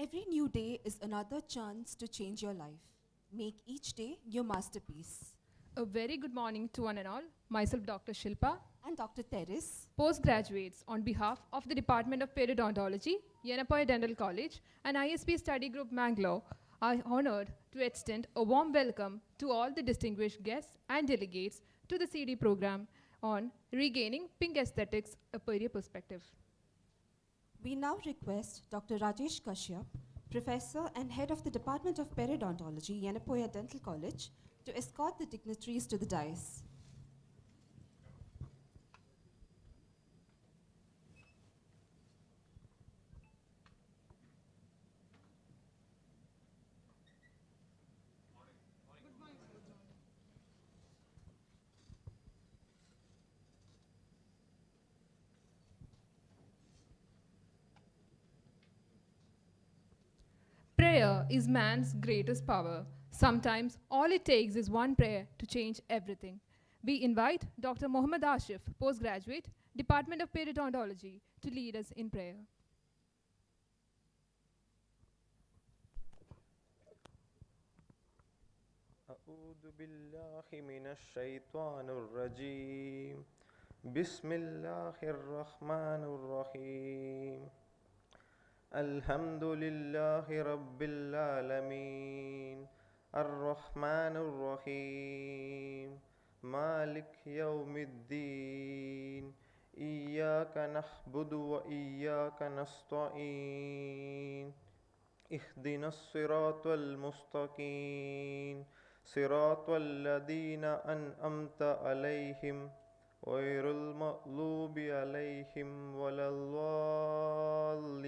Every new day is another chance to change your life. Make each day your masterpiece. A very good morning to one and all. Myself, Dr. Shilpa, And Dr. Terrace, postgraduates on behalf of the Department of Periodontology, Yenepoya Dental College, and ISP Study Group Mangalore, are honored to extend a warm welcome to all the distinguished guests and delegates to the CD program on Regaining Pink Aesthetics, a Perio Perspective. we now request Dr. Rajesh Kashyap, Professor and Head of the Department of Periodontology, Yenepoya Dental College, to escort the dignitaries to the dais. Prayer is man's greatest power. Sometimes all it takes is one prayer to change everything. We invite Dr. Mohammad Ashif, postgraduate, Department of Periodontology, to lead us in prayer. أعوذ بالله من الشيطان الرجيم بسم الله الرحمن الرحيم الحمد لله رب العالمين الرحمن الرحيم مالك يوم الدين إياك نعبد وإياك نستعين اهدنا الصراط المستقيم صراط الذين أنعمت عليهم غير المغضوب عليهم ولا الضالين.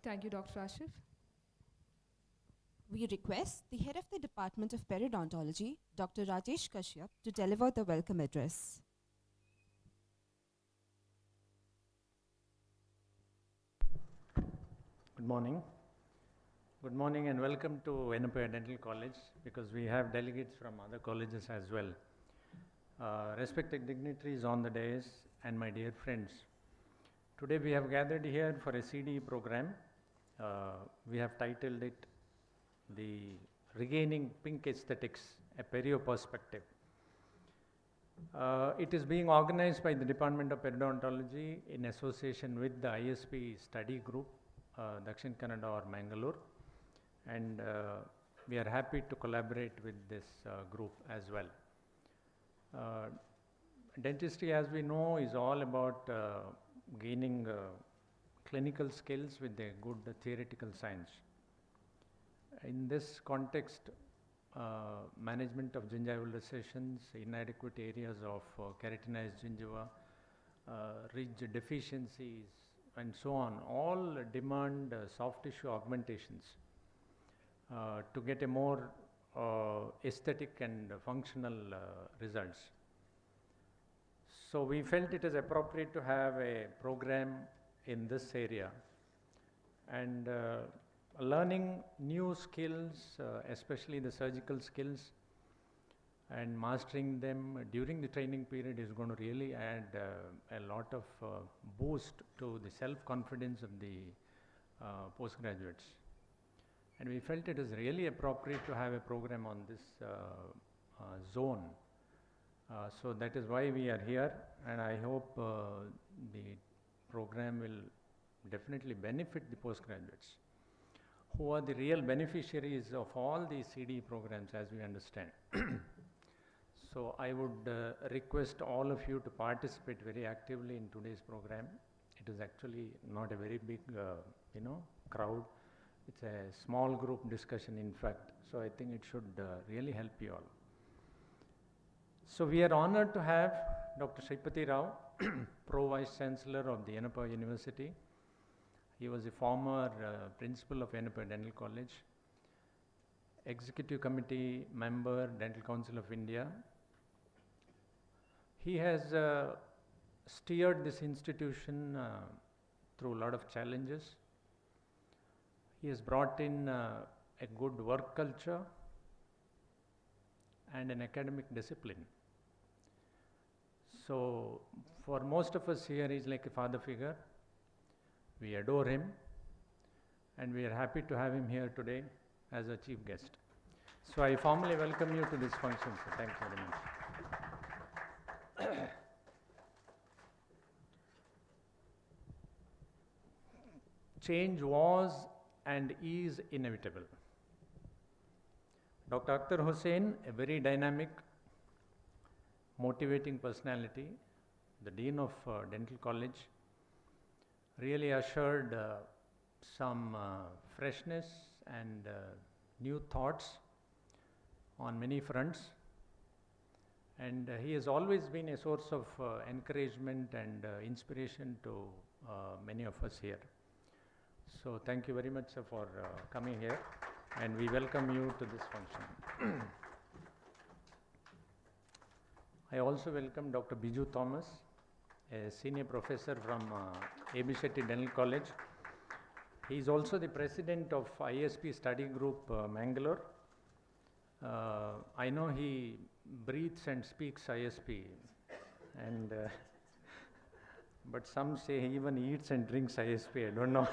Thank you, Dr. Ashif. We request the Head of the Department of Periodontology, Dr. Rajesh Kashyap, to deliver the welcome address. Good morning. Good morning and welcome to Yenepoya Dental College, because we have delegates from other colleges as well. Respected dignitaries on the dais and my dear friends, today we have gathered here for a CD program. We have titled it the Regaining Pink Aesthetics, a Perio Perspective. It is being organized by the Department of Periodontology in association with the ISP Study Group, Dakshin Kannada or Mangalore, and we are happy to collaborate with this group as well. Dentistry, as we know, is all about gaining clinical skills with a good theoretical science. In this context, management of gingival recessions, inadequate areas of keratinized gingiva, ridge deficiencies, and so on, all demand soft tissue augmentations to get a more aesthetic and functional results. So we felt it is appropriate to have a program in this area, and learning new skills, especially the surgical skills, and mastering them during the training period is going to really add a lot of boost to the self-confidence of the postgraduates. And we felt it is really appropriate to have a program on this zone. So that is why we are here, and I hope the program will definitely benefit the postgraduates, who are the real beneficiaries of all these CD programs, as we understand. So I would request all of you to participate very actively in today's program. It is actually not a very big, crowd. It's a small group discussion, in fact. So I think it should really help you all. So we are honored to have Dr. Sripati Rao, Pro Vice Chancellor of the Yenepoya University. He was a former principal of Yenepoya Dental College, Executive Committee member, Dental Council of India. He has steered this institution through a lot of challenges. He has brought in a good work culture and an academic discipline. So For most of us here, he's like a father figure. We adore him, and we are happy to have him here today as a chief guest. So I formally welcome you to this function, sir. Thank you very much. Change was and is inevitable. Dr. Akhtar Hussain, a very dynamic, motivating personality, the Dean of Dental College, really assured some freshness and new thoughts on many fronts. And he has always been a source of encouragement and inspiration to many of us here. So thank you very much, sir, for coming here, and we welcome you to this function. I also welcome Dr. Biju Thomas, a senior professor from A.B. Shetty Dental College. He is also the president of ISP Study Group Mangalore. I know he breathes and speaks ISP, and but some say he even eats and drinks ISP. I don't know.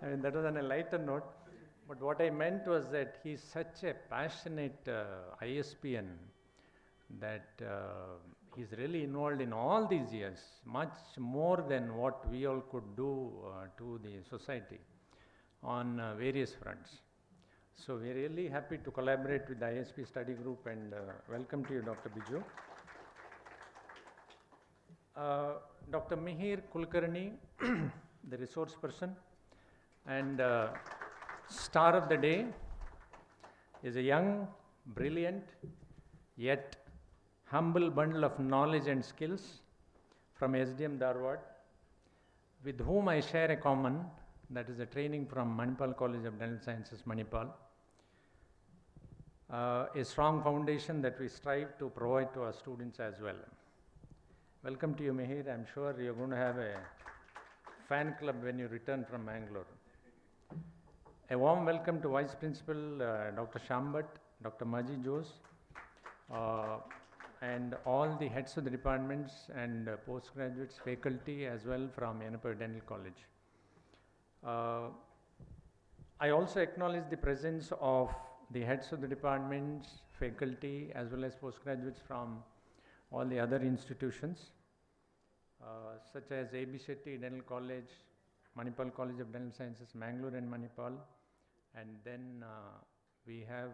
I mean, that was on a lighter note. But what I meant was that he's such a passionate ISPN that he's really involved in all these years, much more than what we all could do to the society on various fronts. So we're really happy to collaborate with the ISP study group, and welcome to you, Dr. Biju. Dr. Mihir Kulkarni, the resource person and star of the day, is a young, brilliant, yet humble bundle of knowledge and skills from SDM Dharwad, with whom I share a common, that is a training from Manipal College of Dental Sciences, Manipal. A strong foundation that we strive to provide to our students as well. Welcome to you, Mihir. I'm sure you're going to have a fan club when you return from Mangalore. A warm welcome to Vice Principal Dr. Shambat, Dr. Maji Jose, and all the heads of the departments and postgraduates, faculty as well from Yenepoya Dental College. I also acknowledge the presence of the heads of the departments, faculty as well as postgraduates from all the other institutions such as A.B. Shetty Dental College, Manipal College of Dental Sciences, Mangalore and Manipal, and then we have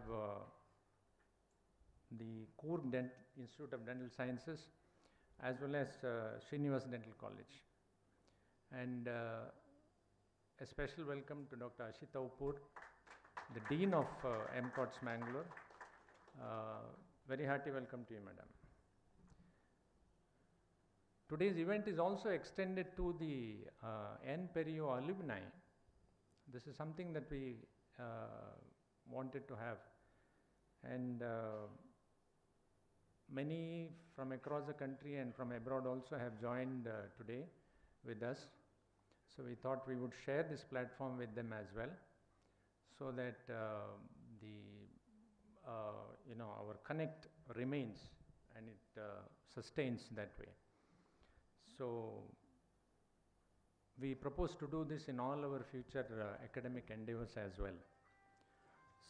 the Coorg Institute of Dental Sciences as well as Srinivas Dental College. And a special welcome to Dr. Ashita Upur, the Dean of MCOTS Mangalore. Very hearty welcome to you, madam. Today's event is also extended to the Perio alumni. This is something that we wanted to have, and many from across the country and from abroad also have joined today with us. So we thought we would share this platform with them as well, so that our connect remains and it sustains that way. So we propose to do this in all our future academic endeavors as well.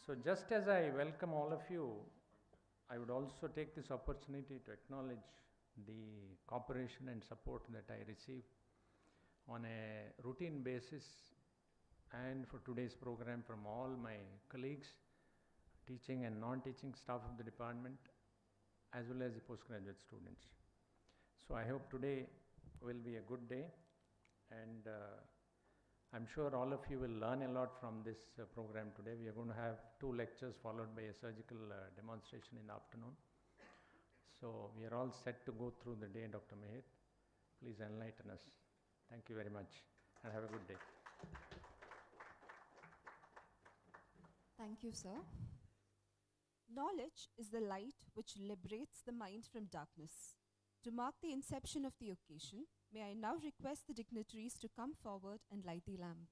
So just as I welcome all of you, I would also take this opportunity to acknowledge the cooperation and support that I receive on a routine basis and for today's program from all my colleagues, teaching and non-teaching staff of the department, as well as the postgraduate students. So I hope today will be a good day, and I'm sure all of you will learn a lot from this program today. We are going to have 2 lectures followed by a surgical demonstration in the afternoon. So we are all set to go through the day, Dr. Mehir. Please enlighten us. Thank you very much and have a good day. Thank you, sir. Knowledge is the light which liberates the mind from darkness. To mark the inception of the occasion, may I now request the dignitaries to come forward and light the lamp.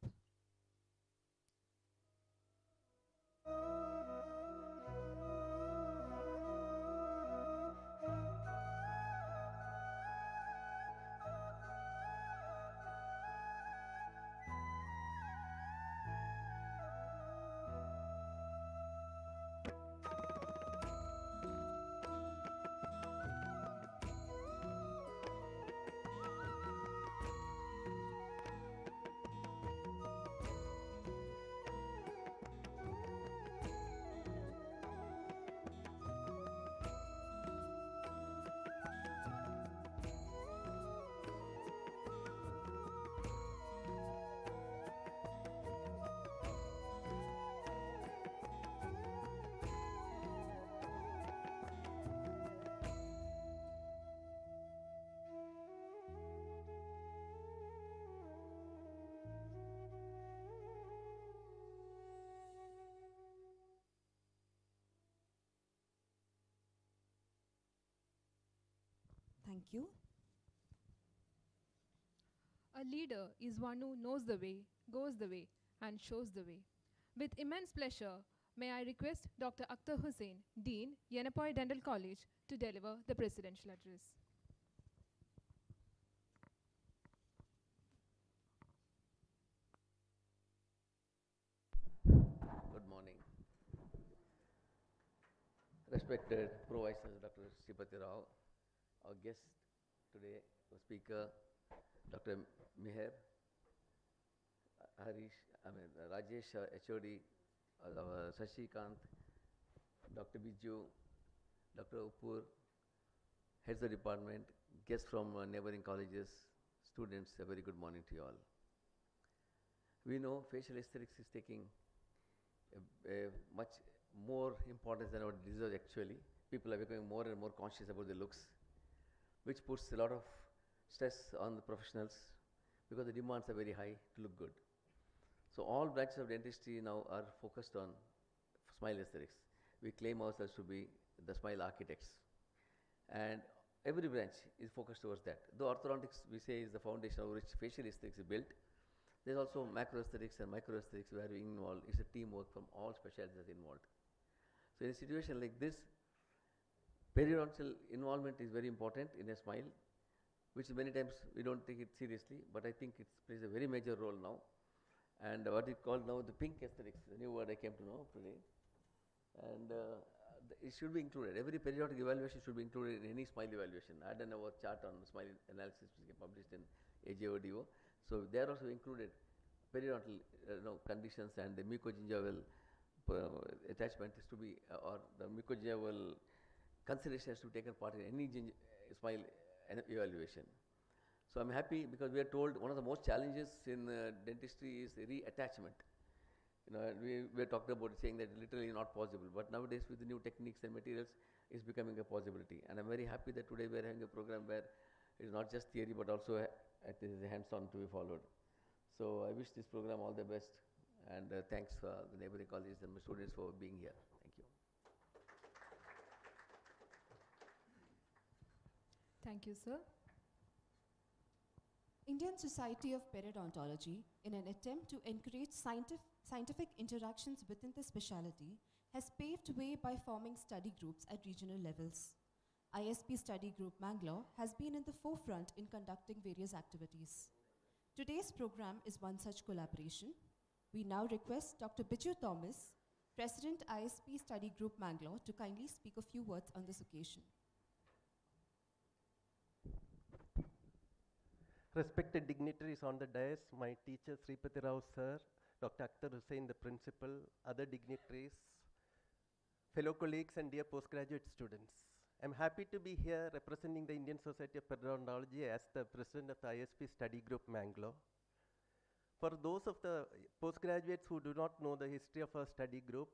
Thank you. A leader is one who knows the way, goes the way, and shows the way. With immense pleasure, may I request Dr. Akhtar Hussain, Dean, Yenepoya Dental College, to deliver the presidential address. Good morning. Respected Pro-Vice Dr. Sripati Rao, our guest today, our speaker, Dr. Meher, Rajesh HOD, Sashikant, Dr. Biju, Dr. Upur, heads of department, guests from neighboring colleges, students, a very good morning to you all. We know facial aesthetics is taking a much more importance than what it deserves actually. People are becoming more and more conscious about their looks, which puts a lot of stress on the professionals because the demands are very high to look good. So all branches of dentistry now are focused on smile aesthetics. We claim ourselves to be the smile architects. And every branch is focused towards that. Though orthodontics, we say, is the foundation on which facial aesthetics is built, there's also macro aesthetics and micro aesthetics where we involved. It's a teamwork from all specialties involved. So in a situation like this, periodontal involvement is very important in a smile, which many times we don't take it seriously, but I think it plays a very major role now. And what is called now the pink aesthetics, the new word I came to know today. And it should be included. Every periodic evaluation should be included in any smile evaluation. I had done our chart on smile analysis which is published in AJODO. So they are also included periodontal conditions, and the mucogingival attachment is to be, or the mucogingival consideration has to be taken part in any smile evaluation. So I'm happy because we are told one of the most challenges in dentistry is reattachment. We are talking about saying that literally not possible, but nowadays with the new techniques and materials, it's becoming a possibility. And I'm very happy that today we are having a program where it is not just theory, but also it is hands-on to be followed. So I wish this program all the best, and thanks for the neighboring colleges and my students for being here. Thank you. Thank you, sir. Indian Society of Periodontology, in an attempt to encourage scientific interactions within the specialty, has paved way by forming study groups at regional levels. ISP Study Group Mangalore has been in the forefront in conducting various activities. Today's program is one such collaboration. We now request Dr. Biju Thomas, President ISP Study Group Mangalore, to kindly speak a few words on this occasion. Respected dignitaries on the dais, my teacher Sripati Rao sir, Dr. Akhtar Hussain the principal, other dignitaries, fellow colleagues and dear postgraduate students. I'm happy to be here representing the Indian Society of Periodontology as the president of the ISP Study Group Mangalore. For those of the postgraduates who do not know the history of our study group,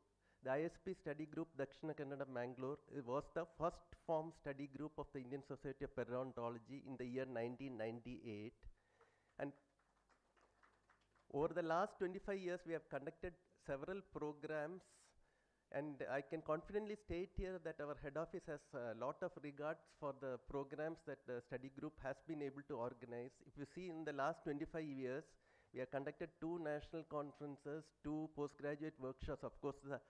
the ISP Study Group Dakshina Kannada Mangalore was the first formed study group of the Indian Society of Periodontology in the year 1998. And over the last 25 years, we have conducted several programs, and I can confidently state here that our head office has a lot of regards for the programs that the study group has been able to organize. If you see in the last 25 years, we have conducted 2 national conferences, 2 postgraduate workshops. Of course, the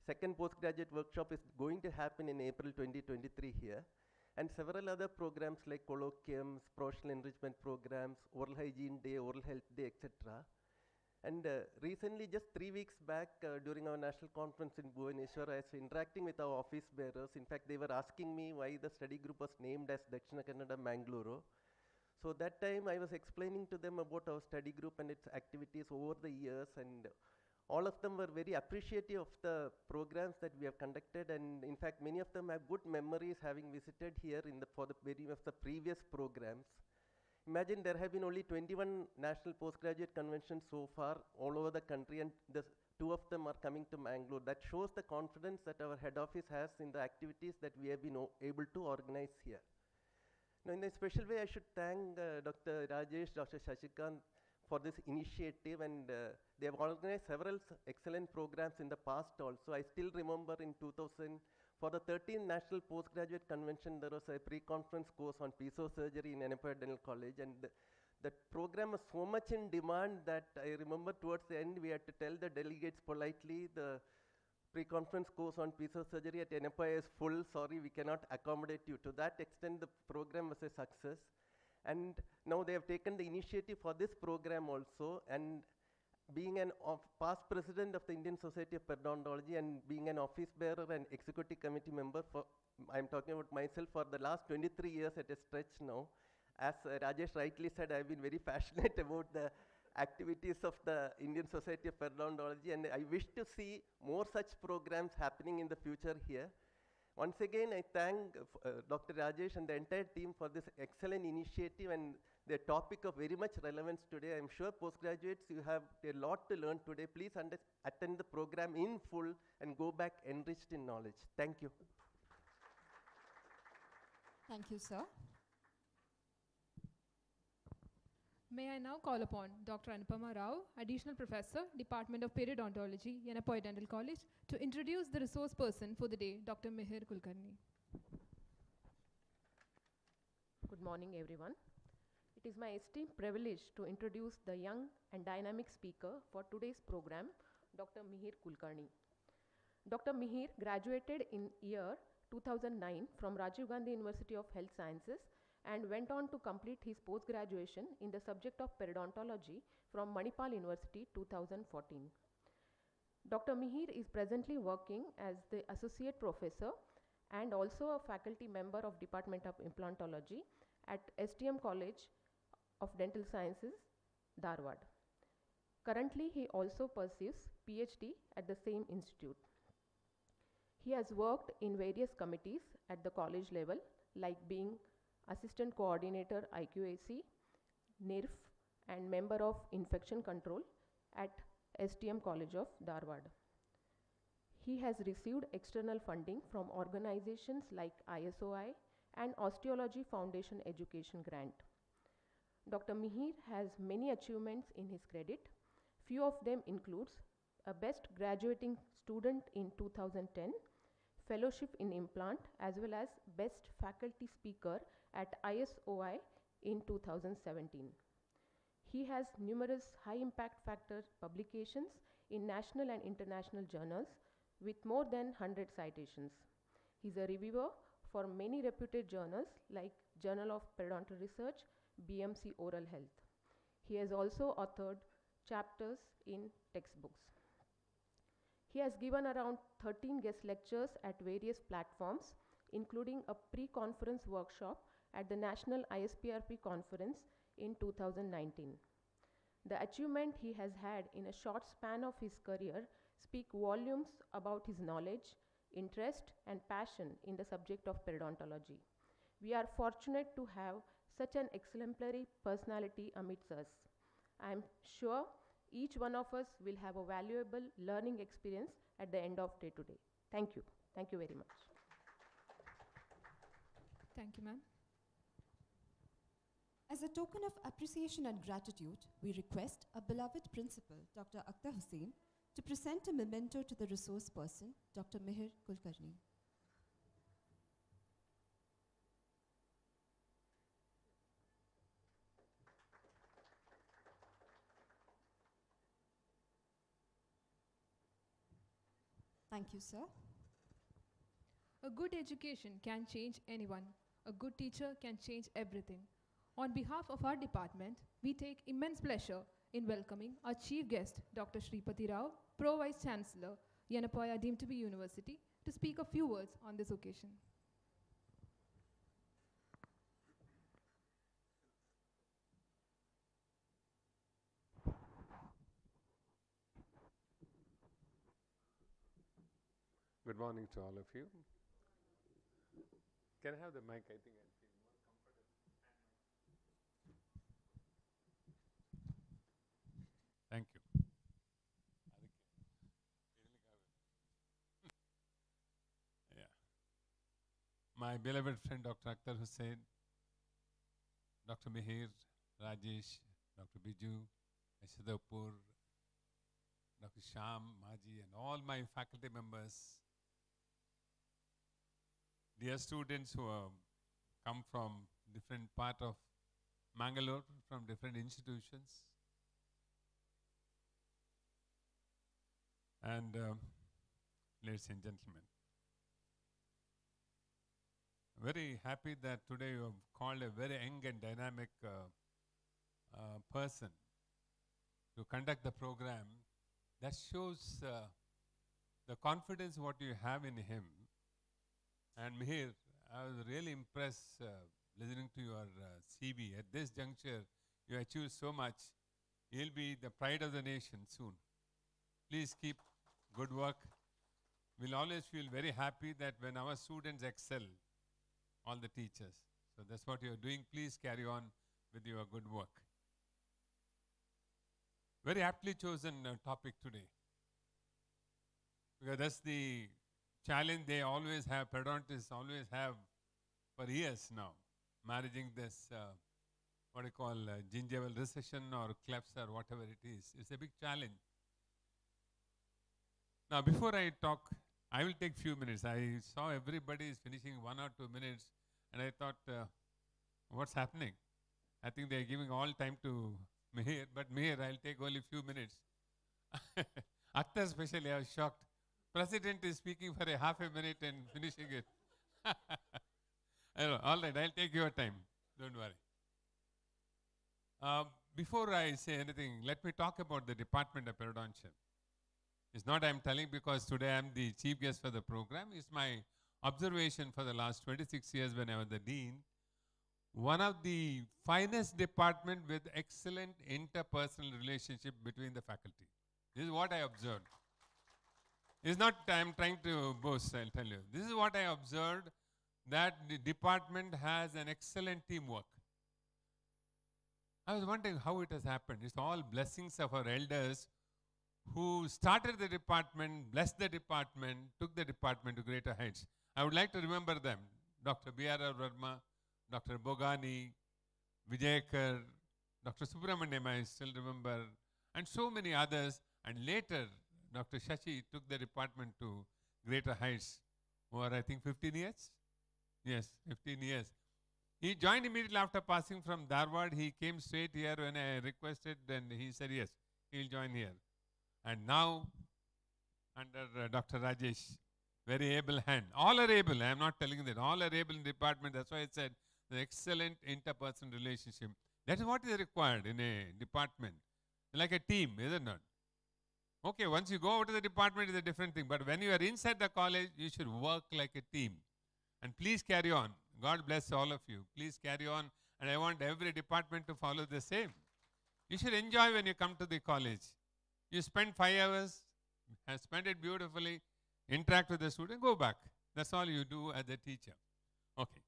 second postgraduate workshop is going to happen in April 2023 here, and several other programs like colloquiums, professional enrichment programs, oral hygiene day, oral health day, etc. And recently, just 3 weeks back, during our national conference in Bhubaneswar, I was interacting with our office bearers. In fact, they were asking me why the study group was named as Dakshina Kannada Mangalore. So that time I was explaining to them about our study group and its activities over the years, and all of them were very appreciative of the programs that we have conducted, and in fact many of them have good memories having visited here for the very of the previous programs. Imagine there have been only 21 national postgraduate conventions so far all over the country, and the 2 of them are coming to Mangalore. That shows the confidence that our head office has in the activities that we have been able to organize here. Now, in a special way, I should thank Dr. Rajesh, Dr. Shashikant for this initiative, and they have organized several excellent programs in the past also. I still remember in 2000, For the 13th National Postgraduate Convention, there was a pre-conference course on piso surgery in Yenepoya Dental College, and that program was so much in demand that I remember towards the end we had to tell the delegates politely, the pre-conference course on piso surgery at Yenepoya is full, sorry, we cannot accommodate you. To that extent, the program was a success. And now they have taken the initiative for this program also, and being an past president of the Indian Society of Periodontology and being an office bearer and executive committee member for, I'm talking about myself, for the last 23 years at a stretch now. As Rajesh rightly said, I've been very passionate about the activities of the Indian Society of Periodontology, and I wish to see more such programs happening in the future here. Once again, I thank Dr. Rajesh and the entire team for this excellent initiative and the topic of very much relevance today. I'm sure postgraduates, you have a lot to learn today. Please attend the program in full and go back enriched in knowledge. Thank you. Thank you, sir. May I now call upon Dr. Anupama Rao, Additional Professor, Department of Periodontology, Yenepoya Dental College, to introduce the resource person for the day, Dr. Mihir Kulkarni. Good morning, everyone. It is my esteemed privilege to introduce the young and dynamic speaker for today's program, Dr. Mihir Kulkarni. Dr. Mihir graduated in year 2009 from Rajiv Gandhi University of Health Sciences and went on to complete his post-graduation in the subject of periodontology from Manipal University 2014. Dr. Mihir is presently working as the associate professor and also a faculty member of Department of Implantology at STM College of Dental Sciences, Dharwad. Currently, he also pursues PhD at the same institute. He has worked in various committees at the college level, like being Assistant Coordinator IQAC, NIRF, and member of Infection Control at STM College of Dharwad. He has received external funding from organizations like ISOI and Osteology Foundation Education Grant. Dr. Mihir has many achievements in his credit. Few of them includes a Best Graduating Student in 2010, Fellowship in Implant, as well as Best Faculty Speaker at ISOI in 2017. He has numerous high impact factor publications in national and international journals with more than 100 citations. He's a reviewer for many reputed journals like Journal of Periodontal Research, BMC Oral Health. He has also authored chapters in textbooks. He has given around 13 guest lectures at various platforms, including a pre-conference workshop at the National ISPRP Conference in 2019. The achievement he has had in a short span of his career speak volumes about his knowledge, interest, and passion in the subject of periodontology. We are fortunate to have such an exemplary personality amidst us. I am sure each one of us will have a valuable learning experience at the end of day today. Thank you. Thank you very much. Thank you, ma'am. As a token of appreciation and gratitude, we request our beloved principal, Dr. Akhtar Hussain, to present a memento to the resource person, Dr. Mihir Kulkarni. Thank you, sir. A good education can change anyone. A good teacher can change everything. On behalf of our department, we take immense pleasure in welcoming our chief guest, Dr. Shripati Rao, Pro Vice Chancellor, Yenepoya deemed to be University, to speak a few words on this occasion. Good morning to all of you. Can I have the mic? I think I'll feel more comfortable. Thank you. Yeah. My beloved friend Dr. Akhtar Hussain, Dr. Mihir, Rajesh, Dr. Biju, Ashadapur, Dr. Sham, Maji, and all my faculty members, dear students who have come from different part of Mangalore, from different institutions. And ladies and gentlemen, very happy that today you have called a very young and dynamic person to conduct the program. That shows the confidence what you have in him. And Mihir, I was really impressed listening to your CV. At this juncture, you achieved so much. You'll be the pride of the nation soon. Please keep good work. We'll always feel very happy that when our students excel, all the teachers. So that's what you're doing. Please carry on with your good work. Very aptly chosen topic today. Because that's the challenge they always have, periodontists always have for years now, managing this, what I call gingival recession or clefts or whatever it is. It's a big challenge. Now, before I talk, I will take few minutes. I saw everybody is finishing 1 or 2 minutes, and I thought, what's happening? I think they're giving all time to Mihir, but Mihir, I'll take only few minutes. Akhtar especially, I was shocked. President is speaking for a half a minute and finishing it. All right, I'll take your time. Don't worry. Before I say anything, let me talk about the Department of Periodontium. It's not I'm telling because today I'm the chief guest for the program. It's my observation for the last 26 years when I was the dean. One of the finest department with excellent interpersonal relationship between the faculty. This is what I observed. It's not I'm trying to boast, I'll tell you. This is what I observed, that the department has an excellent teamwork. I was wondering how it has happened. It's all blessings of our elders who started the department, blessed the department, took the department to greater heights. I would like to remember them. Dr. B.R. Verma, Dr. Bogani, Vijayakar, Dr. Subramaniam, I still remember, and so many others. And later, Dr. Shashi took the department to greater heights over, I think, 15 years? Yes, 15 years. He joined immediately after passing from Dharwad. He came straight here when I requested, and he said, yes, he'll join here. And now, under Dr. Rajesh, very able hand. All are able, I am not telling that. All are able in the department. That's why I said the excellent interpersonal relationship. That is what is required in a department. Like a team, is it not? Okay, once you go out of the department, it's a different thing. But when you are inside the college, you should work like a team. And please carry on. God bless all of you. Please carry on. And I want every department to follow the same. You should enjoy when you come to the college. You spend 5 hours, spend it beautifully, interact with the student, go back. That's all you do as a teacher. Okay.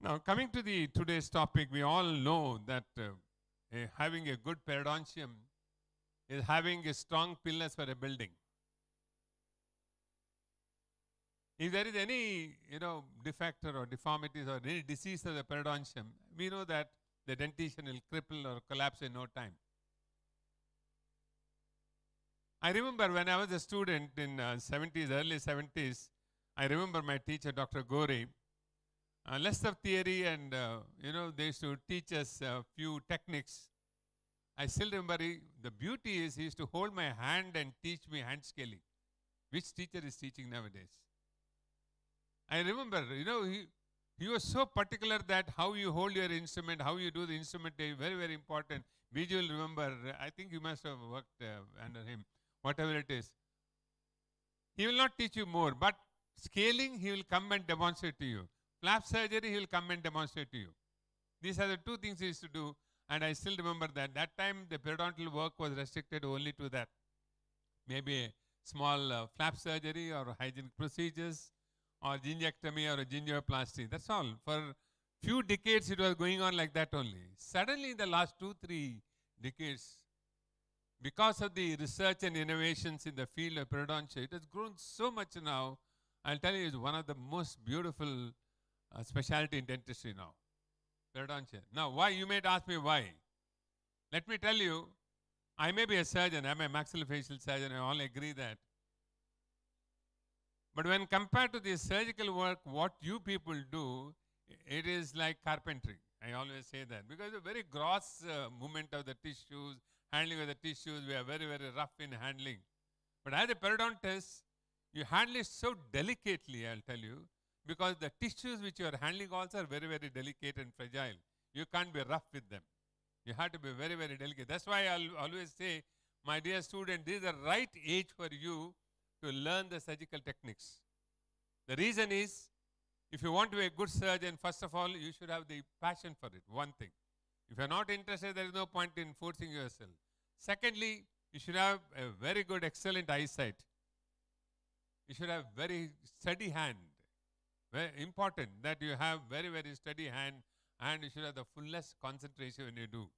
Now, coming to the today's topic, we all know that having a good periodontium is having a strong pillars for a building. If there is any, defect or deformities or any disease of the periodontium, we know that the dentition will cripple or collapse in no time. I remember when I was a student in 70s, early 70s, I remember my teacher, Dr. Gore, less of theory and, they used to teach us a few techniques. I still remember the beauty is he used to hold my hand and teach me hand scaling. Which teacher is teaching nowadays? I remember, he was so particular that how you hold your instrument, how you do the instrument, very, very important. Biju will remember, I think you must have worked under him, whatever it is. He will not teach you more, but scaling, he will come and demonstrate to you. Flap surgery, he will come and demonstrate to you. These are the two things he used to do, and I still remember that time the periodontal work was restricted only to that. Maybe a small flap surgery or hygienic procedures, or gingectomy or a gingivoplasty. That's all. For few decades it was going on like that only. Suddenly in the last 2-3 decades, because of the research and innovations in the field of periodontia, it has grown so much now. I'll tell you, it's one of the most beautiful specialty in dentistry now. Periodontia. Now, why? You might ask me why. Let me tell you, I may be a surgeon, I'm a maxillofacial surgeon, I all agree that. But when compared to the surgical work, what you people do, it is like carpentry. I always say that because a very gross movement of the tissues, handling of the tissues, we are very, very rough in handling. But as a periodontist, you handle it so delicately, I'll tell you, because the tissues which you are handling also are very, very delicate and fragile. You can't be rough with them. You have to be very, very delicate. That's why I'll always say, my dear student, this is the right age for you to learn the surgical techniques. The reason is, if you want to be a good surgeon, first of all, you should have the passion for it, one thing. If you're not interested, there is no point in forcing yourself. Secondly, you should have a very good, excellent eyesight. You should have very steady hand. Very important that you have very, very steady hand, and you should have the fullest concentration when you do.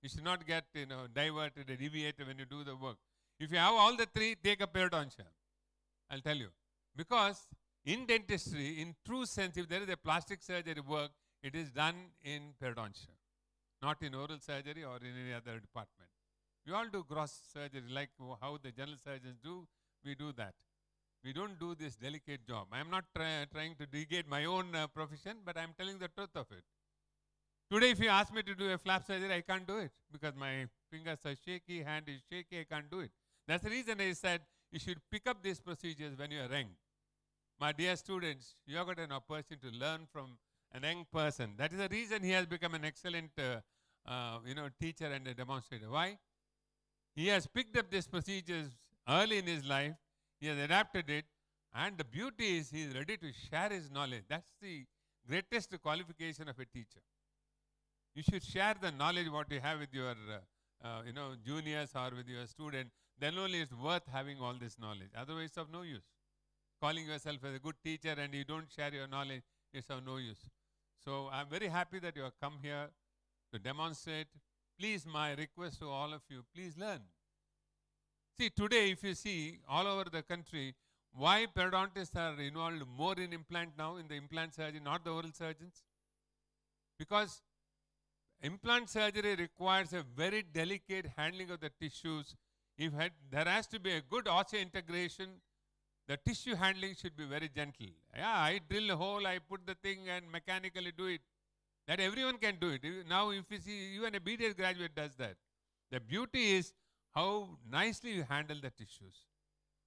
You should not get, diverted or deviated when you do the work. If you have all the three, take a periodontia. I'll tell you. Because in dentistry, in true sense, if there is a plastic surgery work, it is done in periodontia, not in oral surgery or in any other department. We all do gross surgery like how the general surgeons do, we do that. We don't do this delicate job. I am not trying to degrade my own profession, but I am telling the truth of it. Today, if you ask me to do a flap surgery, I can't do it because my fingers are shaky, hand is shaky, I can't do it. That's the reason I said you should pick up these procedures when you are young. My dear students, you have got an opportunity to learn from a young person. That is the reason he has become an excellent teacher and a demonstrator. Why? He has picked up these procedures early in his life. He has adapted it. And the beauty is he is ready to share his knowledge. That's the greatest qualification of a teacher. You should share the knowledge what you have with your juniors or with your student. Then only it's worth having all this knowledge. Otherwise, it's of no use. Calling yourself as a good teacher and you don't share your knowledge, it's of no use. So I'm very happy that you have come here to demonstrate. Please, my request to all of you, please learn. See, today, if you see all over the country, why periodontists are involved more in implant now, in the implant surgery, not the oral surgeons? Because implant surgery requires a very delicate handling of the tissues. There has to be a good osseointegration. The tissue handling should be very gentle. Yeah, I drill a hole, I put the thing and mechanically do it. That everyone can do it. Now, if you see, even a BDS graduate does that. The beauty is how nicely you handle the tissues,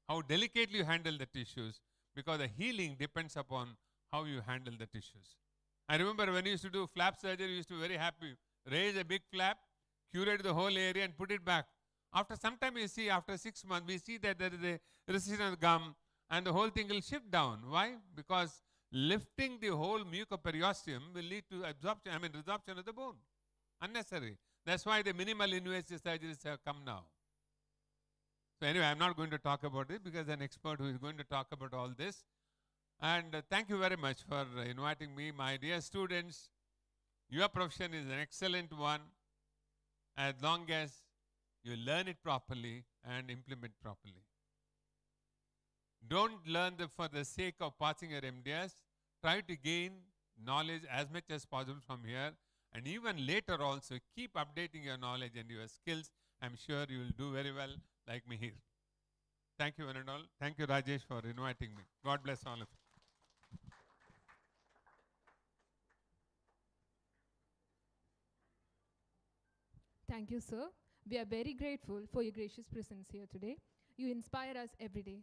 how delicately you handle the tissues, because the healing depends upon how you handle the tissues. I remember when we used to do flap surgery, we used to be very happy. Raise a big flap, curate the whole area and put it back. After some time, you see, after 6 months, we see that there is a recession of gum and the whole thing will shift down. Why? Because lifting the whole mucoperiosteum will lead to resorption of the bone. Unnecessary. That's why the minimal invasive surgeries have come now. So anyway, I'm not going to talk about it because an expert who is going to talk about all this. And thank you very much for inviting me. My dear students, your profession is an excellent one as long as you learn it properly and implement properly. Don't learn for the sake of passing your MDS. Try to gain knowledge as much as possible from here. And even later also, keep updating your knowledge and your skills. I'm sure you will do very well like me here. Thank you, one and all. Thank you, Rajesh, for inviting me. God bless all of you. Thank you, sir. We are very grateful for your gracious presence here today. You inspire us every day.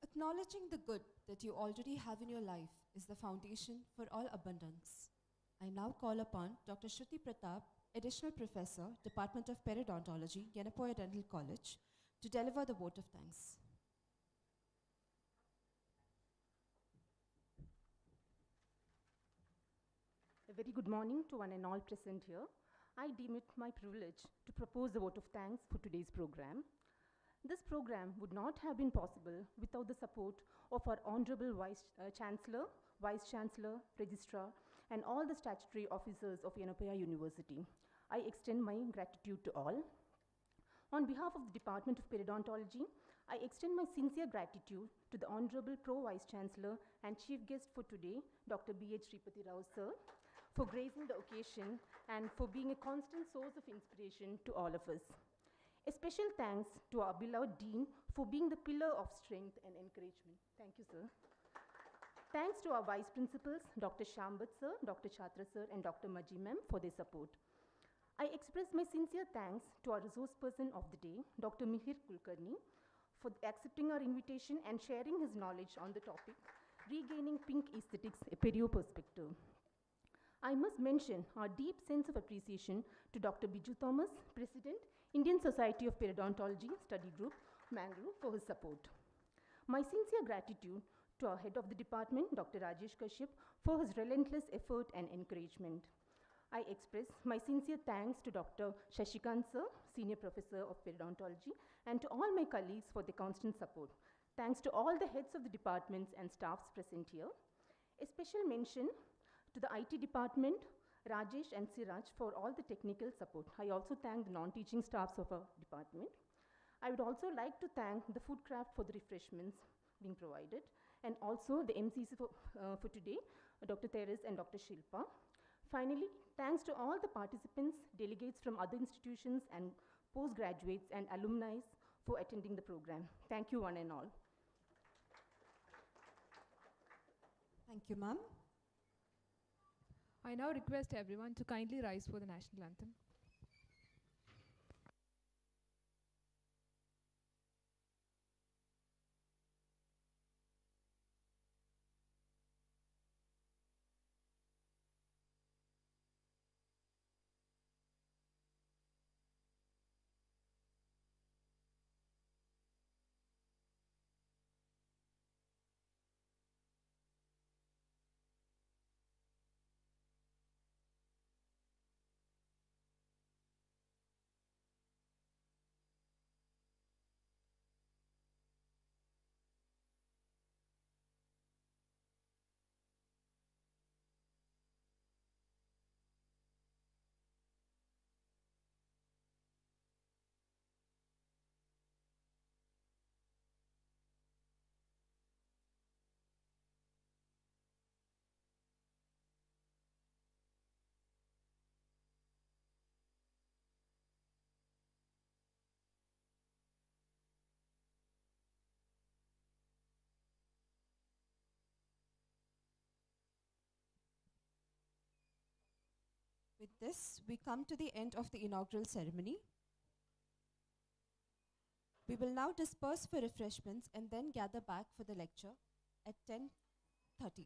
Acknowledging the good that you already have in your life is the foundation for all abundance. I now call upon Dr. Shruti Pratap, Additional Professor, Department of Periodontology, Yenepoya Dental College, to deliver the vote of thanks. A very good morning to one and all present here. I deem it my privilege to propose a vote of thanks for today's program. This program would not have been possible without the support of our Honorable Chancellor, Vice Chancellor, Registrar, and all the statutory officers of Yenepoya University. I extend my gratitude to all. On behalf of the Department of Periodontology, I extend my sincere gratitude to the Honorable Pro Vice Chancellor and Chief Guest for today, Dr. B.H. Sripati Rao, sir, for gracing the occasion and for being a constant source of inspiration to all of us. A special thanks to our beloved Dean for being the pillar of strength and encouragement. Thank you, sir. Thanks to our Vice Principals, Dr. Shambat sir, Dr. Chhatra sir, and Dr. Maji ma'am for their support. I express my sincere thanks to our resource person of the day, Dr. Mihir Kulkarni, for accepting our invitation and sharing his knowledge on the topic, Regaining Pink Aesthetics, a Perio Perspective. I must mention our deep sense of appreciation to Dr. Biju Thomas, President, Indian Society of Periodontology Study Group, Mangalore, for his support. My sincere gratitude to our head of the department, Dr. Rajesh Kashyap, for his relentless effort and encouragement. I express my sincere thanks to Dr. Shashikant sir, Senior Professor of Periodontology, and to all my colleagues for their constant support. Thanks to all the heads of the departments and staffs present here. A special mention to the IT department, Rajesh and Siraj, for all the technical support. I also thank the non-teaching staffs of our department. I would also like to thank the food craft for the refreshments being provided, and also the MCs for today, Dr. Teres and Dr. Shilpa. Finally, thanks to all the participants, delegates from other institutions, and postgraduates and alumni for attending the program. Thank you, one and all. Thank you, ma'am. I now request everyone to kindly rise for the national anthem. With this, we come to the end of the inaugural ceremony. We will now disperse for refreshments and then gather back for the lecture at 10:30.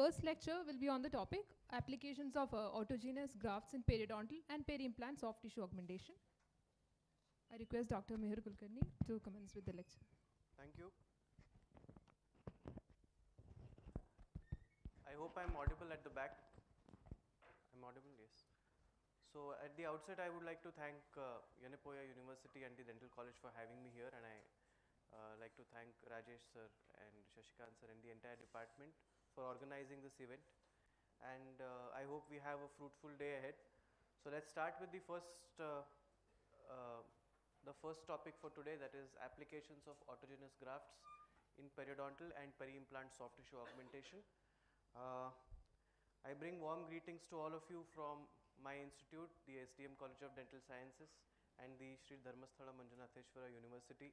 first lecture will be on the topic applications of autogenous grafts in periodontal and peri-implant soft tissue augmentation. I request Dr. Mihir Kulkarni to commence with the lecture. Thank you. I hope I'm audible at the back. I'm audible, yes. So at the outset, I would like to thank Yenepoya University and the Dental College for having me here, and I like to thank Rajesh sir and Shashikant sir and the entire department for organizing this event. And I hope we have a fruitful day ahead. So let's start with the first topic for today, that is applications of autogenous grafts in periodontal and peri-implant soft tissue augmentation. I bring warm greetings to all of you from my institute, the SDM College of Dental Sciences and the Sri Dharmasthala Manjunatheshwara University.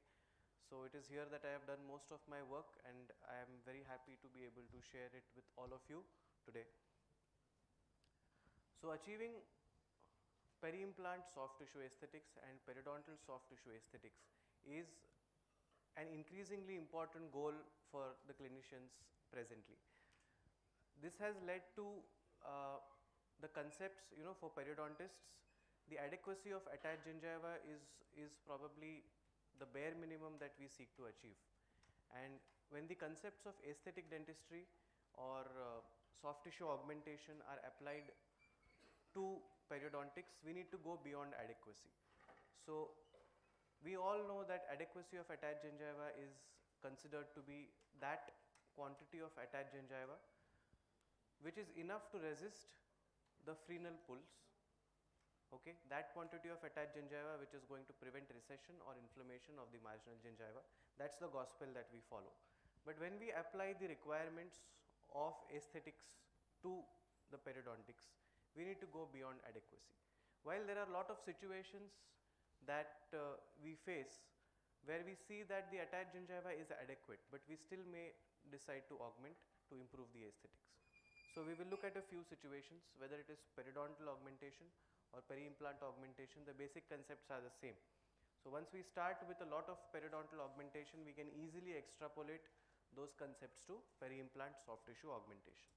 So it is here that I have done most of my work, and I am very happy to be able to share it with all of you today. So achieving peri-implant soft tissue aesthetics and periodontal soft tissue aesthetics is an increasingly important goal for the clinicians presently. This has led to the concepts, for periodontists, the adequacy of attached gingiva is probably the bare minimum that we seek to achieve. And when the concepts of aesthetic dentistry or soft tissue augmentation are applied to periodontics, we need to go beyond adequacy. So we all know that adequacy of attached gingiva is considered to be that quantity of attached gingiva which is enough to resist the frenal pulse, okay, that quantity of attached gingiva which is going to prevent recession or inflammation of the marginal gingiva. That's the gospel that we follow. But when we apply the requirements of aesthetics to the periodontics, we need to go beyond adequacy. While there are a lot of situations that we face where we see that the attached gingiva is adequate, but we still may decide to augment to improve the aesthetics. So we will look at a few situations, whether it is periodontal augmentation or peri-implant augmentation, the basic concepts are the same. So once we start with a lot of periodontal augmentation, we can easily extrapolate those concepts to peri-implant soft tissue augmentation.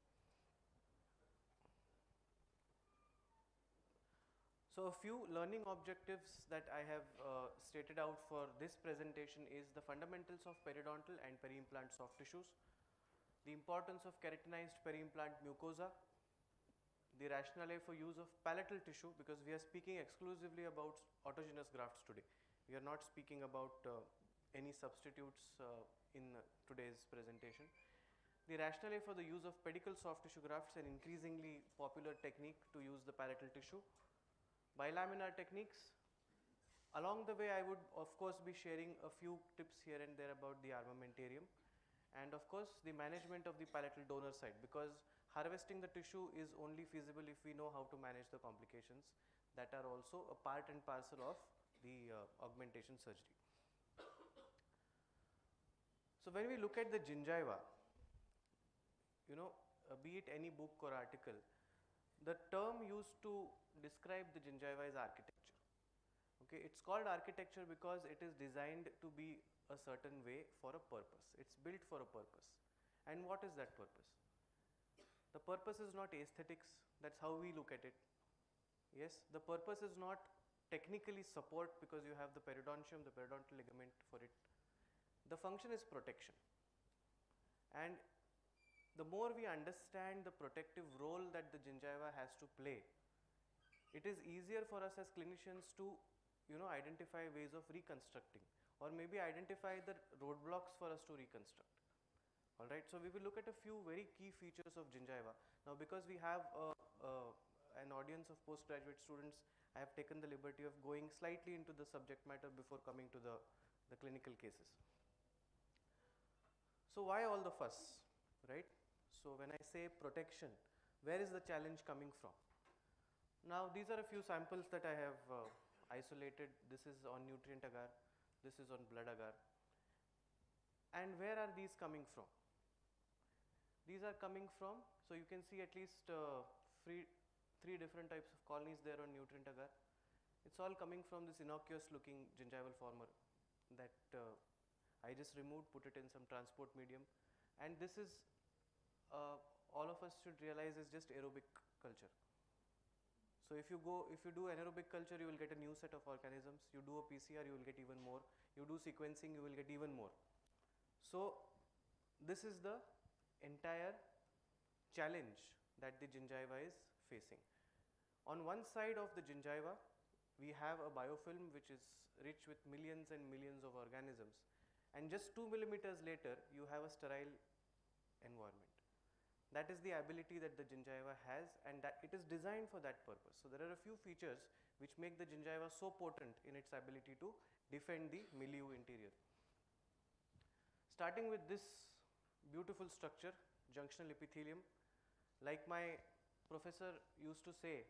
So a few learning objectives that I have stated out for this presentation is the fundamentals of periodontal and peri-implant soft tissues, the importance of keratinized peri-implant mucosa, the rationale for use of palatal tissue, because we are speaking exclusively about autogenous grafts today. We are not speaking about any substitutes in today's presentation. The rationale for the use of pedicle soft tissue grafts, an increasingly popular technique to use the palatal tissue, bilaminar techniques. Along the way, I would of course be sharing a few tips here and there about the armamentarium, and of course the management of the palatal donor side, because harvesting the tissue is only feasible if we know how to manage the complications that are also a part and parcel of the augmentation surgery. So when we look at the gingiva, be it any book or article, the term used to describe the gingiva is architecture. Okay, it's called architecture because it is designed to be a certain way for a purpose. It's built for a purpose. And what is that purpose? The purpose is not aesthetics, that's how we look at it. Yes, the purpose is not technically support because you have the periodontium, the periodontal ligament for it. The function is protection. And the more we understand the protective role that the gingiva has to play, it is easier for us as clinicians to identify ways of reconstructing, or maybe identify the roadblocks for us to reconstruct. Alright, so we will look at a few very key features of gingiva. Now because we have an audience of postgraduate students, I have taken the liberty of going slightly into the subject matter before coming to the clinical cases. So why all the fuss, right? So when I say protection, where is the challenge coming from? Now these are a few samples that I have isolated. This is on nutrient agar, this is on blood agar. And where are these coming from? These are coming from, so you can see at least three different types of colonies there on nutrient agar. It's all coming from this innocuous looking gingival former that I just removed, put it in some transport medium, and this is all of us should realize is just aerobic culture. So if you do anaerobic culture, you will get a new set of organisms. You do a PCR, you will get even more. You do sequencing, you will get even more. So this is the entire challenge that the gingiva is facing. On one side of the gingiva, we have a biofilm which is rich with millions and millions of organisms, and just 2 millimeters later you have a sterile environment. That is the ability that the gingiva has, and that it is designed for that purpose. So there are a few features which make the gingiva so potent in its ability to defend the milieu interior. Starting with this beautiful structure, junctional epithelium. Like my professor used to say,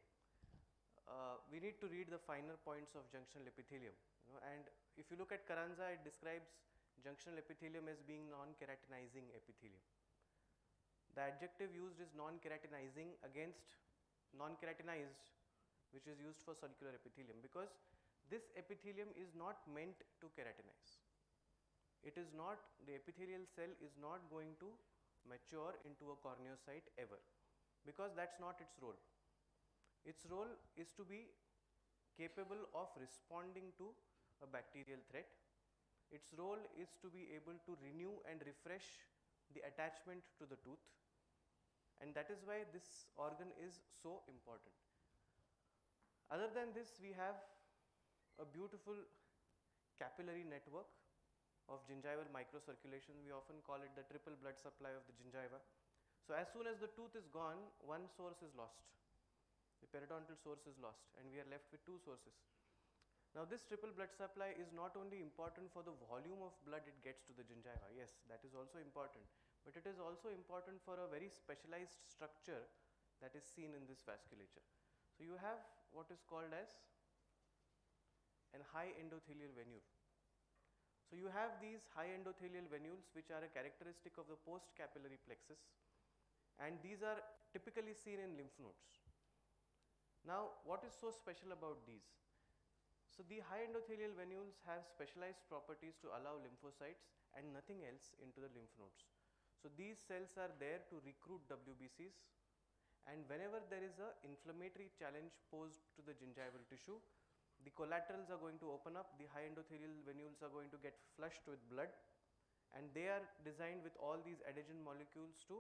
we need to read the finer points of junctional epithelium. And if you look at Carranza, it describes junctional epithelium as being non-keratinizing epithelium. The adjective used is non-keratinizing against non-keratinized, which is used for circular epithelium, because this epithelium is not meant to keratinize. It is not, the epithelial cell is not going to mature into a corneocyte ever, because that's not its role. Its role is to be capable of responding to a bacterial threat. Its role is to be able to renew and refresh the attachment to the tooth, and that is why this organ is so important. Other than this, we have a beautiful capillary network of gingival microcirculation. We often call it the triple blood supply of the gingiva. So as soon as the tooth is gone, one source is lost. The periodontal source is lost, and we are left with two sources. Now this triple blood supply is not only important for the volume of blood it gets to the gingiva, yes, that is also important, but it is also important for a very specialized structure that is seen in this vasculature. So you have what is called as an high endothelial venule. So you have these high endothelial venules which are a characteristic of the post-capillary plexus, and these are typically seen in lymph nodes. Now what is so special about these? So the high endothelial venules have specialized properties to allow lymphocytes and nothing else into the lymph nodes. So these cells are there to recruit WBCs, and whenever there is an inflammatory challenge posed to the gingival tissue, the collaterals are going to open up, the high endothelial venules are going to get flushed with blood, and they are designed with all these adhesion molecules to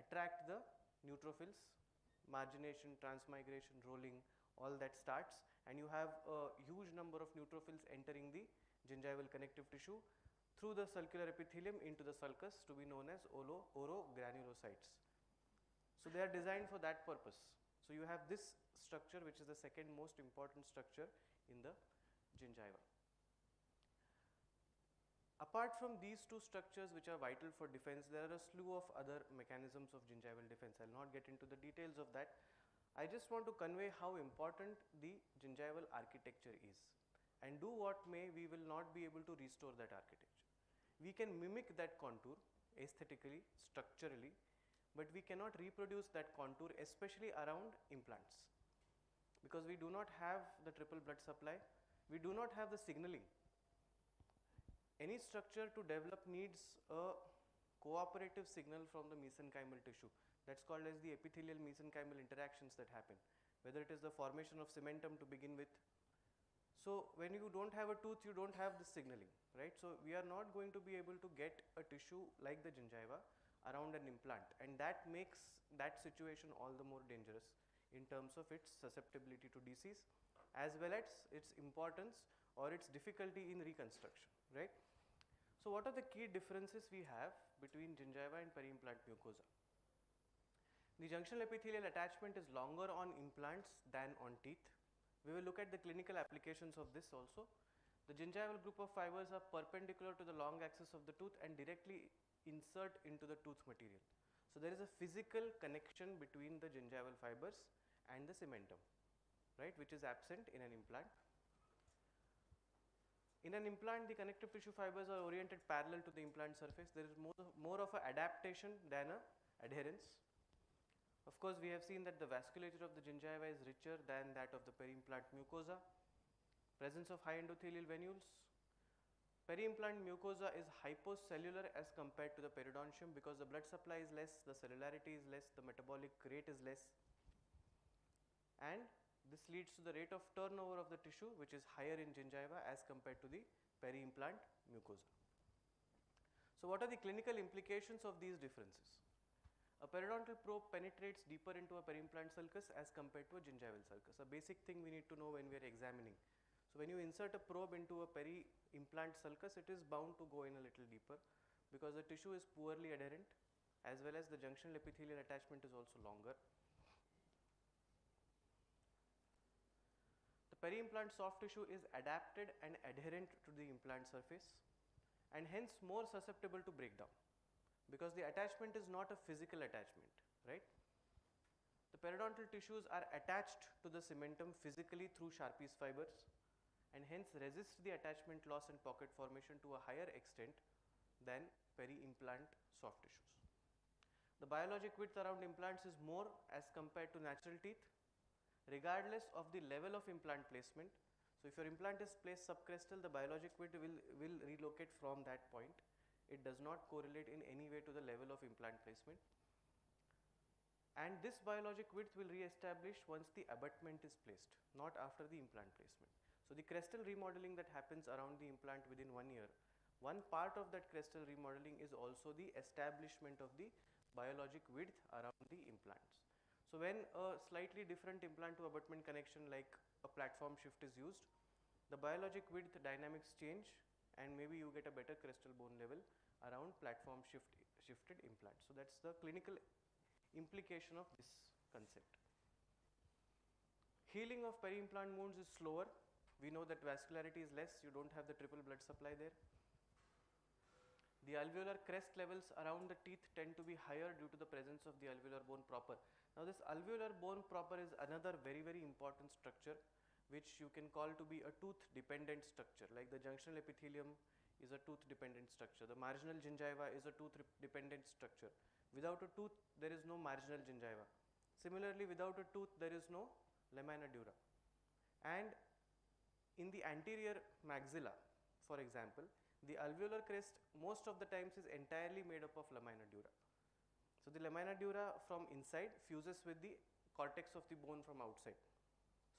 attract the neutrophils. Margination, transmigration, rolling, all that starts, and you have a huge number of neutrophils entering the gingival connective tissue through the circular epithelium into the sulcus, to be known as orogranulocytes. So they are designed for that purpose. So you have this structure, which is the second most important structure in the gingiva. Apart from these two structures which are vital for defense, there are a slew of other mechanisms of gingival defense. I will not get into the details of that. I just want to convey how important the gingival architecture is. And do what may, we will not be able to restore that architecture. We can mimic that contour aesthetically, structurally, but we cannot reproduce that contour, especially around implants, because we do not have the triple blood supply, we do not have the signaling. Any structure to develop needs a cooperative signal from the mesenchymal tissue. That's called as the epithelial mesenchymal interactions that happen, whether it is the formation of cementum to begin with. So when you don't have a tooth, you don't have the signaling, right? So we are not going to be able to get a tissue like the gingiva around an implant, and that makes that situation all the more dangerous in terms of its susceptibility to disease, as well as its importance or its difficulty in reconstruction, right? So what are the key differences we have between gingiva and peri-implant mucosa? The junctional epithelial attachment is longer on implants than on teeth. We will look at the clinical applications of this also. The gingival group of fibers are perpendicular to the long axis of the tooth and directly insert into the tooth material. So there is a physical connection between the gingival fibers and the cementum, right, which is absent in an implant. In an implant, the connective tissue fibers are oriented parallel to the implant surface. There is more of an adaptation than an adherence. Of course, we have seen that the vasculature of the gingiva is richer than that of the peri-implant mucosa. Presence of high endothelial venules. Peri-implant mucosa is hypocellular as compared to the periodontium because the blood supply is less, the cellularity is less, the metabolic rate is less, and this leads to the rate of turnover of the tissue which is higher in gingiva as compared to the peri-implant mucosa. So what are the clinical implications of these differences? A periodontal probe penetrates deeper into a peri-implant sulcus as compared to a gingival sulcus. A basic thing we need to know when we are examining. So when you insert a probe into a peri-implant sulcus, it is bound to go in a little deeper because the tissue is poorly adherent, as well as the junctional epithelial attachment is also longer. The peri-implant soft tissue is adapted and adherent to the implant surface and hence more susceptible to breakdown because the attachment is not a physical attachment, right? The periodontal tissues are attached to the cementum physically through Sharpie's fibers and hence resist the attachment loss and pocket formation to a higher extent than peri-implant soft tissues. The biologic width around implants is more as compared to natural teeth regardless of the level of implant placement. So if your implant is placed subcrestal, the biologic width will relocate from that point. It does not correlate in any way to the level of implant placement. And this biologic width will re-establish once the abutment is placed, not after the implant placement. So the crestal remodeling that happens around the implant within 1 year, one part of that crestal remodeling is also the establishment of the biologic width around the implants. So when a slightly different implant to abutment connection like a platform shift is used, the biologic width dynamics change and maybe you get a better crestal bone level around platform shifted implants. So that's the clinical implication of this concept. Healing of peri-implant wounds is slower. We know that vascularity is less, you don't have the triple blood supply there. The alveolar crest levels around the teeth tend to be higher due to the presence of the alveolar bone proper. Now this alveolar bone proper is another very important structure which you can call to be a tooth dependent structure, like the junctional epithelium is a tooth dependent structure, the marginal gingiva is a tooth dependent structure. Without a tooth there is no marginal gingiva. Similarly, without a tooth there is no lamina dura. And in the anterior maxilla, for example, the alveolar crest most of the times is entirely made up of lamina dura. So the lamina dura from inside fuses with the cortex of the bone from outside.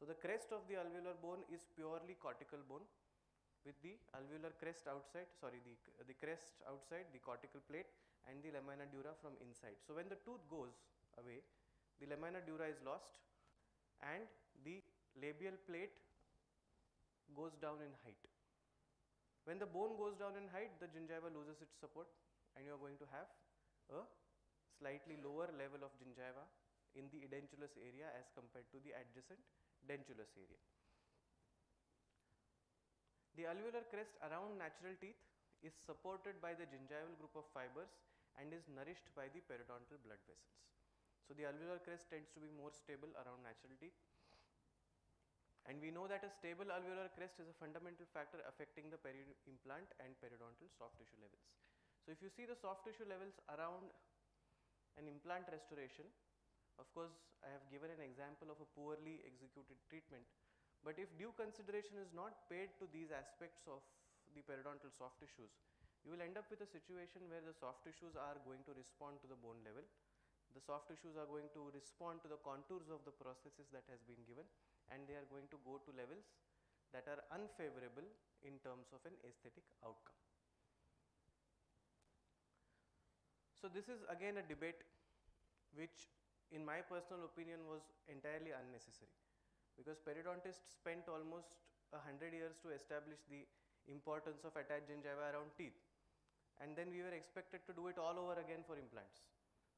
So the crest of the alveolar bone is purely cortical bone with the alveolar crest outside, the crest outside, the cortical plate and the lamina dura from inside. So when the tooth goes away, the lamina dura is lost and the labial plate goes down in height. When the bone goes down in height, the gingiva loses its support and you are going to have a slightly lower level of gingiva in the edentulous area as compared to the adjacent dentulous area. The alveolar crest around natural teeth is supported by the gingival group of fibers and is nourished by the periodontal blood vessels. So the alveolar crest tends to be more stable around natural teeth. And we know that a stable alveolar crest is a fundamental factor affecting the peri-implant and periodontal soft tissue levels. So if you see the soft tissue levels around an implant restoration, of course I have given an example of a poorly executed treatment, but if due consideration is not paid to these aspects of the periodontal soft tissues, you will end up with a situation where the soft tissues are going to respond to the bone level, the soft tissues are going to respond to the contours of the prosthesis that has been given, and they are going to go to levels that are unfavorable in terms of an aesthetic outcome. So this is again a debate which in my personal opinion was entirely unnecessary, because periodontists spent almost 100 years to establish the importance of attached gingiva around teeth, and then we were expected to do it all over again for implants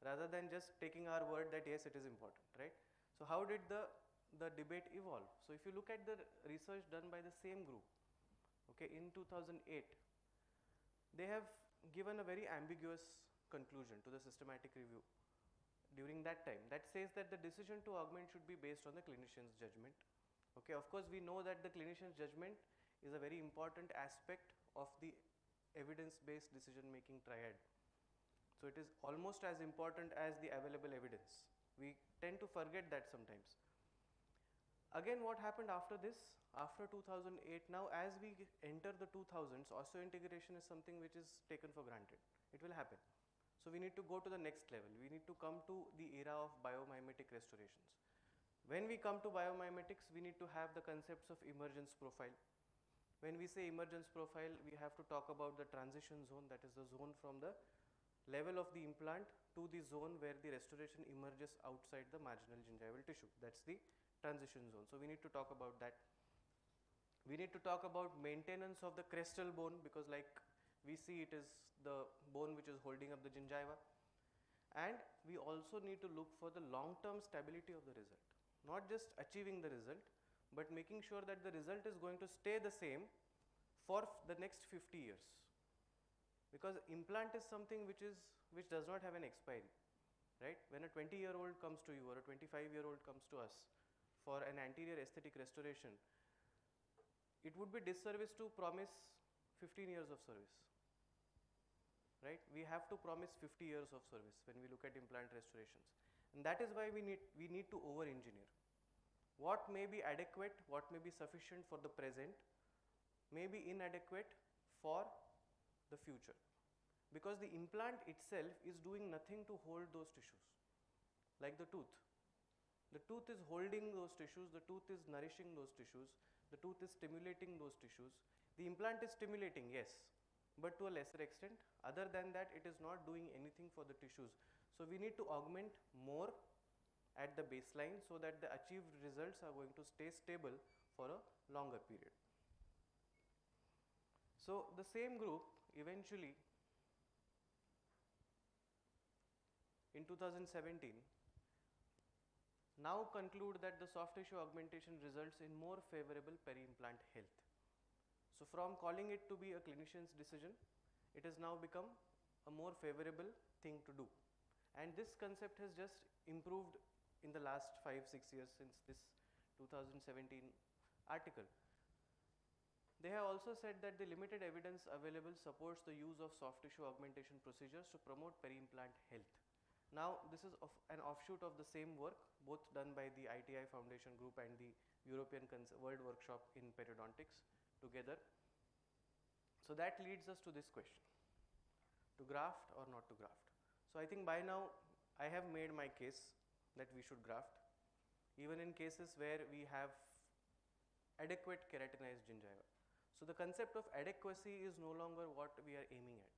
rather than just taking our word that yes, it is important, right? So how did the debate evolve? So if you look at the research done by the same group, okay, in 2008, they have given a very ambiguous conclusion to the systematic review during that time that says that the decision to augment should be based on the clinician's judgment. Okay, of course we know that the clinician's judgment is a very important aspect of the evidence-based decision making triad. So it is almost as important as the available evidence. We tend to forget that sometimes. Again, what happened after this? After 2008, now as we enter the 2000s, osseointegration is something which is taken for granted. It will happen. So we need to go to the next level. We need to come to the era of biomimetic restorations. When we come to biomimetics, we need to have the concepts of emergence profile. When we say emergence profile, we have to talk about the transition zone, that is the zone from the level of the implant to the zone where the restoration emerges outside the marginal gingival tissue. That's the transition zone. So we need to talk about that. We need to talk about maintenance of the crestal bone, because like we see, it is the bone which is holding up the gingiva. And we also need to look for the long-term stability of the result. Not just achieving the result, but making sure that the result is going to stay the same for the next 50 years. Because implant is something which does not have an expiry, right? When a 20-year-old comes to you or a 25-year-old comes to us for an anterior aesthetic restoration, it would be disservice to promise 15 years of service, right? We have to promise 50 years of service when we look at implant restorations. And that is why we need to over-engineer. What may be adequate, what may be sufficient for the present, may be inadequate for the future. Because the implant itself is doing nothing to hold those tissues, like the tooth. The tooth is holding those tissues, the tooth is nourishing those tissues, the tooth is stimulating those tissues. The implant is stimulating, yes, but to a lesser extent. Other than that, it is not doing anything for the tissues. So we need to augment more at the baseline so that the achieved results are going to stay stable for a longer period. So the same group eventually in 2017 now conclude that the soft tissue augmentation results in more favorable peri-implant health. So from calling it to be a clinician's decision, it has now become a more favorable thing to do. And this concept has just improved in the last 5-6 years since this 2017 article. They have also said that the limited evidence available supports the use of soft tissue augmentation procedures to promote peri-implant health. Now, this is an offshoot of the same work, both done by the ITI Foundation Group and the European World Workshop in Periodontics together. So that leads us to this question: to graft or not to graft? So I think by now I have made my case that we should graft, even in cases where we have adequate keratinized gingiva. So the concept of adequacy is no longer what we are aiming at.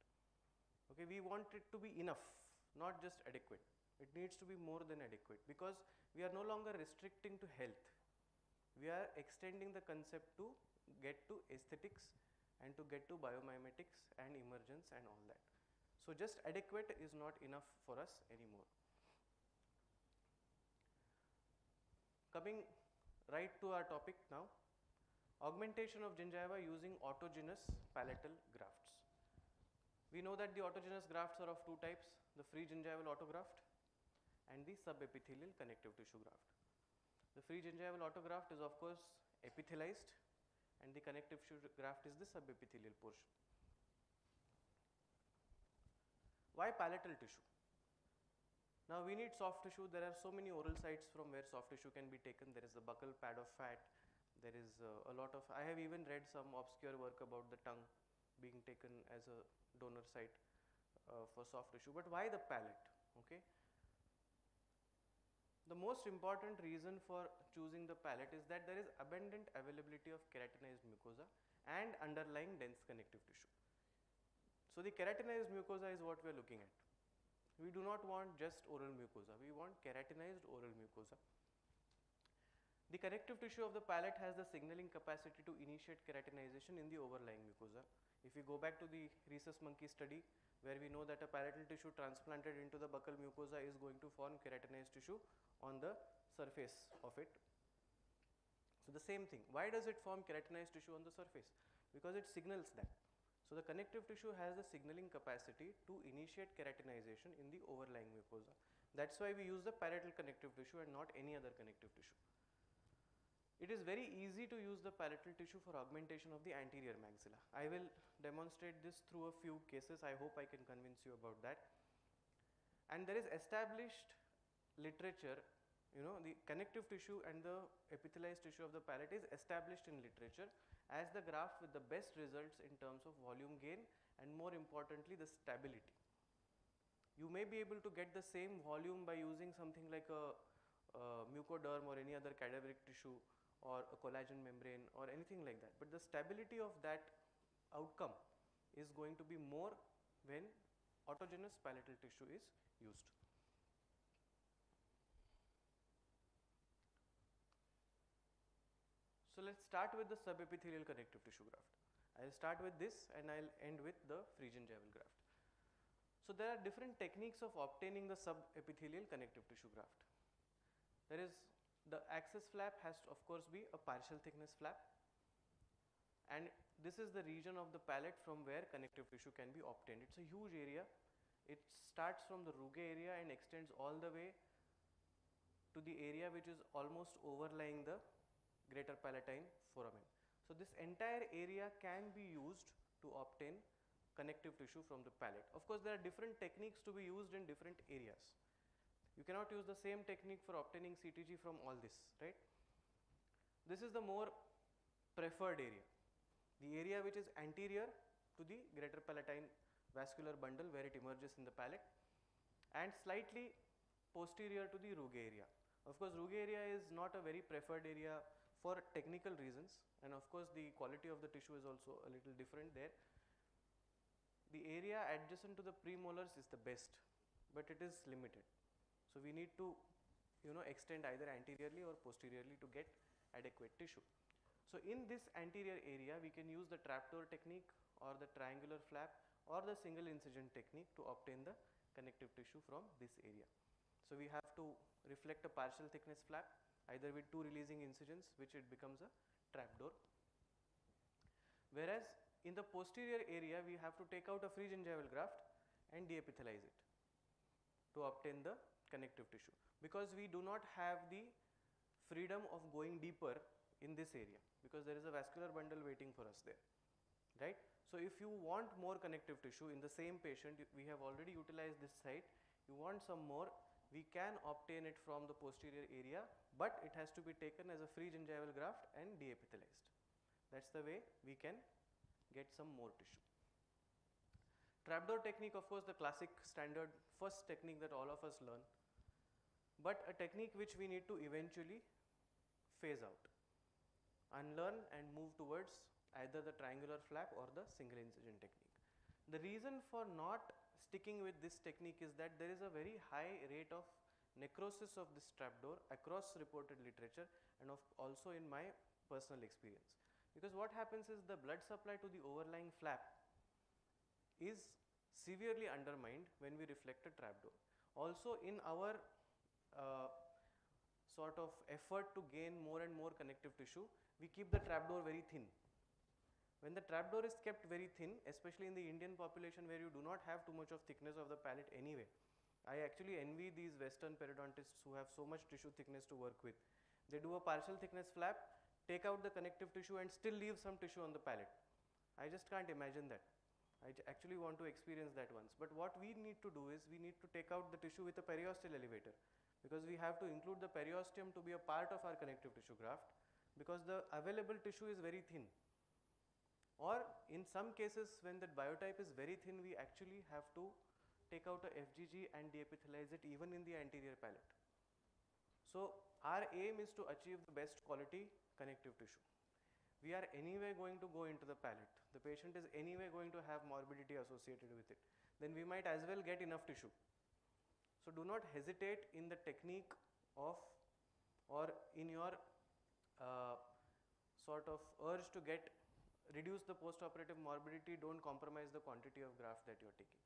Okay, we want it to be enough, not just adequate. It needs to be more than adequate, because we are no longer restricting to health. We are extending the concept to get to aesthetics and to get to biomimetics and emergence and all that. So just adequate is not enough for us anymore. Coming right to our topic now, augmentation of gingiva using autogenous palatal grafts. We know that the autogenous grafts are of two types: the free gingival autograft and the subepithelial connective tissue graft. The free gingival autograft is of course epithelialized, and the connective tissue graft is the subepithelial portion. Why palatal tissue? Now we need soft tissue. There are so many oral sites from where soft tissue can be taken. There is the buccal pad of fat. There is a lot of, I have even read some obscure work about the tongue being taken as a donor site for soft tissue. But why the palate? Okay. The most important reason for choosing the palate is that there is abundant availability of keratinized mucosa and underlying dense connective tissue. So the keratinized mucosa is what we are looking at. We do not want just oral mucosa, we want keratinized oral mucosa. The connective tissue of the palate has the signaling capacity to initiate keratinization in the overlying mucosa. If we go back to the rhesus monkey study, where we know that a palatal tissue transplanted into the buccal mucosa is going to form keratinized tissue on the surface of it. So the same thing, why does it form keratinized tissue on the surface? Because it signals that. So the connective tissue has the signaling capacity to initiate keratinization in the overlying mucosa. That's why we use the parietal connective tissue and not any other connective tissue. It is very easy to use the palatal tissue for augmentation of the anterior maxilla. I will demonstrate this through a few cases. I hope I can convince you about that. And there is established literature the connective tissue and the epithelialized tissue of the palate is established in literature as the graft with the best results in terms of volume gain and more importantly the stability. You may be able to get the same volume by using something like a mucoderm or any other cadaveric tissue or a collagen membrane or anything like that, but the stability of that outcome is going to be more when autogenous palatal tissue is used. So let's start with the subepithelial connective tissue graft. I'll start with this and I'll end with the Friesenjavel graft. So there are different techniques of obtaining the subepithelial connective tissue graft. There is the access flap has to of course be a partial thickness flap, and this is the region of the palate from where connective tissue can be obtained. It's a huge area. It starts from the rugae area and extends all the way to the area which is almost overlying the greater palatine foramen. So this entire area can be used to obtain connective tissue from the palate. Of course, there are different techniques to be used in different areas. You cannot use the same technique for obtaining CTG from all this, right? This is the more preferred area, the area which is anterior to the greater palatine vascular bundle where it emerges in the palate, and slightly posterior to the rugae area. Of course, rugae area is not a very preferred area for technical reasons, and of course the quality of the tissue is also a little different there. The area adjacent to the premolars is the best, but it is limited. So we need to extend either anteriorly or posteriorly to get adequate tissue. So in this anterior area we can use the trapdoor technique or the triangular flap or the single incision technique to obtain the connective tissue from this area. So we have to reflect a partial thickness flap either with 2 releasing incisions, which it becomes a trapdoor. Whereas in the posterior area we have to take out a Friesenjavel graft and deepithelize it to obtain the connective tissue, because we do not have the freedom of going deeper in this area because there is a vascular bundle waiting for us there, right? So if you want more connective tissue in the same patient, we have already utilized this site, you want some more, we can obtain it from the posterior area, but it has to be taken as a Friesenjavel graft and deepithelized. That's the way we can get some more tissue. Trapdoor technique, of course, the classic standard first technique that all of us learn, but a technique which we need to eventually phase out, unlearn and move towards either the triangular flap or the single incision technique. The reason for not sticking with this technique is that there is a very high rate of necrosis of this trapdoor across reported literature and also in my personal experience, because what happens is the blood supply to the overlying flap is severely undermined when we reflect a trapdoor. Also in our sort of effort to gain more and more connective tissue, we keep the trapdoor very thin. When the trapdoor is kept very thin, especially in the Indian population where you do not have too much of thickness of the palate anyway, I actually envy these Western periodontists who have so much tissue thickness to work with. They do a partial thickness flap, take out the connective tissue and still leave some tissue on the palate. I just can't imagine that. I actually want to experience that once. But what we need to do is we need to take out the tissue with a periosteal elevator, because we have to include the periosteum to be a part of our connective tissue graft, because the available tissue is very thin. Or in some cases when that biotype is very thin, we actually have to take out a FGG and deepithelize it even in the anterior palate. So our aim is to achieve the best quality connective tissue. We are anyway going to go into the palate. The patient is anyway going to have morbidity associated with it. Then we might as well get enough tissue. So do not hesitate in the technique of or in your sort of urge to reduce the post-operative morbidity. Don't compromise the quantity of graft that you are taking.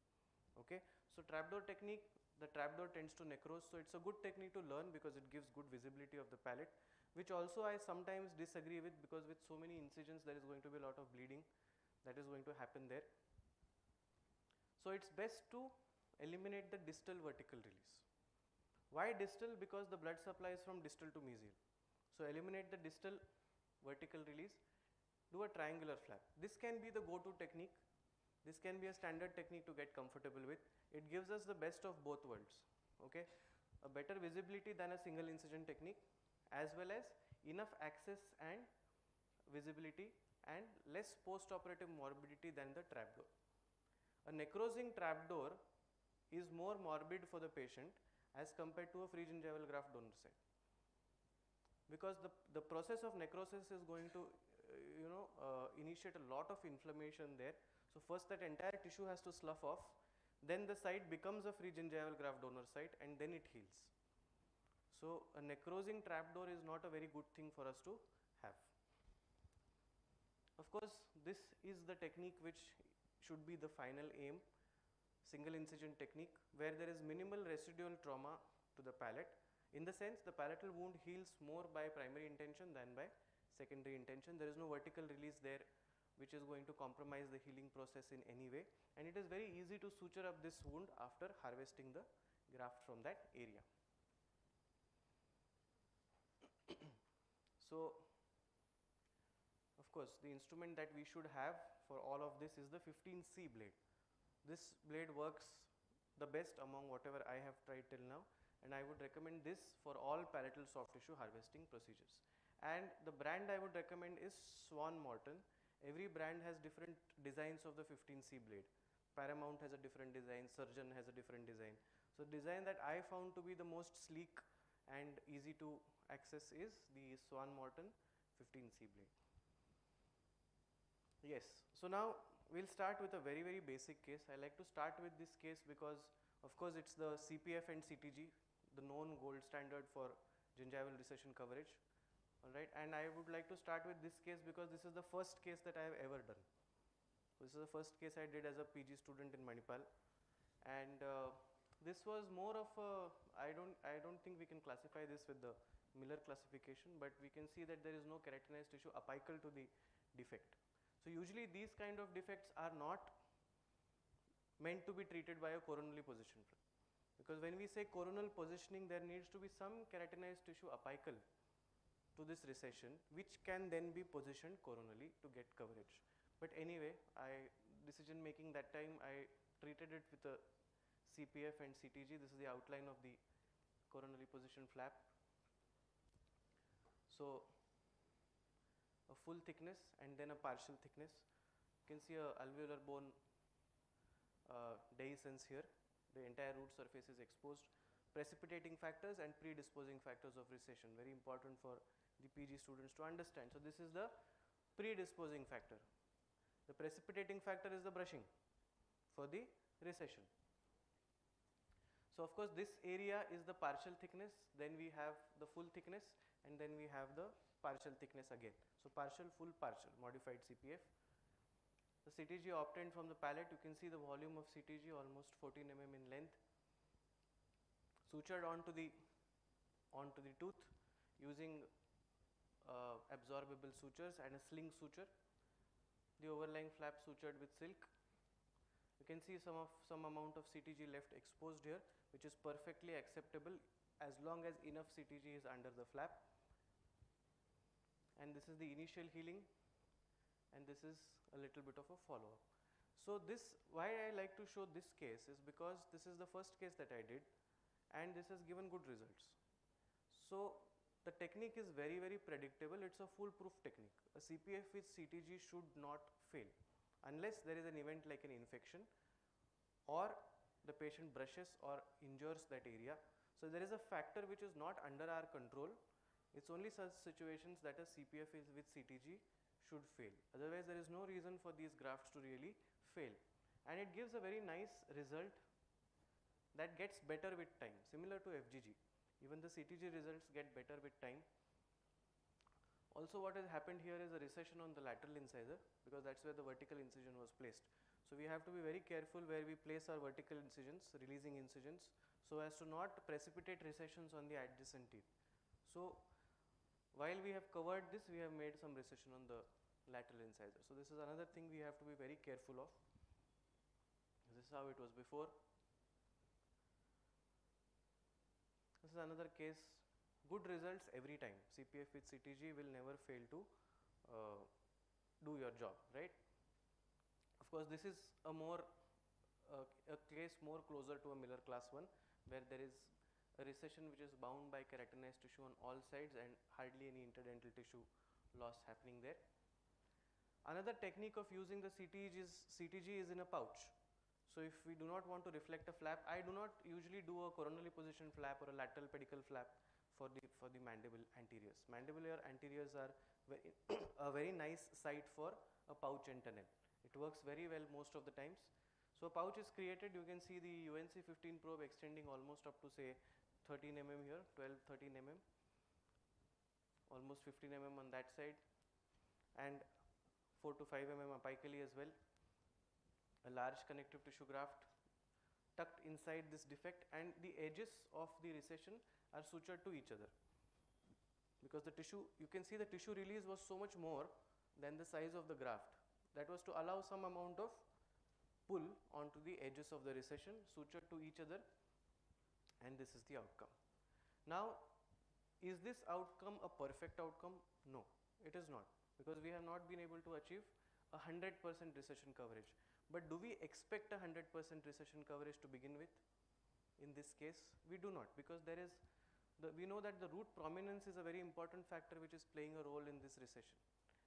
Okay, so trapdoor technique, the trapdoor tends to necrose, so it's a good technique to learn because it gives good visibility of the palate, which also I sometimes disagree with, because with so many incisions there is going to be a lot of bleeding that is going to happen there. So it's best to eliminate the distal vertical release. Why distal? Because the blood supply is from distal to mesial. So eliminate the distal vertical release, do a triangular flap. This can be the go-to technique. This can be a standard technique to get comfortable with. It gives us the best of both worlds. Okay, a better visibility than a single incision technique, as well as enough access and visibility and less post-operative morbidity than the trapdoor. A necrosing trapdoor is more morbid for the patient as compared to a free gingival graft donor site, because the process of necrosis is going to initiate a lot of inflammation there. So first that entire tissue has to slough off, then the site becomes a free gingival graft donor site, and then it heals. So a necrosing trapdoor is not a very good thing for us to have. Of course, this is the technique which should be the final aim, single incision technique, where there is minimal residual trauma to the palate. In the sense, the palatal wound heals more by primary intention than by secondary intention. There is no vertical release there which is going to compromise the healing process in any way, and it is very easy to suture up this wound after harvesting the graft from that area. So, of course, the instrument that we should have for all of this is the 15C blade. This blade works the best among whatever I have tried till now, and I would recommend this for all palatal soft tissue harvesting procedures. And the brand I would recommend is Swan Morton. Every brand has different designs of the 15C blade. Paramount has a different design, Surgeon has a different design. So design that I found to be the most sleek and easy to access is the Swan Morton 15C blade. Yes, so now we'll start with a very basic case. I like to start with this case because of course it's the CPF and CTG, the known gold standard for gingival recession coverage. Alright, and I would like to start with this case because this is the first case that I have ever done. This is the first case I did as a PG student in Manipal, and this was more of a, I don't think we can classify this with the Miller classification, but we can see that there is no keratinized tissue apical to the defect. So usually these kind of defects are not meant to be treated by a coronally positioned flap, because when we say coronal positioning, there needs to be some keratinized tissue apical to this recession, which can then be positioned coronally to get coverage. But anyway, decision making that time, I treated it with a CPF and CTG. This is the outline of the coronally positioned flap. So a full thickness and then a partial thickness. You can see a alveolar bone dehiscence here. The entire root surface is exposed. Precipitating factors and predisposing factors of recession, very important for the PG students to understand. So this is the predisposing factor. The precipitating factor is the brushing for the recession. So of course this area is the partial thickness, then we have the full thickness, and then we have the partial thickness again. So partial, full, partial, modified CPF. The CTG obtained from the palate, you can see the volume of CTG almost 14 mm in length, sutured onto the tooth using absorbable sutures and a sling suture. The overlying flap sutured with silk. You can see some amount of CTG left exposed here, which is perfectly acceptable as long as enough CTG is under the flap. And this is the initial healing, and this is a little bit of a follow-up. So this, why I like to show this case is because this is the first case that I did, and this has given good results. So the technique is very predictable. It's a foolproof technique. A CPF with CTG should not fail unless there is an event like an infection or the patient brushes or injures that area. So there is a factor which is not under our control. It's only such situations that a CPF is with CTG should fail. Otherwise there is no reason for these grafts to really fail, and it gives a very nice result that gets better with time, similar to FGG. Even the CTG results get better with time. Also what has happened here is a recession on the lateral incisor, because that's where the vertical incision was placed. So we have to be very careful where we place our vertical incisions, releasing incisions, so as to not precipitate recessions on the adjacent teeth. So while we have covered this, we have made some recession on the lateral incisor. So this is another thing we have to be very careful of. This is how it was before. This is another case, good results every time. CPF with CTG will never fail to do your job, right? Of course, this is a case more closer to a Miller class 1, where there is a recession which is bound by keratinized tissue on all sides and hardly any interdental tissue loss happening there. Another technique of using the CTG is in a pouch. So if we do not want to reflect a flap, I do not usually do a coronally positioned flap or a lateral pedicle flap for the mandible anteriors. Mandibular anteriors are a very nice site for a pouch and tunnel. It works very well most of the times. So a pouch is created. You can see the UNC 15 probe extending almost up to say 13 mm here, 12, 13 mm, almost 15 mm on that side, and 4 to 5 mm apically as well. A large connective tissue graft tucked inside this defect, and the edges of the recession are sutured to each other, because the tissue, you can see the tissue release was so much more than the size of the graft. That was to allow some amount of pull onto the edges of the recession, sutured to each other, and this is the outcome. Now, is this outcome a perfect outcome? No, it is not, because we have not been able to achieve 100% recession coverage. But do we expect 100% recession coverage to begin with? In this case, we do not, because we know that the root prominence is a very important factor which is playing a role in this recession.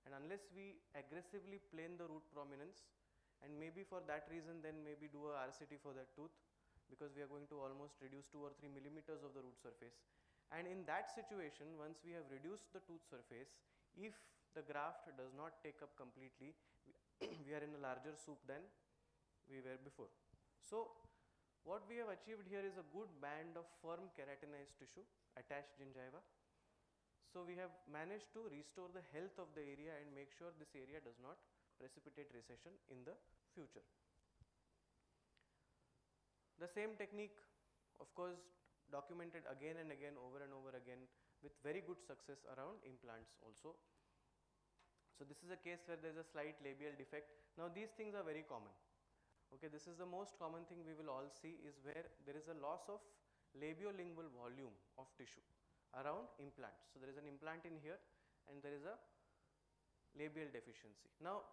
And unless we aggressively plane the root prominence, and maybe for that reason then maybe do a RCT for that tooth, because we are going to almost reduce 2 or 3 millimeters of the root surface. And in that situation, once we have reduced the tooth surface, if the graft does not take up completely, we are in a larger soup than we were before. So what we have achieved here is a good band of firm keratinized tissue, attached gingiva. So we have managed to restore the health of the area and make sure this area does not precipitate recession in the future. The same technique, of course, documented again and again, over and over again, with very good success around implants also. So this is a case where there is a slight labial defect. Now these things are very common. Okay, this is the most common thing we will all see, is where there is a loss of labiolingual volume of tissue around implants. So there is an implant in here and there is a labial deficiency. Now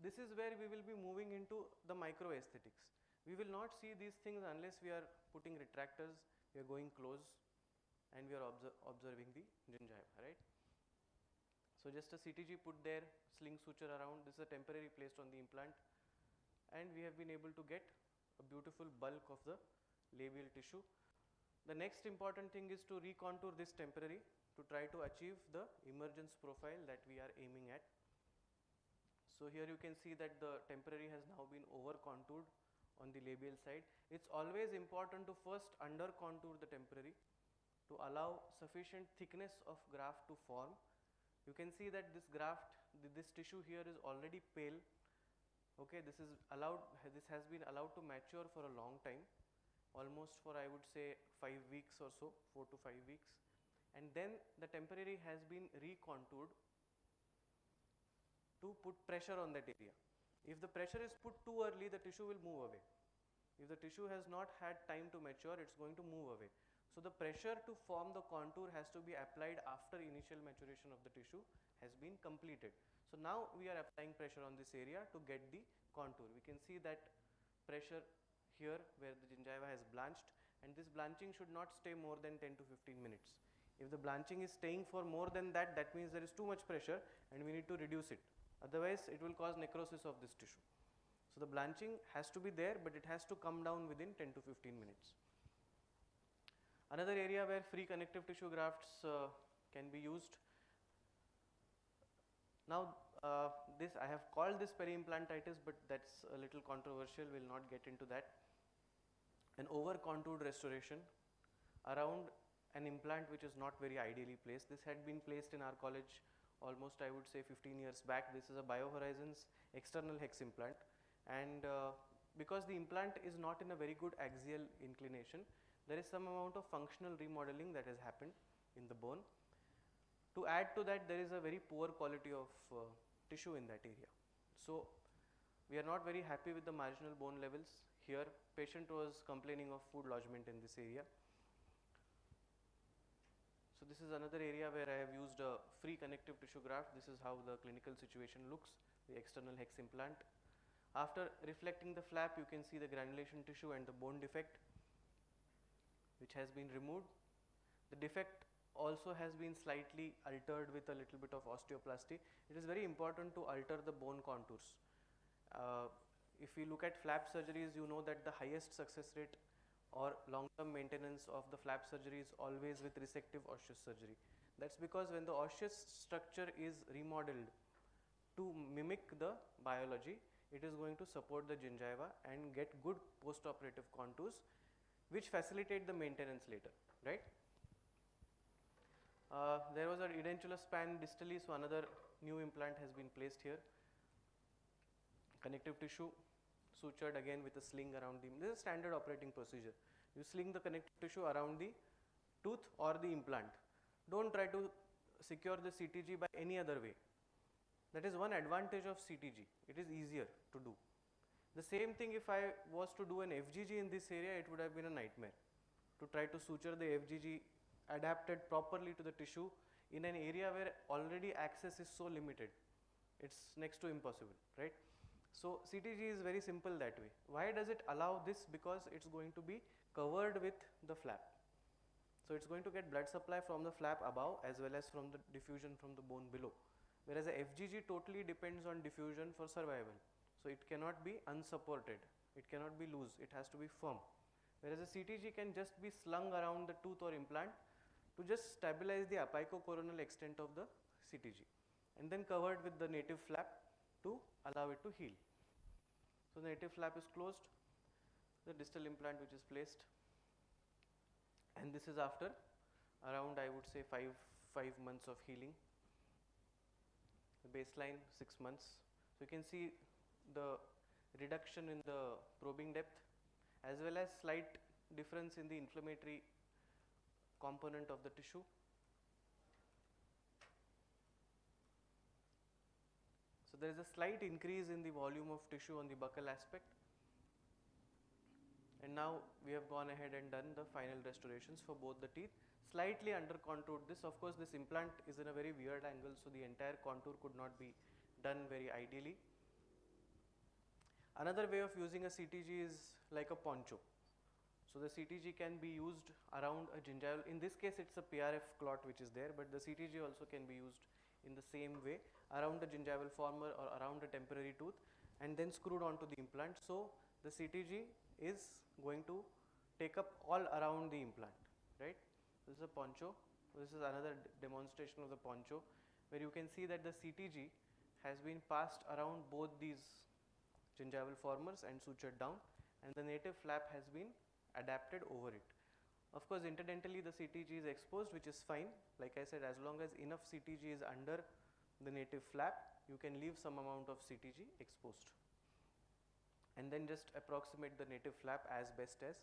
this is where we will be moving into the micro aesthetics. We will not see these things unless we are putting retractors, we are going close, and we are observing the gingiva, right? So just a CTG put there, sling suture around. This is a temporary placed on the implant, and we have been able to get a beautiful bulk of the labial tissue. The next important thing is to recontour this temporary to try to achieve the emergence profile that we are aiming at. So here you can see that the temporary has now been over contoured on the labial side. It's always important to first under contour the temporary to allow sufficient thickness of graft to form. You can see that this graft, this tissue here is already pale. Okay, this has been allowed to mature for a long time, almost for I would say 5 weeks or so, 4 to 5 weeks, and then the temporary has been recontoured to put pressure on that area. If the pressure is put too early, the tissue will move away. If the tissue has not had time to mature, it's going to move away. So the pressure to form the contour has to be applied after initial maturation of the tissue has been completed. So now we are applying pressure on this area to get the contour. We can see that pressure here where the gingiva has blanched, and this blanching should not stay more than 10 to 15 minutes. If the blanching is staying for more than that, that means there is too much pressure and we need to reduce it. Otherwise, it will cause necrosis of this tissue. So the blanching has to be there, but it has to come down within 10 to 15 minutes. Another area where free connective tissue grafts can be used. Now this I have called this peri-implantitis, but that's a little controversial, we will not get into that. An over contoured restoration around an implant which is not very ideally placed. This had been placed in our college almost I would say 15 years back. This is a BioHorizons external hex implant, and because the implant is not in a very good axial inclination, there is some amount of functional remodeling that has happened in the bone. To add to that, there is a very poor quality of tissue in that area. So we are not very happy with the marginal bone levels. Here patient was complaining of food lodgement in this area. So this is another area where I have used a free connective tissue graft. This is how the clinical situation looks, the external hex implant. After reflecting the flap, you can see the granulation tissue and the bone defect. which has been removed. The defect also has been slightly altered with a little bit of osteoplasty. It is very important to alter the bone contours. If we look at flap surgeries, you know that the highest success rate or long-term maintenance of the flap surgery is always with resective osseous surgery. That's because when the osseous structure is remodeled to mimic the biology, it is going to support the gingiva and get good post-operative contours, which facilitate the maintenance later, right? There was an edentulous span distally, so another new implant has been placed here. Connective tissue sutured again with a sling around the, this is a standard operating procedure. You sling the connective tissue around the tooth or the implant. Don't try to secure the CTG by any other way. That is one advantage of CTG. It is easier to do. The same thing if I was to do an FGG in this area, it would have been a nightmare to try to suture the FGG adapted properly to the tissue in an area where already access is so limited. It's next to impossible, right? So CTG is very simple that way. Why does it allow this? Because it's going to be covered with the flap. So it's going to get blood supply from the flap above as well as from the diffusion from the bone below. Whereas a FGG totally depends on diffusion for survival. So it cannot be unsupported. It cannot be loose. It has to be firm. Whereas a CTG can just be slung around the tooth or implant to just stabilize the apicocoronal extent of the CTG and then covered with the native flap to allow it to heal. So the native flap is closed, the distal implant which is placed, and this is after around, I would say, 5 months of healing. The baseline 6 months. So you can see the reduction in the probing depth as well as slight difference in the inflammatory component of the tissue. So there is a slight increase in the volume of tissue on the buccal aspect. And now we have gone ahead and done the final restorations for both the teeth. Slightly under contoured this. Of course, this implant is in a very weird angle, so the entire contour could not be done very ideally. Another way of using a CTG is like a poncho. So the CTG can be used around a gingival. In this case, it's a PRF clot which is there, but the CTG also can be used in the same way around the gingival former or around a temporary tooth and then screwed onto the implant. So the CTG is going to take up all around the implant, right? This is a poncho. This is another demonstration of the poncho where you can see that the CTG has been passed around both these gingival formers and sutured down, and the native flap has been adapted over it. Of course, interdentally the CTG is exposed, which is fine. Like I said, as long as enough CTG is under the native flap, you can leave some amount of CTG exposed and then just approximate the native flap as best as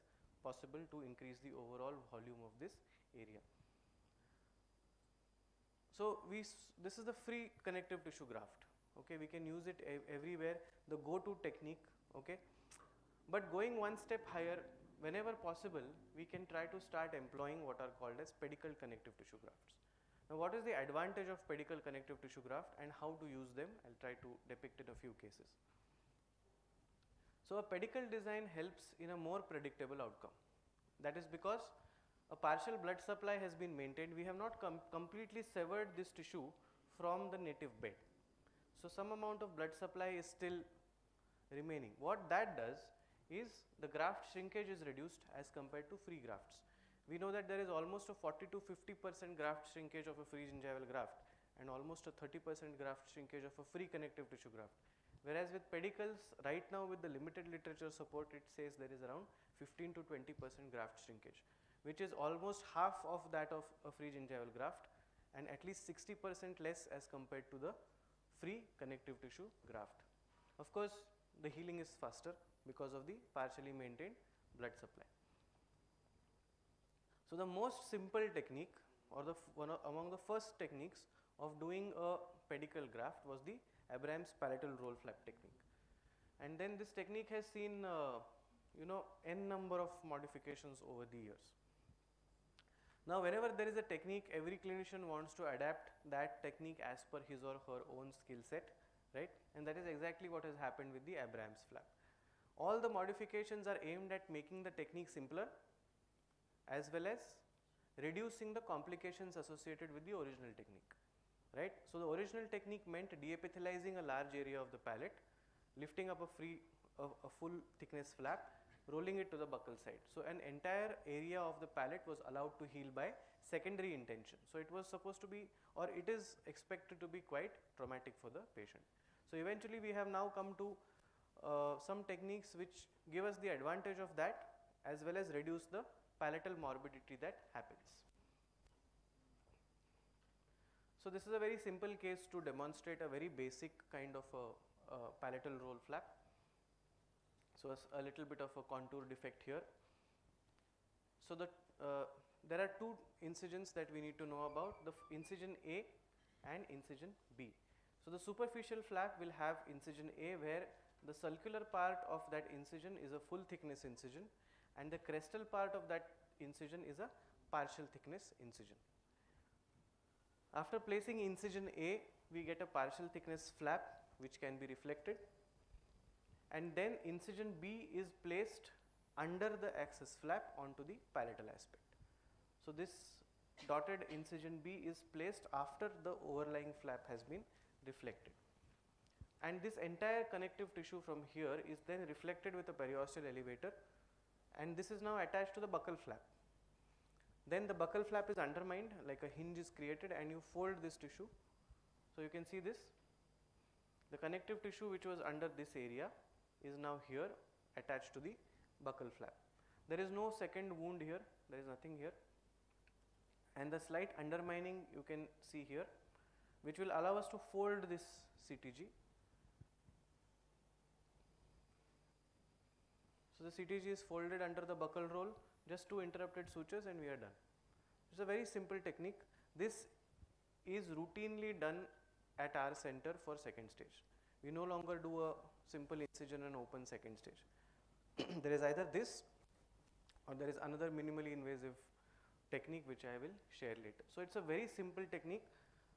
possible to increase the overall volume of this area. So this is the free connective tissue graft. Okay, we can use it everywhere, the go-to technique. Okay, but going one step higher, whenever possible, we can try to start employing what are called as pedicle connective tissue grafts. Now, what is the advantage of pedicle connective tissue graft and how to use them? I'll try to depict in a few cases. So a pedicle design helps in a more predictable outcome. That is because a partial blood supply has been maintained. We have not completely severed this tissue from the native bed. So some amount of blood supply is still remaining. What that does is the graft shrinkage is reduced as compared to free grafts. We know that there is almost a 40 to 50% graft shrinkage of a free gingival graft and almost a 30% graft shrinkage of a free connective tissue graft. Whereas with pedicles, right now with the limited literature support, it says there is around 15 to 20% graft shrinkage, which is almost half of that of a free gingival graft and at least 60% less as compared to the free connective tissue graft. Of course, the healing is faster because of the partially maintained blood supply. So the most simple technique or among the first techniques of doing a pedicle graft was the Abraham's palatal roll flap technique, and then this technique has seen n number of modifications over the years. Now whenever there is a technique, every clinician wants to adapt that technique as per his or her own skill set, right? And that is exactly what has happened with the Abraham's flap. All the modifications are aimed at making the technique simpler as well as reducing the complications associated with the original technique, right? So the original technique meant deepithelializing a large area of the palate, lifting up a full thickness flap, rolling it to the buccal side. So an entire area of the palate was allowed to heal by secondary intention. So it was supposed to be, or it is expected to be quite traumatic for the patient. So eventually we have now come to some techniques which give us the advantage of that as well as reduce the palatal morbidity that happens. So this is a very simple case to demonstrate a very basic kind of a palatal roll flap. So a little bit of a contour defect here. So there are two incisions that we need to know about, the incision A and incision B. So the superficial flap will have incision A, where the circular part of that incision is a full thickness incision and the crestal part of that incision is a partial thickness incision. After placing incision A, we get a partial thickness flap which can be reflected, and then incision B is placed under the access flap onto the palatal aspect. So this dotted incision B is placed after the overlying flap has been reflected, and this entire connective tissue from here is then reflected with a periosteal elevator, and this is now attached to the buccal flap. Then the buccal flap is undermined, like a hinge is created, and you fold this tissue. So you can see this, the connective tissue which was under this area is now here attached to the buccal flap. There is no second wound here, there is nothing here, and the slight undermining you can see here, which will allow us to fold this CTG. So the CTG is folded under the buccal roll, just two interrupted sutures, and we are done. It's a very simple technique. This is routinely done at our center for second stage. We no longer do a simple incision and open second stage. There is either this or there is another minimally invasive technique which I will share later. So it's a very simple technique.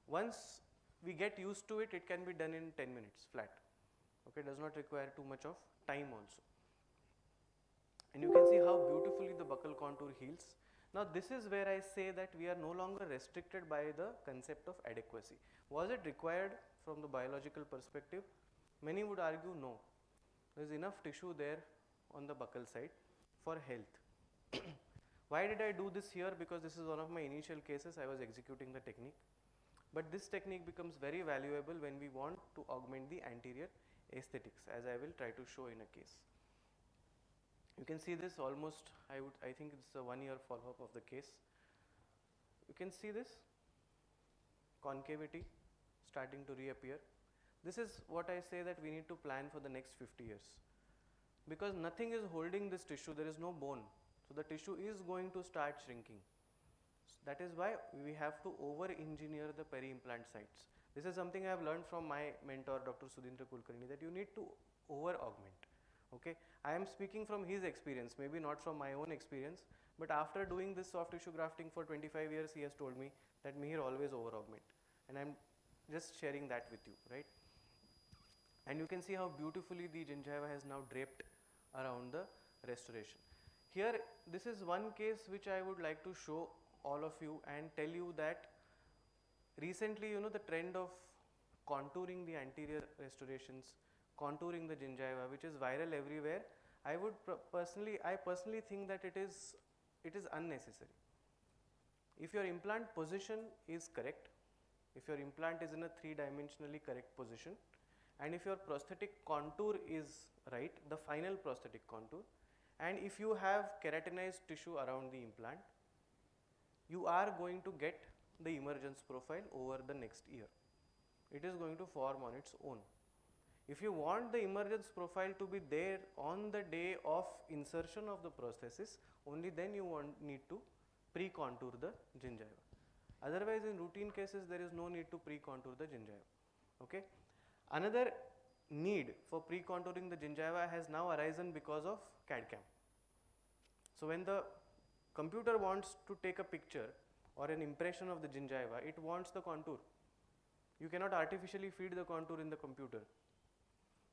Once we get used to it, it can be done in 10 minutes flat. Okay, does not require too much of time also. And you can see how beautifully the buccal contour heals. Now this is where I say that we are no longer restricted by the concept of adequacy. Was it required from the biological perspective? Many would argue no. There is enough tissue there on the buccal side for health. Why did I do this here? Because this is one of my initial cases. I was executing the technique. But this technique becomes very valuable when we want to augment the anterior aesthetics, as I will try to show in a case. You can see this almost, I think it's a 1 year follow-up of the case. You can see this concavity starting to reappear. This is what I say that we need to plan for the next 50 years. Because nothing is holding this tissue, there is no bone. So the tissue is going to start shrinking. So that is why we have to over-engineer the peri-implant sites. This is something I have learned from my mentor, Dr. Sudhindra Kulkarni, that you need to over-augment. Okay, I am speaking from his experience, maybe not from my own experience, but after doing this soft tissue grafting for 25 years, he has told me that Mihir always over-augment, and I am just sharing that with you, right? And you can see how beautifully the gingiva has now draped around the restoration. Here, this is one case which I would like to show all of you and tell you that recently, the trend of contouring the anterior restorations, contouring the gingiva, which is viral everywhere, I personally think that it is unnecessary. If your implant position is correct, if your implant is in a 3-dimensionally correct position, and if your prosthetic contour is right, the final prosthetic contour, and if you have keratinized tissue around the implant, you are going to get the emergence profile over the next year. It is going to form on its own. If you want the emergence profile to be there on the day of insertion of the prosthesis, only then you need to pre-contour the gingiva. Otherwise, in routine cases, there is no need to pre-contour the gingiva. Okay. Another need for pre-contouring the gingiva has now arisen because of CAD/CAM. So when the computer wants to take a picture or an impression of the gingiva, it wants the contour. You cannot artificially feed the contour in the computer.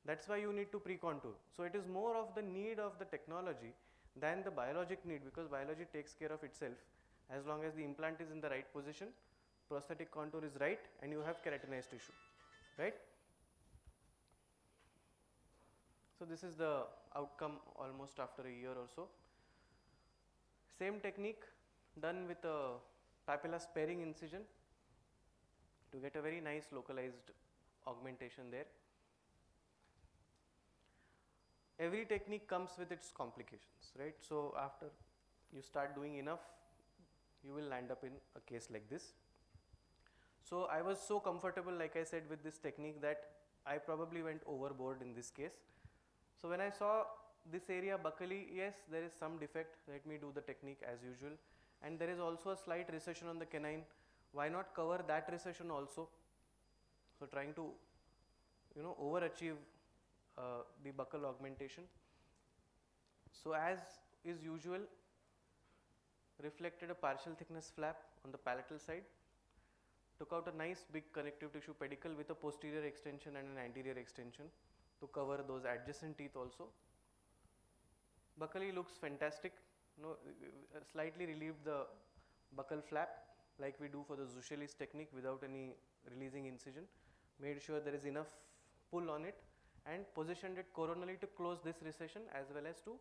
That's why you need to pre-contour. So it is more of the need of the technology than the biologic need, because biology takes care of itself as long as the implant is in the right position, prosthetic contour is right, and you have keratinized tissue, right? So this is the outcome almost after a year or so. Same technique done with a papilla sparing incision to get a very nice localized augmentation there. Every technique comes with its complications, right? So after you start doing enough, you will land up in a case like this. So I was so comfortable, like I said, with this technique that I probably went overboard in this case. So when I saw this area buccally, yes, there is some defect, let me do the technique as usual. And there is also a slight recession on the canine. Why not cover that recession also? So trying to, overachieve the buccal augmentation. So as is usual, reflected a partial thickness flap on the palatal side, took out a nice big connective tissue pedicle with a posterior extension and an anterior extension to cover those adjacent teeth also. Buccally looks fantastic. Slightly relieved the buccal flap like we do for the Zuchelli's technique without any releasing incision. Made sure there is enough pull on it and positioned it coronally to close this recession as well as to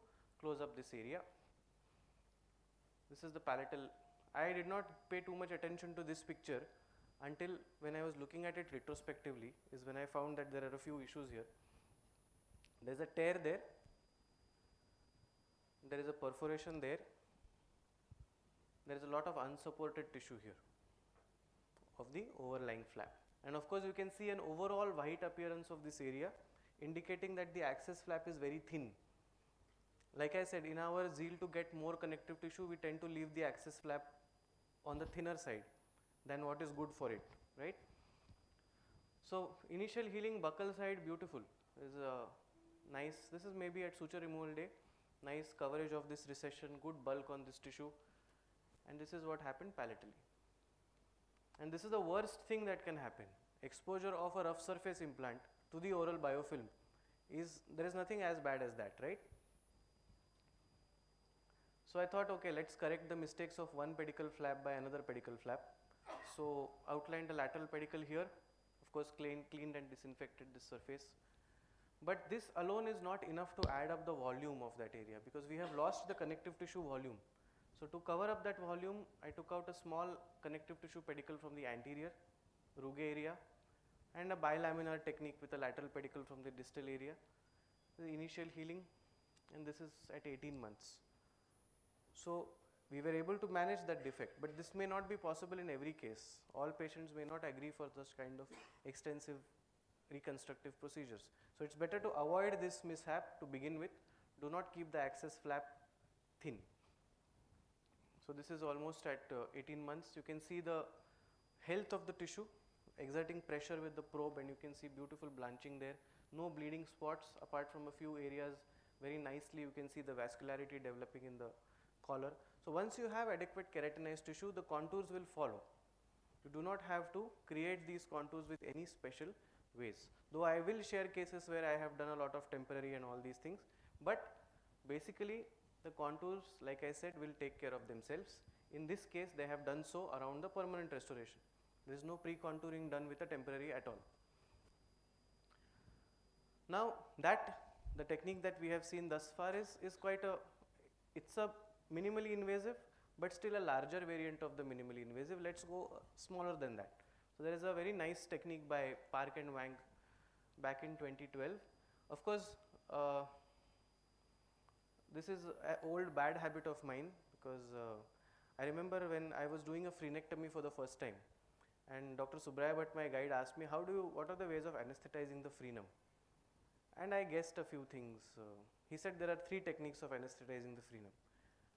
close up this area. This is the palatal. I did not pay too much attention to this picture until when I was looking at it retrospectively, is when I found that there are a few issues here. There is a tear there, there is a perforation there, there is a lot of unsupported tissue here of the overlying flap. And of course you can see an overall white appearance of this area, indicating that the access flap is very thin. Like I said, in our zeal to get more connective tissue, we tend to leave the access flap on the thinner side than what is good for it, right? So initial healing, buccal side, beautiful. Is nice. This is maybe at suture removal day. Nice coverage of this recession, good bulk on this tissue, and this is what happened palatally. And this is the worst thing that can happen. Exposure of a rough surface implant to the oral biofilm there is nothing as bad as that, right? So I thought, okay, let's correct the mistakes of one pedicle flap by another pedicle flap. So outlined a lateral pedicle here, of course cleaned and disinfected this surface. But this alone is not enough to add up the volume of that area, because we have lost the connective tissue volume. So to cover up that volume, I took out a small connective tissue pedicle from the anterior rugae area and a bilaminar technique with a lateral pedicle from the distal area. The initial healing, and this is at 18 months. So we were able to manage that defect, but this may not be possible in every case. All patients may not agree for such kind of extensive reconstructive procedures. So it's better to avoid this mishap to begin with. Do not keep the access flap thin. So this is almost at 18 months. You can see the health of the tissue, exerting pressure with the probe, and you can see beautiful blanching there. No bleeding spots apart from a few areas. Very nicely you can see the vascularity developing in the collar. So once you have adequate keratinized tissue, the contours will follow. You do not have to create these contours with any special ways. Though I will share cases where I have done a lot of temporary and all these things, but basically the contours, like I said, will take care of themselves. In this case, they have done so around the permanent restoration. There is no pre-contouring done with a temporary at all. Now the technique that we have seen thus far is quite it's a minimally invasive, but still a larger variant of the minimally invasive. Let's go smaller than that. So there is a very nice technique by Park and Wang back in 2012. Of course, this is an old bad habit of mine, because I remember when I was doing a frenectomy for the first time, and Dr. Subraya Bhatt, my guide, asked me, what are the ways of anesthetizing the frenum? And I guessed a few things. He said there are 3 techniques of anesthetizing the frenum.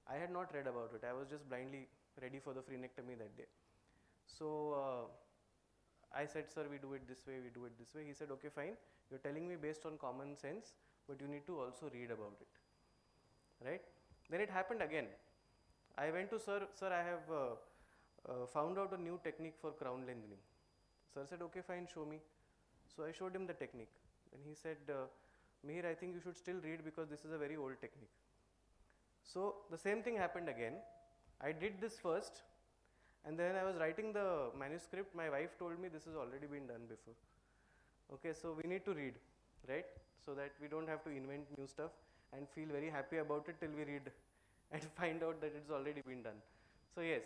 I had not read about it. I was just blindly ready for the frenectomy that day. So I said, sir, we do it this way, we do it this way. He said, okay, fine. You're telling me based on common sense, but you need to also read about it, right? Then it happened again. I went to sir, I have found out a new technique for crown lengthening. Sir said, okay, fine, show me. So I showed him the technique. Then he said, Mihir, I think you should still read because this is a very old technique. So the same thing happened again. I did this first, and then I was writing the manuscript. My wife told me this has already been done before. Okay, so we need to read, right? So that we don't have to invent new stuff and feel very happy about it till we read and find out that it's already been done. So yes,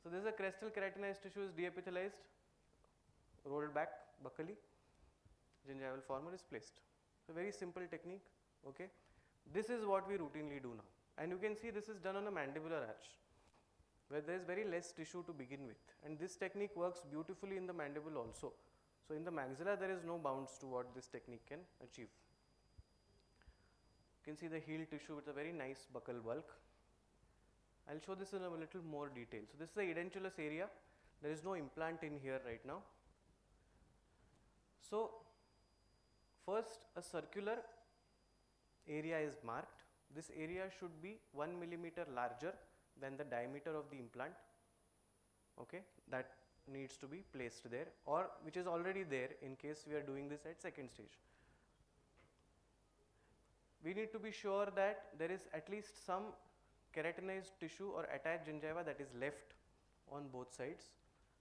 so this is a crestal keratinized tissue is deepithelialized, rolled back buccally, gingival former is placed. So very simple technique, okay. This is what we routinely do now, and you can see this is done on a mandibular arch where there is very less tissue to begin with, and this technique works beautifully in the mandible also. So in the maxilla there is no bounds to what this technique can achieve. You can see the heel tissue with a very nice buccal bulk. I'll show this in a little more detail. So this is the edentulous area. There is no implant in here right now. So first a circular area is marked. This area should be 1 millimeter larger than the diameter of the implant, okay, that needs to be placed there, or which is already there in case we are doing this at second stage. We need to be sure that there is at least some keratinized tissue or attached gingiva that is left on both sides.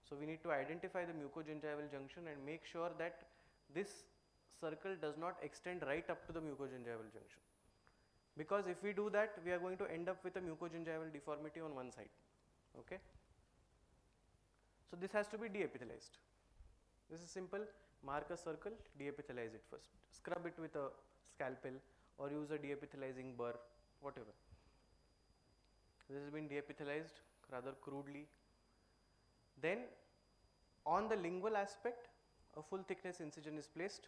So we need to identify the mucogingival junction and make sure that this circle does not extend right up to the mucogingival junction, because if we do that, we are going to end up with a mucogingival deformity on one side, okay. So this has to be deepithelialized. This is simple. Mark a circle, deepithelize it first. Scrub it with a scalpel or use a deepithelizing burr, whatever. This has been deepithelized rather crudely. Then on the lingual aspect, a full thickness incision is placed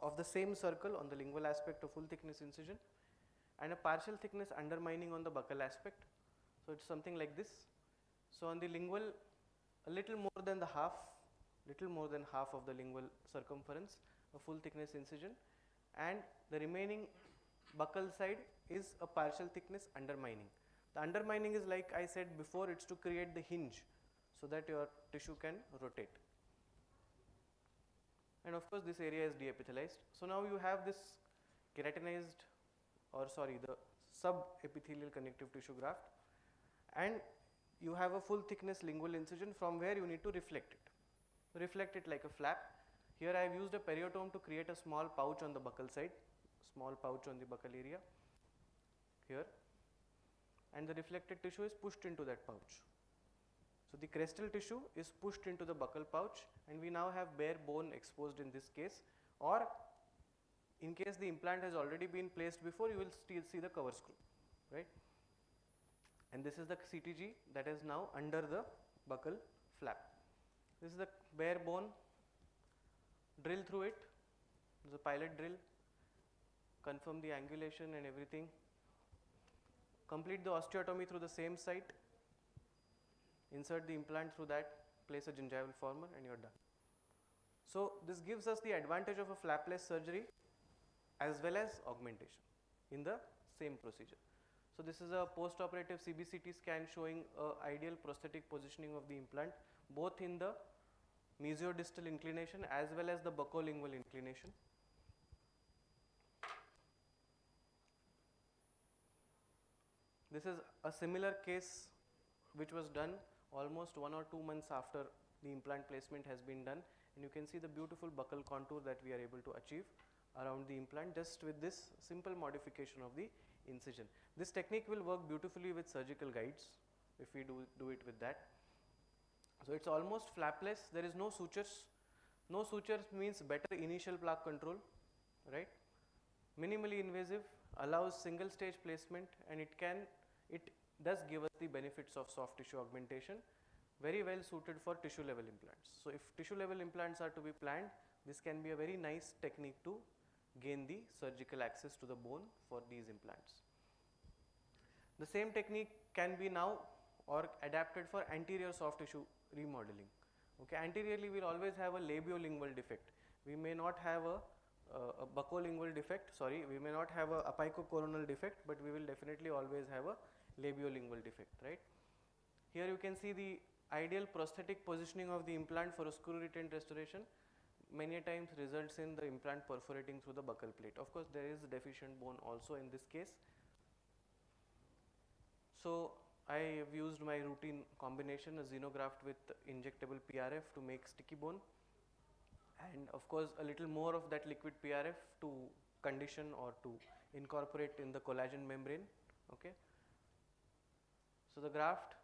of the same circle. On the lingual aspect, a full thickness incision and a partial thickness undermining on the buccal aspect. So it's something like this. So on the lingual, a little more than half of the lingual circumference, a full thickness incision, and the remaining buccal side is a partial thickness undermining. The undermining is, like I said before, it's to create the hinge so that your tissue can rotate. And of course this area is deepithelized. So now you have this keratinized, or sorry, the subepithelial connective tissue graft, and you have a full thickness lingual incision from where you need to reflect it. Reflect it like a flap. Here I have used a periotome to create a small pouch on the buccal side, small pouch on the buccal area here, and the reflected tissue is pushed into that pouch. So the crestal tissue is pushed into the buccal pouch, and we now have bare bone exposed in this case, or in case the implant has already been placed before, you will still see the cover screw, right? And this is the CTG that is now under the buccal flap. This is the bare bone. Drill through it. This is a pilot drill. Confirm the angulation and everything. Complete the osteotomy through the same site. Insert the implant through that. Place a gingival former and you are done. So this gives us the advantage of a flapless surgery as well as augmentation in the same procedure. So this is a post-operative CBCT scan showing ideal prosthetic positioning of the implant, both in the mesiodistal inclination as well as the buccolingual inclination. This is a similar case which was done almost 1 or 2 months after the implant placement has been done, and you can see the beautiful buccal contour that we are able to achieve around the implant just with this simple modification of the incision. This technique will work beautifully with surgical guides if we do it with that. So it's almost flapless. There is no sutures. No sutures means better initial plaque control, right? Minimally invasive, allows single stage placement, and it does give us the benefits of soft tissue augmentation, very well suited for tissue level implants. So if tissue level implants are to be planned, this can be a very nice technique to gain the surgical access to the bone for these implants. The same technique can be now or adapted for anterior soft tissue remodeling. Okay, anteriorly we will always have a labiolingual defect. We may not have a buccolingual defect, sorry, we may not have a apicocoronal defect, but we will definitely always have a labiolingual defect, right? Here you can see the ideal prosthetic positioning of the implant for a screw retained restoration many times results in the implant perforating through the buccal plate. Of course, there is deficient bone also in this case. So I have used my routine combination, a xenograft with injectable PRF to make sticky bone, and of course a little more of that liquid PRF to condition or to incorporate in the collagen membrane. Okay. So the graft,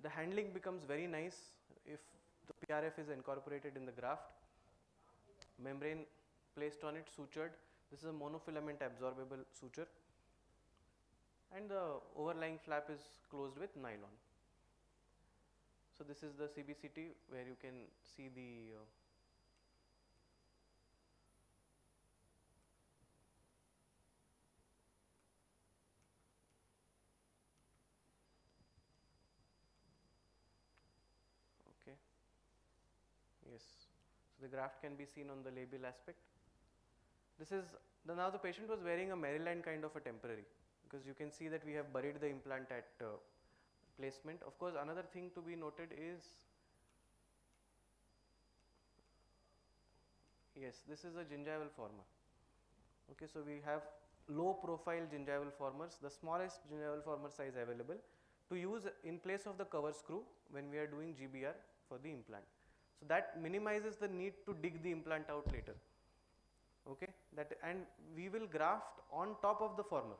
the handling becomes very nice if the PRF is incorporated in the graft. Membrane placed on it, sutured. This is a monofilament absorbable suture, and the overlying flap is closed with nylon. So this is the CBCT where you can see the okay, yes. So the graft can be seen on the labial aspect. This is now the patient was wearing a Maryland kind of a temporary, because you can see that we have buried the implant at placement. Of course, another thing to be noted is, yes, this is a gingival former. Okay, so we have low profile gingival formers, the smallest gingival former size available, to use in place of the cover screw when we are doing GBR for the implant. So that minimizes the need to dig the implant out later. Okay, and we will graft on top of the former.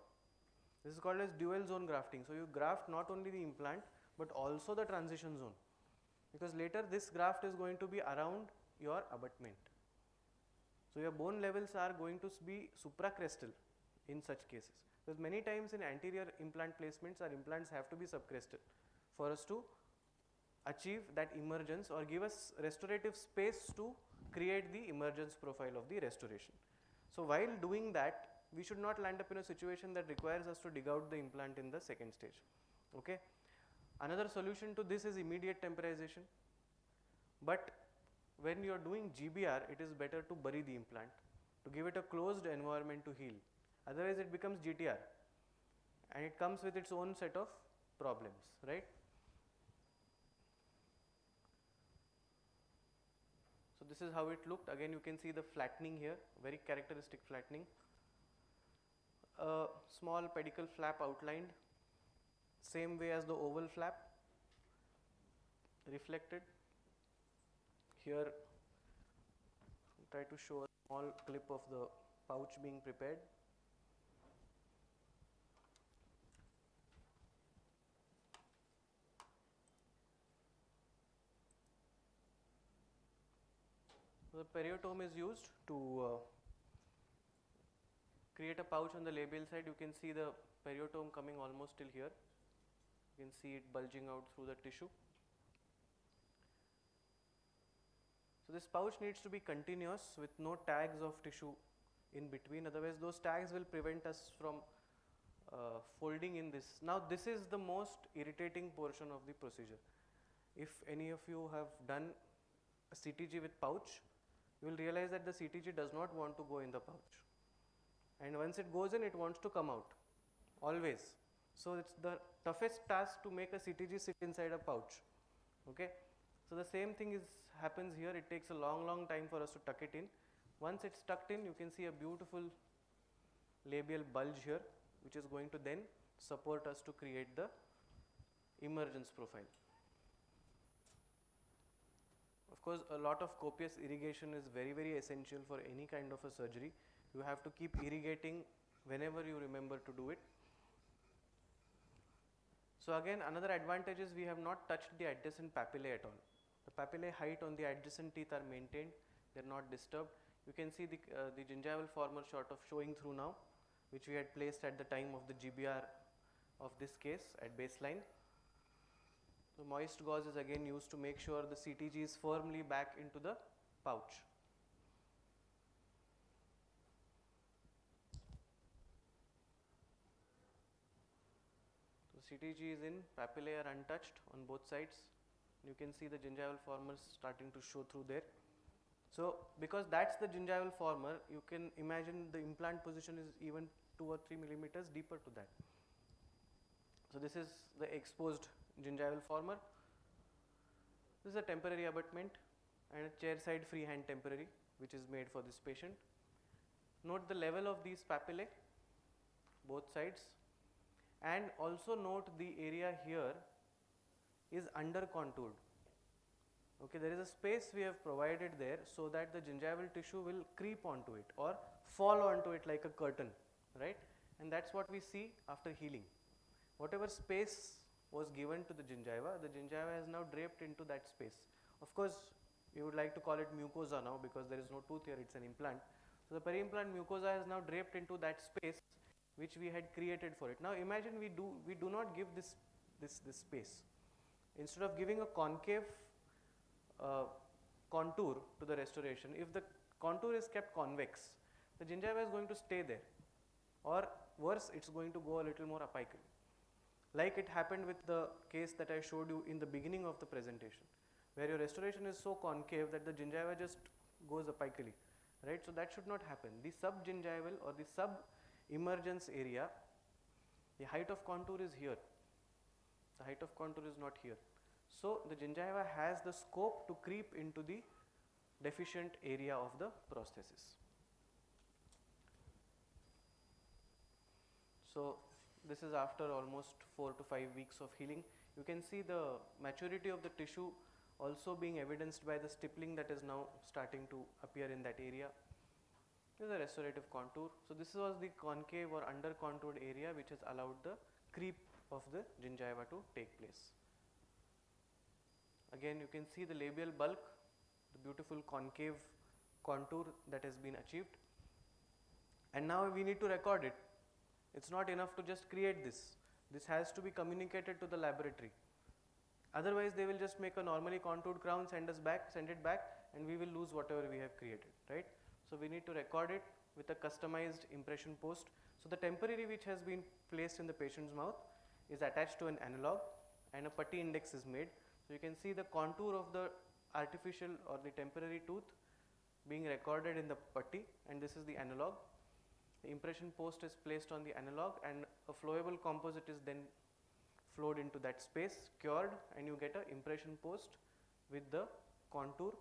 This is called as dual zone grafting. So you graft not only the implant but also the transition zone, because later this graft is going to be around your abutment. So your bone levels are going to be supracrestal in such cases, because many times in anterior implant placements our implants have to be subcrestal for us to achieve that emergence or give us restorative space to create the emergence profile of the restoration. So while doing that, we should not land up in a situation that requires us to dig out the implant in the second stage. Okay. Another solution to this is immediate temporization, but when you are doing GBR, it is better to bury the implant, to give it a closed environment to heal. Otherwise it becomes GTR and it comes with its own set of problems, right? So this is how it looked. Again, you can see the flattening here, very characteristic flattening. A small pedicle flap outlined, same way as the oval flap, reflected. Here, try to show a small clip of the pouch being prepared. The periotome is used to create a pouch on the labial side. You can see the periotome coming almost till here. You can see it bulging out through the tissue. So this pouch needs to be continuous with no tags of tissue in between, otherwise those tags will prevent us from folding in this. Now this is the most irritating portion of the procedure. If any of you have done a CTG with pouch, you will realize that the CTG does not want to go in the pouch, and once it goes in, it wants to come out, always. So it's the toughest task to make a CTG sit inside a pouch. Okay. So the same thing happens here. It takes a long time for us to tuck it in. Once it's tucked in, you can see a beautiful labial bulge here, which is going to then support us to create the emergence profile. Of course, a lot of copious irrigation is very essential for any kind of a surgery. You have to keep irrigating whenever you remember to do it. So again, another advantage is we have not touched the adjacent papillae at all. The papillae height on the adjacent teeth are maintained, they are not disturbed. You can see the gingival former sort of showing through now, which we had placed at the time of the GBR of this case at baseline. So moist gauze is again used to make sure the CTG is firmly back into the pouch. So CTG is in, papillae are untouched on both sides. You can see the gingival formers starting to show through there. So because that's the gingival former, you can imagine the implant position is even 2 or 3 millimeters deeper to that. So this is the exposed gingival former. This is a temporary abutment and a chair side freehand temporary, which is made for this patient. Note the level of these papillae, both sides, And also note the area here is under contoured. Okay, there is a space we have provided there so that the gingival tissue will creep onto it or fall onto it like a curtain, right? And that's what we see after healing. Whatever space was given to the gingiva has now draped into that space. Of course, you would like to call it mucosa now because there is no tooth here, it's an implant. So the peri-implant mucosa is now draped into that space which we had created for it. Now imagine we do not give this space. Instead of giving a concave contour to the restoration, if the contour is kept convex, the gingiva is going to stay there, or worse, it's going to go a little more apically. Like it happened with the case that I showed you in the beginning of the presentation, where your restoration is so concave that the gingiva just goes apically, right? So that should not happen. The subgingival or the sub-emergence area, the height of contour is here. The height of contour is not here. So the gingiva has the scope to creep into the deficient area of the prosthesis. So this is after almost 4 to 5 weeks of healing. You can see the maturity of the tissue also being evidenced by the stippling that is now starting to appear in that area. This is a restorative contour. So this was the concave or under contoured area which has allowed the creep of the gingiva to take place. Again, you can see the labial bulk, the beautiful concave contour that has been achieved. And now we need to record it. It's not enough to just create this. This has to be communicated to the laboratory. Otherwise, they will just make a normally contoured crown, send it back, and we will lose whatever we have created, right? So we need to record it with a customized impression post. So the temporary which has been placed in the patient's mouth is attached to an analog, and a putty index is made. So you can see the contour of the artificial or the temporary tooth being recorded in the putty, and this is the analog. The impression post is placed on the analog, and a flowable composite is then flowed into that space, cured, and you get an impression post with the contour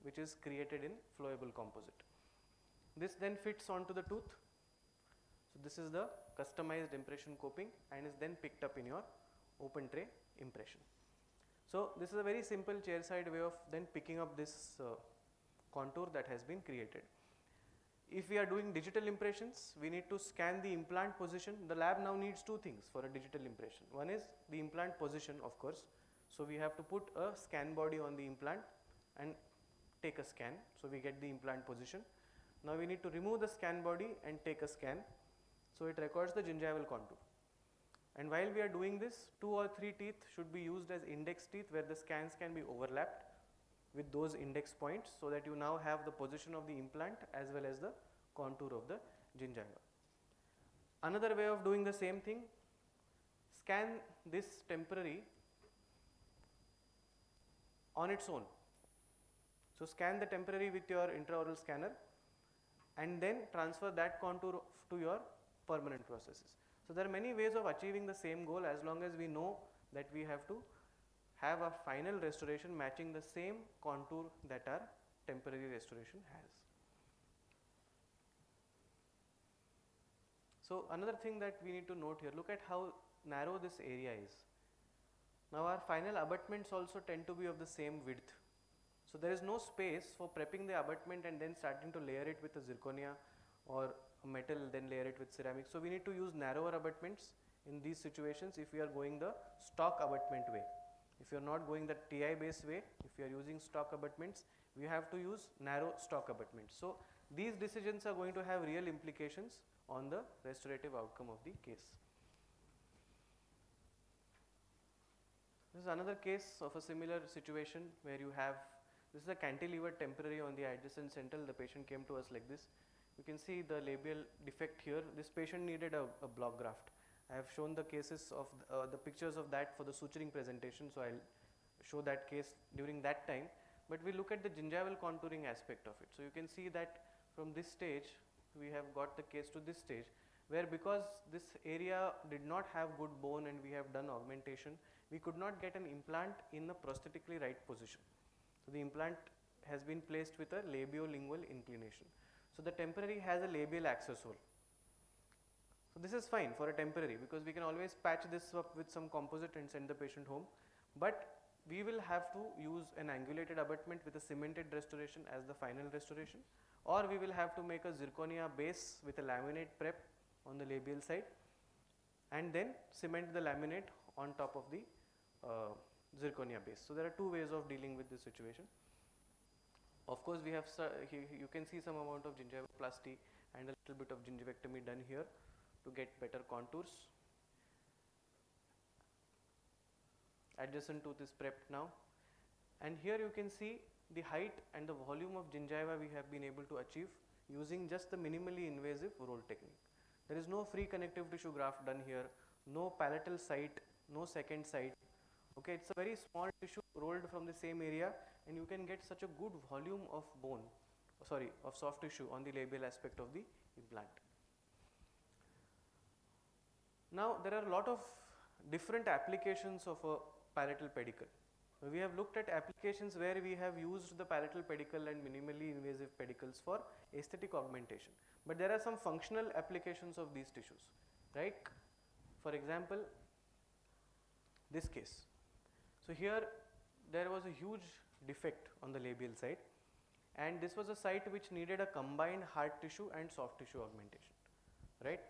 which is created in flowable composite. This then fits onto the tooth. So this is the customized impression coping and is then picked up in your open tray impression. So this is a very simple chairside way of then picking up this contour that has been created. If we are doing digital impressions, we need to scan the implant position. The lab now needs two things for a digital impression. One is the implant position, of course. So we have to put a scan body on the implant and take a scan. So we get the implant position. Now we need to remove the scan body and take a scan. So it records the gingival contour. And while we are doing this, 2 or 3 teeth should be used as index teeth where the scans can be overlapped with those index points, so that you now have the position of the implant as well as the contour of the gingiva. Another way of doing the same thing, scan this temporary on its own. So scan the temporary with your intraoral scanner and then transfer that contour to your permanent prosthesis. So there are many ways of achieving the same goal, as long as we know that we have to have a final restoration matching the same contour that our temporary restoration has. So another thing that we need to note here, look at how narrow this area is. Now our final abutments also tend to be of the same width. So there is no space for prepping the abutment and then starting to layer it with a zirconia or a metal, then layer it with ceramic. So we need to use narrower abutments in these situations if we are going the stock abutment way. If you are not going the TI based way, if you are using stock abutments, we have to use narrow stock abutments. So these decisions are going to have real implications on the restorative outcome of the case. This is another case of a similar situation where you have, this is a cantilever temporary on the adjacent central. The patient came to us like this. You can see the labial defect here. This patient needed a block graft. I have shown the cases of the pictures of that for the suturing presentation, so I'll show that case during that time. But we look at the gingival contouring aspect of it. So you can see that from this stage, we have got the case to this stage, where because this area did not have good bone and we have done augmentation, we could not get an implant in the prosthetically right position. So the implant has been placed with a labiolingual inclination. So the temporary has a labial access hole. So this is fine for a temporary, because we can always patch this up with some composite and send the patient home. But we will have to use an angulated abutment with a cemented restoration as the final restoration, or we will have to make a zirconia base with a laminate prep on the labial side and then cement the laminate on top of the zirconia base. So there are two ways of dealing with this situation. Of course, we have you can see some amount of gingivoplasty and a little bit of gingivectomy done here to get better contours. Adjacent tooth is prepped now, and here you can see the height and the volume of gingiva we have been able to achieve using just the minimally invasive roll technique. There is no free connective tissue graft done here, no palatal site, no second site. Okay, it's a very small tissue rolled from the same area, and you can get such a good volume of bone, of soft tissue on the labial aspect of the implant. Now there are a lot of different applications of a palatal pedicle. We have looked at applications where we have used the palatal pedicle and minimally invasive pedicles for aesthetic augmentation. But there are some functional applications of these tissues, right? For example, this case. So here there was a huge defect on the labial side, and this was a site which needed a combined hard tissue and soft tissue augmentation, right?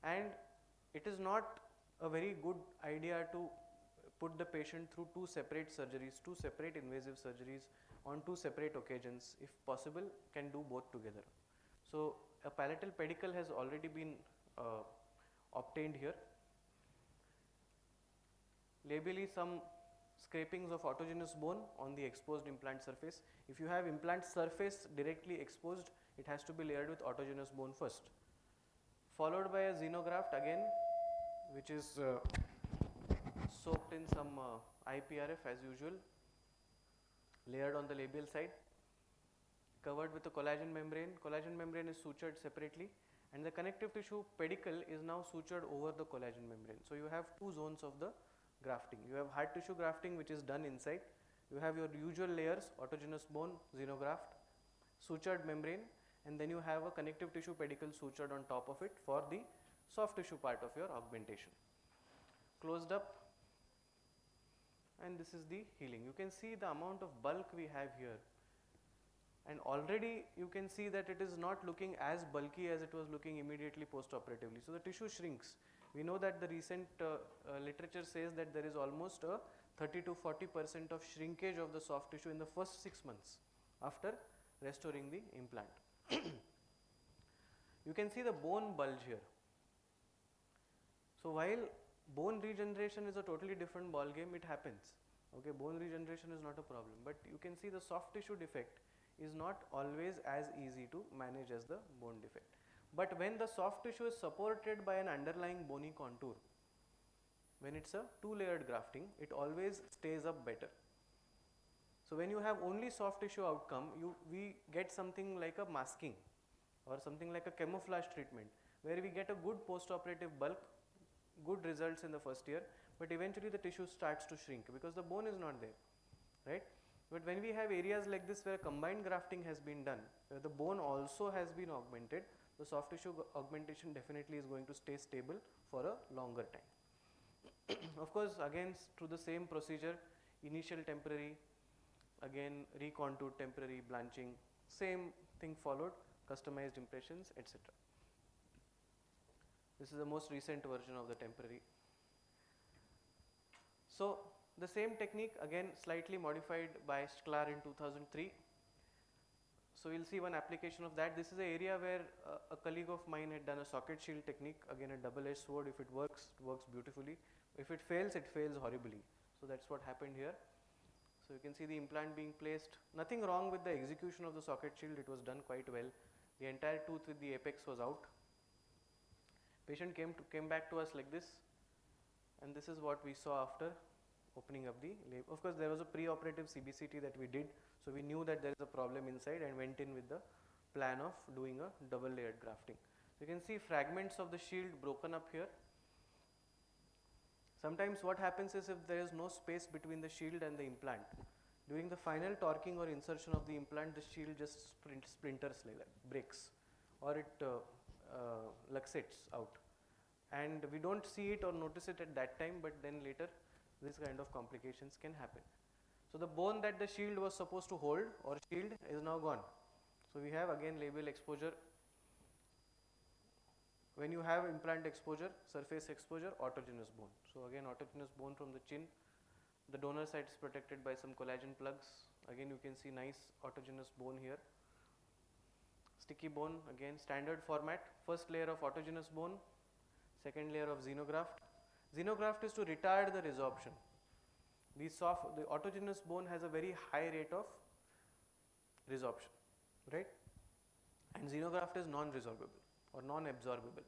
And it is not a very good idea to put the patient through two separate surgeries, two separate invasive surgeries on two separate occasions. If possible, can do both together. So a palatal pedicle has already been obtained here. Labially, some scrapings of autogenous bone on the exposed implant surface. If you have implant surface directly exposed, it has to be layered with autogenous bone first, followed by a xenograft again, which is soaked in some IPRF as usual, layered on the labial side, covered with a collagen membrane. Collagen membrane is sutured separately, and the connective tissue pedicle is now sutured over the collagen membrane. So you have two zones of the grafting. You have hard tissue grafting, which is done inside. You have your usual layers, autogenous bone, xenograft, sutured membrane, and then you have a connective tissue pedicle sutured on top of it for the soft tissue part of your augmentation. Closed up, and this is the healing. You can see the amount of bulk we have here, and already you can see that it is not looking as bulky as it was looking immediately post-operatively. So the tissue shrinks. We know that the recent literature says that there is almost a 30 to 40% of shrinkage of the soft tissue in the first 6 months after restoring the implant. You can see the bone bulge here. So while bone regeneration is a totally different ball game, it happens. Okay, bone regeneration is not a problem, but you can see the soft tissue defect is not always as easy to manage as the bone defect. But when the soft tissue is supported by an underlying bony contour, when it's a two-layered grafting, it always stays up better. So when you have only soft tissue outcome, we get something like a masking or something like a camouflage treatment, where we get a good post-operative bulk, good results in the first year, but eventually the tissue starts to shrink because the bone is not there, right? But when we have areas like this where combined grafting has been done, where the bone also has been augmented, the soft tissue augmentation definitely is going to stay stable for a longer time. Of course, again through the same procedure, initial temporary, again recontoured temporary blanching, same thing followed, customized impressions, etc. This is the most recent version of the temporary. So the same technique again slightly modified by Sklar in 2003. So we'll see one application of that. This is an area where a colleague of mine had done a socket shield technique, again a double-edged sword. If it works beautifully. If it fails horribly. So that's what happened here. So you can see the implant being placed. Nothing wrong with the execution of the socket shield, it was done quite well. The entire tooth with the apex was out. Patient came back to us like this, and this is what we saw after opening up the lab. Of course, there was a pre-operative CBCT that we did, so we knew that there is a problem inside and went in with the plan of doing a double layered grafting. You can see fragments of the shield broken up here. Sometimes what happens is, if there is no space between the shield and the implant, during the final torquing or insertion of the implant, the shield just splinters like that, breaks, or it luxates out. and we don't see it or notice it at that time, but then later this kind of complications can happen. So the bone that the shield was supposed to hold or shield is now gone. So we have again labial exposure. When you have implant exposure, surface exposure, autogenous bone. So again autogenous bone from the chin. The donor site is protected by some collagen plugs. Again you can see nice autogenous bone here. Sticky bone, again standard format. First layer of autogenous bone, second layer of xenograft. Xenograft is to retard the resorption. The autogenous bone has a very high rate of resorption, right? And xenograft is non-resorbable or non-absorbable.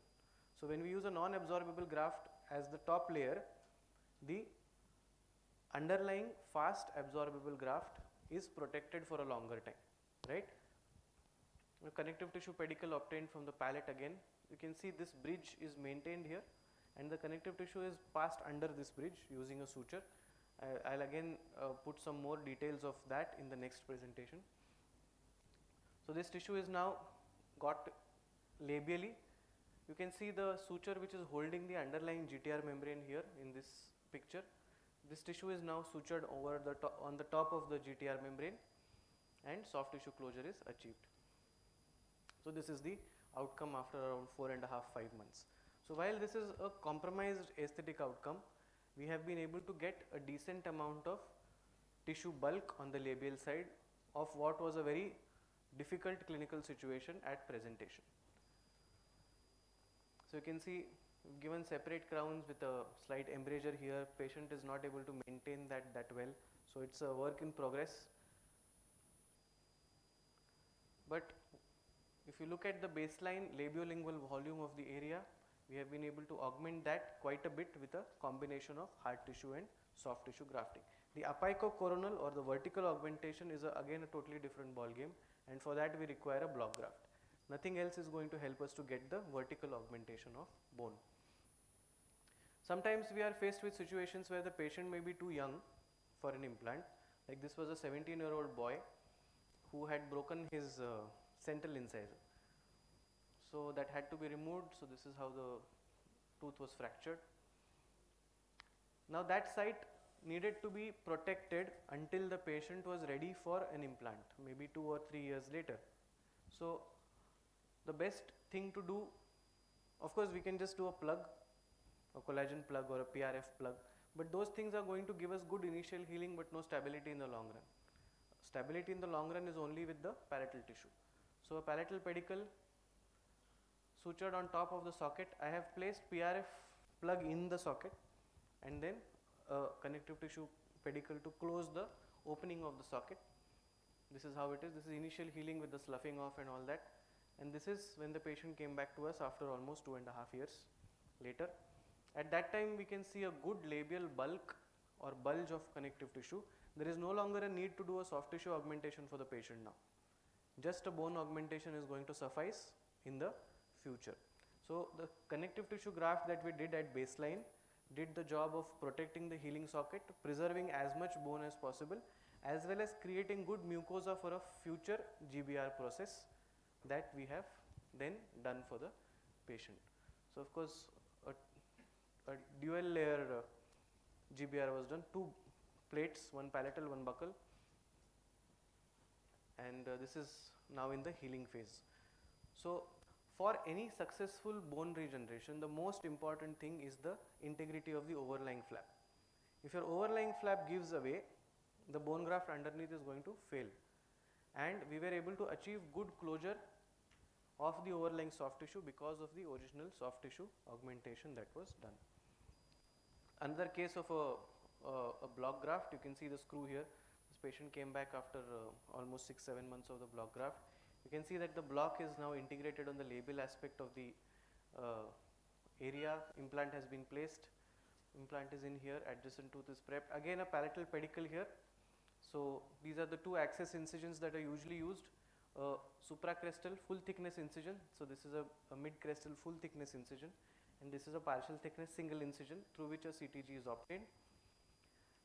So when we use a non-absorbable graft as the top layer, the underlying fast absorbable graft is protected for a longer time, right? The connective tissue pedicle obtained from the palate, again you can see this bridge is maintained here and the connective tissue is passed under this bridge using a suture. I'll again put some more details of that in the next presentation. So this tissue is now got labially. You can see the suture which is holding the underlying GTR membrane here in this picture. This tissue is now sutured over the on the top of the GTR membrane and soft tissue closure is achieved. So this is the outcome after around 4.5–5 months. So while this is a compromised aesthetic outcome, we have been able to get a decent amount of tissue bulk on the labial side of what was a very difficult clinical situation at presentation. So you can see given separate crowns with a slight embrasure here, patient is not able to maintain that well. So it's a work in progress. But if you look at the baseline labiolingual volume of the area, we have been able to augment that quite a bit with a combination of hard tissue and soft tissue grafting. The apicocoronal or the vertical augmentation is again a totally different ball game, and for that we require a block graft. Nothing else is going to help us to get the vertical augmentation of bone. Sometimes we are faced with situations where the patient may be too young for an implant. Like this was a 17-year-old boy who had broken his central incisor. So that had to be removed. So this is how the tooth was fractured. Now that site needed to be protected until the patient was ready for an implant, maybe 2 or 3 years later. So the best thing to do, of course we can just do a plug, a collagen plug or a PRF plug, but those things are going to give us good initial healing but no stability in the long run. Stability in the long run is only with the palatal tissue. So a palatal pedicle sutured on top of the socket. I have placed PRF plug in the socket and then a connective tissue pedicle to close the opening of the socket. This is how it is. This is initial healing with the sloughing off and all that. And this is when the patient came back to us after almost 2.5 years later. At that time we can see a good labial bulk or bulge of connective tissue. There is no longer a need to do a soft tissue augmentation for the patient now. Just a bone augmentation is going to suffice in the future. So the connective tissue graft that we did at baseline did the job of protecting the healing socket, preserving as much bone as possible, as well as creating good mucosa for a future GBR process that we have then done for the patient. So of course a dual layer GBR was done, 2 plates, one palatal, one buccal, and this is now in the healing phase. So for any successful bone regeneration, the most important thing is the integrity of the overlying flap. If your overlying flap gives away, the bone graft underneath is going to fail. And we were able to achieve good closure of the overlying soft tissue because of the original soft tissue augmentation that was done. Another case of a block graft, you can see the screw here. This patient came back after almost 6–7 months of the block graft. You can see that the block is now integrated on the labial aspect of the area. Implant has been placed. Implant is in here, adjacent tooth is prepped. Again a palatal pedicle here. So these are the 2 access incisions that are usually used. Supracrestal full thickness incision. So this is a mid-crestal full thickness incision, and this is a partial thickness single incision through which a CTG is obtained.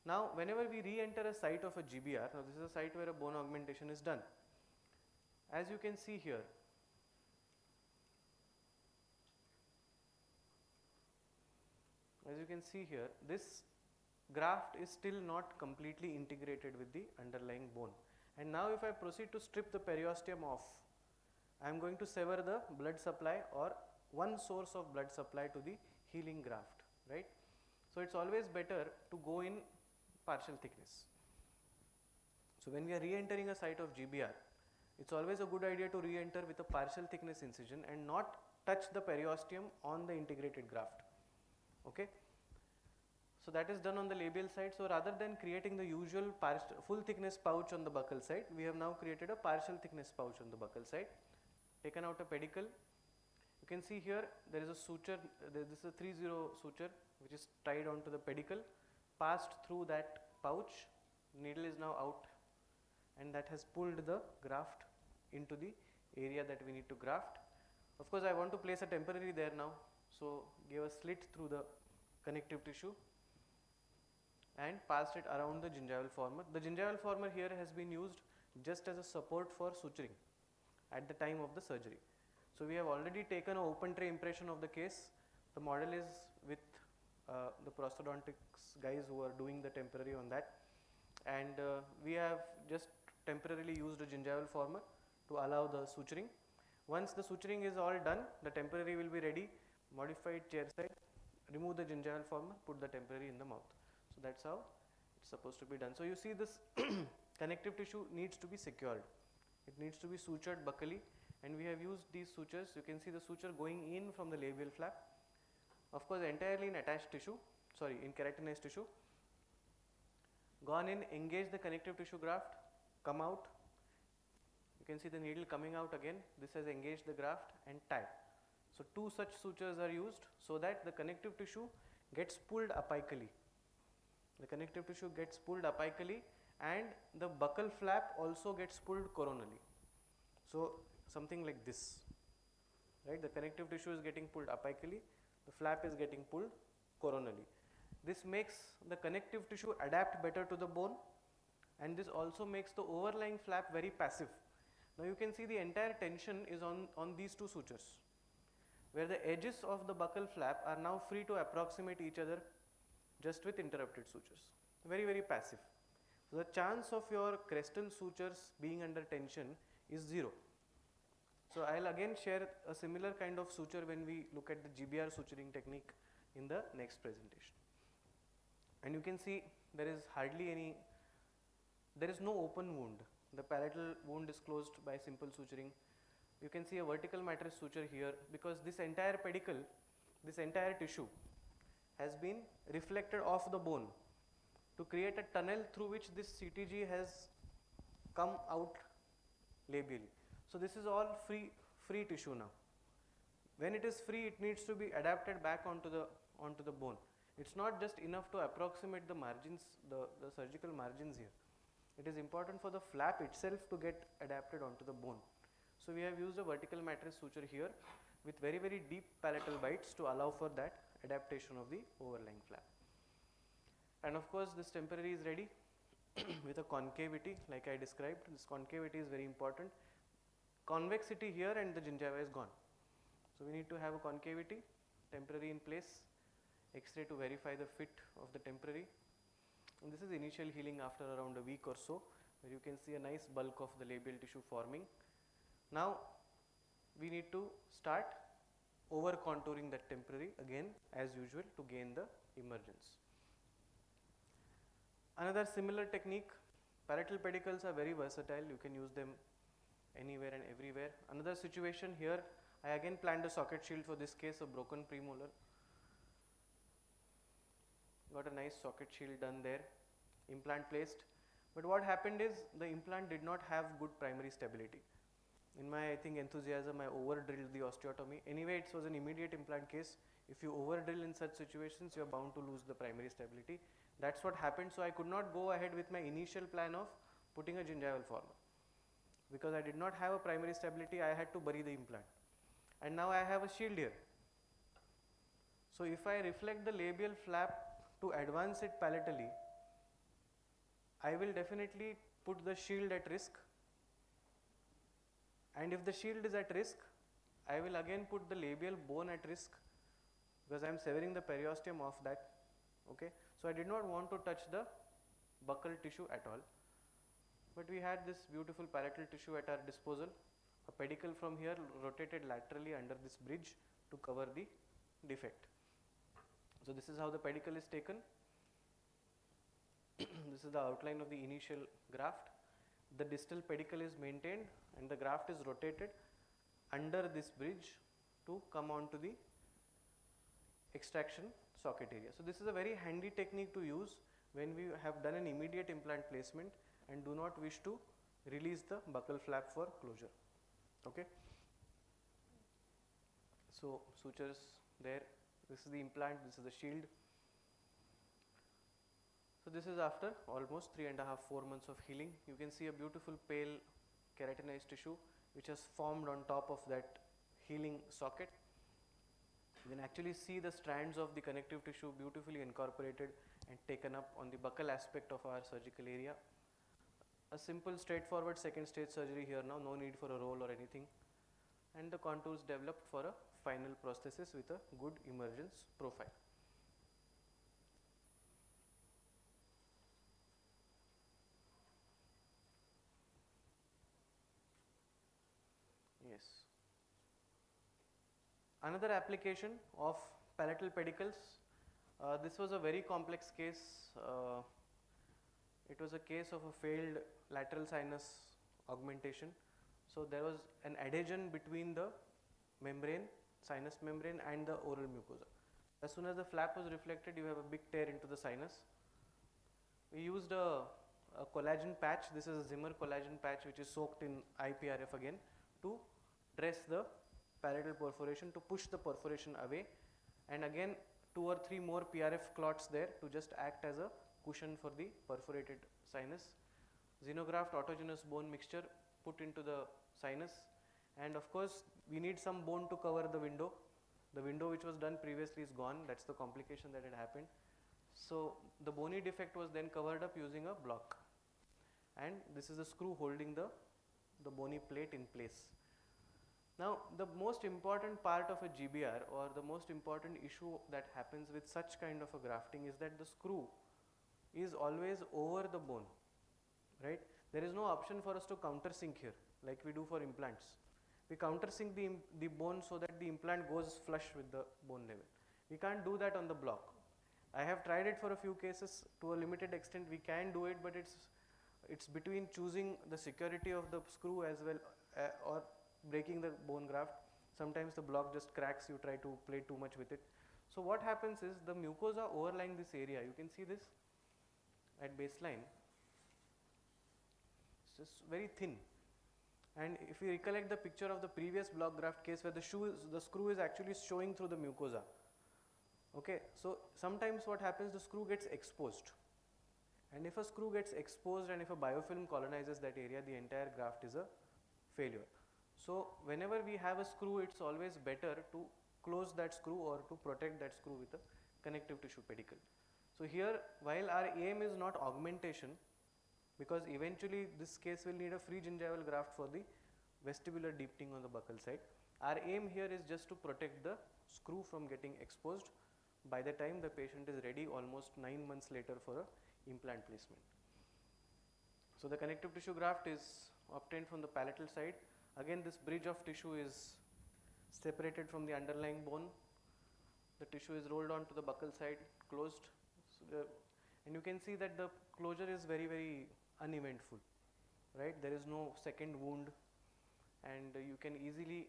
Now whenever we re-enter a site of a GBR, now this is a site where a bone augmentation is done. As you can see here, As you can see here, this graft is still not completely integrated with the underlying bone. And now if I proceed to strip the periosteum off, I am going to sever the blood supply or one source of blood supply to the healing graft, right? So it's always better to go in partial thickness. So when we are re-entering a site of GBR, it's always a good idea to re-enter with a partial thickness incision and not touch the periosteum on the integrated graft. Okay? So that is done on the labial side. So rather than creating the usual full thickness pouch on the buccal side, we have now created a partial thickness pouch on the buccal side. Taken out a pedicle. You can see here there is a suture, this is a 3-0 suture which is tied onto the pedicle, passed through that pouch, needle is now out, and that has pulled the graft into the area that we need to graft. Of course, I want to place a temporary there now, so give a slit through the connective tissue and passed it around the gingival former. The gingival former here has been used just as a support for suturing at the time of the surgery. So we have already taken an open tray impression of the case. The model is with the prosthodontics guys who are doing the temporary on that, and we have just temporarily used a gingival former to allow the suturing. Once the suturing is all done, the temporary will be ready. Modified chair side, remove the gingival former, put the temporary in the mouth. So that's how it's supposed to be done. So you see this connective tissue needs to be secured. It needs to be sutured buccally, and we have used these sutures. You can see the suture going in from the labial flap. Of course, entirely in attached tissue, sorry, in keratinized tissue. Gone in, engage the connective tissue graft, come out. You can see the needle coming out again. This has engaged the graft and tied. So two such sutures are used so that the connective tissue gets pulled apically. The connective tissue gets pulled apically and the buccal flap also gets pulled coronally. So something like this, right? The connective tissue is getting pulled apically, the flap is getting pulled coronally. This makes the connective tissue adapt better to the bone, and this also makes the overlying flap very passive. Now you can see the entire tension is on these two sutures, where the edges of the buccal flap are now free to approximate each other just with interrupted sutures. Very, very passive. So the chance of your crestal sutures being under tension is 0. So I'll again share a similar kind of suture when we look at the GBR suturing technique in the next presentation. And you can see there is hardly any, there is no open wound. The palatal wound is closed by simple suturing. You can see a vertical mattress suture here because this entire pedicle, this entire tissue has been reflected off the bone to create a tunnel through which this CTG has come out labially. So this is all free tissue now. When it is free, it needs to be adapted back onto the bone. It's not just enough to approximate the margins, the surgical margins here. It is important for the flap itself to get adapted onto the bone. So we have used a vertical mattress suture here with very, very deep palatal bites to allow for that adaptation of the overlying flap. And of course, this temporary is ready with a concavity like I described. This concavity is very important. Convexity here and the gingiva is gone. So we need to have a concavity, temporary in place, X-ray to verify the fit of the temporary. And this is initial healing after around a week or so, where you can see a nice bulk of the labial tissue forming. Now we need to start over contouring that temporary again as usual to gain the emergence. Another similar technique, palatal pedicles are very versatile. You can use them anywhere and everywhere. Another situation here, I again planned a socket shield for this case, a broken premolar. Got a nice socket shield done there, implant placed. But what happened is the implant did not have good primary stability. In my, I think, enthusiasm, I over drilled the osteotomy. Anyway, it was an immediate implant case. If you over drill in such situations, you are bound to lose the primary stability. That's what happened. So I could not go ahead with my initial plan of putting a gingival former. Because I did not have a primary stability, I had to bury the implant. And now I have a shield here. So if I reflect the labial flap to advance it palatally, I will definitely put the shield at risk. And if the shield is at risk, I will again put the labial bone at risk because I am severing the periosteum of that. Okay, so I did not want to touch the buccal tissue at all, but we had this beautiful palatal tissue at our disposal, a pedicle from here rotated laterally under this bridge to cover the defect. So this is how the pedicle is taken. This is the outline of the initial graft. The distal pedicle is maintained and the graft is rotated under this bridge to come on to the extraction socket area. So this is a very handy technique to use when we have done an immediate implant placement and do not wish to release the buccal flap for closure. Okay. So sutures there, this is the implant, this is the shield. So this is after almost 3.5–4 months of healing. You can see a beautiful pale keratinized tissue which has formed on top of that healing socket. You can actually see the strands of the connective tissue beautifully incorporated and taken up on the buccal aspect of our surgical area. A simple straightforward second stage surgery here now, no need for a roll or anything, and the contours developed for a final prosthesis with a good emergence profile. Yes. Another application of palatal pedicles. This was a very complex case. It was a case of a failed lateral sinus augmentation. So there was an adhesion between the membrane, sinus membrane, and the oral mucosa. As soon as the flap was reflected, you have a big tear into the sinus. We used a collagen patch. This is a Zimmer collagen patch which is soaked in IPRF again to dress the palatal perforation, to push the perforation away, and again 2 or 3 more PRF clots there to just act as a cushion for the perforated sinus. Xenograft autogenous bone mixture put into the sinus, and of course we need some bone to cover the window. The window which was done previously is gone. That's the complication that had happened. So the bony defect was then covered up using a block, and this is the screw holding the bony plate in place. Now the most important part of a GBR, or the most important issue that happens with such kind of a grafting, is that the screw is always over the bone, right? There is no option for us to countersink here like we do for implants. We countersink the bone so that the implant goes flush with the bone level. We can't do that on the block. I have tried it for a few cases. To a limited extent we can do it, but it's between choosing the security of the screw as well or breaking the bone graft. Sometimes the block just cracks, you try to play too much with it. So what happens is the mucosa overlying this area, you can see this at baseline, it's just very thin. And if you recollect the picture of the previous block graft case where the screw is actually showing through the mucosa. Okay, so sometimes what happens, the screw gets exposed, and if a screw gets exposed and if a biofilm colonizes that area, the entire graft is a failure. So whenever we have a screw, it's always better to close that screw or to protect that screw with a connective tissue pedicle. So here, while our aim is not augmentation, because eventually this case will need a free gingival graft for the vestibular deepening on the buccal side, our aim here is just to protect the screw from getting exposed by the time the patient is ready almost 9 months later for a implant placement. So the connective tissue graft is obtained from the palatal side. Again, this bridge of tissue is separated from the underlying bone. The tissue is rolled onto the buccal side, closed, and you can see that the closure is very, very uneventful, right? There is no second wound, and you can easily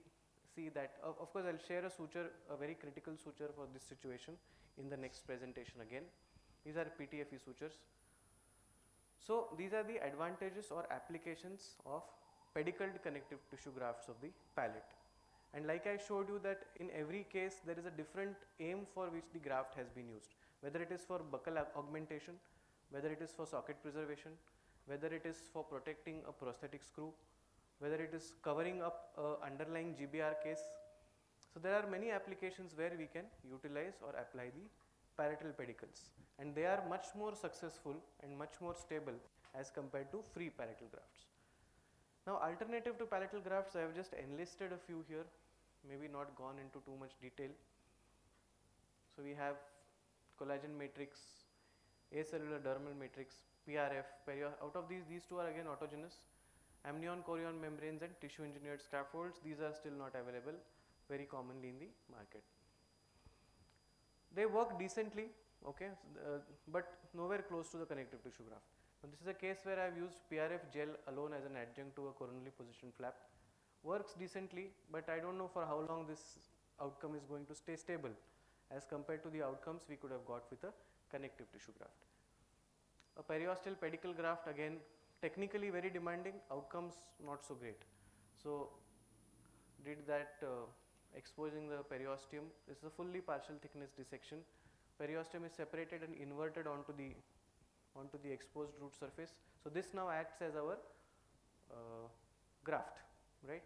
see that. Of course, I'll share a suture, a very critical suture for this situation in the next presentation again. These are PTFE sutures. So these are the advantages or applications of pedicled connective tissue grafts of the palate. And like I showed you that in every case there is a different aim for which the graft has been used, whether it is for buccal augmentation, whether it is for socket preservation, whether it is for protecting a prosthetic screw, whether it is covering up underlying GBR case. So there are many applications where we can utilize or apply the palatal pedicles, and they are much more successful and much more stable as compared to free palatal grafts. Now, alternative to palatal grafts, I have just enlisted a few here, maybe not gone into too much detail. So we have collagen matrix, acellular dermal matrix, PRF, out of these two are again autogenous. Amnion, chorion membranes and tissue engineered scaffolds, these are still not available very commonly in the market. They work decently, okay, but nowhere close to the connective tissue graft. Now this is a case where I have used PRF gel alone as an adjunct to a coronally positioned flap. Works decently, but I don't know for how long this outcome is going to stay stable as compared to the outcomes we could have got with a connective tissue graft. A periosteal pedicle graft, again technically very demanding, outcomes not so great. So did that exposing the periosteum. This is a fully partial thickness dissection. Periosteum is separated and inverted onto the exposed root surface. So this now acts as our graft, right?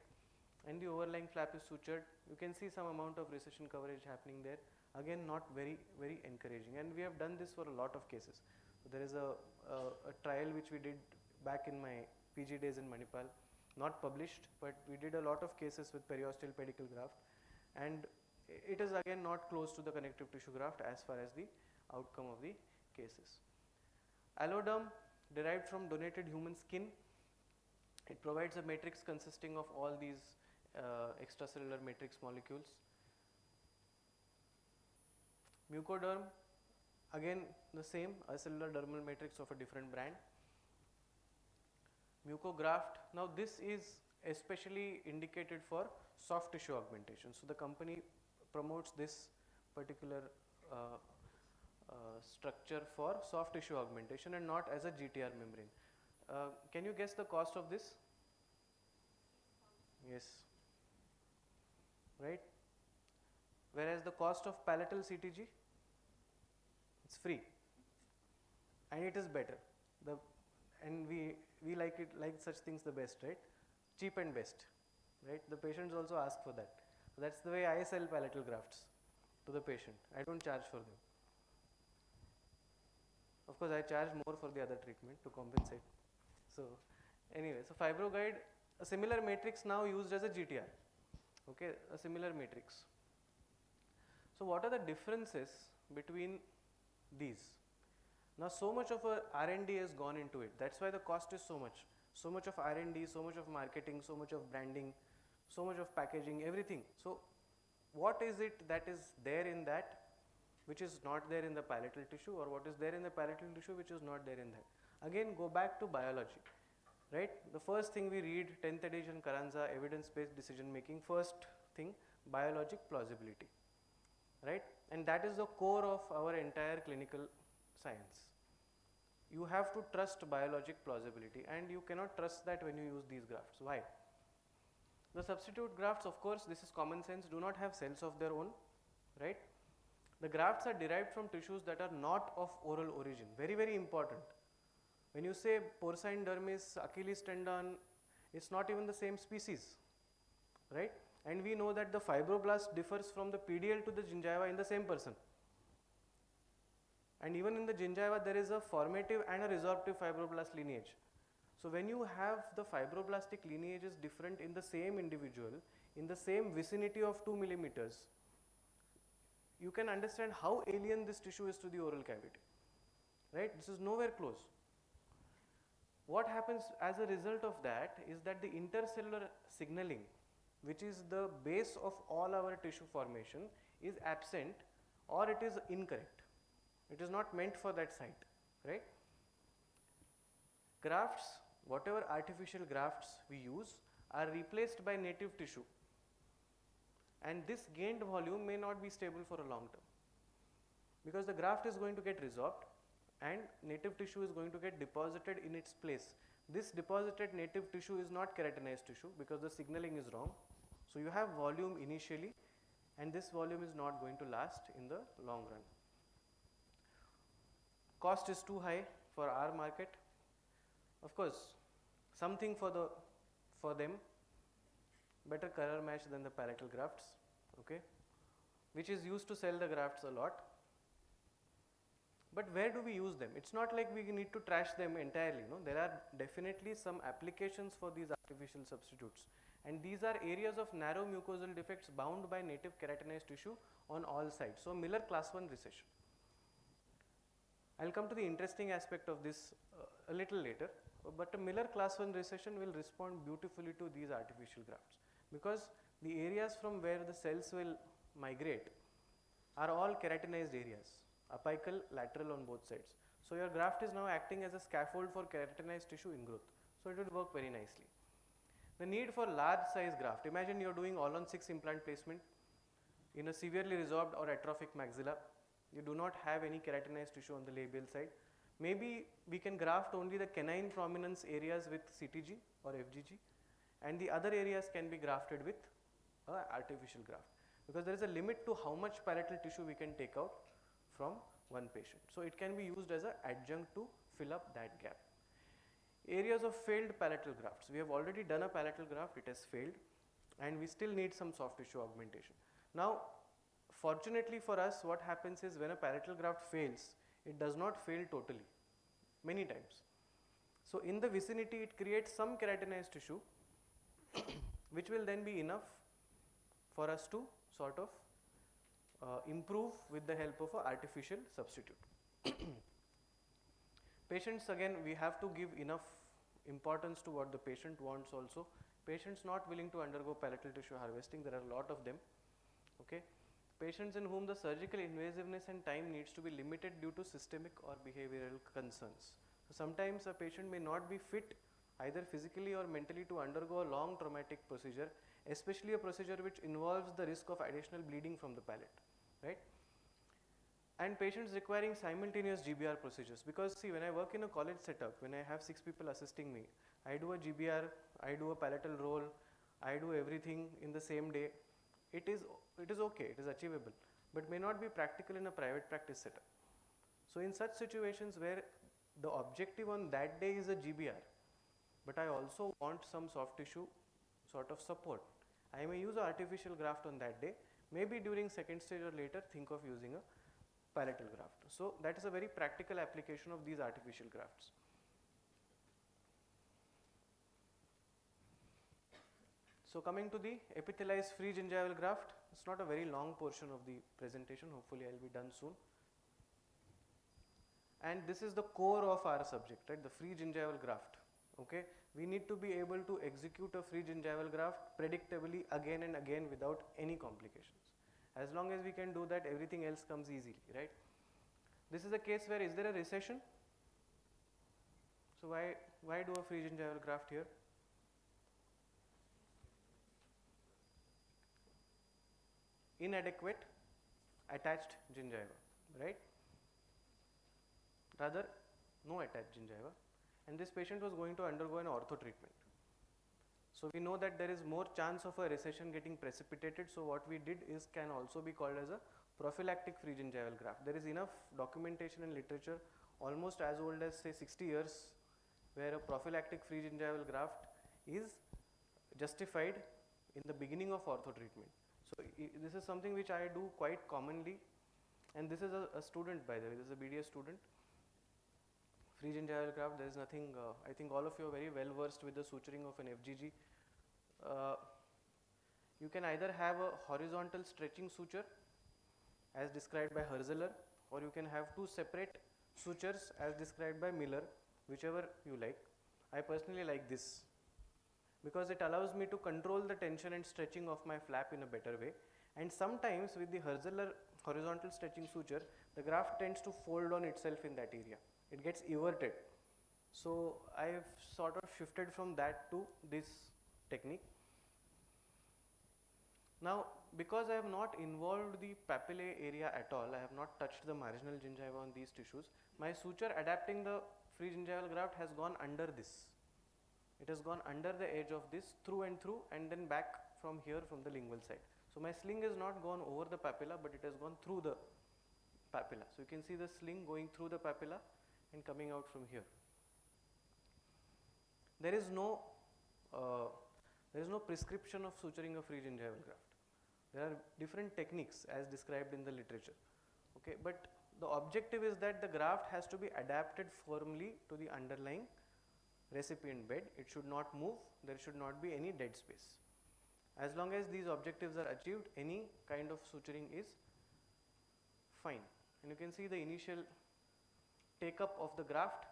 And the overlying flap is sutured. You can see some amount of recession coverage happening there. Again, not very encouraging. And we have done this for a lot of cases. So there is a trial which we did back in my PG days in Manipal, not published, but we did a lot of cases with periosteal pedicle graft, and it is again not close to the connective tissue graft as far as the outcome of the cases. Alloderm, derived from donated human skin, it provides a matrix consisting of all these extracellular matrix molecules. Mucoderm, again the same, acellular dermal matrix of a different brand. Mucograft, now this is especially indicated for soft tissue augmentation. So the company promotes this particular structure for soft tissue augmentation and not as a GTR membrane. Can you guess the cost of this? Yes, right? Whereas the cost of palatal CTG, it's free and it is better. And we like such things the best, right? Cheap and best, right? The patients also ask for that. So that's the way I sell palatal grafts to the patient. I don't charge for them. Of course, I charge more for the other treatment to compensate. So anyway, so FibroGuide, a similar matrix now used as a GTR, okay, a similar matrix. So what are the differences between these? Now so much of R&D has gone into it. That's why the cost is so much. So much of R&D, so much of marketing, so much of branding, so much of packaging, everything. So what is it that is there in that which is not there in the palatal tissue, or what is there in the palatal tissue which is not there in that? Again, go back to biology, right? The first thing we read, 10th edition Carranza, evidence-based decision making, first thing, biologic plausibility, right? And that is the core of our entire clinical science. You have to trust biologic plausibility, and you cannot trust that when you use these grafts. Why? The substitute grafts, of course, this is common sense, do not have cells of their own, right? The grafts are derived from tissues that are not of oral origin. Very important. When you say porcine dermis, Achilles tendon, it's not even the same species, right? And we know that the fibroblast differs from the PDL to the gingiva in the same person. And even in the gingiva, there is a formative and a resorptive fibroblast lineage. So when you have the fibroblastic lineages different in the same individual, in the same vicinity of 2 millimeters, you can understand how alien this tissue is to the oral cavity, right? This is nowhere close. What happens as a result of that is that the intercellular signaling, which is the base of all our tissue formation, is absent or it is incorrect. It is not meant for that site, right? Grafts, whatever artificial grafts we use, are replaced by native tissue, and this gained volume may not be stable for a long term, because the graft is going to get resorbed and native tissue is going to get deposited in its place. This deposited native tissue is not keratinized tissue because the signaling is wrong. So you have volume initially, and this volume is not going to last in the long run. Cost is too high for our market. Of course, something for them, better color match than the palatal grafts, okay, which is used to sell the grafts a lot. But where do we use them? It's not like we need to trash them entirely. No? There are definitely some applications for these artificial substitutes. And these are areas of narrow mucosal defects bound by native keratinized tissue on all sides. So, Miller class 1 recession. I will come to the interesting aspect of this a little later, but a Miller class 1 recession will respond beautifully to these artificial grafts, because the areas from where the cells will migrate are all keratinized areas, apical, lateral on both sides. So, your graft is now acting as a scaffold for keratinized tissue ingrowth. So, it will work very nicely. The need for large size graft. Imagine you are doing all on 6 implant placement in a severely resorbed or atrophic maxilla. You do not have any keratinized tissue on the labial side. Maybe we can graft only the canine prominence areas with CTG or FGG, and the other areas can be grafted with an artificial graft, because there is a limit to how much palatal tissue we can take out from one patient. So, it can be used as an adjunct to fill up that gap. Areas of failed palatal grafts. We have already done a palatal graft, it has failed, and we still need some soft tissue augmentation. Now, fortunately for us, what happens is when a palatal graft fails, it does not fail totally, many times. So, in the vicinity, it creates some keratinized tissue which will then be enough for us to sort of improve with the help of an artificial substitute. Patients, again, we have to give enough importance to what the patient wants also. Patients not willing to undergo palatal tissue harvesting, there are a lot of them. Okay. Patients in whom the surgical invasiveness and time needs to be limited due to systemic or behavioral concerns. So, sometimes a patient may not be fit either physically or mentally to undergo a long traumatic procedure, especially a procedure which involves the risk of additional bleeding from the palate, right? And patients requiring simultaneous GBR procedures, because see, when I work in a college setup, when I have 6 people assisting me, I do a GBR, I do a palatal roll, I do everything in the same day. It is okay, it is achievable, but may not be practical in a private practice setup. So, in such situations where the objective on that day is a GBR, but I also want some soft tissue sort of support, I may use an artificial graft on that day. Maybe during second stage or later, think of using a palatal graft. So, that is a very practical application of these artificial grafts. So, coming to the epithelialized free gingival graft, it is not a very long portion of the presentation, hopefully I will be done soon. And this is the core of our subject, right, the free gingival graft. Okay. We need to be able to execute a free gingival graft predictably again and again without any complications. As long as we can do that, everything else comes easily, right. This is a case where is there a recession? So, why do a free gingival graft here? Inadequate attached gingiva, right? Rather, no attached gingiva, and this patient was going to undergo an ortho treatment. So, we know that there is more chance of a recession getting precipitated. So, what we did is can also be called as a prophylactic free gingival graft. There is enough documentation and literature almost as old as say 60 years, where a prophylactic free gingival graft is justified in the beginning of ortho treatment. So, this is something which I do quite commonly, and this is a student, by the way, this is a BDS student. Free gingival graft, there is nothing, I think all of you are very well versed with the suturing of an FGG. You can either have a horizontal stretching suture as described by Herzeler, or you can have 2 separate sutures as described by Miller, whichever you like. I personally like this, because it allows me to control the tension and stretching of my flap in a better way. And sometimes with the Herzeler horizontal stretching suture, the graft tends to fold on itself in that area. It gets everted. So, I have sort of shifted from that to this technique. Now, because I have not involved the papillae area at all, I have not touched the marginal gingiva on these tissues, my suture adapting the free gingival graft has gone under this. It has gone under the edge of this through and through, and then back from here from the lingual side. So, my sling has not gone over the papilla, but it has gone through the papilla. So, you can see the sling going through the papilla and coming out from here. There is no prescription of suturing a free gingival graft. There are different techniques as described in the literature. Okay, but the objective is that the graft has to be adapted firmly to the underlying recipient bed. It should not move, there should not be any dead space. As long as these objectives are achieved, any kind of suturing is fine. And you can see the initial take up of the graft.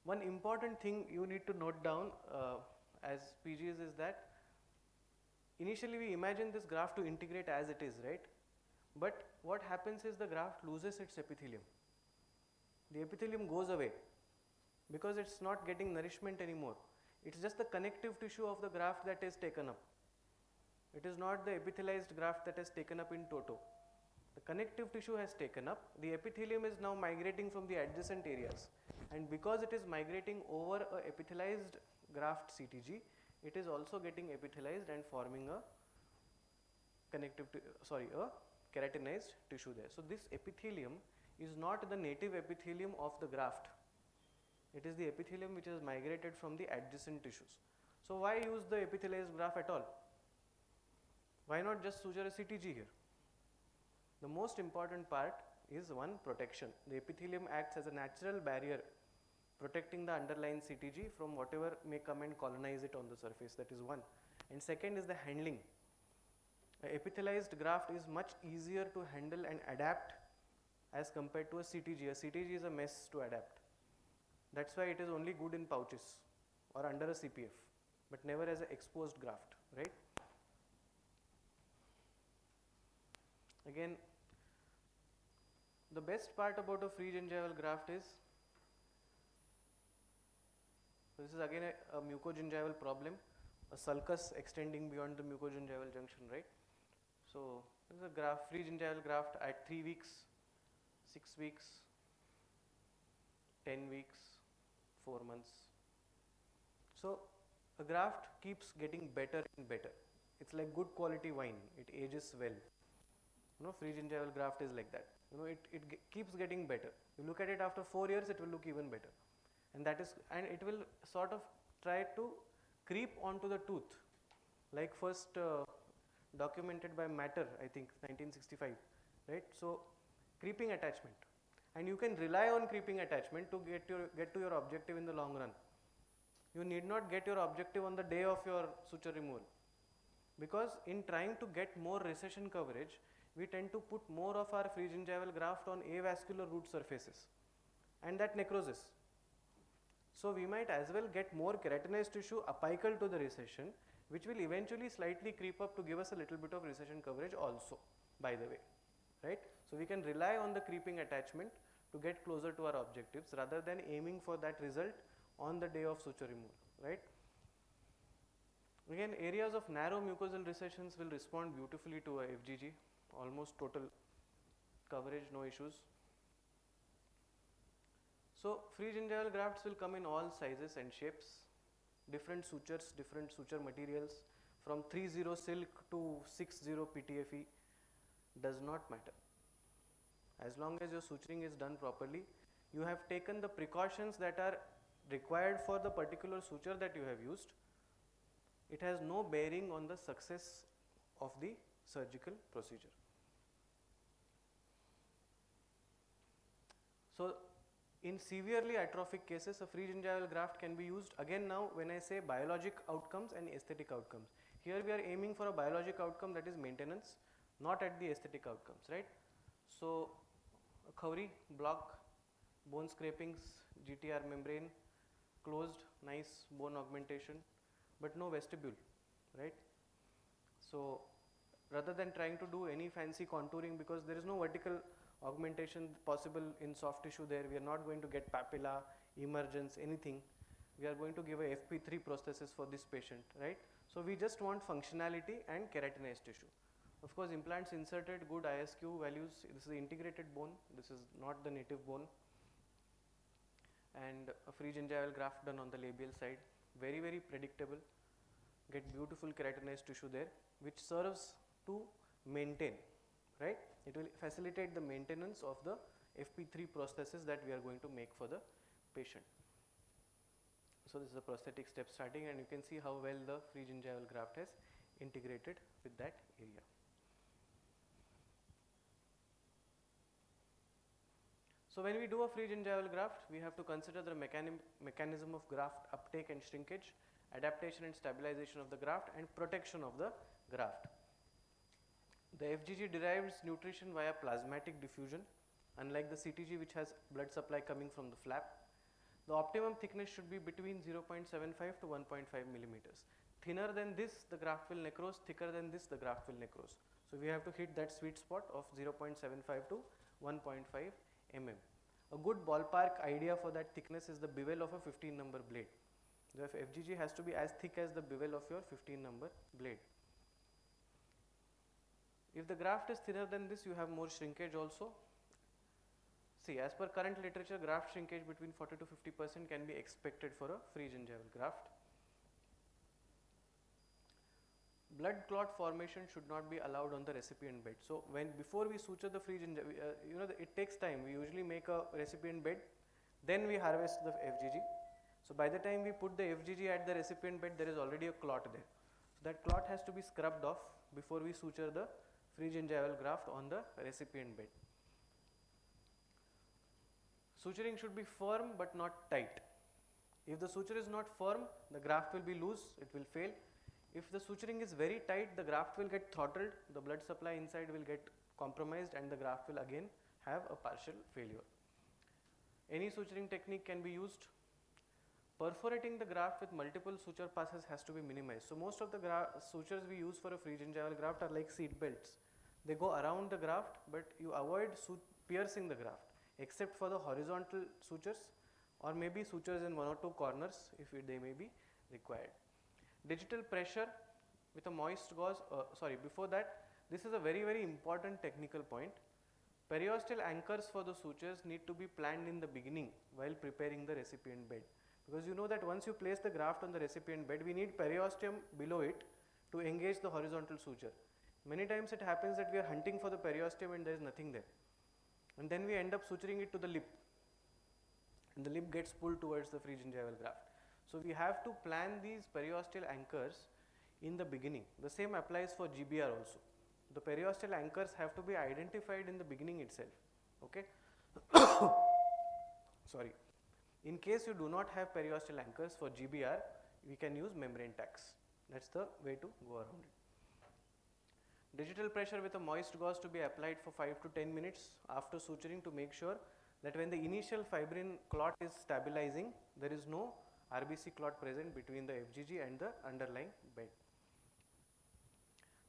One important thing you need to note down as PGs is that initially we imagine this graft to integrate as it is, right? But what happens is the graft loses its epithelium. The epithelium goes away because it's not getting nourishment anymore. It's just the connective tissue of the graft that is taken up. It is not the epithelialized graft that is taken up in toto. The connective tissue has taken up. The epithelium is now migrating from the adjacent areas. And because it is migrating over a epithelialized graft CTG, it is also getting epithelialized and forming a keratinized tissue there. So this epithelium is not the native epithelium of the graft. It is the epithelium which has migrated from the adjacent tissues. So why use the epithelialized graft at all? Why not just suture a CTG here? The most important part is one, protection. The epithelium acts as a natural barrier protecting the underlying CTG from whatever may come and colonize it on the surface. That is one. And second is the handling. A epithelialized graft is much easier to handle and adapt as compared to a CTG. A CTG is a mess to adapt. That's why it is only good in pouches or under a CPF, but never as an exposed graft, right? Again, the best part about a free gingival graft is, this is again a mucogingival problem, a sulcus extending beyond the mucogingival junction, right? So this is a graft, free gingival graft at 3 weeks, 6 weeks, 10 weeks, 4 months. So a graft keeps getting better and better. It's like good quality wine, it ages well. You know, free gingival graft is like that. You know, it keeps getting better. You look at it after 4 years, it will look even better. And that is, and it will sort of try to creep onto the tooth, like first documented by Matter, I think 1965, right? So creeping attachment, and you can rely on creeping attachment to get to your objective in the long run. You need not get your objective on the day of your suture removal, because in trying to get more recession coverage, we tend to put more of our free gingival graft on avascular root surfaces, and that necroses. So we might as well get more keratinized tissue apical to the recession, which will eventually slightly creep up to give us a little bit of recession coverage also, by the way, right? So we can rely on the creeping attachment to get closer to our objectives rather than aiming for that result on the day of suture removal, right? Again, areas of narrow mucosal recessions will respond beautifully to a FGG, almost total coverage, no issues. So free gingival grafts will come in all sizes and shapes, different sutures, different suture materials, from 3-0 silk to 6-0 PTFE, does not matter. As long as your suturing is done properly, you have taken the precautions that are required for the particular suture that you have used, it has no bearing on the success of the surgical procedure. So in severely atrophic cases, a free gingival graft can be used. Again, now when I say biologic outcomes and aesthetic outcomes, here we are aiming for a biologic outcome, that is maintenance, not at the aesthetic outcomes, right? So a Khoury, block, bone scrapings, GTR membrane, closed, nice bone augmentation, but no vestibule, right? So rather than trying to do any fancy contouring, because there is no vertical augmentation possible in soft tissue there, we are not going to get papilla, emergence, anything. We are going to give a FP3 prosthesis for this patient, right? So we just want functionality and keratinized tissue. Of course, implants inserted, good ISQ values. This is the integrated bone, this is not the native bone. And a free gingival graft done on the labial side, very, very predictable. Get beautiful keratinized tissue there, which serves to maintain, right? It will facilitate the maintenance of the FP3 prosthesis that we are going to make for the patient. So this is the prosthetic step starting, and you can see how well the free gingival graft has integrated with that area. So when we do a free gingival graft, we have to consider the mechanism of graft uptake and shrinkage, adaptation and stabilization of the graft, and protection of the graft. The FGG derives nutrition via plasmatic diffusion, unlike the CTG which has blood supply coming from the flap. The optimum thickness should be between 0.75 to 1.5 millimeters. Thinner than this, the graft will necrose. Thicker than this, the graft will necrose. So we have to hit that sweet spot of 0.75 to 1.5 mm. A good ballpark idea for that thickness is the bevel of a 15 number blade. The FGG has to be as thick as the bevel of your 15 number blade. If the graft is thinner than this, you have more shrinkage also. See, as per current literature, graft shrinkage between 40 to 50% can be expected for a free gingival graft. Blood clot formation should not be allowed on the recipient bed. So before we suture the free gingival, it takes time. We usually make a recipient bed, then we harvest the FGG. So by the time we put the FGG at the recipient bed, there is already a clot there. So that clot has to be scrubbed off before we suture the free gingival graft on the recipient bed. Suturing should be firm but not tight. If the suture is not firm, the graft will be loose, it will fail. If the suturing is very tight, the graft will get throttled, the blood supply inside will get compromised, and the graft will again have a partial failure. Any suturing technique can be used. Perforating the graft with multiple suture passes has to be minimized. So most of the sutures we use for a free gingival graft are like seat belts. They go around the graft, but you avoid piercing the graft, except for the horizontal sutures, or maybe sutures in one or two corners if they may be required. Digital pressure with a moist gauze, before that, this is a very, very important technical point. Periosteal anchors for the sutures need to be planned in the beginning while preparing the recipient bed. Because you know that once you place the graft on the recipient bed, we need periosteum below it to engage the horizontal suture. Many times it happens that we are hunting for the periosteum and there is nothing there. And then we end up suturing it to the lip. And the lip gets pulled towards the free gingival graft. So we have to plan these periosteal anchors in the beginning. The same applies for GBR also. The periosteal anchors have to be identified in the beginning itself. Okay? Sorry. In case you do not have periosteal anchors for GBR, we can use membrane tacks. That's the way to go around it. Digital pressure with a moist gauze to be applied for 5 to 10 minutes after suturing to make sure that when the initial fibrin clot is stabilizing, there is no RBC clot present between the FGG and the underlying bed.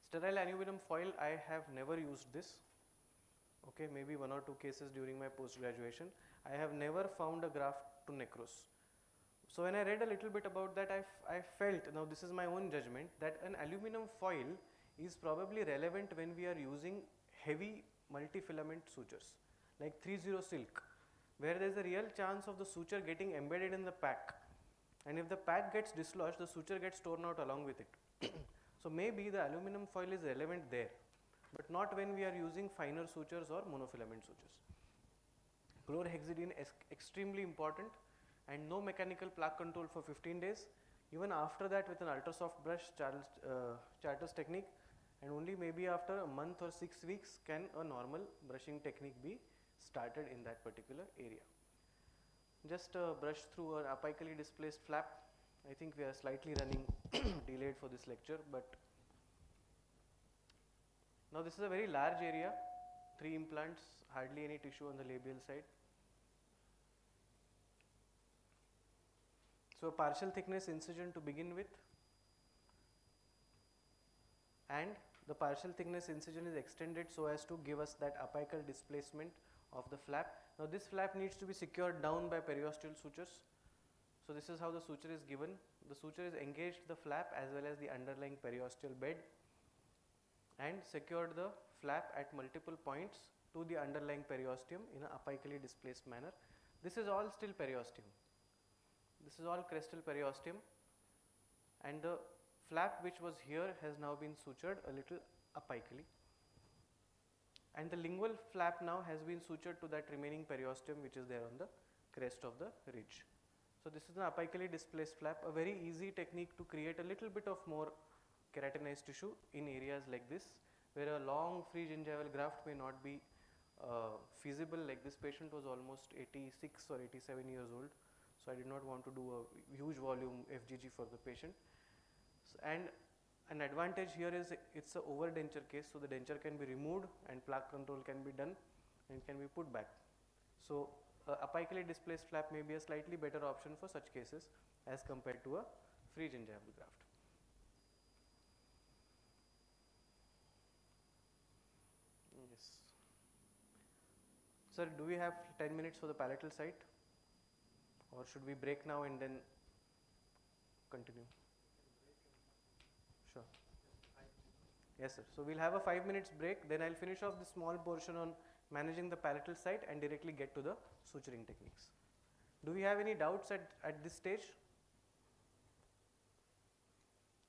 Sterile aluminum foil, I have never used this. Okay, maybe one or two cases during my post-graduation. I have never found a graft to necrose. So when I read a little bit about that, I felt, now this is my own judgment, that an aluminum foil is probably relevant when we are using heavy multi-filament sutures like 3-0 silk, where there is a real chance of the suture getting embedded in the pack, and if the pack gets dislodged, the suture gets torn out along with it. So maybe the aluminum foil is relevant there, but not when we are using finer sutures or monofilament sutures. Chlorhexidine is extremely important, and no mechanical plaque control for 15 days. Even after that, with an ultra soft brush, Charter's technique, and only maybe after a month or 6 weeks can a normal brushing technique be started in that particular area. Just brush through an apically displaced flap. I think we are slightly running delayed for this lecture, but now this is a very large area, 3 implants, hardly any tissue on the labial side. So partial thickness incision to begin with, and the partial thickness incision is extended so as to give us that apical displacement of the flap. Now this flap needs to be secured down by periosteal sutures. So this is how the suture is given. The suture is engaged the flap as well as the underlying periosteal bed and secured the flap at multiple points to the underlying periosteum in an apically displaced manner. This is all still periosteum. This is all crestal periosteum, and the flap which was here has now been sutured a little apically, and the lingual flap now has been sutured to that remaining periosteum which is there on the crest of the ridge. So this is an apically displaced flap, a very easy technique to create a little bit of more keratinized tissue in areas like this, where a long free gingival graft may not be feasible. Like this patient was almost 86 or 87 years old, so I did not want to do a huge volume FGG for the patient. And an advantage here is it's a over denture case, so the denture can be removed and plaque control can be done and can be put back. So apically displaced flap may be a slightly better option for such cases as compared to a free gingival graft. Yes. Sir, do we have 10 minutes for the palatal site, or should we break now and then continue? Sure. Yes, sir. So we'll have a 5 minutes break, then I'll finish off the small portion on managing the palatal site and directly get to the suturing techniques. Do we have any doubts at this stage?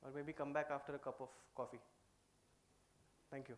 Or maybe come back after a cup of coffee. Thank you.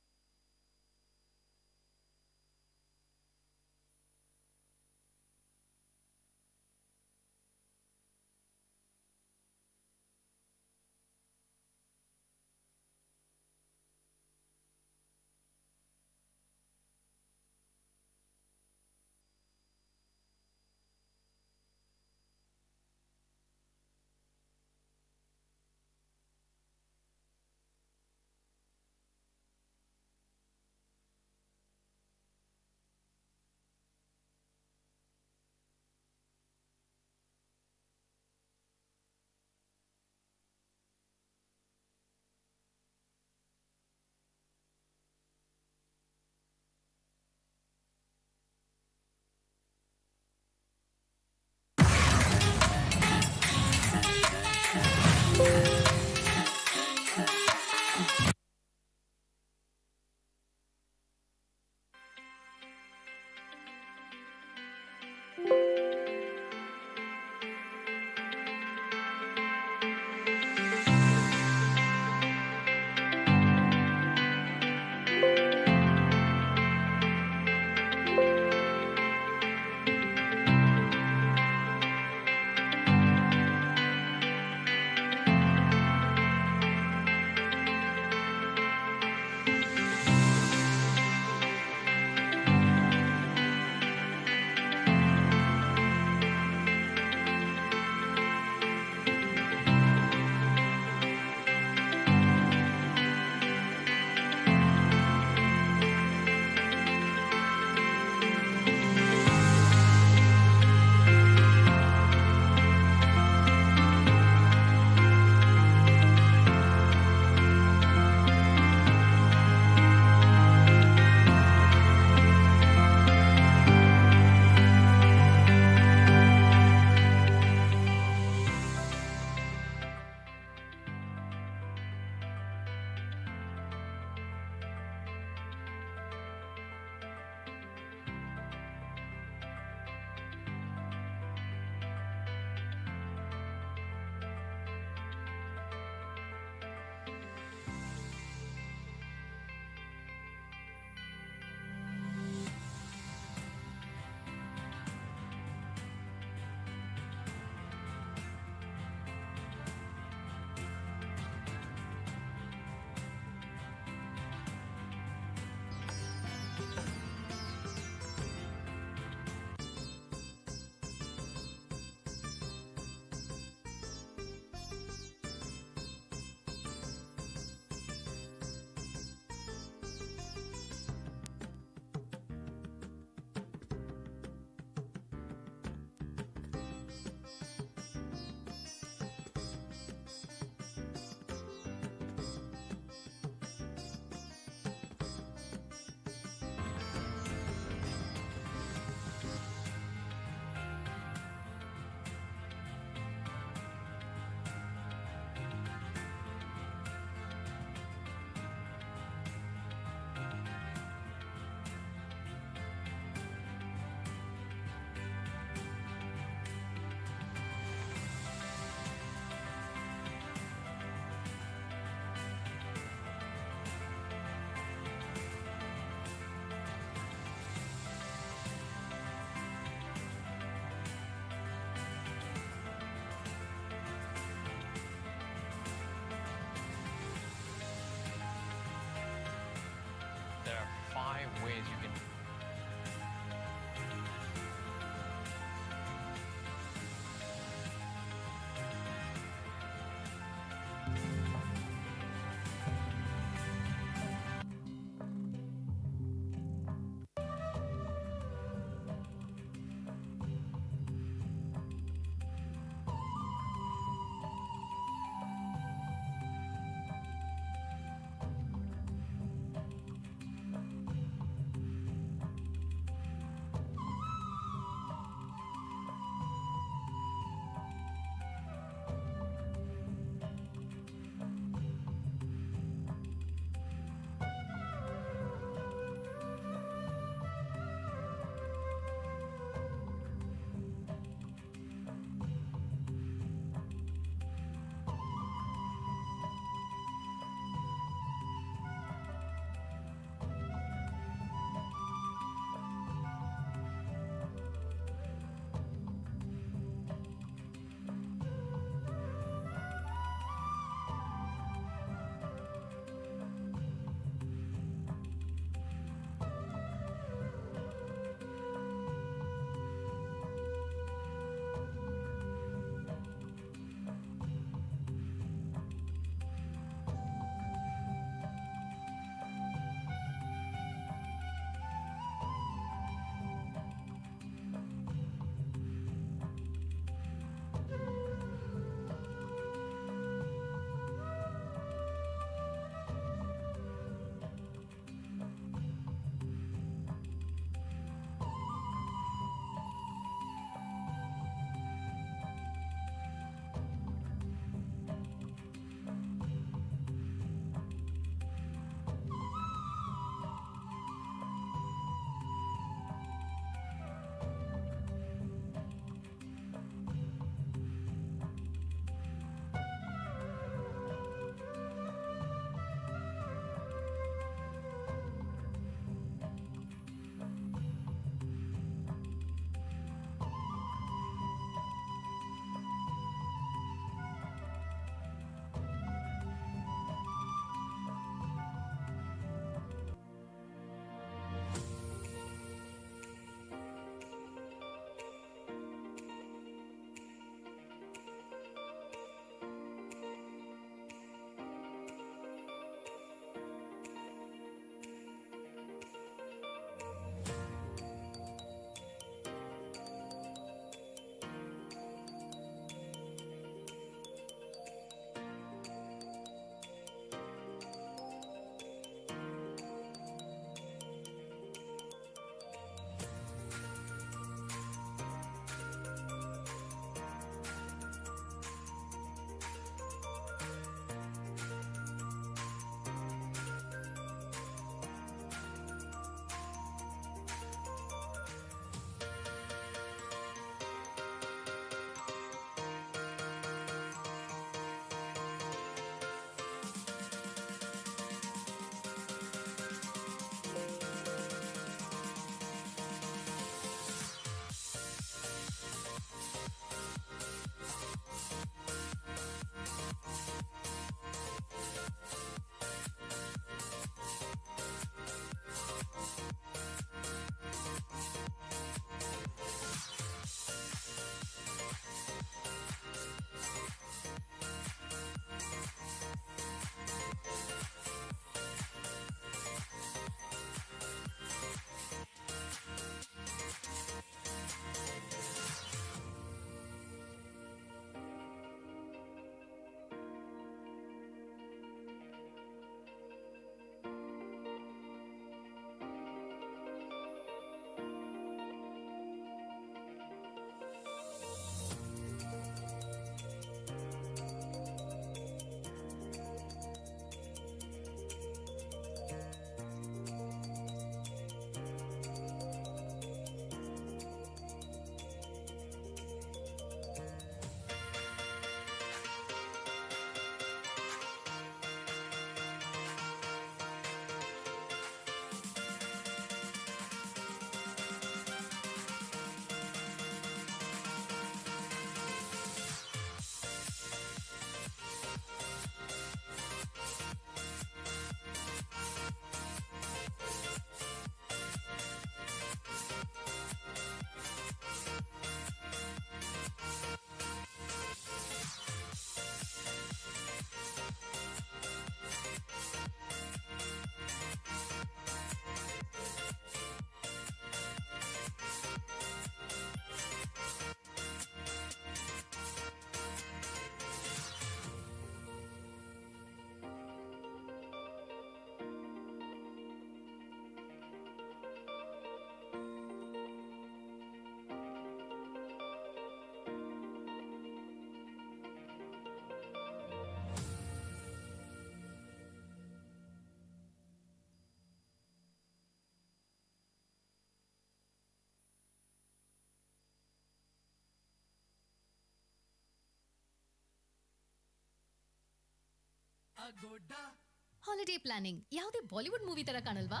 Holiday planning ಯಾವುದೇ Bollywood movie ತರ ಕಾಣಲ್ವಾ?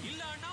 ಇಲ್ಲ ಅಣ್ಣ,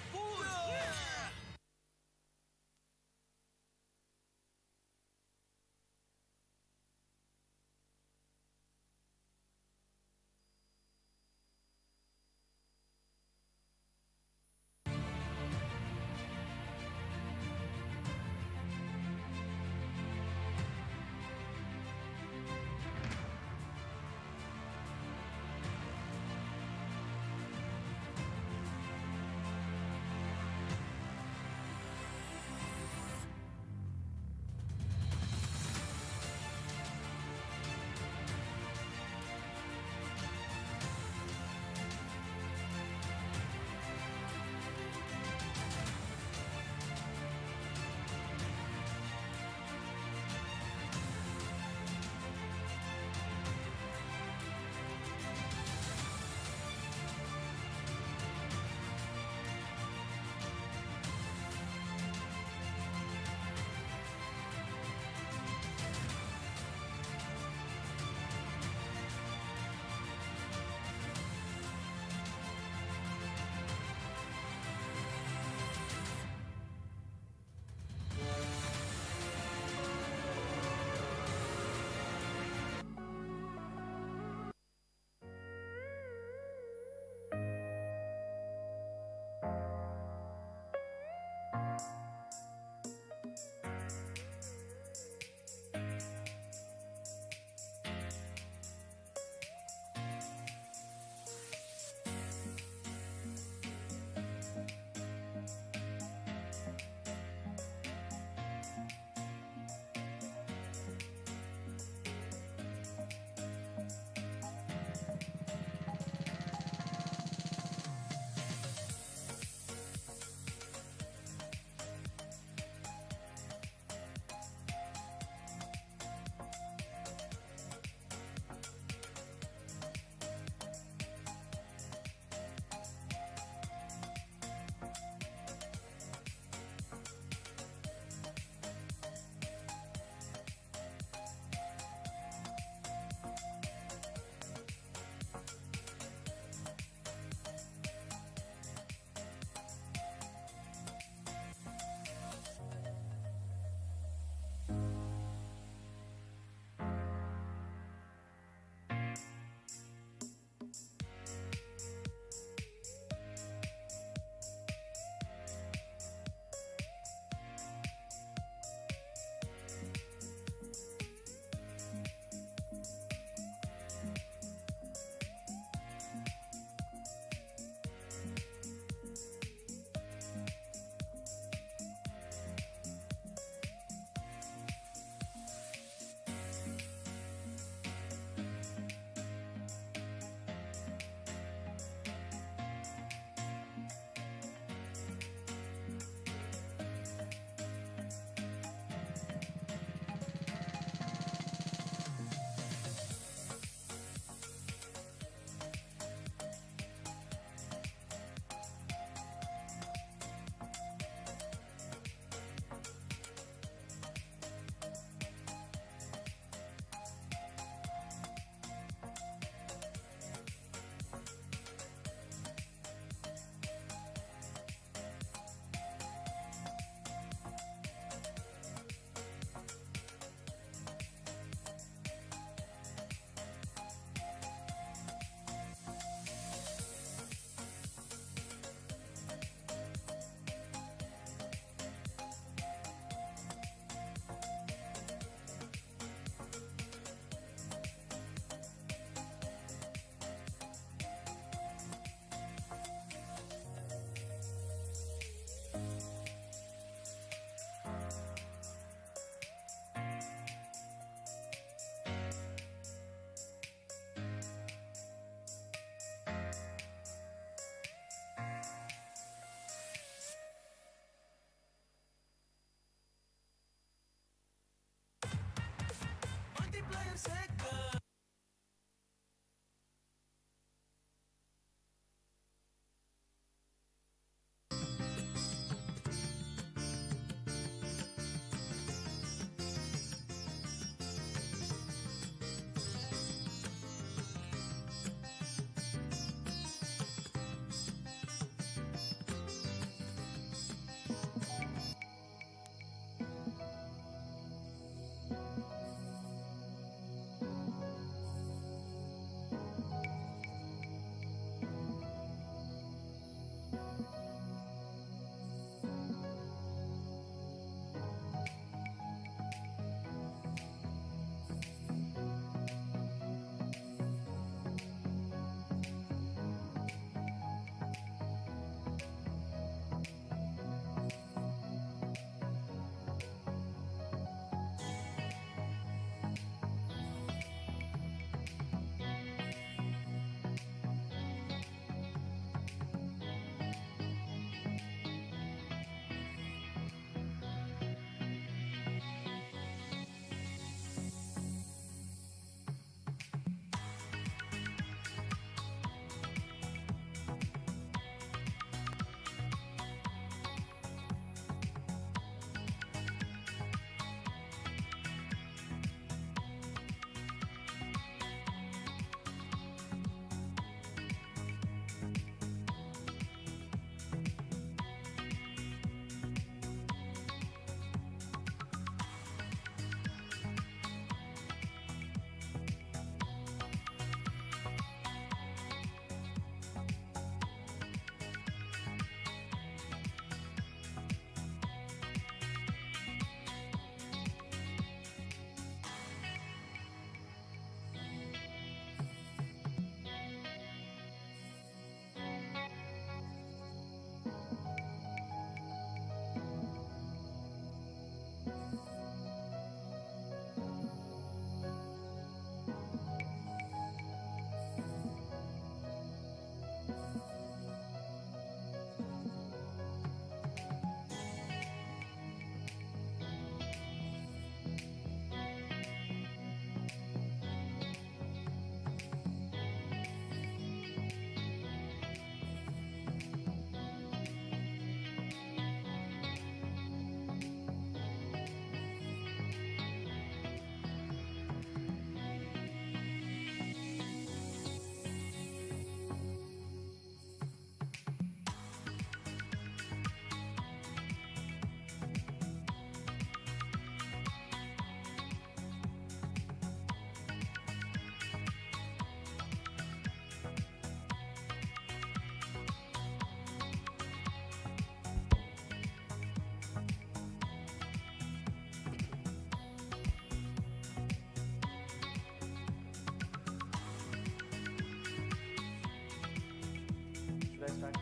Should I start?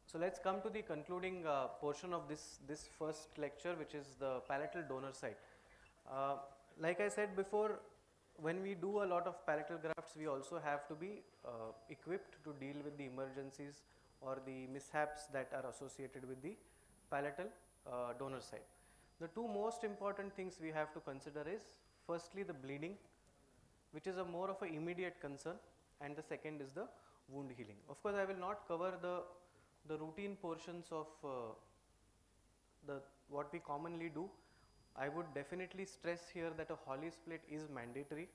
So let's come to the concluding portion of this first lecture, which is the palatal donor site. Like I said before, when we do a lot of palatal grafts, we also have to be equipped to deal with the emergencies or the mishaps that are associated with the palatal donor site. The two most important things we have to consider is, firstly, the bleeding, which is a more of an immediate concern, and the second is the wound healing. Of course, I will not cover the routine portions of what we commonly do. I would definitely stress here that a Holly split is mandatory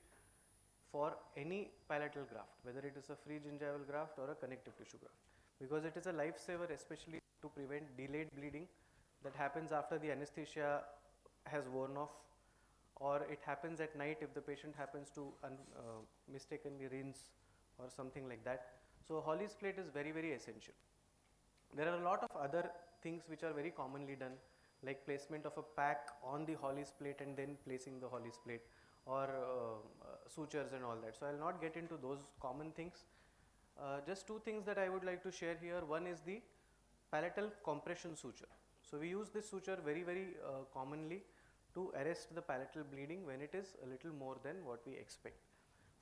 for any palatal graft, whether it is a free gingival graft or a connective tissue graft, because it is a lifesaver, especially to prevent delayed bleeding that happens after the anesthesia has worn off, or it happens at night if the patient happens to mistakenly rinse or something like that. So Holly split is very, very essential. There are a lot of other things which are very commonly done, like placement of a pack on the Holly split and then placing the Holly split, or sutures and all that. So I will not get into those common things. Just two things that I would like to share here. One is the palatal compression suture. So we use this suture very, very commonly to arrest the palatal bleeding when it is a little more than what we expect.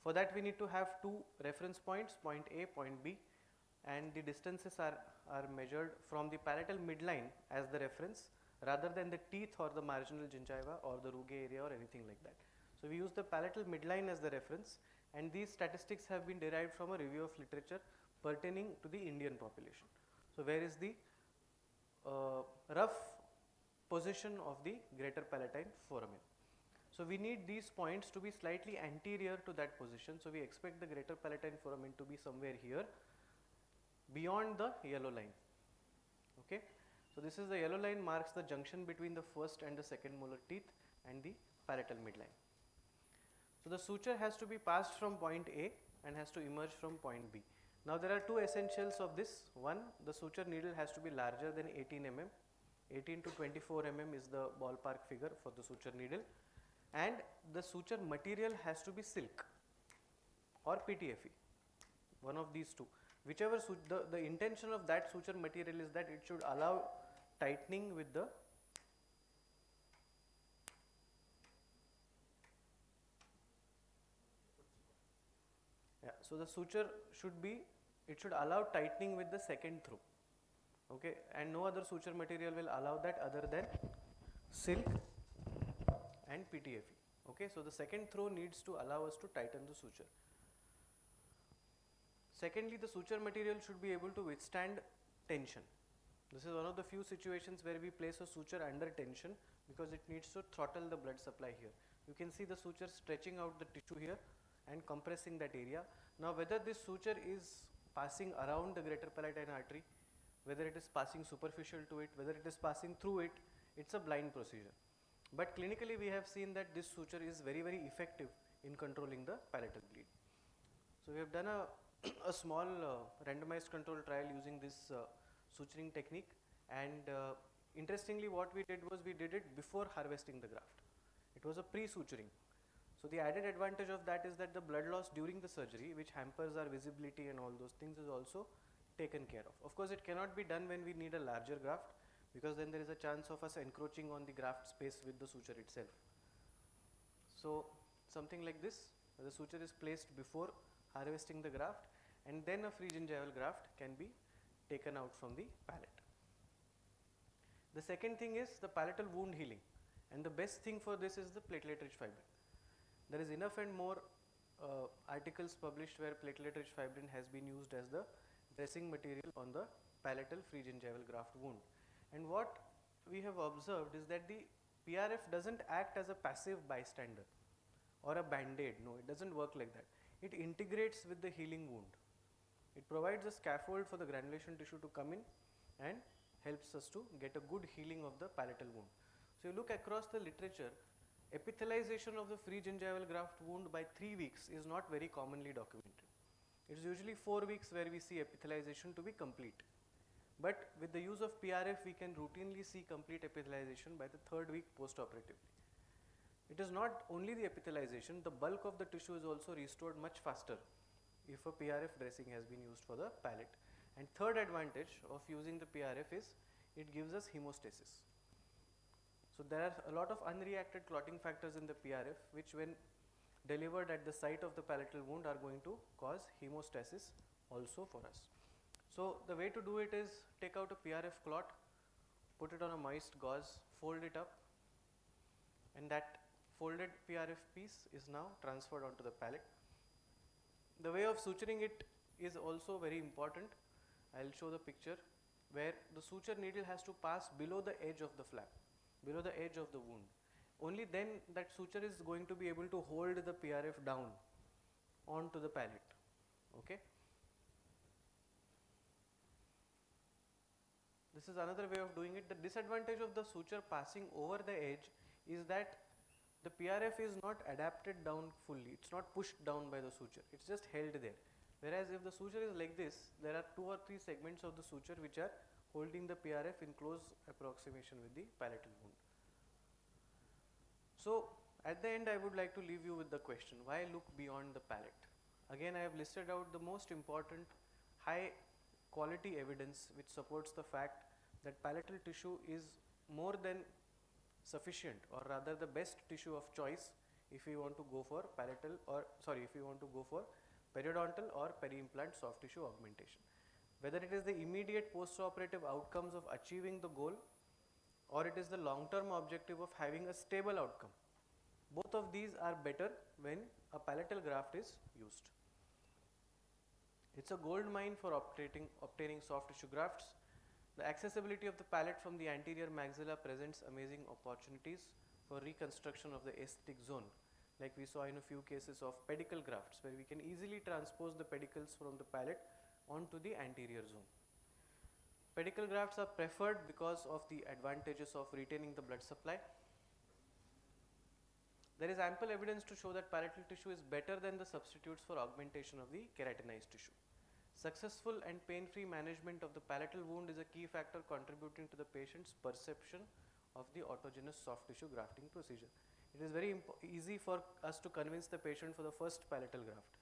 For that, we need to have two reference points, point A, point B, and the distances are measured from the palatal midline as the reference, rather than the teeth or the marginal gingiva or the rugae area or anything like that. So we use the palatal midline as the reference, and these statistics have been derived from a review of literature pertaining to the Indian population. So where is the rough position of the greater palatine foramen? So we need these points to be slightly anterior to that position. So we expect the greater palatine foramen to be somewhere here beyond the yellow line. Okay. So this is the yellow line, marks the junction between the first and the second molar teeth and the palatal midline. So the suture has to be passed from point A and has to emerge from point B. Now there are two essentials of this. One, the suture needle has to be larger than 18 mm. 18 to 24 mm is the ballpark figure for the suture needle, and the suture material has to be silk or PTFE, one of these two. Whichever the intention of that suture material is that it should allow tightening with the so the suture should allow tightening with the second through. Okay, and no other suture material will allow that other than silk and PTFE. Okay, so the second throw needs to allow us to tighten the suture. Secondly, the suture material should be able to withstand tension. This is one of the few situations where we place a suture under tension, because it needs to throttle the blood supply here. You can see the suture stretching out the tissue here and compressing that area. Now whether this suture is passing around the greater palatine artery, whether it is passing superficial to it, whether it is passing through it, it's a blind procedure. But clinically we have seen that this suture is very, very effective in controlling the palatal bleed. So we have done a small randomized control trial using this suturing technique, and interestingly what we did was we did it before harvesting the graft. It was a pre-suturing. So the added advantage of that is that the blood loss during the surgery, which hampers our visibility and all those things, is also taken care of. Of course, it cannot be done when we need a larger graft, because then there is a chance of us encroaching on the graft space with the suture itself. So something like this, where the suture is placed before harvesting the graft, and then a free gingival graft can be taken out from the palate. The second thing is the palatal wound healing, and the best thing for this is the platelet-rich fibrin. There is enough and more articles published where platelet-rich fibrin has been used as the dressing material on the palatal free gingival graft wound. And what we have observed is that the PRF doesn't act as a passive bystander or a band-aid. No, it doesn't work like that. It integrates with the healing wound. It provides a scaffold for the granulation tissue to come in and helps us to get a good healing of the palatal wound. So you look across the literature, epithelialization of the free gingival graft wound by 3 weeks is not very commonly documented. It is usually 4 weeks where we see epithelialization to be complete. But with the use of PRF, we can routinely see complete epithelialization by the 3rd week post-operatively. It is not only the epithelialization, the bulk of the tissue is also restored much faster if a PRF dressing has been used for the palate. And third advantage of using the PRF is it gives us hemostasis. So there are a lot of unreacted clotting factors in the PRF which when delivered at the site of the palatal wound are going to cause hemostasis also for us. So the way to do it is take out a PRF clot, put it on a moist gauze, fold it up, and that folded PRF piece is now transferred onto the palate. The way of suturing it is also very important. I will show the picture where the suture needle has to pass below the edge of the flap, below the edge of the wound. Only then that suture is going to be able to hold the PRF down onto the palate. Okay. This is another way of doing it. The disadvantage of the suture passing over the edge is that the PRF is not adapted down fully. It's not pushed down by the suture. It's just held there. Whereas if the suture is like this, there are 2 or 3 segments of the suture which are holding the PRF in close approximation with the palatal wound. So at the end I would like to leave you with the question, why look beyond the palate? Again, I have listed out the most important high quality evidence which supports the fact that palatal tissue is more than sufficient, or rather the best tissue of choice if we want to go for periodontal or peri-implant soft tissue augmentation. Whether it is the immediate post-operative outcomes of achieving the goal or it is the long-term objective of having a stable outcome, both of these are better when a palatal graft is used. It's a gold mine for obtaining soft tissue grafts. The accessibility of the palate from the anterior maxilla presents amazing opportunities for reconstruction of the aesthetic zone, like we saw in a few cases of pedicle grafts where we can easily transpose the pedicles from the palate onto the anterior zone. Pedicle grafts are preferred because of the advantages of retaining the blood supply. There is ample evidence to show that palatal tissue is better than the substitutes for augmentation of the keratinized tissue. Successful and pain-free management of the palatal wound is a key factor contributing to the patient's perception of the autogenous soft tissue grafting procedure. It is very easy for us to convince the patient for the first palatal graft.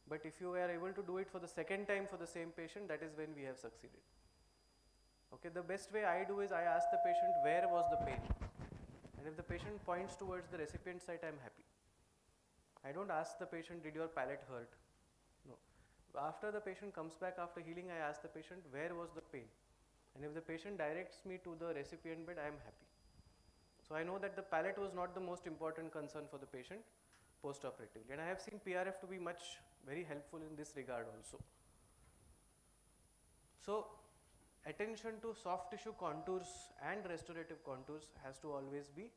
But if you are able to do it for the second time for the same patient, that is when we have succeeded. Okay, the best way I do is I ask the patient where was the pain, and if the patient points towards the recipient site, I am happy. I don't ask the patient, did your palate hurt? No. After the patient comes back after healing, I ask the patient where was the pain, and if the patient directs me to the recipient bed, I am happy. So I know that the palate was not the most important concern for the patient post-operatively, and I have seen PRF to be very helpful in this regard also. So attention to soft tissue contours and restorative contours has to always be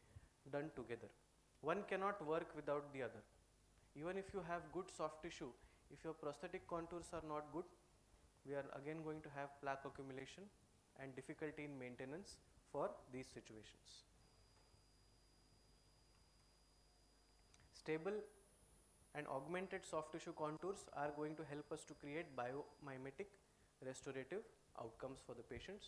done together. One cannot work without the other. Even if you have good soft tissue, if your prosthetic contours are not good, we are again going to have plaque accumulation and difficulty in maintenance for these situations. Stable and augmented soft tissue contours are going to help us to create biomimetic restorative outcomes for the patients.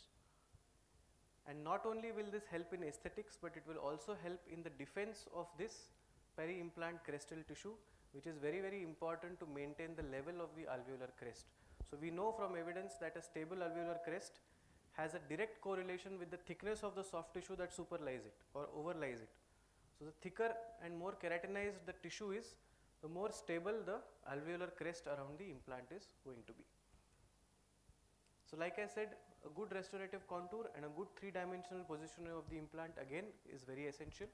And not only will this help in aesthetics, but it will also help in the defense of this peri-implant crestal tissue, which is very, very important to maintain the level of the alveolar crest. So we know from evidence that a stable alveolar crest has a direct correlation with the thickness of the soft tissue that superlies it or overlies it. So the thicker and more keratinized the tissue is, the more stable the alveolar crest around the implant is going to be. So like I said, a good restorative contour and a good three-dimensional positioning of the implant again is very essential.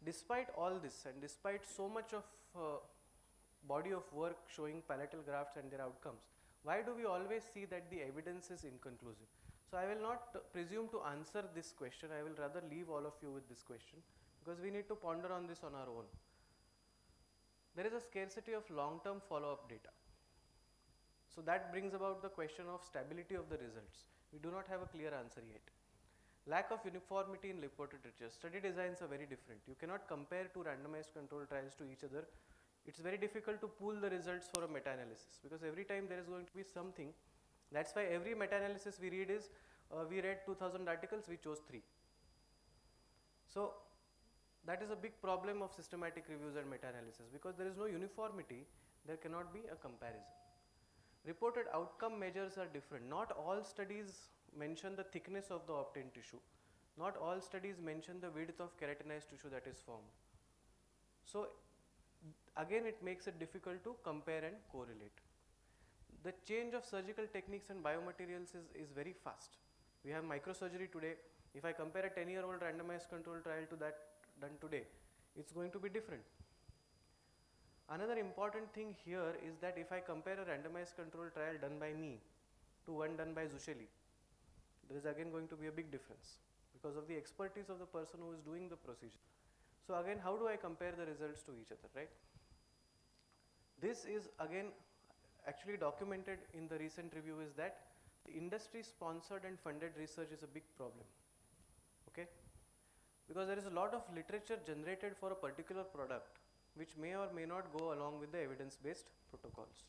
Despite all this and despite so much of body of work showing palatal grafts and their outcomes, why do we always see that the evidence is inconclusive? So I will not presume to answer this question, I will rather leave all of you with this question, because we need to ponder on this on our own. There is a scarcity of long-term follow-up data. So that brings about the question of stability of the results. We do not have a clear answer yet. Lack of uniformity in reported literature. Study designs are very different. You cannot compare two randomized control trials to each other. It's very difficult to pool the results for a meta-analysis, because every time there is going to be something. That's why every meta-analysis we read is, we read 2000 articles, we chose 3. So that is a big problem of systematic reviews and meta-analysis, because there is no uniformity, there cannot be a comparison. Reported outcome measures are different. Not all studies mention the thickness of the obtained tissue. Not all studies mention the width of keratinized tissue that is formed. So again, it makes it difficult to compare and correlate. The change of surgical techniques and biomaterials is very fast. We have microsurgery today. If I compare a 10-year-old randomized control trial to that done today, it's going to be different. Another important thing here is that if I compare a randomized control trial done by me to one done by Zusheli, there is again going to be a big difference because of the expertise of the person who is doing the procedure. So again, how do I compare the results to each other, right? This is again actually documented in the recent review, is that the industry sponsored and funded research is a big problem, okay? Because there is a lot of literature generated for a particular product which may or may not go along with the evidence-based protocols.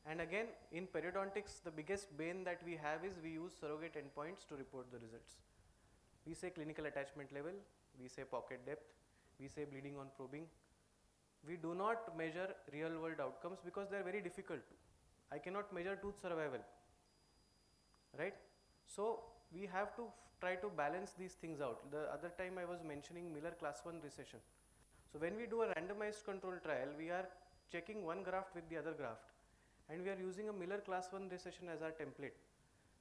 And again, in periodontics, the biggest bane that we have is we use surrogate endpoints to report the results. We say clinical attachment level, we say pocket depth, we say bleeding on probing. We do not measure real world outcomes because they are very difficult to. I cannot measure tooth survival, right? So we have to try to balance these things out. The other time I was mentioning Miller class 1 recession. So when we do a randomized control trial, we are checking one graft with the other graft, and we are using a Miller class 1 recession as our template.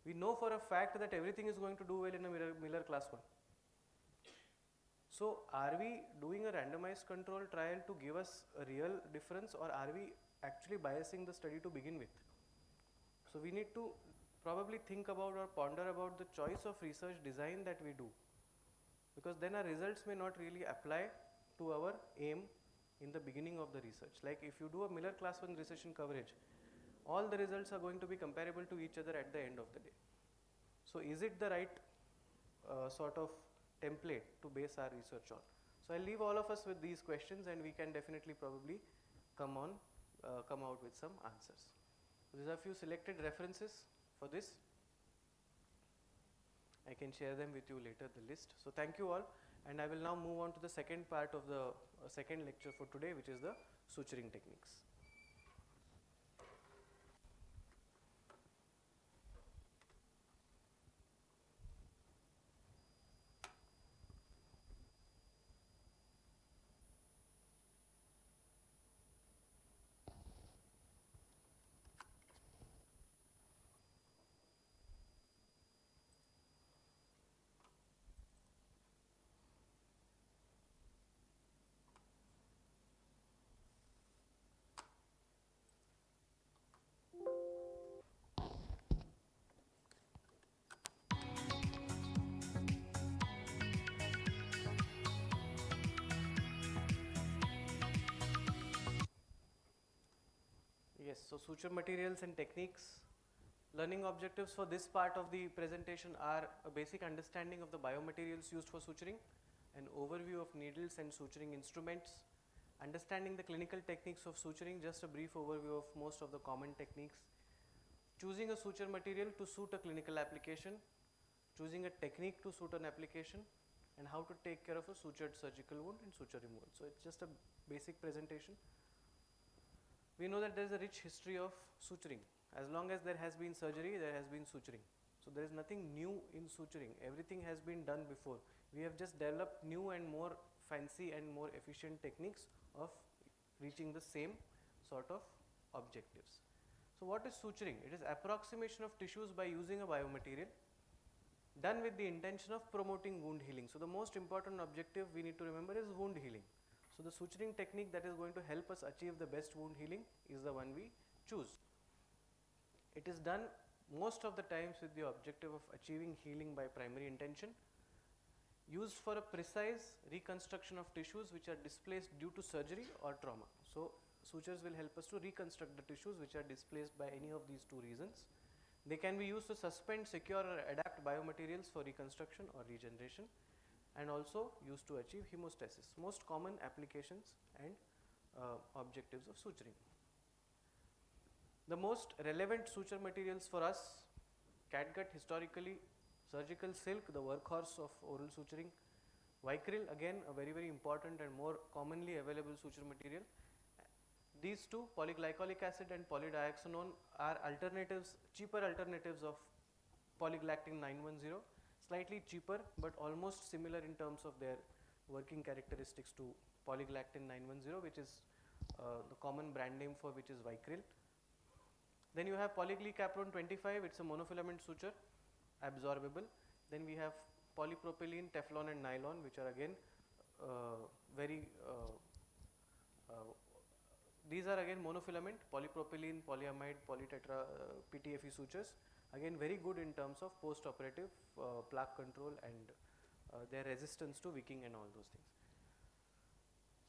We know for a fact that everything is going to do well in a Miller class 1. So are we doing a randomized control trial to give us a real difference, or are we actually biasing the study to begin with? So we need to probably think about or ponder about the choice of research design that we do, because then our results may not really apply to our aim in the beginning of the research. Like if you do a Miller class 1 recession coverage, all the results are going to be comparable to each other at the end of the day. So is it the right sort of template to base our research on? So I'll leave all of us with these questions, and we can definitely probably come out with some answers. So these are a few selected references for this. I can share them with you later, the list. So thank you all, and I will now move on to the second part of the second lecture for today, which is the suturing techniques. Yes, so suture materials and techniques. Learning objectives for this part of the presentation are a basic understanding of the biomaterials used for suturing, an overview of needles and suturing instruments, understanding the clinical techniques of suturing, just a brief overview of most of the common techniques, choosing a suture material to suit a clinical application, choosing a technique to suit an application, and how to take care of a sutured surgical wound and suture removal. So it's just a basic presentation. We know that there is a rich history of suturing. As long as there has been surgery, there has been suturing. So there is nothing new in suturing. Everything has been done before. We have just developed new and more fancy and more efficient techniques of reaching the same sort of objectives. So what is suturing? It is approximation of tissues by using a biomaterial done with the intention of promoting wound healing. So the most important objective we need to remember is wound healing. So the suturing technique that is going to help us achieve the best wound healing is the one we choose. It is done most of the times with the objective of achieving healing by primary intention, used for a precise reconstruction of tissues which are displaced due to surgery or trauma. So sutures will help us to reconstruct the tissues which are displaced by any of these two reasons. They can be used to suspend, secure or adapt biomaterials for reconstruction or regeneration, and also used to achieve hemostasis. Most common applications and objectives of suturing. The most relevant suture materials for us: catgut, historically surgical silk, the workhorse of oral suturing; vicryl, again a very important and more commonly available suture material. These two, polyglycolic acid and polydioxanone, are alternatives, cheaper alternatives of polyglactin 910, slightly cheaper but almost similar in terms of their working characteristics to polyglactin 910, which is the common brand name for which is vicryl. Then you have polyglycaprone 25, it's a monofilament suture, absorbable. Then we have polypropylene, Teflon and nylon, which are again these are again monofilament, polypropylene, polyamide, polytetra, PTFE sutures, again very good in terms of post-operative plaque control and their resistance to wicking and all those things.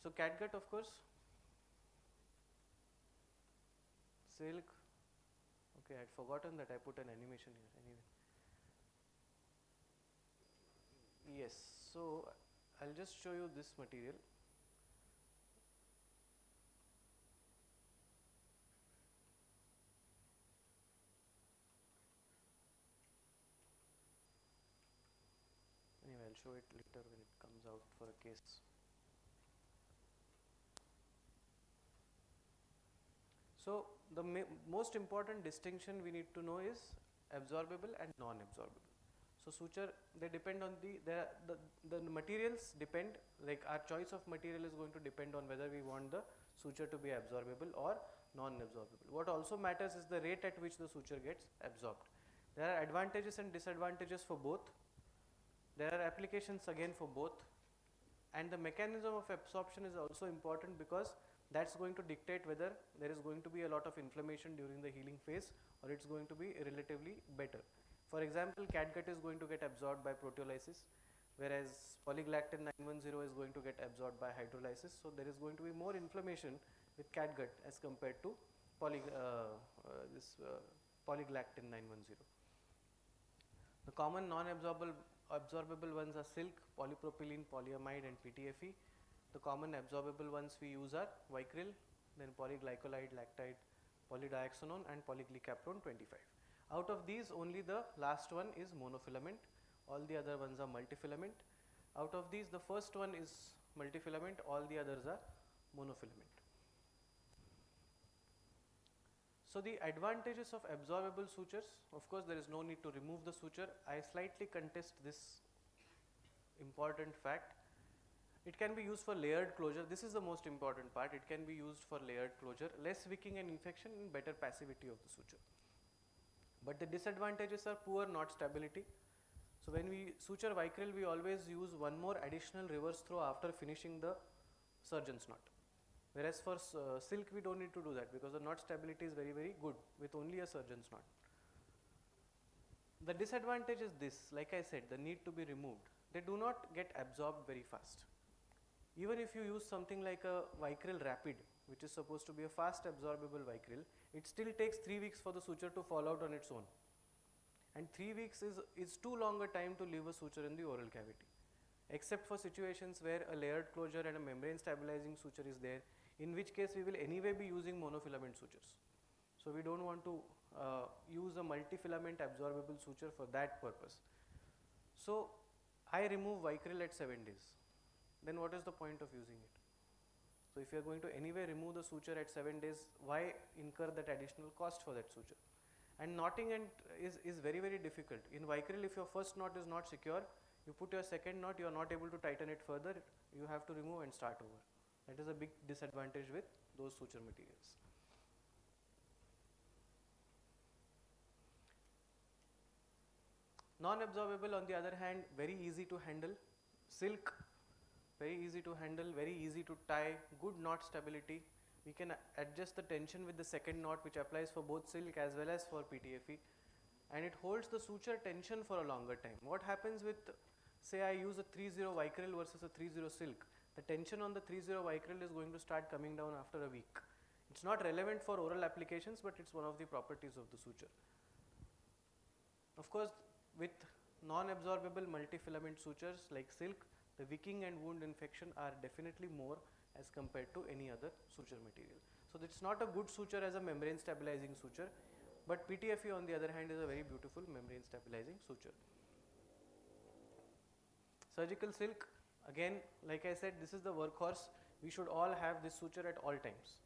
So catgut, of course, silk. Okay, I had forgotten that I put an animation here anyway. Yes, so I'll just show you this material. Anyway, I'll show it later when it comes out for a case. So the most important distinction we need to know is absorbable and non-absorbable. So suture, they depend on the materials depend, like our choice of material is going to depend on whether we want the suture to be absorbable or non-absorbable. What also matters is the rate at which the suture gets absorbed. There are advantages and disadvantages for both. There are applications again for both, and the mechanism of absorption is also important because that's going to dictate whether there is going to be a lot of inflammation during the healing phase or it's going to be relatively better. For example, catgut is going to get absorbed by proteolysis, whereas polyglactin 910 is going to get absorbed by hydrolysis. So there is going to be more inflammation with catgut as compared to polyglactin 910. The common non-absorbable ones are silk, polypropylene, polyamide and PTFE. The common absorbable ones we use are vicryl, then polyglycolide, lactide, polydioxanone and polyglycaprone 25. Out of these, only the last one is monofilament, all the other ones are multifilament. Out of these, the first one is multifilament, all the others are monofilament. So the advantages of absorbable sutures, of course there is no need to remove the suture. I slightly contest this important fact. It can be used for layered closure. This is the most important part. It can be used for layered closure, less wicking and infection and better passivity of the suture. But the disadvantages are poor knot stability. So when we suture vicryl, we always use one more additional reverse throw after finishing the surgeon's knot. Whereas for silk, we don't need to do that because the knot stability is very good with only a surgeon's knot. The disadvantage is this, like I said, the need to be removed. They do not get absorbed very fast. Even if you use something like a vicryl rapid, which is supposed to be a fast absorbable vicryl, it still takes 3 weeks for the suture to fall out on its own. And 3 weeks is too long a time to leave a suture in the oral cavity, except for situations where a layered closure and a membrane stabilizing suture is there, in which case we will anyway be using monofilament sutures. So we don't want to use a multifilament absorbable suture for that purpose. So I remove vicryl at 7 days. Then what is the point of using it? So if you are going to anyway remove the suture at 7 days, why incur that additional cost for that suture? And knotting is very difficult. In vicryl, if your first knot is not secure, You put your second knot, you are not able to tighten it further, you have to remove and start over. That is a big disadvantage with those suture materials. Non-absorbable, on the other hand, very easy to handle. Silk, very easy to handle, very easy to tie, good knot stability. We can adjust the tension with the second knot, which applies for both silk as well as for PTFE, and it holds the suture tension for a longer time. What happens with, say I use a 3-0 vicryl versus a 3-0 silk, the tension on the 3-0 vicryl is going to start coming down after a week. It's not relevant for oral applications, but it's one of the properties of the suture. Of course, with non-absorbable multifilament sutures like silk, the wicking and wound infection are definitely more as compared to any other suture material. So it's not a good suture as a membrane stabilizing suture, but PTFE on the other hand is a very beautiful membrane stabilizing suture. Surgical silk, again, like I said, this is the workhorse. We should all have this suture at all times,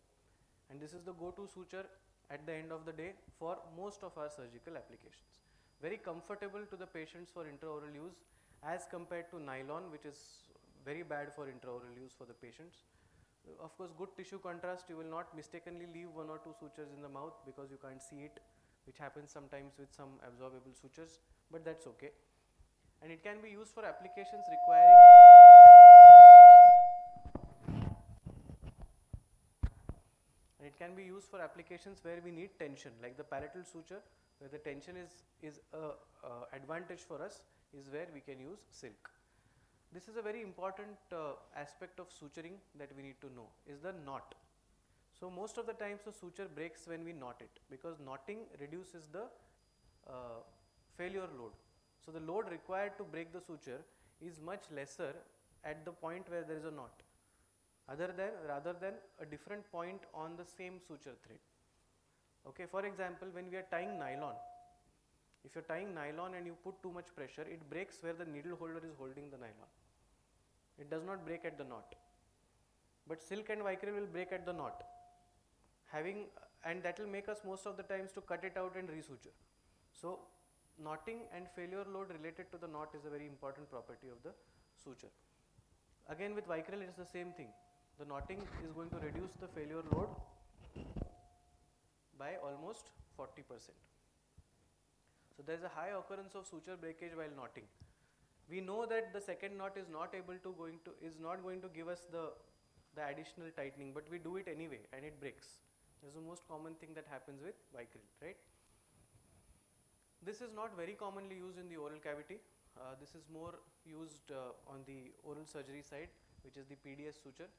and this is the go-to suture at the end of the day for most of our surgical applications. Very comfortable to the patients for intraoral use as compared to nylon, which is very bad for intraoral use for the patients. Of course, good tissue contrast, you will not mistakenly leave 1 or 2 sutures in the mouth because you can't see it, which happens sometimes with some absorbable sutures, but that's okay. And it can be used for applications requiring where we need tension, like the palatal suture, where the tension is advantage for us, is where we can use silk. This is a very important aspect of suturing that we need to know, is the knot. So most of the times the suture breaks when we knot it, because knotting reduces the failure load. So the load required to break the suture is much lesser at the point where there is a knot, rather than a different point on the same suture thread. Okay, for example, when we are tying nylon, if you're tying nylon and you put too much pressure, it breaks where the needle holder is holding the nylon. It does not break at the knot. But silk and vicryl will break at the knot, and that will make us most of the times to cut it out and resuture. So knotting and failure load related to the knot is a very important property of the suture. Again, with vicryl it is the same thing. The knotting is going to reduce the failure load by almost 40%. So there is a high occurrence of suture breakage while knotting. We know that the second knot is not going to give us the additional tightening, but we do it anyway and it breaks. This is the most common thing that happens with vicryl, right? This is not very commonly used in the oral cavity. This is more used on the oral surgery side, which is the PDS suture.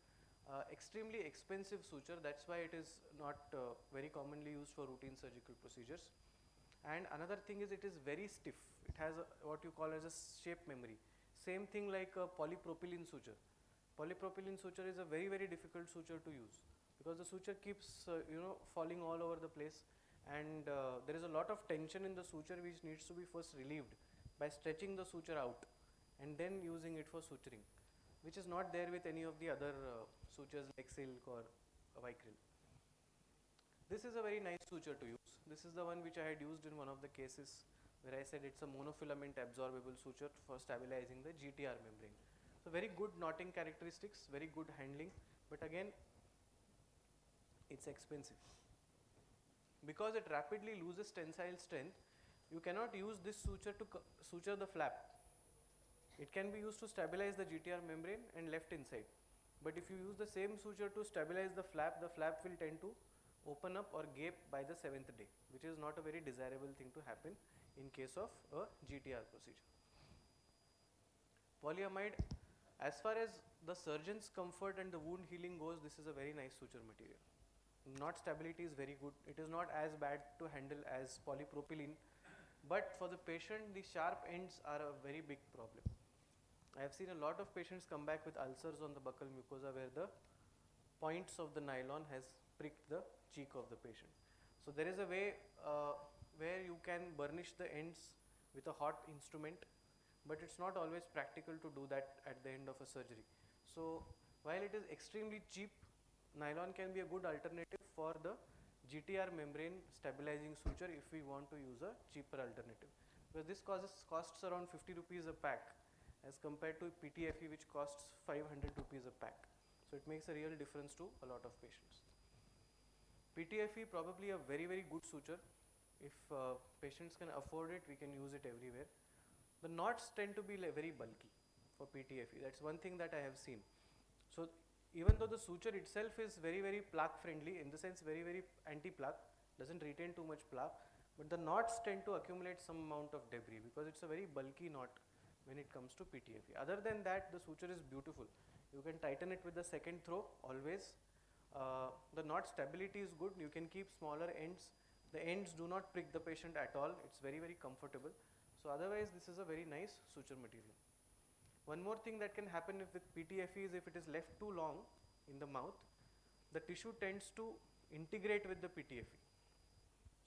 Extremely expensive suture, that's why it is not very commonly used for routine surgical procedures. And another thing is it is very stiff. It has what you call as a shape memory. Same thing like a polypropylene suture. Polypropylene suture is a very, very difficult suture to use because the suture keeps falling all over the place, and there is a lot of tension in the suture which needs to be first relieved by stretching the suture out and then using it for suturing, which is not there with any of the other sutures like silk or vicryl. This is a very nice suture to use. This is the one which I had used in one of the cases where I said it's a monofilament absorbable suture for stabilizing the GTR membrane. So very good knotting characteristics, very good handling, but again it's expensive. Because it rapidly loses tensile strength, you cannot use this suture to suture the flap. It can be used to stabilize the GTR membrane and left inside. But if you use the same suture to stabilize the flap will tend to open up or gape by the 7th day, which is not a very desirable thing to happen in case of a GTR procedure. Polyamide, as far as the surgeon's comfort and the wound healing goes, this is a very nice suture material. Knot stability is very good. It is not as bad to handle as polypropylene, but for the patient, the sharp ends are a very big problem. I have seen a lot of patients come back with ulcers on the buccal mucosa where the points of the nylon has pricked the cheek of the patient. So there is a way where you can burnish the ends with a hot instrument, but it's not always practical to do that at the end of a surgery. So while it is extremely cheap, nylon can be a good alternative for the GTR membrane stabilizing suture if we want to use a cheaper alternative. Because this costs around 50 rupees a pack, as compared to PTFE, which costs 500 rupees a pack. So it makes a real difference to a lot of patients. PTFE probably a very, very good suture. If patients can afford it, we can use it everywhere. The knots tend to be very bulky for PTFE. That's one thing that I have seen. So even though the suture itself is very, very plaque friendly, in the sense very, very anti-plaque, doesn't retain too much plaque, but the knots tend to accumulate some amount of debris because it's a very bulky knot when it comes to PTFE. Other than that, the suture is beautiful. You can tighten it with the second throw always. The knot stability is good. You can keep smaller ends. The ends do not prick the patient at all. It's very, very comfortable. So otherwise, this is a very nice suture material. One more thing that can happen with PTFE is if it is left too long in the mouth, the tissue tends to integrate with the PTFE.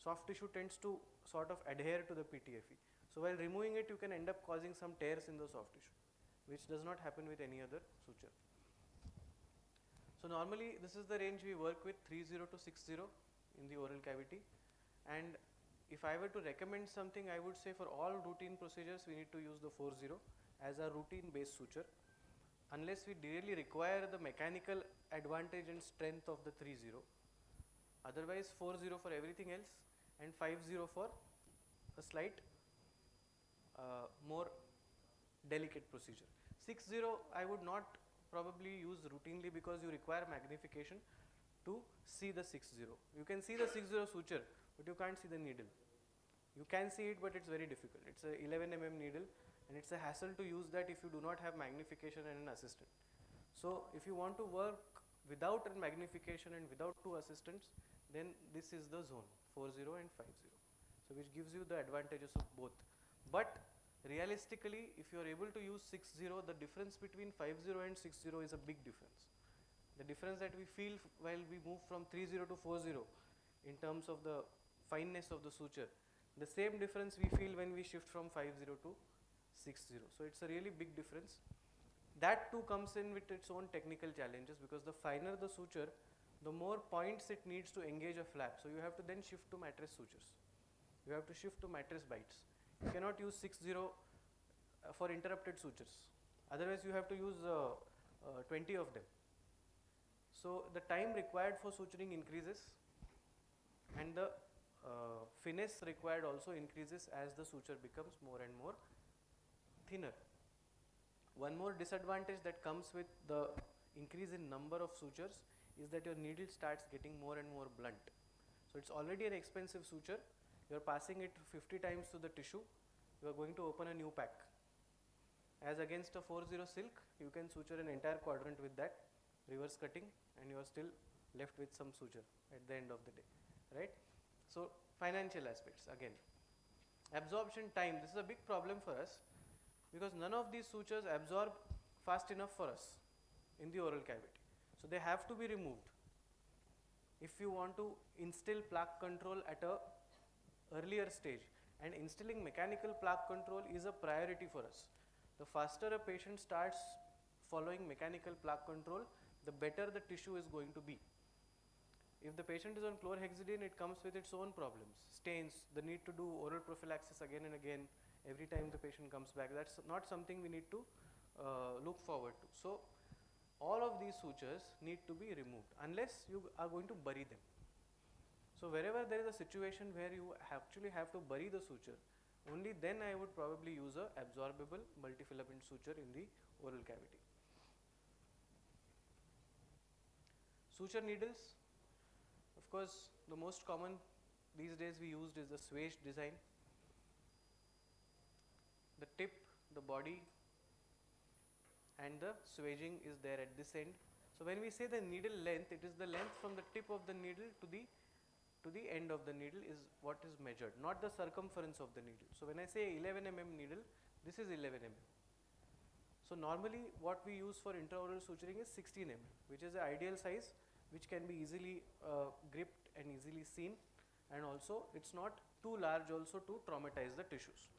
Soft tissue tends to sort of adhere to the PTFE. So while removing it, you can end up causing some tears in the soft tissue, which does not happen with any other suture. So normally this is the range we work with, 30 to 60 in the oral cavity. And if I were to recommend something, I would say for all routine procedures, we need to use the 40 as a routine based suture, unless we really require the mechanical advantage and strength of the 30. Otherwise 40 for everything else and 50 for a slight more delicate procedure. 60 I would not probably use routinely because you require magnification to see the 60. You can see the 60 suture, but you can't see the needle. You can see it, but it's very difficult. It's a 11 mm needle and it's a hassle to use that if you do not have magnification and an assistant. So if you want to work without a magnification and without two assistants, then this is the zone, 40 and 50. So which gives you the advantages of both. But realistically, if you are able to use 60, the difference between 50 and 60 is a big difference. The difference that we feel while we move from 30 to 40 in terms of the fineness of the suture, the same difference we feel when we shift from 50 to 60. So it's a really big difference. That too comes in with its own technical challenges because the finer the suture, the more points it needs to engage a flap. So you have to then shift to mattress sutures. You have to shift to mattress bites. You cannot use 60 for interrupted sutures. Otherwise you have to use 20 of them. So the time required for suturing increases and the finesse required also increases as the suture becomes more and more thinner. One more disadvantage that comes with the increase in number of sutures is that your needle starts getting more and more blunt. So it's already an expensive suture. You are passing it 50 times to the tissue. You are going to open a new pack. As against a 40 silk, you can suture an entire quadrant with that, reverse cutting, and you are still left with some suture at the end of the day, right? So financial aspects again. Absorption time, this is a big problem for us because none of these sutures absorb fast enough for us in the oral cavity. So they have to be removed. If you want to instill plaque control at a earlier stage, and instilling mechanical plaque control is a priority for us. The faster a patient starts following mechanical plaque control, the better the tissue is going to be. If the patient is on chlorhexidine, it comes with its own problems, stains, the need to do oral prophylaxis again and again every time the patient comes back. That's not something we need to look forward to. So all of these sutures need to be removed unless you are going to bury them. So wherever there is a situation where you actually have to bury the suture, only then I would probably use a absorbable multifilament suture in the oral cavity. Suture needles, of course, the most common these days we used is the swage design. The tip, the body and the swaging is there at this end. So when we say the needle length, it is the length from the tip of the needle to the end of the needle is what is measured, not the circumference of the needle. So when I say 11 mm needle, this is 11 mm. So normally what we use for intraoral suturing is 16 mm, which is the ideal size, which can be easily gripped and easily seen, and also it's not too large also to traumatize the tissues.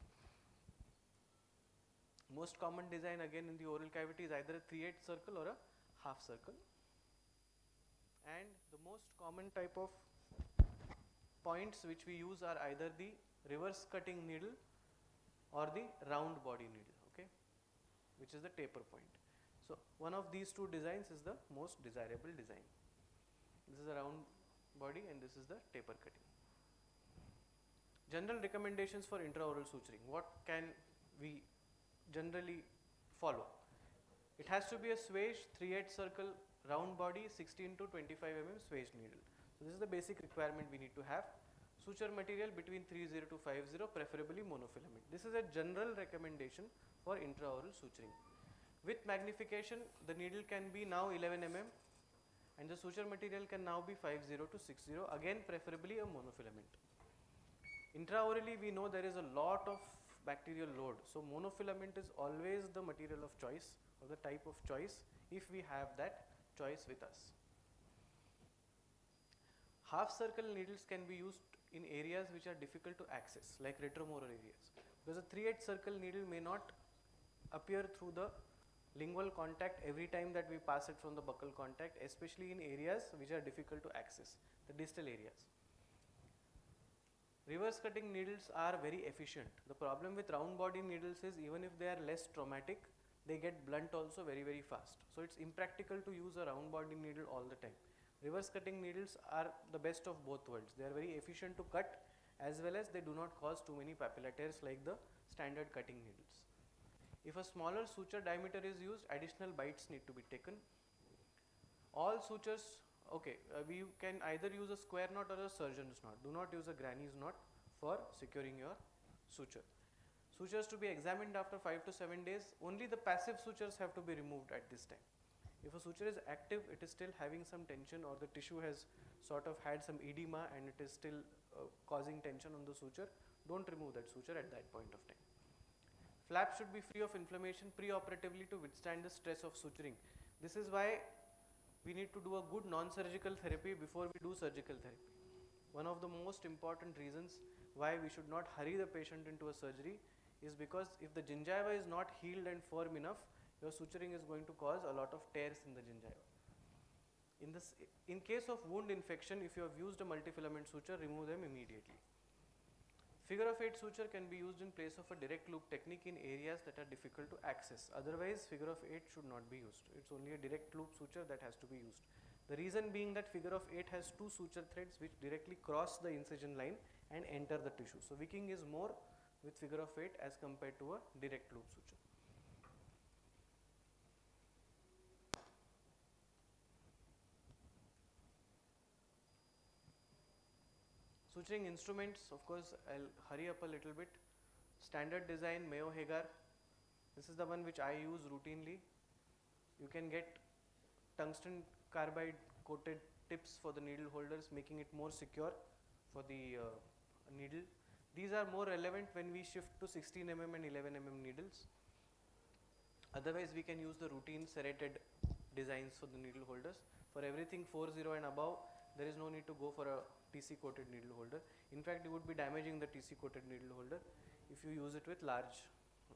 Most common design again in the oral cavity is either a 3/8 circle or a half circle, and the most common type of points which we use are either the reverse cutting needle or the round body needle. Okay, which is the taper point. So one of these two designs is the most desirable design. This is a round body and this is the taper cutting. General recommendations for intraoral suturing. What can we generally follow? It has to be a swage 3/8 circle round body 16 to 25 mm swage needle. So this is the basic requirement we need to have. Suture material between 30 to 50, preferably monofilament. This is a general recommendation for intraoral suturing. With magnification, the needle can be now 11 mm and the suture material can now be 50 to 60, again preferably a monofilament. Intraorally, we know there is a lot of bacterial load, so monofilament is always the material of choice or the type of choice if we have that choice with us. Half circle needles can be used in areas which are difficult to access, like retromolar areas, because a 3/8 circle needle may not appear through the lingual contact every time that we pass it from the buccal contact, especially in areas which are difficult to access, the distal areas. Reverse cutting needles are very efficient. The problem with round body needles is even if they are less traumatic, they get blunt also very fast. So it's impractical to use a round body needle all the time. Reverse cutting needles are the best of both worlds. They are very efficient to cut as well as they do not cause too many papilla tears like the standard cutting needles. If a smaller suture diameter is used, additional bites need to be taken. All sutures, we can either use a square knot or a surgeon's knot. Do not use a granny's knot for securing your suture. Sutures to be examined after 5 to 7 days. Only the passive sutures have to be removed at this time. If a suture is active, it is still having some tension or the tissue has sort of had some edema and it is still causing tension on the suture, don't remove that suture at that point of time. Flap should be free of inflammation preoperatively to withstand the stress of suturing. This is why we need to do a good non-surgical therapy before we do surgical therapy. One of the most important reasons why we should not hurry the patient into a surgery is because if the gingiva is not healed and firm enough, your suturing is going to cause a lot of tears in the gingiva. In case of wound infection, if you have used a multifilament suture, remove them immediately. Figure of 8 suture can be used in place of a direct loop technique in areas that are difficult to access. Otherwise, figure of 8 should not be used. It's only a direct loop suture that has to be used. The reason being that figure of 8 has 2 suture threads which directly cross the incision line and enter the tissue. So wicking is more with figure of 8 as compared to a direct loop suture. Suturing instruments, of course, I'll hurry up a little bit. Standard design, Mayo Hagar. This is the one which I use routinely. You can get tungsten carbide coated tips for the needle holders, making it more secure for the needle. These are more relevant when we shift to 16 mm and 11 mm needles. Otherwise, we can use the routine serrated designs for the needle holders. For everything 40 and above, there is no need to go for a TC coated needle holder. In fact, you would be damaging the TC coated needle holder if you use it with large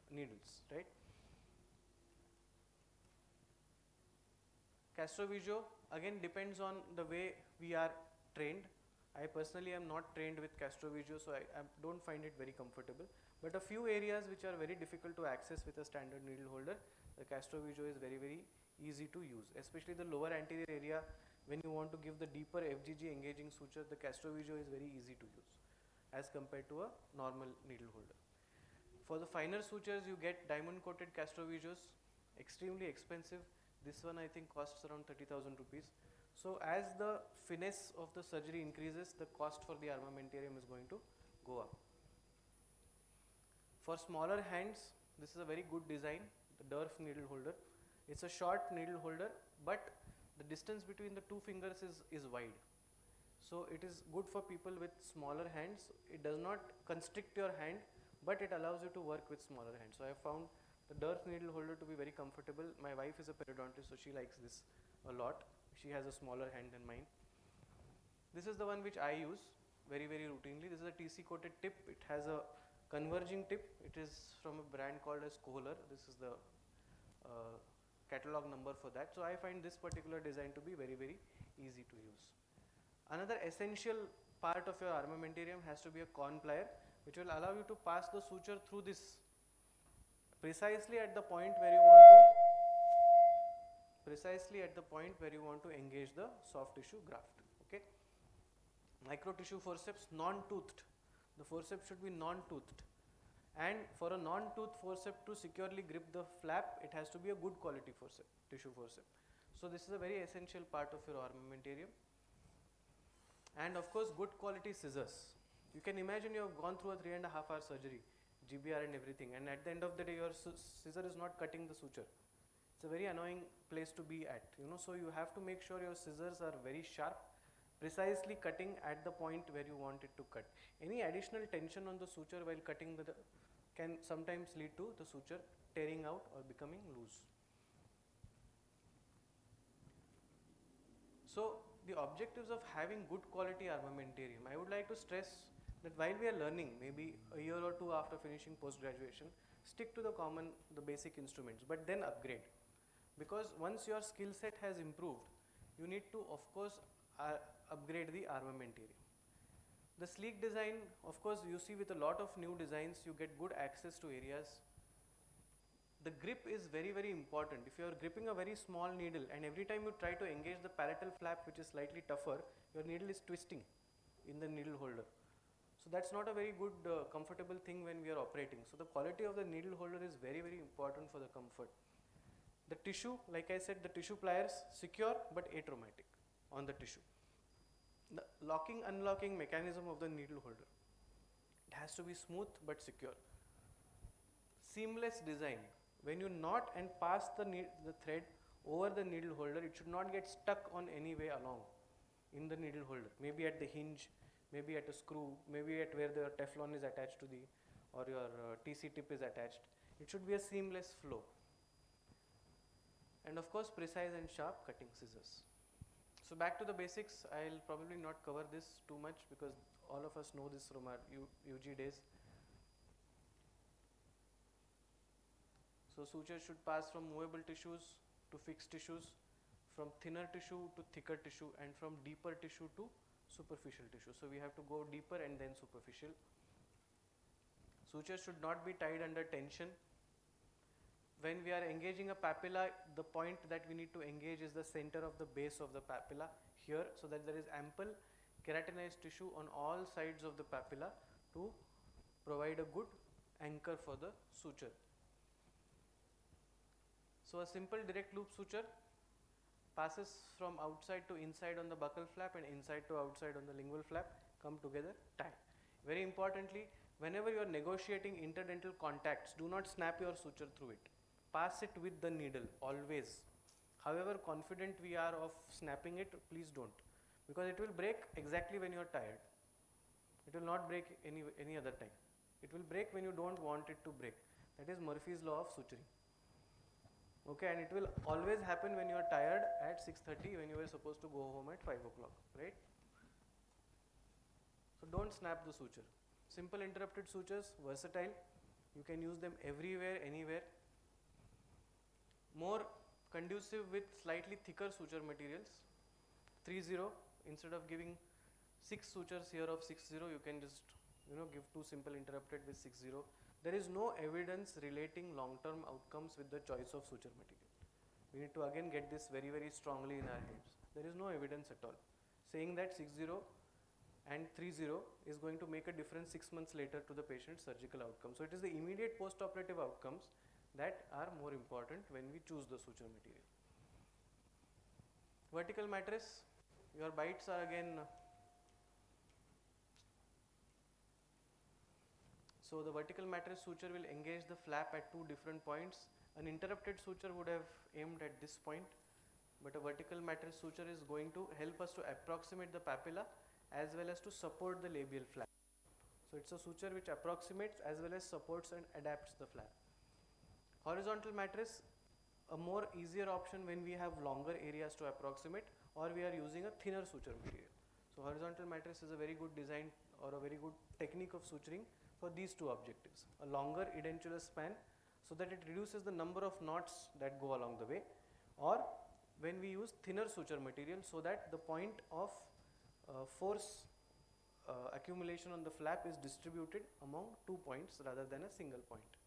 needles, right? Castrovigio again depends on the way we are trained. I personally am not trained with Castrovigio, so I don't find it very comfortable. But a few areas which are very difficult to access with a standard needle holder, the Castrovigio is very easy to use, especially the lower anterior area. When you want to give the deeper FGG engaging suture, the Castrovigio is very easy to use as compared to a normal needle holder. For the finer sutures, you get diamond coated Castrovigios, extremely expensive. This one I think costs around 30,000 rupees. So as the finesse of the surgery increases, the cost for the armamentarium is going to go up. For smaller hands, this is a very good design, the Durf needle holder. It's a short needle holder, but the distance between the two fingers is wide. So it is good for people with smaller hands. It does not constrict your hand, but it allows you to work with smaller hands. So I found the Durf needle holder to be very comfortable. My wife is a periodontist, so she likes this a lot. She has a smaller hand than mine. This is the one which I use very routinely. This is a TC coated tip. It has a converging tip. It is from a brand called as Kohler. This is the catalog number for that. So I find this particular design to be very easy to use. Another essential part of your armamentarium has to be a corn plier, which will allow you to pass the suture through this precisely at the point where you want to engage the soft tissue graft. Okay. Micro tissue forceps, non-toothed. The forceps should be non-toothed. And for a non-tooth forceps to securely grip the flap, it has to be a good quality tissue forceps. So this is a very essential part of your armamentarium. And of course, good quality scissors. You can imagine you have gone through a 3.5 hour surgery, GBR and everything, and at the end of the day, your scissor is not cutting the suture. It's a very annoying place to be at, so you have to make sure your scissors are very sharp, precisely cutting at the point where you want it to cut. Any additional tension on the suture while cutting can sometimes lead to the suture tearing out or becoming loose. So the objectives of having good quality armamentarium, I would like to stress that while we are learning, maybe a year or two after finishing post-graduation, stick to the basic instruments, but then upgrade. Because once your skill set has improved, you need to, of course, upgrade the armamentarium. The sleek design, of course, you see with a lot of new designs, you get good access to areas. The grip is very, very important. If you are gripping a very small needle and every time you try to engage the palatal flap, which is slightly tougher, your needle is twisting in the needle holder. So that's not a very good comfortable thing when we are operating. So the quality of the needle holder is very, very important for the comfort. The tissue, like I said, the tissue pliers, secure but atraumatic on the tissue. The locking, unlocking mechanism of the needle holder, it has to be smooth but secure. Seamless design. When you knot and pass the thread over the needle holder, it should not get stuck on any way along in the needle holder. Maybe at the hinge, maybe at a screw, maybe at where the Teflon is attached to or your TC tip is attached. It should be a seamless flow. And of course, precise and sharp cutting scissors. So back to the basics. I'll probably not cover this too much because all of us know this from our UG days. So sutures should pass from movable tissues to fixed tissues, from thinner tissue to thicker tissue, and from deeper tissue to superficial tissue. So we have to go deeper and then superficial. Sutures should not be tied under tension. When we are engaging a papilla, the point that we need to engage is the center of the base of the papilla here, so that there is ample keratinized tissue on all sides of the papilla to provide a good anchor for the suture. So a simple direct loop suture passes from outside to inside on the buccal flap and inside to outside on the lingual flap, come together, tie. Very importantly, whenever you are negotiating interdental contacts, do not snap your suture through it. Pass it with the needle, always. However confident we are of snapping it, please don't. Because it will break exactly when you are tired. It will not break any other time. It will break when you don't want it to break. That is Murphy's law of suturing. Okay, and it will always happen when you are tired at 6:30 when you were supposed to go home at 5 o'clock, right? So don't snap the suture. Simple interrupted sutures, versatile. You can use them everywhere, anywhere. More conducive with slightly thicker suture materials. 3-0, instead of giving 6 sutures here of 6-0, you can just give 2 simple interrupted with 6-0. There is no evidence relating long-term outcomes with the choice of suture material. We need to again get this very, very strongly in our heads. There is no evidence at all saying that 6-0 and 3-0 is going to make a difference 6 months later to the patient's surgical outcome. So it is the immediate post-operative outcomes that are more important when we choose the suture material. Vertical mattress, your bites are again. So the vertical mattress suture will engage the flap at 2 different points. An interrupted suture would have aimed at this point, but a vertical mattress suture is going to help us to approximate the papilla as well as to support the labial flap. So it's a suture which approximates as well as supports and adapts the flap. Horizontal mattress, a more easier option when we have longer areas to approximate or we are using a thinner suture material. So horizontal mattress is a very good design or a very good technique of suturing for these 2 objectives. A longer edentulous span so that it reduces the number of knots that go along the way, or when we use thinner suture material so that the point of force accumulation on the flap is distributed among 2 points rather than a single point.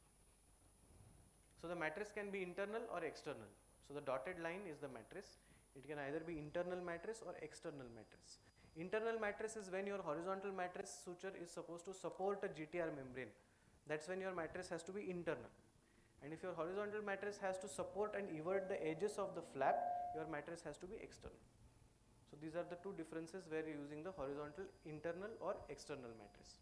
So the mattress can be internal or external. So the dotted line is the mattress. It can either be internal mattress or external mattress. Internal mattress is when your horizontal mattress suture is supposed to support a GTR membrane. That's when your mattress has to be internal. And if your horizontal mattress has to support and evert the edges of the flap, your mattress has to be external. So these are the two differences where you're using the horizontal internal or external mattress.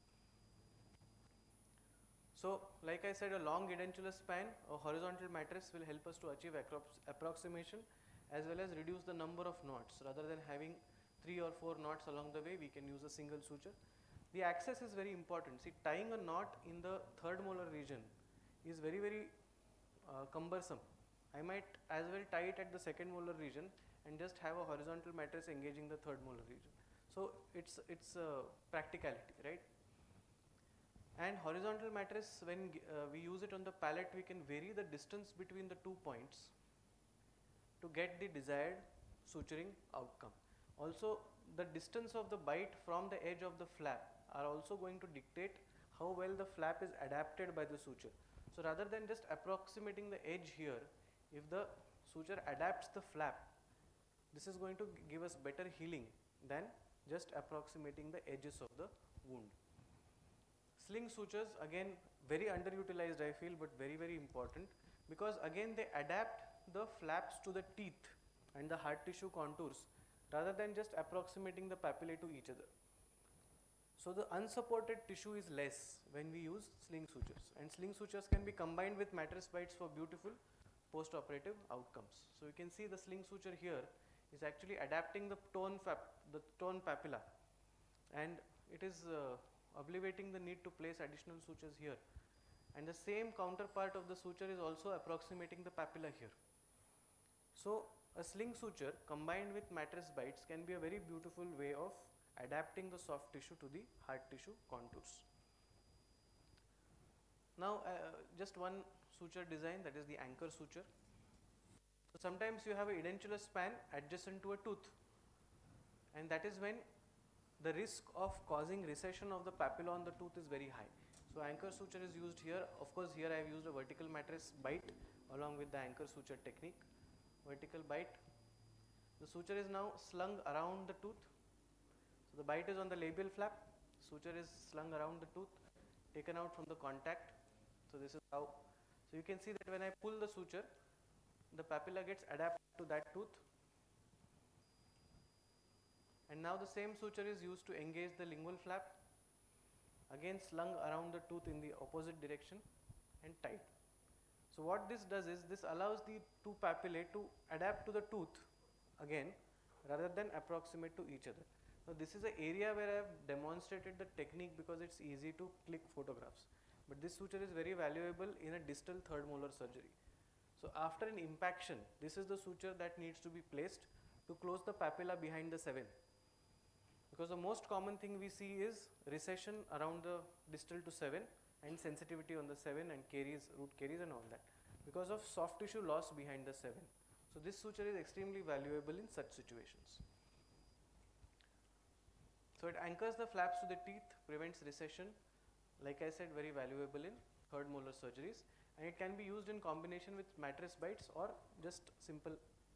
So like I said, a long edentulous span, a horizontal mattress will help us to achieve approximation as well as reduce the number of knots. Rather than having 3 or 4 knots along the way, we can use a single suture. The access is very important. See, tying a knot in the third molar region is very cumbersome. I might as well tie it at the second molar region and just have a horizontal mattress engaging the third molar region. So it's practicality, right? And horizontal mattress, when we use it on the palate, we can vary the distance between the 2 points to get the desired suturing outcome. Also, the distance of the bite from the edge of the flap are also going to dictate how well the flap is adapted by the suture. So rather than just approximating the edge here, if the suture adapts the flap, this is going to give us better healing than just approximating the edges of the wound. Sling sutures, again very underutilized I feel, but very important, because again they adapt the flaps to the teeth and the hard tissue contours rather than just approximating the papillae to each other. So the unsupported tissue is less when we use sling sutures, and sling sutures can be combined with mattress bites for beautiful post-operative outcomes. So you can see the sling suture here is actually adapting the tone papilla, and it is obviating the need to place additional sutures here, and the same counterpart of the suture is also approximating the papilla here. So a sling suture combined with mattress bites can be a very beautiful way of adapting the soft tissue to the hard tissue contours. Now just one suture design, that is the anchor suture. So sometimes you have an edentulous span adjacent to a tooth, and that is when the risk of causing recession of the papilla on the tooth is very high. So anchor suture is used here. Of course, here I have used a vertical mattress bite along with the anchor suture technique. Vertical bite. The suture is now slung around the tooth. So the bite is on the labial flap. Suture is slung around the tooth, taken out from the contact. So this is how. So you can see that when I pull the suture, the papilla gets adapted to that tooth. And now the same suture is used to engage the lingual flap, again slung around the tooth in the opposite direction and tied. So what this does is, this allows the two papillae to adapt to the tooth again rather than approximate to each other. Now this is an area where I have demonstrated the technique because it's easy to click photographs. But this suture is very valuable in a distal third molar surgery. So after an impaction, this is the suture that needs to be placed to close the papilla behind the 7. Because the most common thing we see is recession around the distal to 7 and sensitivity on the 7 and caries, root caries and all that, because of soft tissue loss behind the 7. So this suture is extremely valuable in such situations. So it anchors the flaps to the teeth, prevents recession, like I said, very valuable in third molar surgeries, and it can be used in combination with mattress bites or just simple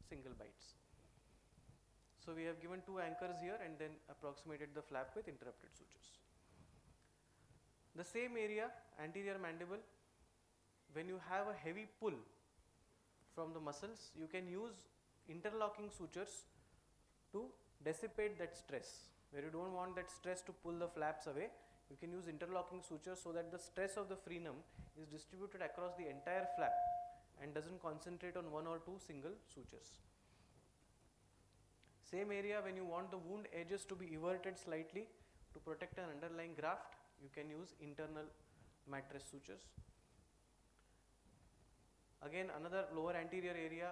single bites. So we have given 2 anchors here and then approximated the flap with interrupted sutures. The same area, anterior mandible, when you have a heavy pull from the muscles, you can use interlocking sutures to dissipate that stress. Where you don't want that stress to pull the flaps away, you can use interlocking sutures so that the stress of the frenum is distributed across the entire flap and doesn't concentrate on 1 or 2 single sutures. Same area, when you want the wound edges to be everted slightly to protect an underlying graft, you can use internal mattress sutures. Again, another lower anterior area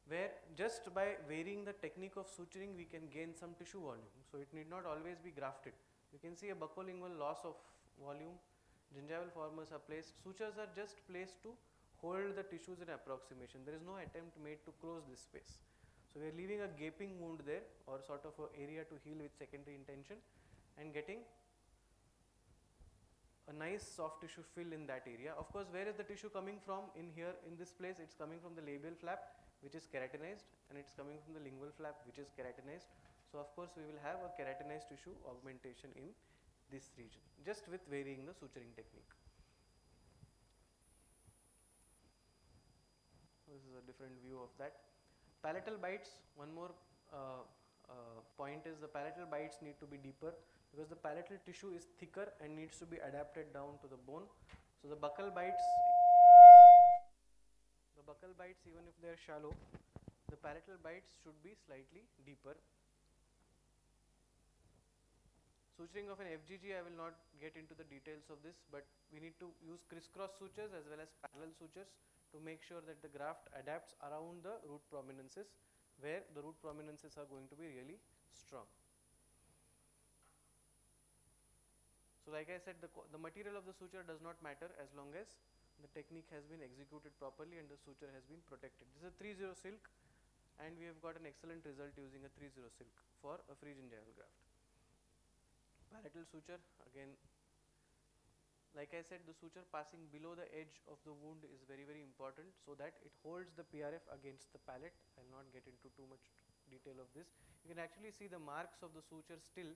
where just by varying the technique of suturing we can gain some tissue volume. So it need not always be grafted. You can see a buccolingual loss of volume, gingival formers are placed. Sutures are just placed to hold the tissues in approximation. There is no attempt made to close this space. So we are leaving a gaping wound there, or sort of an area to heal with secondary intention, and getting a nice soft tissue fill in that area. Of course, where is the tissue coming from? In here, in this place, it's coming from the labial flap, which is keratinized, and it's coming from the lingual flap, which is keratinized. So of course, we will have a keratinized tissue augmentation in this region, just with varying the suturing technique. This is a different view of that. Palatal bites, one more point is the palatal bites need to be deeper because the palatal tissue is thicker and needs to be adapted down to the bone. So the buccal bites, even if they are shallow, the palatal bites should be slightly deeper. Suturing of an FGG, I will not get into the details of this, but we need to use crisscross sutures as well as parallel sutures to make sure that the graft adapts around the root prominences, where the root prominences are going to be really strong. So like I said, the material of the suture does not matter as long as the technique has been executed properly and the suture has been protected. This is a 3-0 silk, and we have got an excellent result using a 3-0 silk for a free gingival graft. Palatal suture, again, like I said, the suture passing below the edge of the wound is very, very important so that it holds the PRF against the palate. I will not get into too much detail of this. You can actually see the marks of the suture still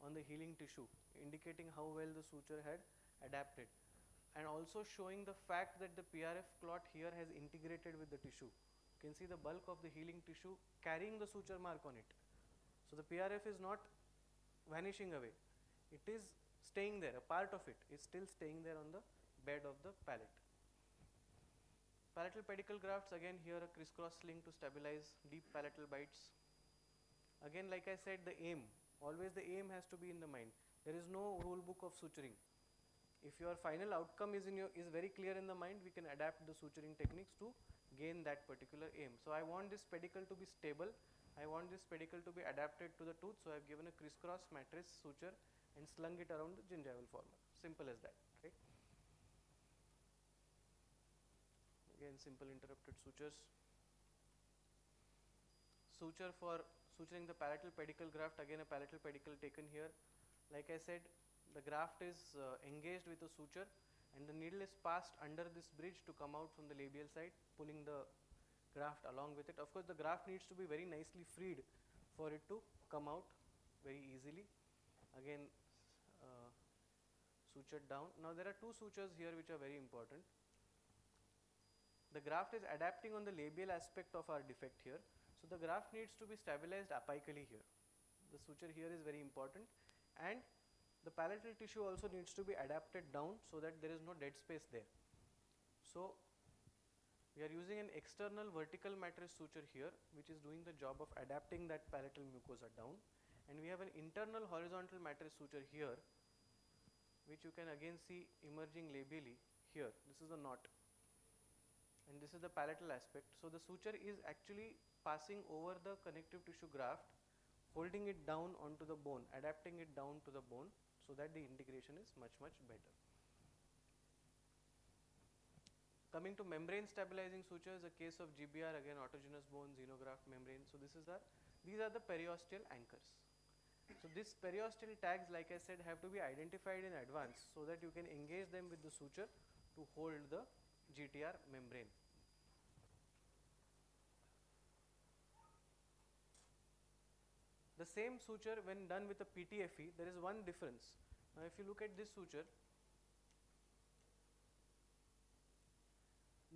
on the healing tissue, indicating how well the suture had adapted, and also showing the fact that the PRF clot here has integrated with the tissue. You can see the bulk of the healing tissue carrying the suture mark on it. So the PRF is not vanishing away. It is staying there, a part of it is still staying there on the bed of the palate. Palatal pedicle grafts, again here a crisscross sling to stabilize deep palatal bites. Again, like I said, the aim, always the aim has to be in the mind. There is no rule book of suturing. If your final outcome is very clear in the mind, we can adapt the suturing techniques to gain that particular aim. So I want this pedicle to be stable. I want this pedicle to be adapted to the tooth. So I have given a crisscross matrice suture and slung it around the gingival formula. Simple as that, right? Again, simple interrupted sutures. Suture for suturing the palatal pedicle graft, again a palatal pedicle taken here. Like I said, the graft is engaged with a suture and the needle is passed under this bridge to come out from the labial side, pulling the graft along with it. Of course, the graft needs to be very nicely freed for it to come out very easily. Again, sutured down. Now there are two sutures here which are very important. The graft is adapting on the labial aspect of our defect here. So the graft needs to be stabilized apically here. The suture here is very important, and the palatal tissue also needs to be adapted down so that there is no dead space there. So we are using an external vertical matrice suture here, which is doing the job of adapting that palatal mucosa down, and we have an internal horizontal matrice suture here, which you can again see emerging labially here. This is a knot and this is the palatal aspect. So the suture is actually passing over the connective tissue graft, holding it down onto the bone, adapting it down to the bone so that the integration is much, much better. Coming to membrane stabilizing sutures, a case of GBR, again autogenous bone, xenograft membrane. So these are the periosteal anchors. So these periosteal tags, like I said, have to be identified in advance so that you can engage them with the suture to hold the GTR membrane. The same suture when done with a PTFE, there is one difference. Now if you look at this suture,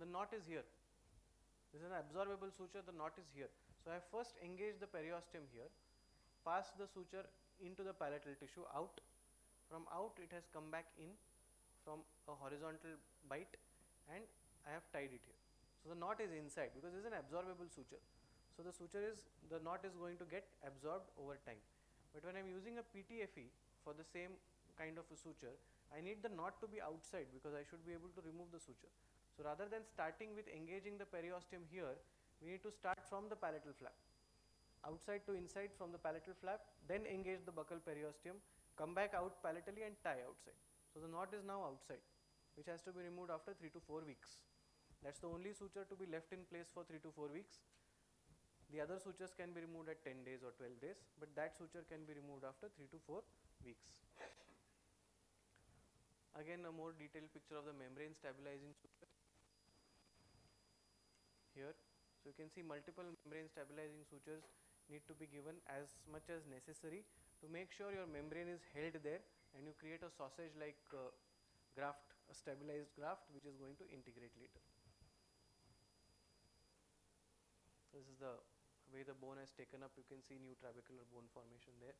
the knot is here. This is an absorbable suture, the knot is here. So I first engage the periosteum here, pass the suture into the palatal tissue out. From out it has come back in from a horizontal bite, and I have tied it here. So the knot is inside because this is an absorbable suture. So the knot is going to get absorbed over time. But when I am using a PTFE for the same kind of a suture, I need the knot to be outside because I should be able to remove the suture. So rather than starting with engaging the periosteum here, we need to start from the palatal flap. Outside to inside from the palatal flap, then engage the buccal periosteum, come back out palatally and tie outside. So the knot is now outside, which has to be removed after 3 to 4 weeks. That's the only suture to be left in place for 3 to 4 weeks. The other sutures can be removed at 10 days or 12 days, but that suture can be removed after 3 to 4 weeks. Again, a more detailed picture of the membrane stabilizing suture here. So you can see multiple membrane stabilizing sutures need to be given as much as necessary to make sure your membrane is held there and you create a sausage like graft, a stabilized graft which is going to integrate later. This is the way the bone has taken up. You can see new trabecular bone formation there.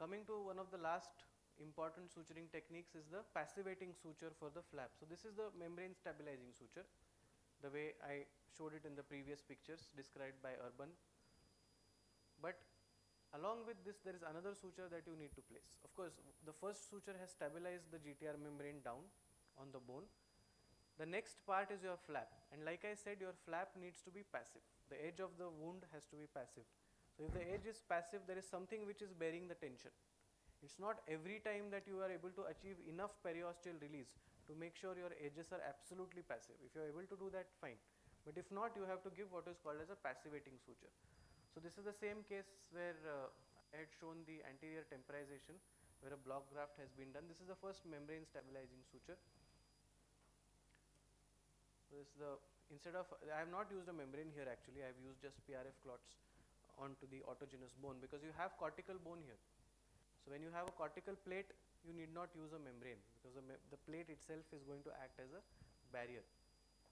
Coming to one of the last important suturing techniques is the passivating suture for the flap. So this is the membrane stabilizing suture, the way I showed it in the previous pictures described by Urban. But along with this, there is another suture that you need to place. Of course, the first suture has stabilized the GTR membrane down on the bone. The next part is your flap, and like I said, your flap needs to be passive. The edge of the wound has to be passive. So if the edge is passive, there is something which is bearing the tension. It's not every time that you are able to achieve enough periosteal release to make sure your edges are absolutely passive. If you are able to do that, fine. But if not, you have to give what is called as a passivating suture. So this is the same case where I had shown the anterior temporization where a block graft has been done. This is the first membrane stabilizing suture. So this is the, instead of, I have not used a membrane here actually, I have used just PRF clots onto the autogenous bone because you have cortical bone here. So when you have a cortical plate, you need not use a membrane because the plate itself is going to act as a barrier.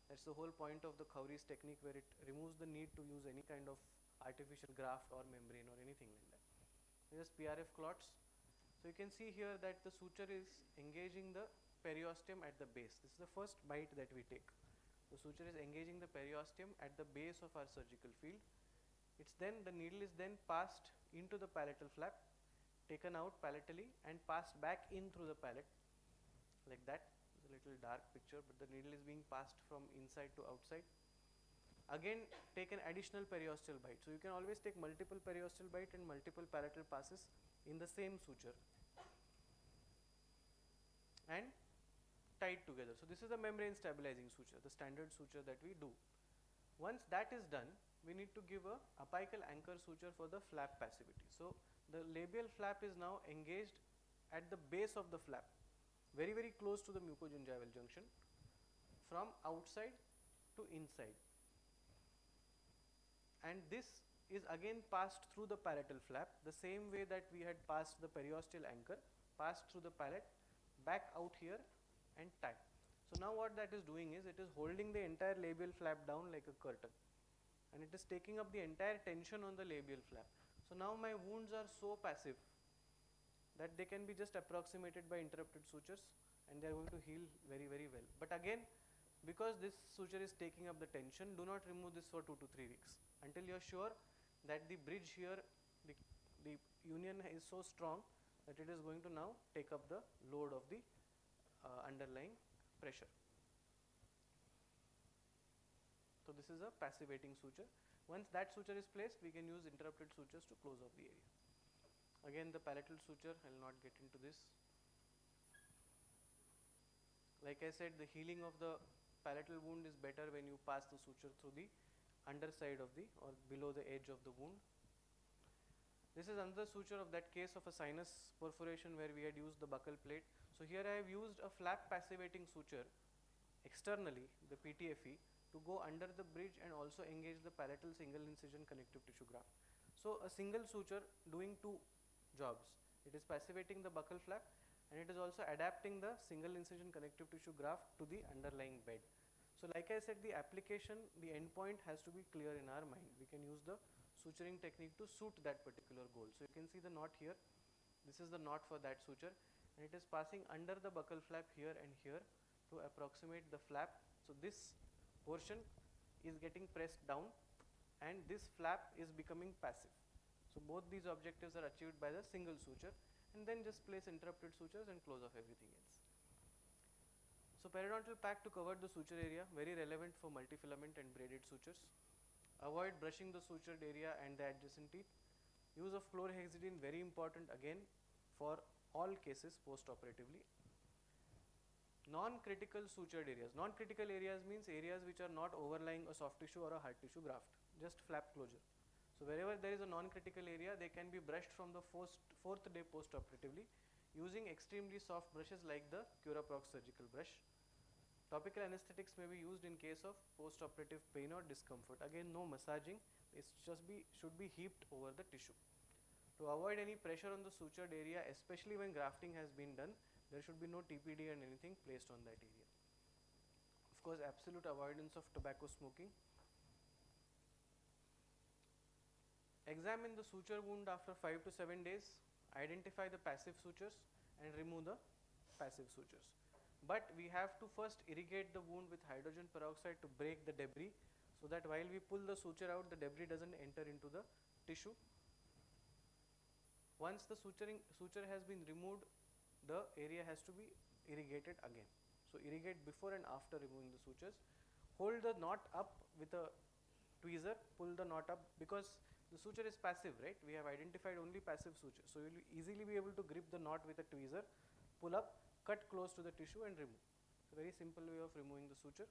That's the whole point of the Khoury's technique, where it removes the need to use any kind of artificial graft or membrane or anything like that. So just PRF clots. So you can see here that the suture is engaging the periosteum at the base. This is the first bite that we take. The suture is engaging the periosteum at the base of our surgical field. It's then, the needle is then passed into the palatal flap, taken out palatally and passed back in through the palate like that. It's a little dark picture, but the needle is being passed from inside to outside. Again, take an additional periosteal bite. So you can always take multiple periosteal bite and multiple palatal passes in the same suture and tied together. So this is the membrane stabilizing suture, the standard suture that we do. Once that is done, we need to give a apical anchor suture for the flap passivity. So the labial flap is now engaged at the base of the flap, very very close to the mucogingival junction, from outside to inside. And this is again passed through the palatal flap, the same way that we had passed the periosteal anchor, passed through the palate, back out here and tied. So now what that is doing is, it is holding the entire labial flap down like a curtain, and it is taking up the entire tension on the labial flap. So now my wounds are so passive that they can be just approximated by interrupted sutures and they are going to heal very very well. But again, because this suture is taking up the tension, do not remove this for 2 to 3 weeks until you are sure that the bridge here, the union is so strong that it is going to now take up the load of the underlying pressure. So this is a passivating suture. Once that suture is placed, we can use interrupted sutures to close off the area. Again, the palatal suture, I will not get into this. Like I said, the healing of the palatal wound is better when you pass the suture through the underside of the, or below the edge of the wound. This is another suture of that case of a sinus perforation where we had used the buccal plate. So here I have used a flap passivating suture externally, the PTFE, to go under the bridge and also engage the palatal single incision connective tissue graft. So a single suture doing two jobs. It is passivating the buccal flap and it is also adapting the single incision connective tissue graft to the underlying bed. So like I said, the application, the endpoint has to be clear in our mind. We can use the suturing technique to suit that particular goal. So you can see the knot here. This is the knot for that suture, and it is passing under the buccal flap here and here to approximate the flap. So this portion is getting pressed down and this flap is becoming passive. So both these objectives are achieved by the single suture, and then just place interrupted sutures and close off everything else. So periodontal pack to cover the suture area, very relevant for multifilament and braided sutures. Avoid brushing the sutured area and the adjacent teeth. Use of chlorhexidine, very important again for all cases post-operatively. Non-critical sutured areas. Non-critical areas means areas which are not overlying a soft tissue or a hard tissue graft, just flap closure. So wherever there is a non-critical area, they can be brushed from the fourth day post-operatively using extremely soft brushes like the Curaprox surgical brush. Topical anesthetics may be used in case of post-operative pain or discomfort. Again, no massaging, it should be heaped over the tissue. To avoid any pressure on the sutured area, especially when grafting has been done, there should be no TPD and anything placed on that area. Of course, absolute avoidance of tobacco smoking. Examine the suture wound after 5 to 7 days, identify the passive sutures and remove the passive sutures. But we have to first irrigate the wound with hydrogen peroxide to break the debris, so that while we pull the suture out, the debris doesn't enter into the tissue. Once the suture has been removed, the area has to be irrigated again. So irrigate before and after removing the sutures. Hold the knot up with a tweezer, pull the knot up, because the suture is passive, right? We have identified only passive suture. So you will easily be able to grip the knot with a tweezer, pull up, cut close to the tissue and remove. It's a very simple way of removing the suture,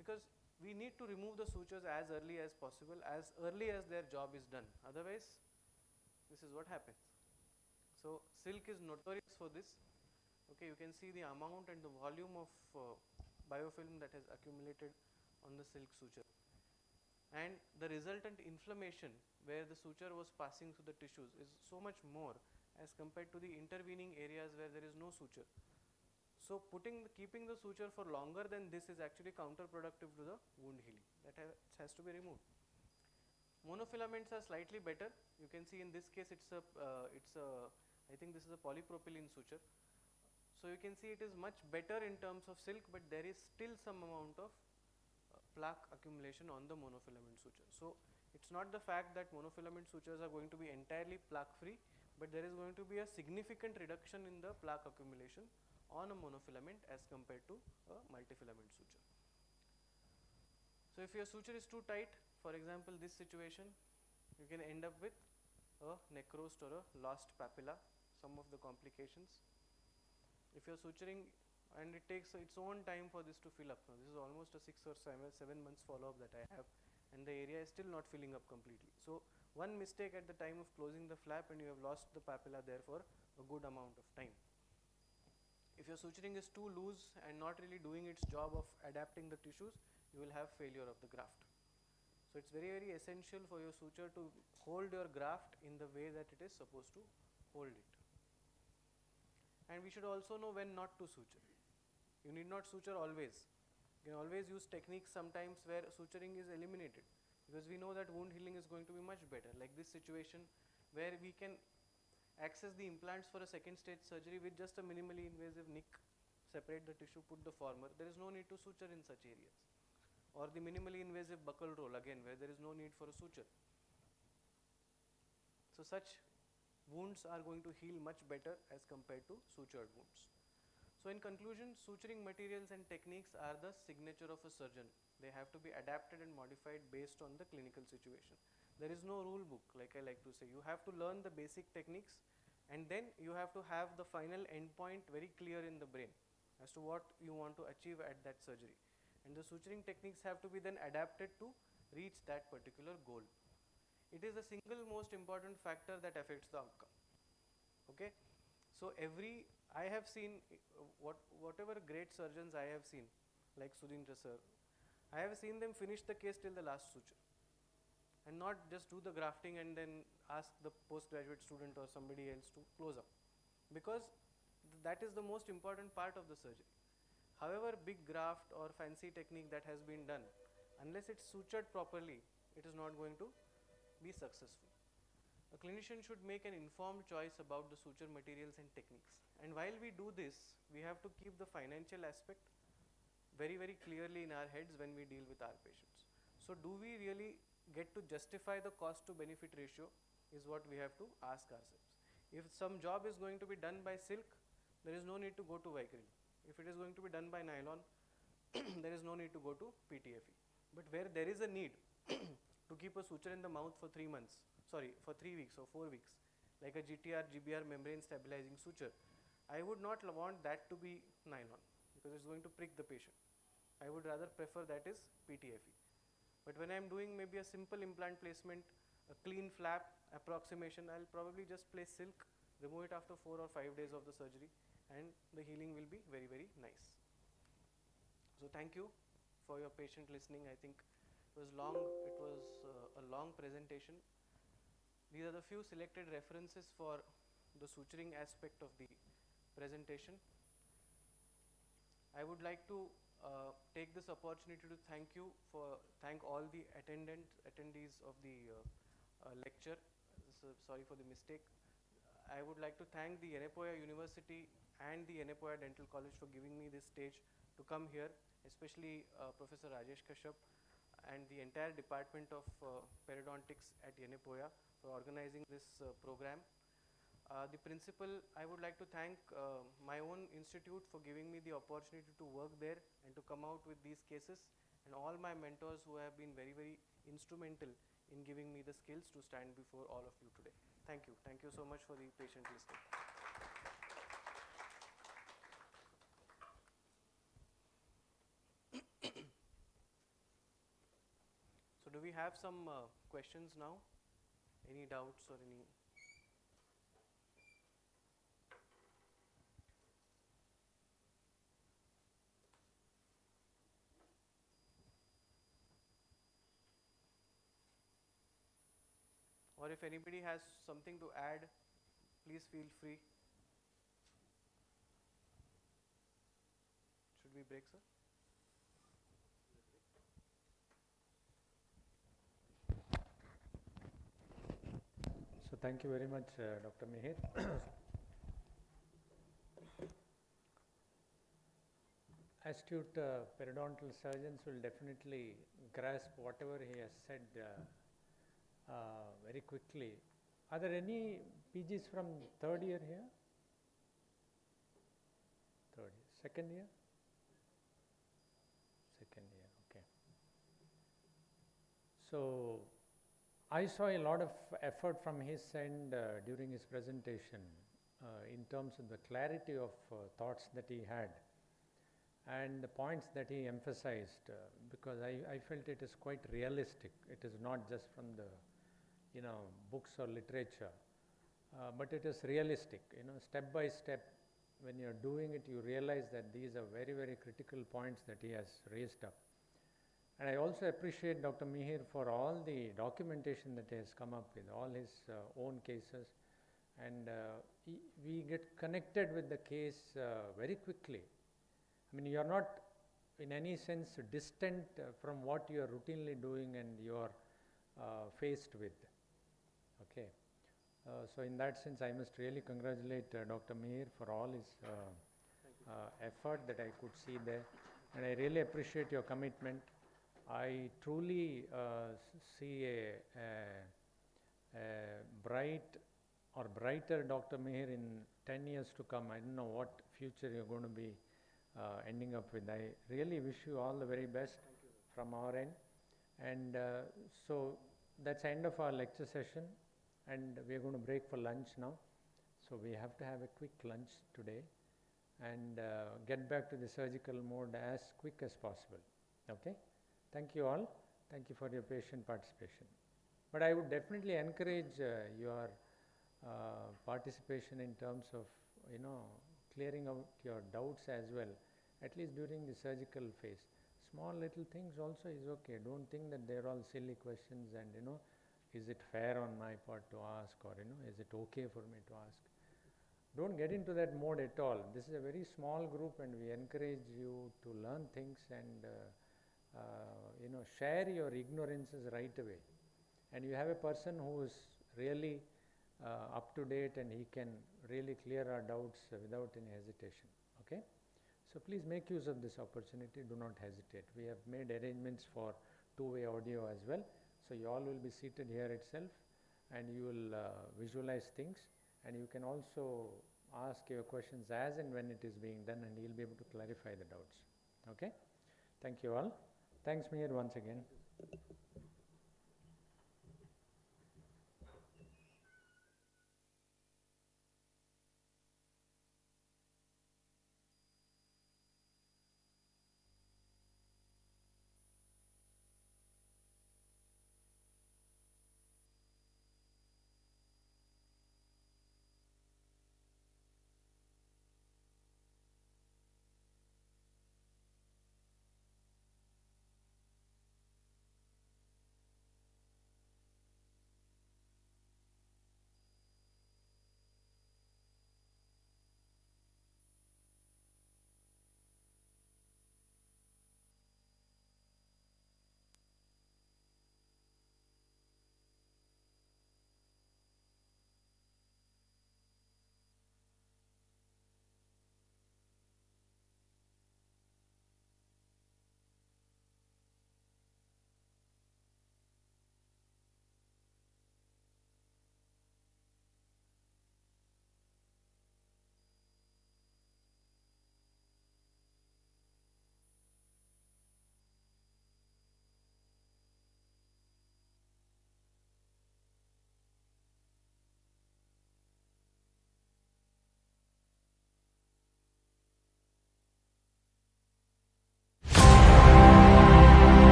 because we need to remove the sutures as early as possible, as early as their job is done. Otherwise, this is what happens. So silk is notorious for this. Okay, you can see the amount and the volume of biofilm that has accumulated on the silk suture, and the resultant inflammation where the suture was passing through the tissues is so much more as compared to the intervening areas where there is no suture. So keeping the suture for longer than this is actually counterproductive to the wound healing. That has to be removed. Monofilaments are slightly better. You can see in this case I think this is a polypropylene suture. So you can see it is much better in terms of silk, but there is still some amount of plaque accumulation on the monofilament suture. So it's not the fact that monofilament sutures are going to be entirely plaque free, but there is going to be a significant reduction in the plaque accumulation on a monofilament as compared to a multifilament suture. So if your suture is too tight, for example this situation, you can end up with a necrosed or a lost papilla, some of the complications. If you are suturing and it takes its own time for this to fill up. Now this is almost a 6 or 7 months follow-up that I have, and the area is still not filling up completely. So one mistake at the time of closing the flap and you have lost the papilla there for a good amount of time. If your suturing is too loose and not really doing its job of adapting the tissues, you will have failure of the graft. So it's very, very essential for your suture to hold your graft in the way that it is supposed to hold it. And we should also know when not to suture. You need not suture always. You can always use techniques sometimes where suturing is eliminated, because we know that wound healing is going to be much better. Like this situation where we can access the implants for a second stage surgery with just a minimally invasive nick, separate the tissue, put the former. There is no need to suture in such areas. Or the minimally invasive buccal roll, again where there is no need for a suture. So such wounds are going to heal much better as compared to sutured wounds. So in conclusion, suturing materials and techniques are the signature of a surgeon. They have to be adapted and modified based on the clinical situation. There is no rule book, like I like to say. You have to learn the basic techniques, and then you have to have the final endpoint very clear in the brain as to what you want to achieve at that surgery. And the suturing techniques have to be then adapted to reach that particular goal. It is the single most important factor that affects the outcome. Okay? So I have seen whatever great surgeons I have seen, like Sudhindra sir, I have seen them finish the case till the last suture, and not just do the grafting and then ask the postgraduate student or somebody else to close up, because that is the most important part of the surgery. However big graft or fancy technique that has been done, unless it's sutured properly, it is not going to be successful. A clinician should make an informed choice about the suture materials and techniques. And while we do this, we have to keep the financial aspect very, very clearly in our heads when we deal with our patients. So do we really get to justify the cost to benefit ratio is what we have to ask ourselves. If some job is going to be done by silk, there is no need to go to Vicryl. If it is going to be done by nylon, there is no need to go to PTFE. But where there is a need to keep a suture in the mouth for 3 weeks or 4 weeks, like a GTR, GBR membrane stabilizing suture, I would not want that to be nylon, because it's going to prick the patient. I would rather prefer that is PTFE. But when I am doing maybe a simple implant placement a clean flap approximation. I'll probably just place silk, remove it after 4 or 5 days of the surgery, and the healing will be very, very nice. So thank you for your patient listening. I think it was a long presentation. These are the few selected references for the suturing aspect of the presentation. I would like to take this opportunity to thank all the attendees of the lecture. So sorry for the mistake. I would like to thank the Yenepoya University and the Yenepoya Dental College for giving me this stage to come here, especially Professor Rajesh Kashyap and the entire department of periodontics at Yenepoya for organizing this program. The principal, I would like to thank my own institute for giving me the opportunity to work there and to come out with these cases, and all my mentors who have been very, very instrumental in giving me the skills to stand before all of you today. Thank you. Thank you so much for the patient listening. So do we have some questions now? Any doubts or any? Or if anybody has something to add, please feel free. Should we break, sir? So thank you very much, Dr. Mihir. Astute periodontal surgeons will definitely grasp whatever he has said very quickly. Are there any PGs from third year here? Third year. Second year? Second year, okay. So I saw a lot of effort from his end during his presentation in terms of the clarity of thoughts that he had and the points that he emphasized, because I felt it is quite realistic. It is not just from the books or literature, but it is realistic. Step by step, when you're doing it, you realize that these are very, very critical points that he has raised up. And I also appreciate Dr. Mihir for all the documentation that he has come up with, all his own cases, and we get connected with the case very quickly. I mean, you are not in any sense distant from what you are routinely doing and you are faced with. Okay. So in that sense, I must really congratulate Dr. Mihir for all his effort that I could see there, and I really appreciate your commitment. I truly see a bright or brighter Dr. Mihir in 10 years to come. I don't know what future you're going to be ending up with. I really wish you all the very best from our end. And so that's the end of our lecture session, and we are going to break for lunch now. So we have to have a quick lunch today and get back to the surgical mode as quick as possible. Okay? Thank you all. Thank you for your patient participation. But I would definitely encourage your participation in terms of, clearing out your doubts as well, at least during the surgical phase. Small little things also is okay. Don't think that they're all silly questions and, is it fair on my part to ask, or, is it okay for me to ask? Don't get into that mode at all. This is a very small group and we encourage you to learn things and, share your ignorances right away. And you have a person who is really up to date and he can really clear our doubts without any hesitation. Okay? So please make use of this opportunity. Do not hesitate. We have made arrangements for two-way audio as well. So you all will be seated here itself and you will visualize things, and you can also ask your questions as and when it is being done, and you'll be able to clarify the doubts. Okay? Thank you all. Thanks, Mihir, once again.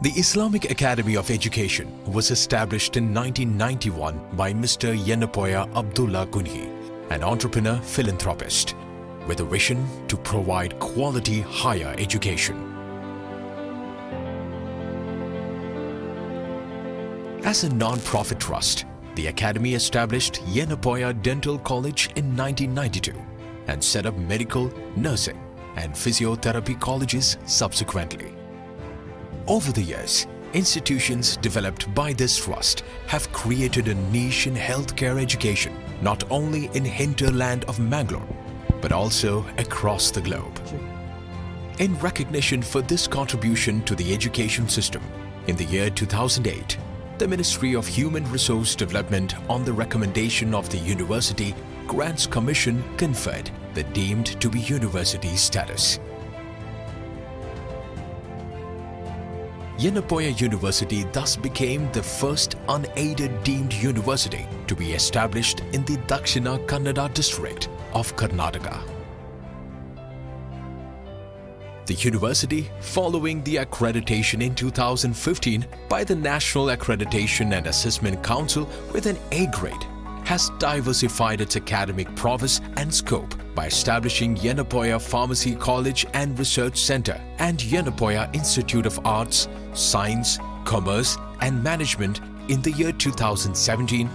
The Islamic Academy of Education was established in 1991 by Mr. Yenepoya Abdullah Kunhi, an entrepreneur philanthropist, with a vision to provide quality higher education. As a non-profit trust, the Academy established Yenepoya Dental College in 1992 and set up medical, nursing and physiotherapy colleges subsequently. Over the years, institutions developed by this trust have created a niche in healthcare education, not only in hinterland of Mangalore, but also across the globe. In recognition for this contribution to the education system, in the year 2008, the Ministry of Human Resource Development, on the recommendation of the University Grants Commission, conferred the deemed to be university status. Yenepoya University thus became the first unaided deemed university to be established in the Dakshina Kannada district of Karnataka. The university, following the accreditation in 2015 by the National Accreditation and Assessment Council with an A grade, has diversified its academic prowess and scope by establishing Yenepoya Pharmacy College and Research Center and Yenepoya Institute of Arts, Science, Commerce and Management in the year 2017,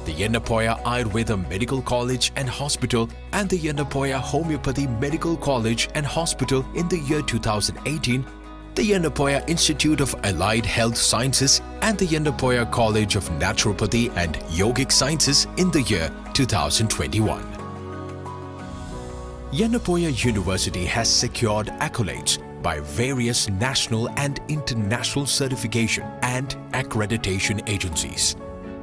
the Yenepoya Ayurveda Medical College and Hospital and the Yenepoya Homeopathy Medical College and Hospital in the year 2018, the Yenepoya Institute of Allied Health Sciences and the Yenepoya College of Naturopathy and Yogic Sciences in the year 2021. Yenepoya University has secured accolades by various national and international certification and accreditation agencies,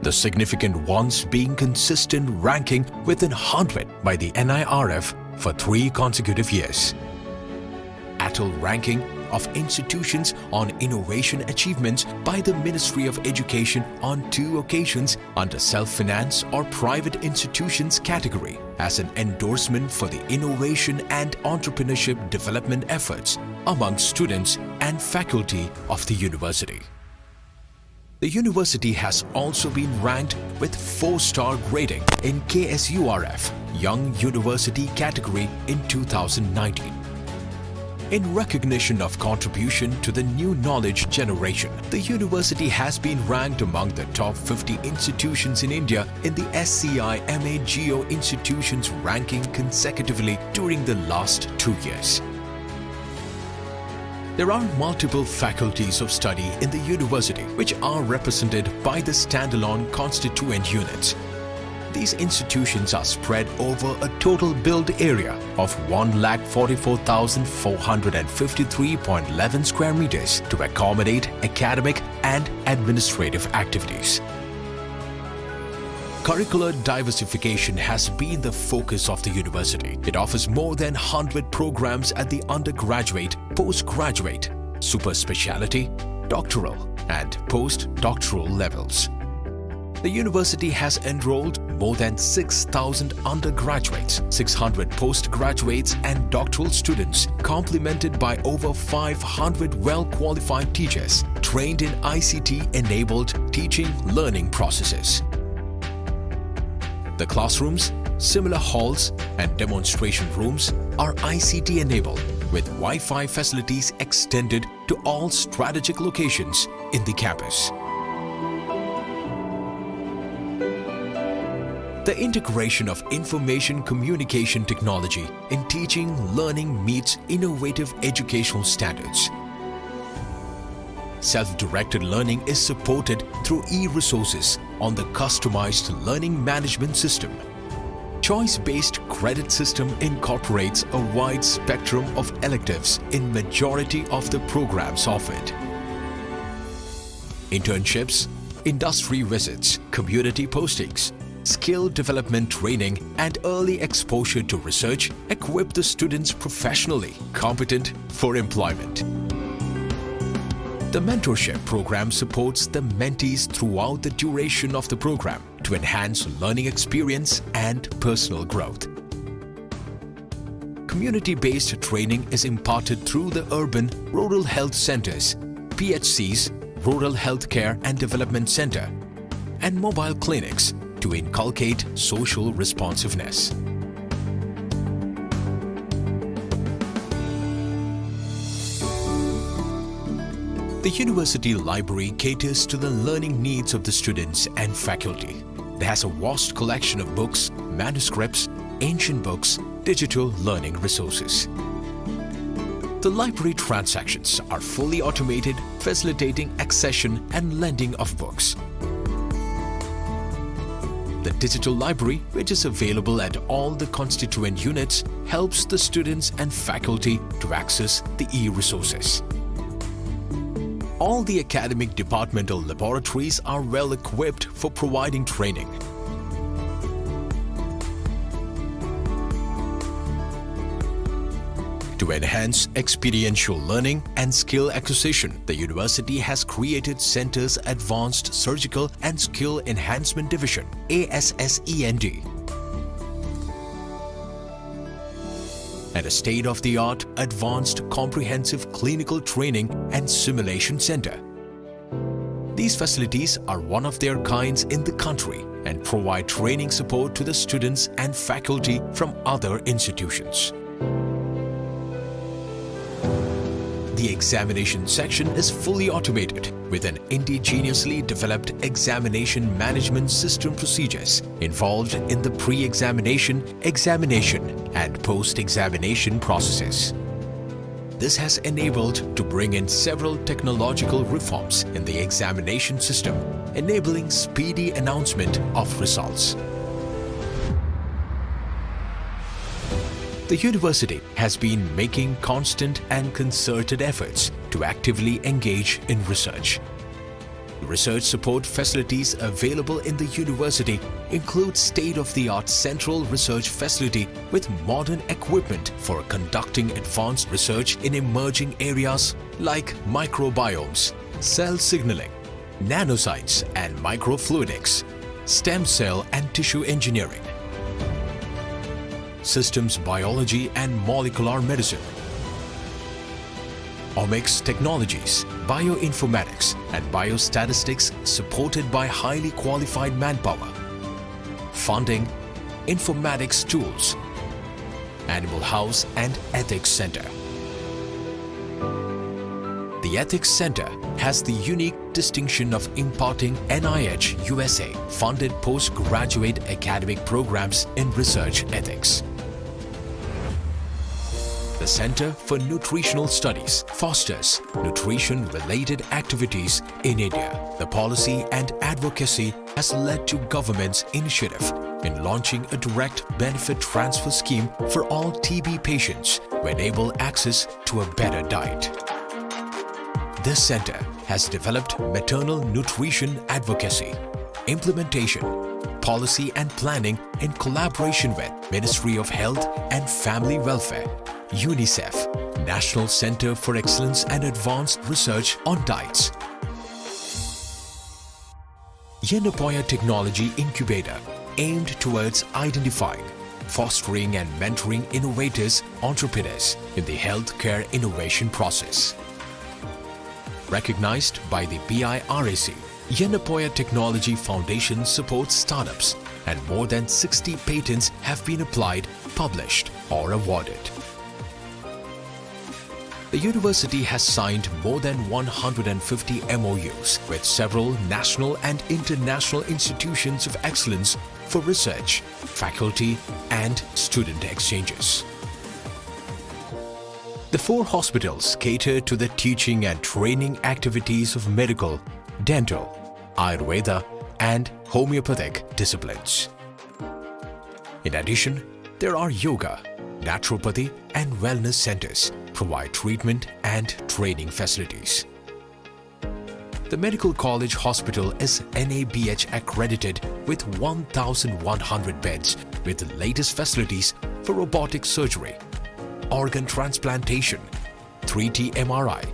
the significant ones being consistent ranking within 100 by the NIRF for 3 consecutive years. ATL ranking of institutions on innovation achievements by the Ministry of Education on 2 occasions under self-finance or private institutions category as an endorsement for the innovation and entrepreneurship development efforts among students and faculty of the university. The university has also been ranked with 4-star grading in KSURF Young University category in 2019. In recognition of contribution to the new knowledge generation, the university has been ranked among the top 50 institutions in India in the SCI MA Geo Institutions ranking consecutively during the last 2 years. There are multiple faculties of study in the university which are represented by the standalone constituent units. These institutions are spread over a total built area of 1,44,453.11 square meters to accommodate academic and administrative activities. Curricular diversification has been the focus of the university. It offers more than 100 programs at the undergraduate, postgraduate, super specialty, doctoral and postdoctoral levels. The university has enrolled more than 6,000 undergraduates, 600 postgraduates and doctoral students, complemented by over 500 well-qualified teachers trained in ICT-enabled teaching learning processes. The classrooms, similar halls and demonstration rooms are ICT-enabled with Wi-Fi facilities extended to all strategic locations in the campus. The integration of information communication technology in teaching learning meets innovative educational standards. Self-directed learning is supported through e-resources on the customized learning management system. Choice-based credit system incorporates a wide spectrum of electives in majority of the programs offered. Internships, industry visits, community postings, skill development training and early exposure to research equip the students professionally competent for employment. The mentorship program supports the mentees throughout the duration of the program to enhance learning experience and personal growth. Community-based training is imparted through the urban rural health centers, PHCs, Rural Healthcare and Development Center, and mobile clinics to inculcate social responsiveness. The university library caters to the learning needs of the students and faculty. It has a vast collection of books, manuscripts, ancient books, digital learning resources. The library transactions are fully automated, facilitating accession and lending of books. The digital library, which is available at all the constituent units, helps the students and faculty to access the e-resources. All the academic departmental laboratories are well equipped for providing training. To enhance experiential learning and skill acquisition, the university has created Centers Advanced Surgical and Skill Enhancement Division, ASSEND, and a state-of-the-art advanced comprehensive clinical training and simulation center. These facilities are one of their kinds in the country and provide training support to the students and faculty from other institutions. The examination section is fully automated with an indigenously developed examination management system procedures involved in the pre-examination, examination, and post-examination processes. This has enabled to bring in several technological reforms in the examination system, enabling speedy announcement of results. The university has been making constant and concerted efforts to actively engage in research. Research support facilities available in the university include state-of-the-art central research facility with modern equipment for conducting advanced research in emerging areas like microbiomes, cell signaling, nanoscience and microfluidics, stem cell and tissue engineering, systems biology and molecular medicine, omics technologies, bioinformatics and biostatistics supported by highly qualified manpower, funding, informatics tools, Animal House and Ethics Center. The Ethics Center has the unique distinction of imparting NIH USA funded postgraduate academic programs in research ethics. The Center for Nutritional Studies fosters nutrition-related activities in India. The policy and advocacy has led to government's initiative in launching a direct benefit transfer scheme for all TB patients to enable access to a better diet. This center has developed maternal nutrition advocacy, implementation, policy and planning in collaboration with Ministry of Health and Family Welfare, UNICEF, National Center for Excellence and Advanced Research on Diets. Yenepoya Technology Incubator aimed towards identifying, fostering and mentoring innovators, entrepreneurs in the healthcare innovation process. Recognized by the BIRAC, Yenepoya Technology Foundation supports startups and more than 60 patents have been applied, published or awarded. The university has signed more than 150 MOUs with several national and international institutions of excellence for research, faculty and student exchanges. The 4 hospitals cater to the teaching and training activities of medical, dental, Ayurveda and homeopathic disciplines. In addition, there are yoga, naturopathy and wellness centers provide treatment and training facilities. The Medical College Hospital is NABH accredited with 1,100 beds with the latest facilities for robotic surgery, organ transplantation, 3T MRI,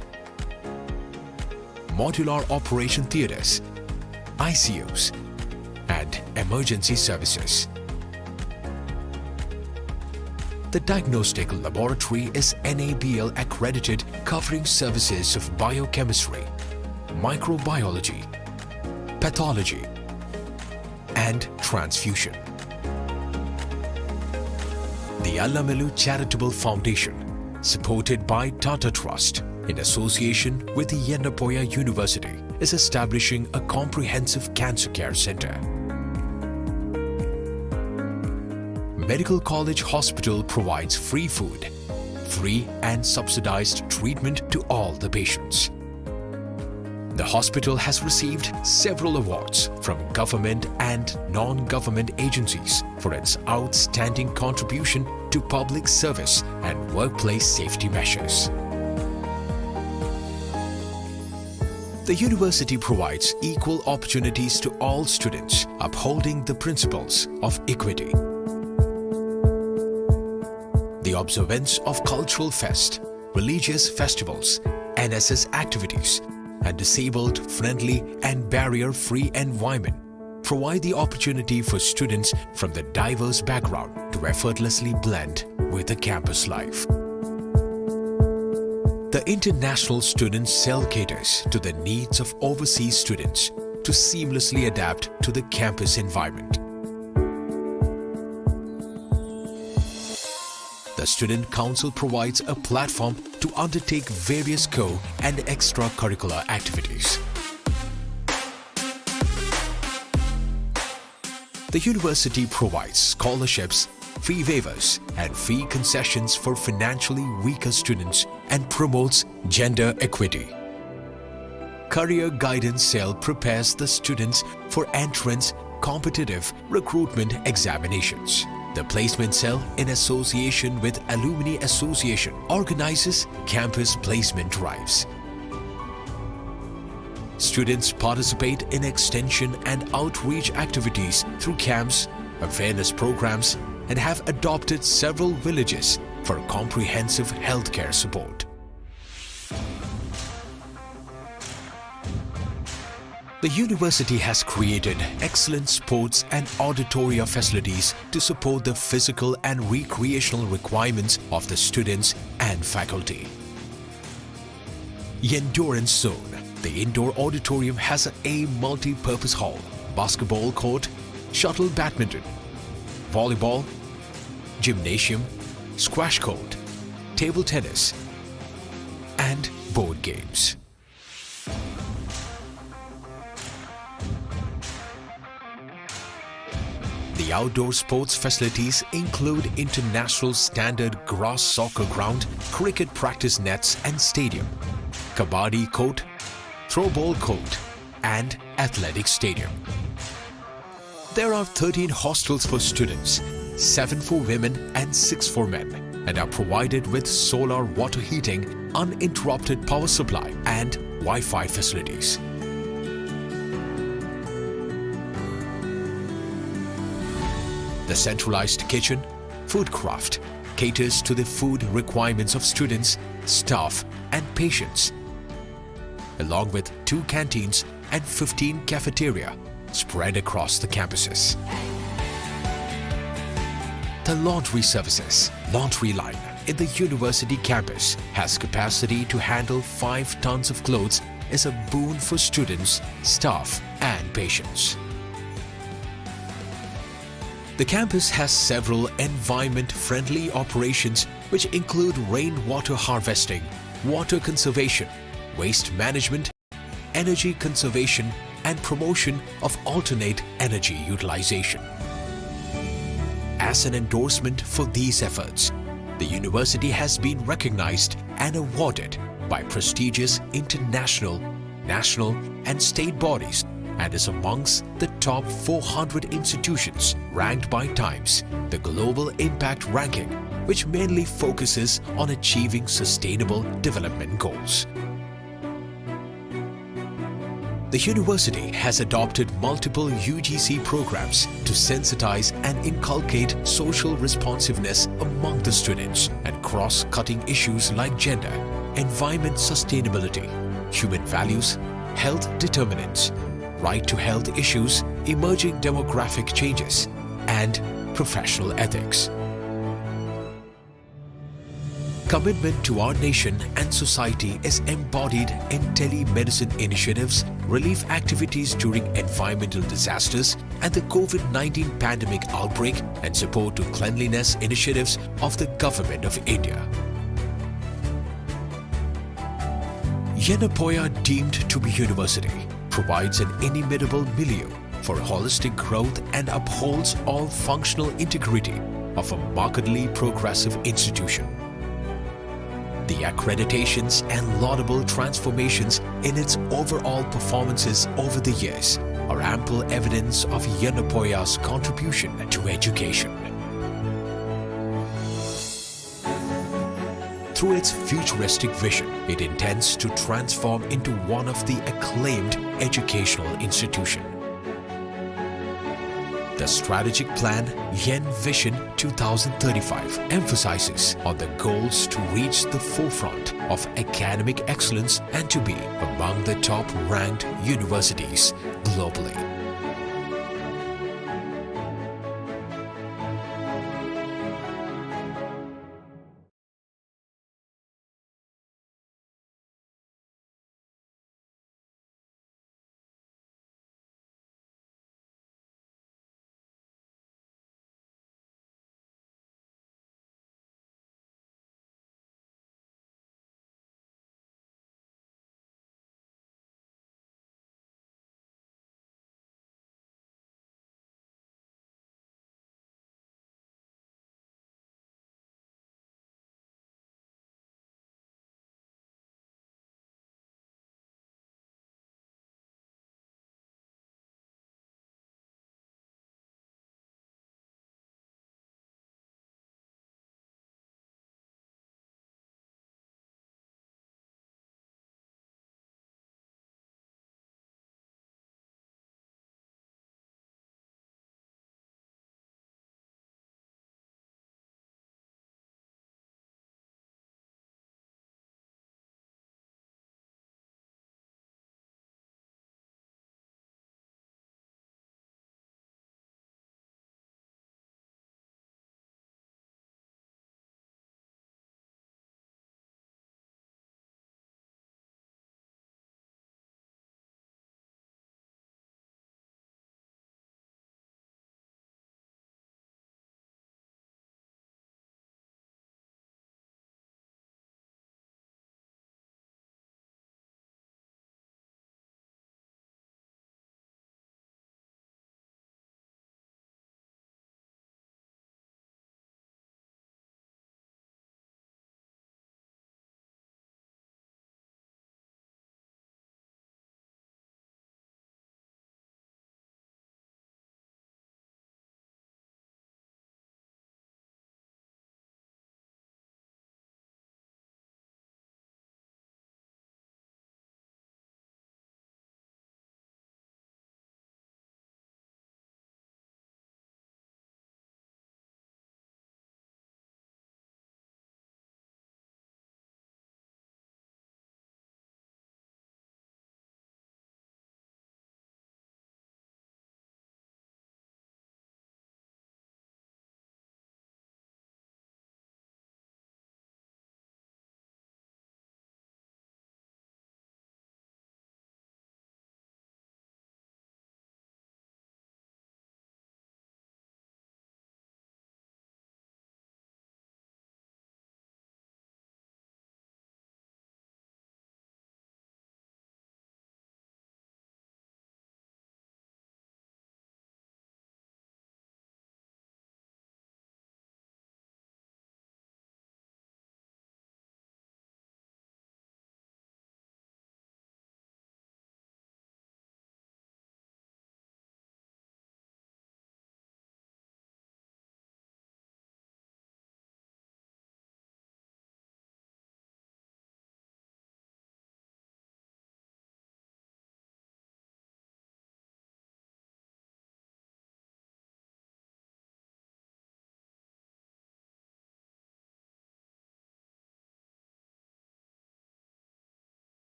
modular operation theatres, ICUs, and emergency services. The diagnostic laboratory is NABL accredited, covering services of biochemistry, microbiology, pathology, and transfusion. The Allamilu Charitable Foundation, supported by Tata Trust in association with the Yenepoya University, is establishing a comprehensive cancer care center. Medical College Hospital provides free food, free and subsidized treatment to all the patients. The hospital has received several awards from government and non-government agencies for its outstanding contribution to public service and workplace safety measures. The university provides equal opportunities to all students, upholding the principles of equity. The observance of cultural fest, religious festivals, NSS activities, and disabled-friendly and barrier-free environment provide the opportunity for students from the diverse background to effortlessly blend with the campus life. The international student cell caters to the needs of overseas students to seamlessly adapt to the campus environment. The Student Council provides a platform to undertake various co- and extracurricular activities. The university provides scholarships, fee waivers, and fee concessions for financially weaker students and promotes gender equity. Career Guidance Cell prepares the students for entrance competitive recruitment examinations. The Placement Cell, in association with Alumni Association, organizes campus placement drives. Students participate in extension and outreach activities through camps, awareness programs, and have adopted several villages for comprehensive healthcare support. The university has created excellent sports and auditoria facilities to support the physical and recreational requirements of the students and faculty. Endurance Zone, the indoor auditorium, has a multi-purpose hall, basketball court, shuttle badminton, volleyball, gymnasium, squash court, table tennis, and board games. The outdoor sports facilities include international standard grass soccer ground, cricket practice nets and stadium, kabaddi court, throwball court, and athletic stadium. There are 13 hostels for students, 7 for women and 6 for men, and are provided with solar water heating, uninterrupted power supply, and Wi-Fi facilities. The centralized kitchen, food craft, caters to the food requirements of students, staff, and patients, along with 2 canteens and 15 cafeteria spread across the campuses. The laundry services, laundry line in the university campus has capacity to handle 5 tons of clothes, is a boon for students, staff, and patients. The campus has several environment-friendly operations which include rainwater harvesting, water conservation, waste management, energy conservation, and promotion of alternate energy utilization. As an endorsement for these efforts, the university has been recognized and awarded by prestigious international, national, and state bodies, and is amongst the top 400 institutions ranked by Times, the Global Impact Ranking, which mainly focuses on achieving sustainable development goals. The university has adopted multiple UGC programs to sensitize and inculcate social responsiveness among the students and cross-cutting issues like gender, environment sustainability, human values, health determinants, right to health issues, emerging demographic changes, and professional ethics. Commitment to our nation and society is embodied in telemedicine initiatives, relief activities during environmental disasters and the COVID-19 pandemic outbreak, and support to cleanliness initiatives of the Government of India. Yenepoya, deemed to be university, provides an inimitable milieu for holistic growth and upholds all functional integrity of a markedly progressive institution. The accreditations and laudable transformations in its overall performances over the years are ample evidence of Yenepoya's contribution to education. Through its futuristic vision, it intends to transform into one of the acclaimed educational institutions. The strategic plan Yen Vision 2035 emphasizes on the goals to reach the forefront of academic excellence and to be among the top-ranked universities globally.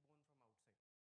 born from outside.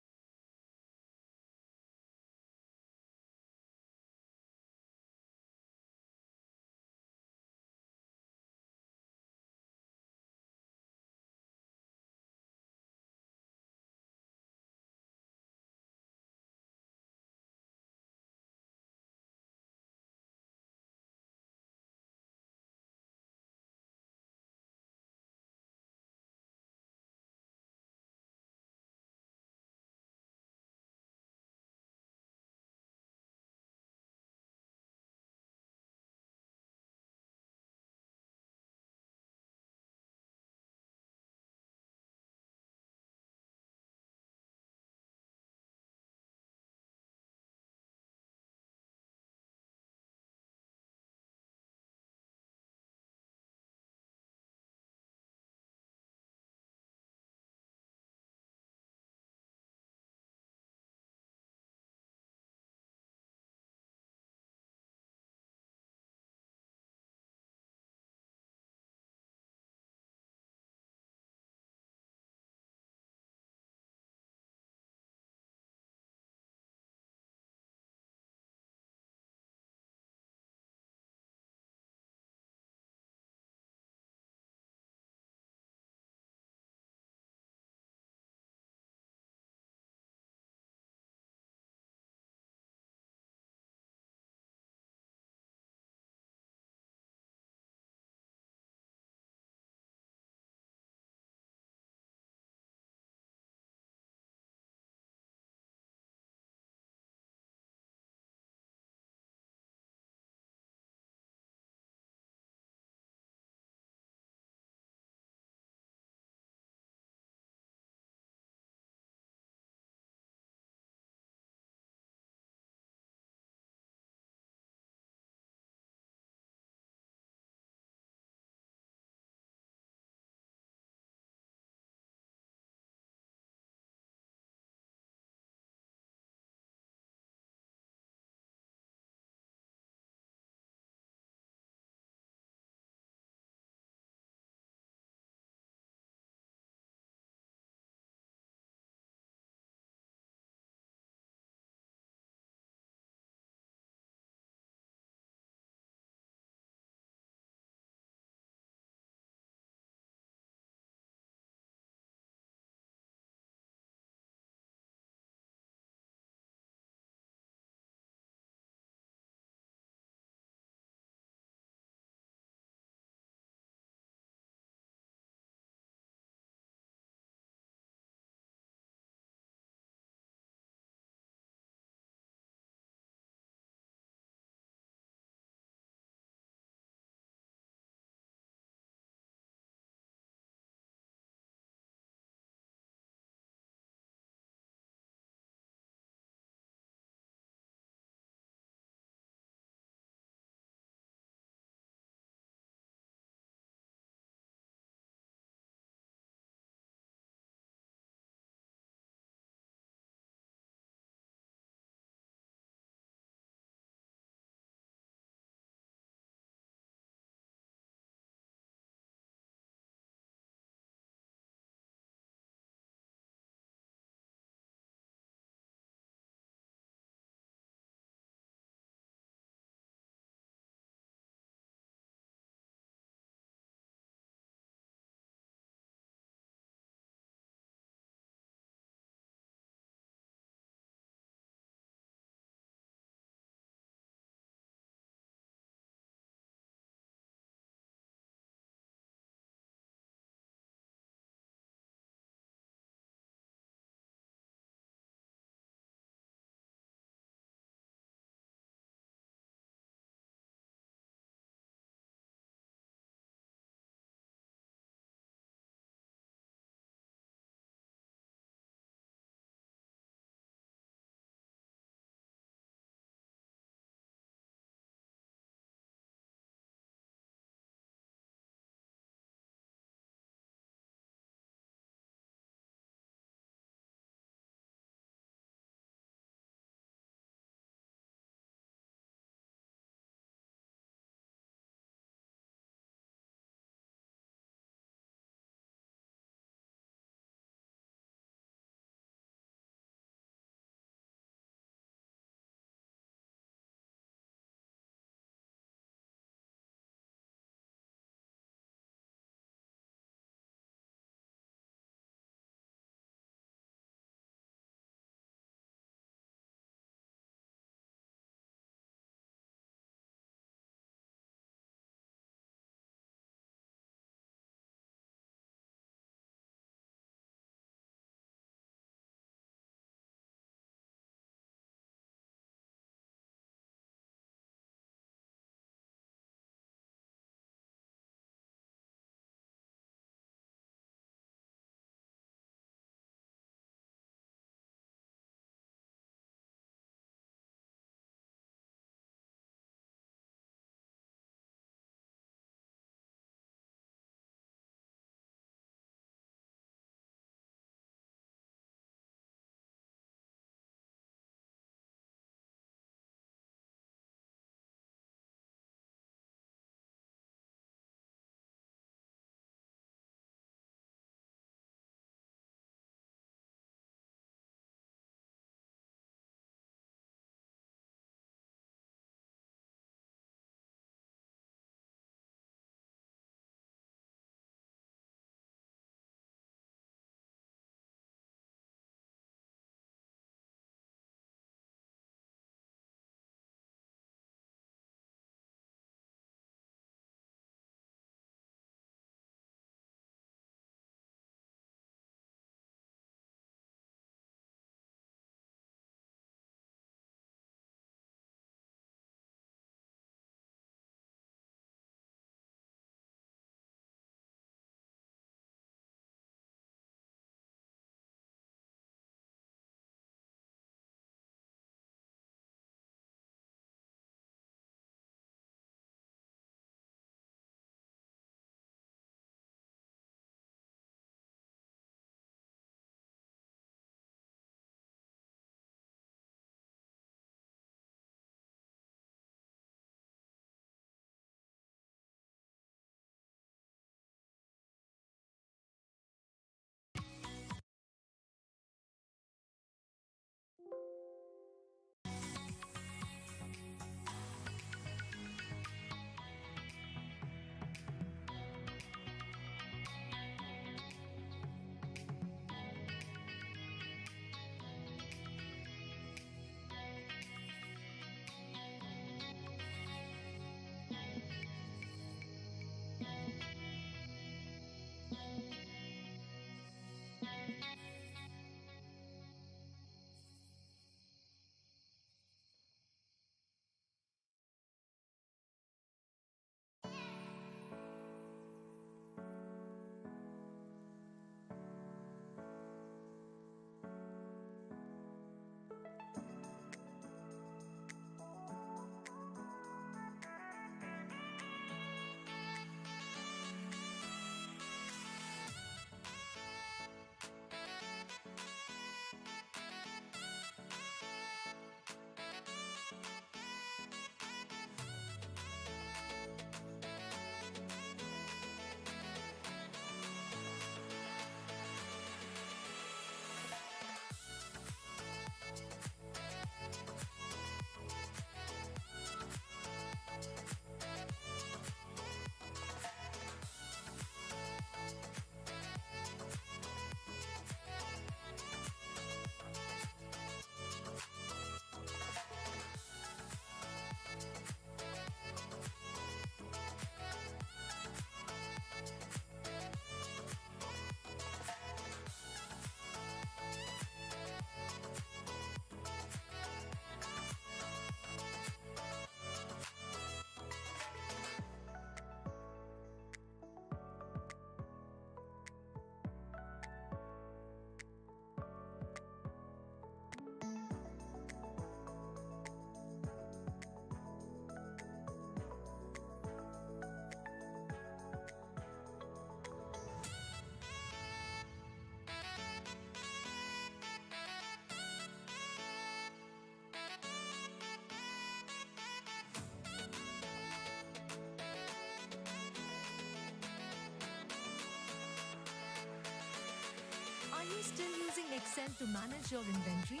still using Excel to manage your inventory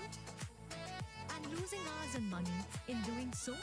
and losing hours and money in doing so?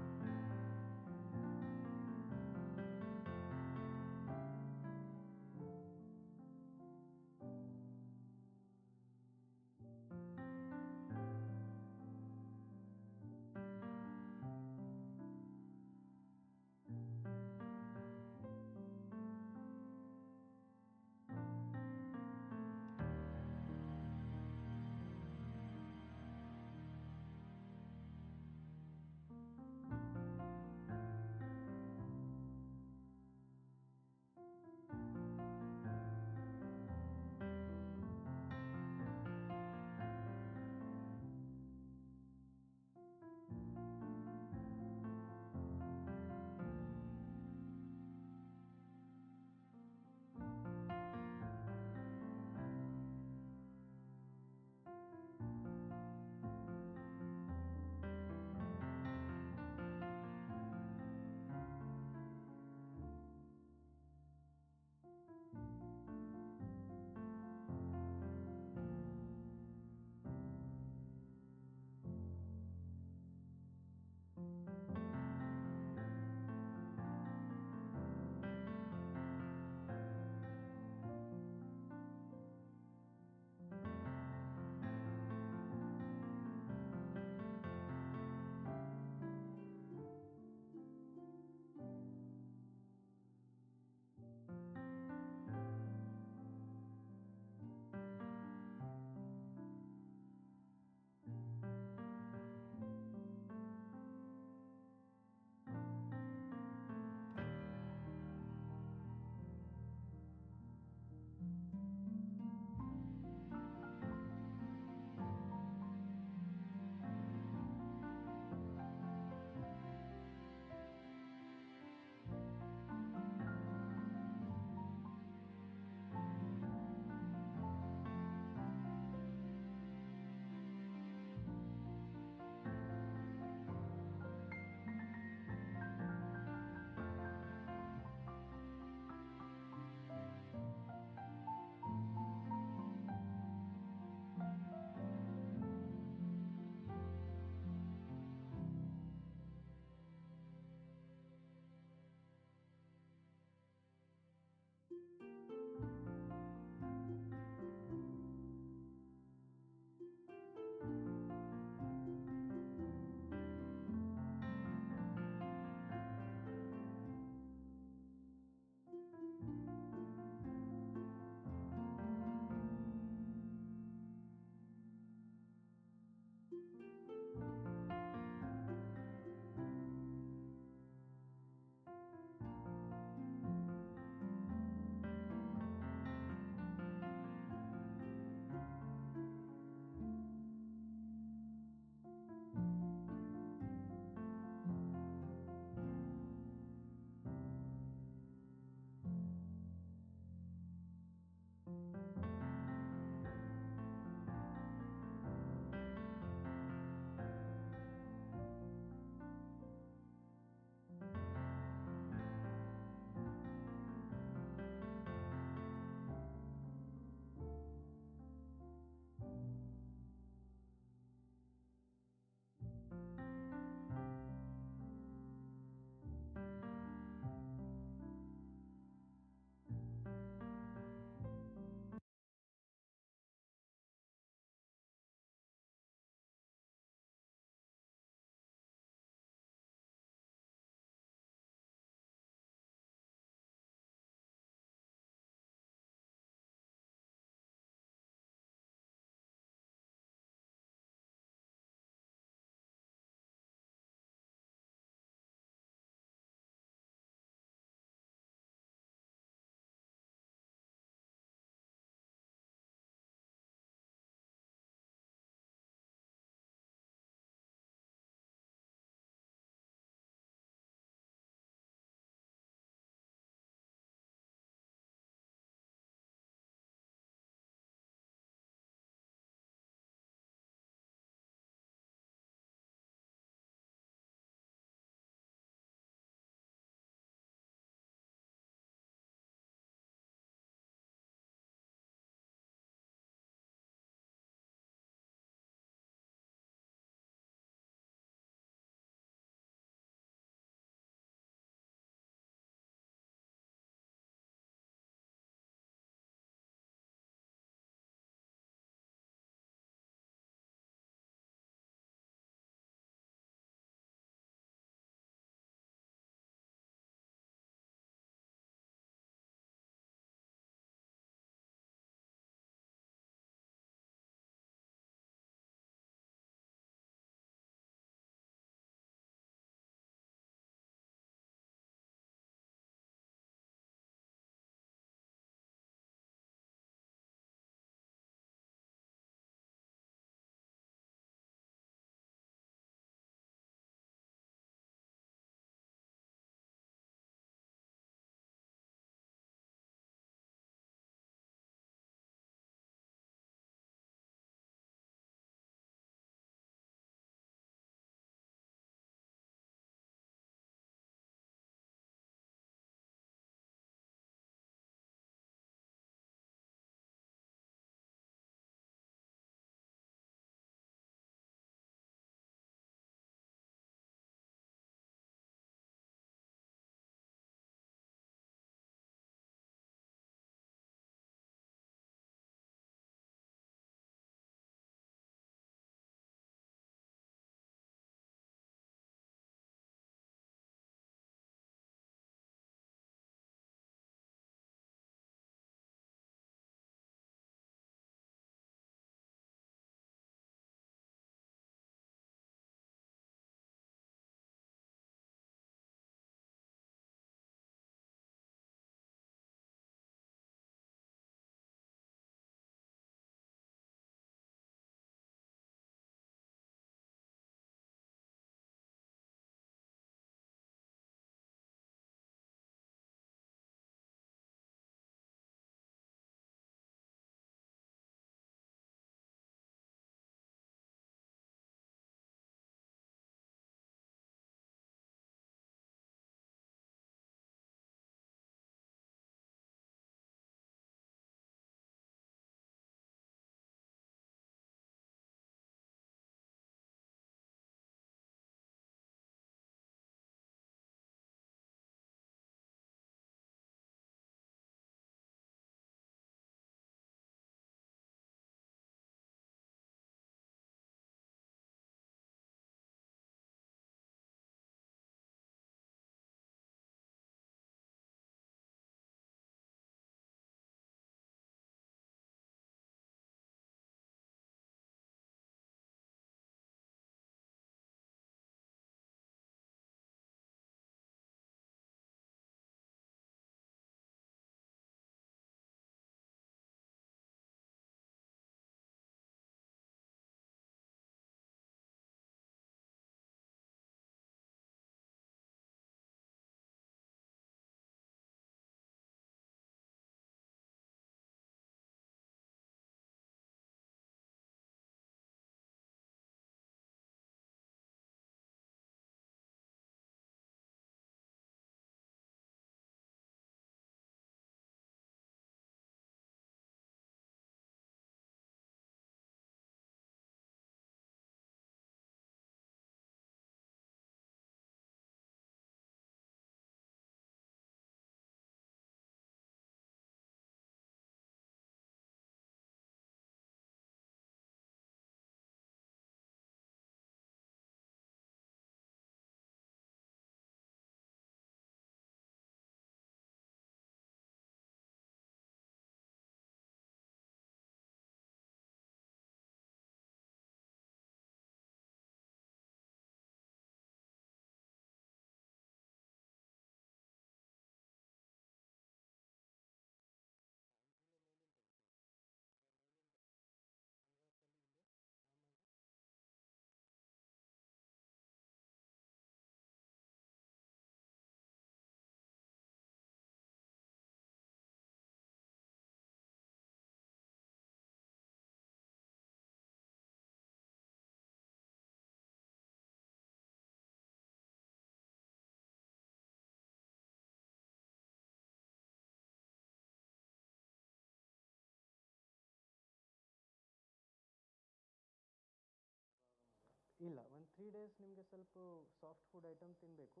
ಇಲ್ಲ ಒಂದು 3 days ನಿಮಗೆ ಸ್ವಲ್ಪ soft food item ತಿನ್ನಬೇಕು,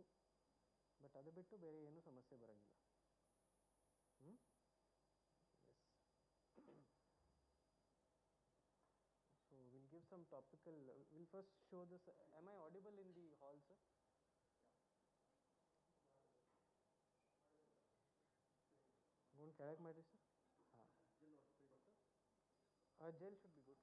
but ಅದು ಬಿಟ್ಟು ಬೇರೆ ಏನೂ ಸಮಸ್ಯೆ ಬರೋಂಗಿಲ್ಲ. S. So we'll give some topical, we'll first show this. Am I audible in the hall, sir? Won't correct my sir? Gel should be good.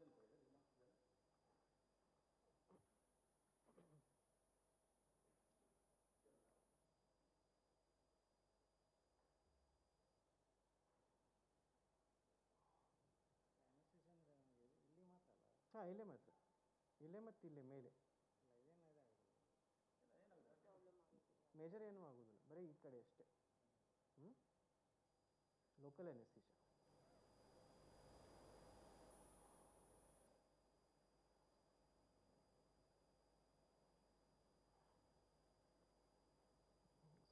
ಇಲ್ಲೇ ಮಾತ್ರ, ಇಲ್ಲೇ ಮತ್ತು ಇಲ್ಲೇ ಮೇಲೆ ಮೇಜರ್ ಏನೂ ಆಗೋದಿಲ್ಲ, ಬರೀ ಈ ಕಡೆ ಅಷ್ಟೇ. ಲೋಕಲ್ ಅನೆಸ್ಥೀಷಿಯಾ.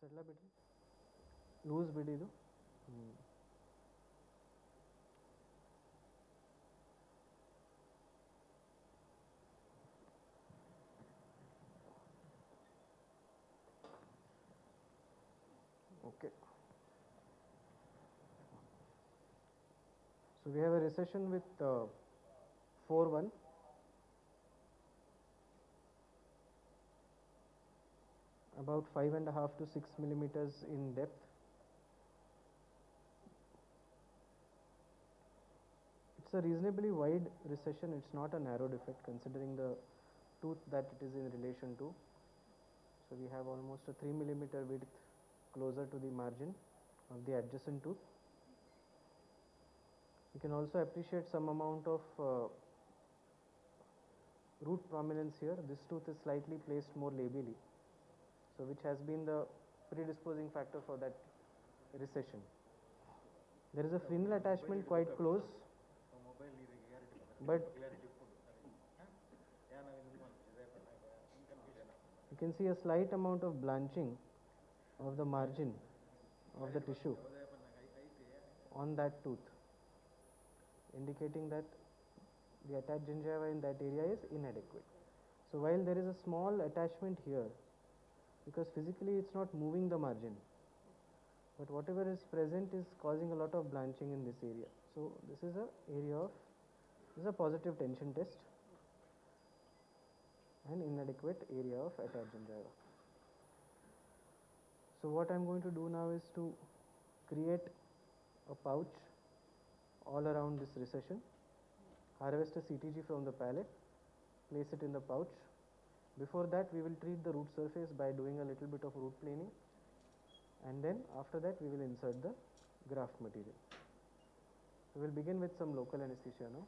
ಸಡ್ಲ ಬಿಡ್ರಿ, ಲೂಸ್ ಬಿಡಿ ಇದು. Okay. So we have a recession with 4-1. About 5.5 to 6 millimeters in depth. It's a reasonably wide recession. It's not a narrow defect considering the tooth that it is in relation to. So we have almost a 3 millimeter width closer to the margin of the adjacent tooth. You can also appreciate some amount of root prominence here. This tooth is slightly placed more labially, so which has been the predisposing factor for that recession. There is a frenal attachment quite close, but you can see a slight amount of blanching of the margin of the tissue on that tooth, indicating that the attached gingiva in that area is inadequate. So while there is a small attachment here, because physically it's not moving the margin, but whatever is present is causing a lot of blanching in this area. So this is a area of, this is a positive tension test, an inadequate area of attached gingiva. So what I am going to do now is to create a pouch all around this recession, harvest a CTG from the palate, place it in the pouch. Before that we will treat the root surface by doing a little bit of root planing, and then after that we will insert the graft material. We will begin with some local anesthesia now.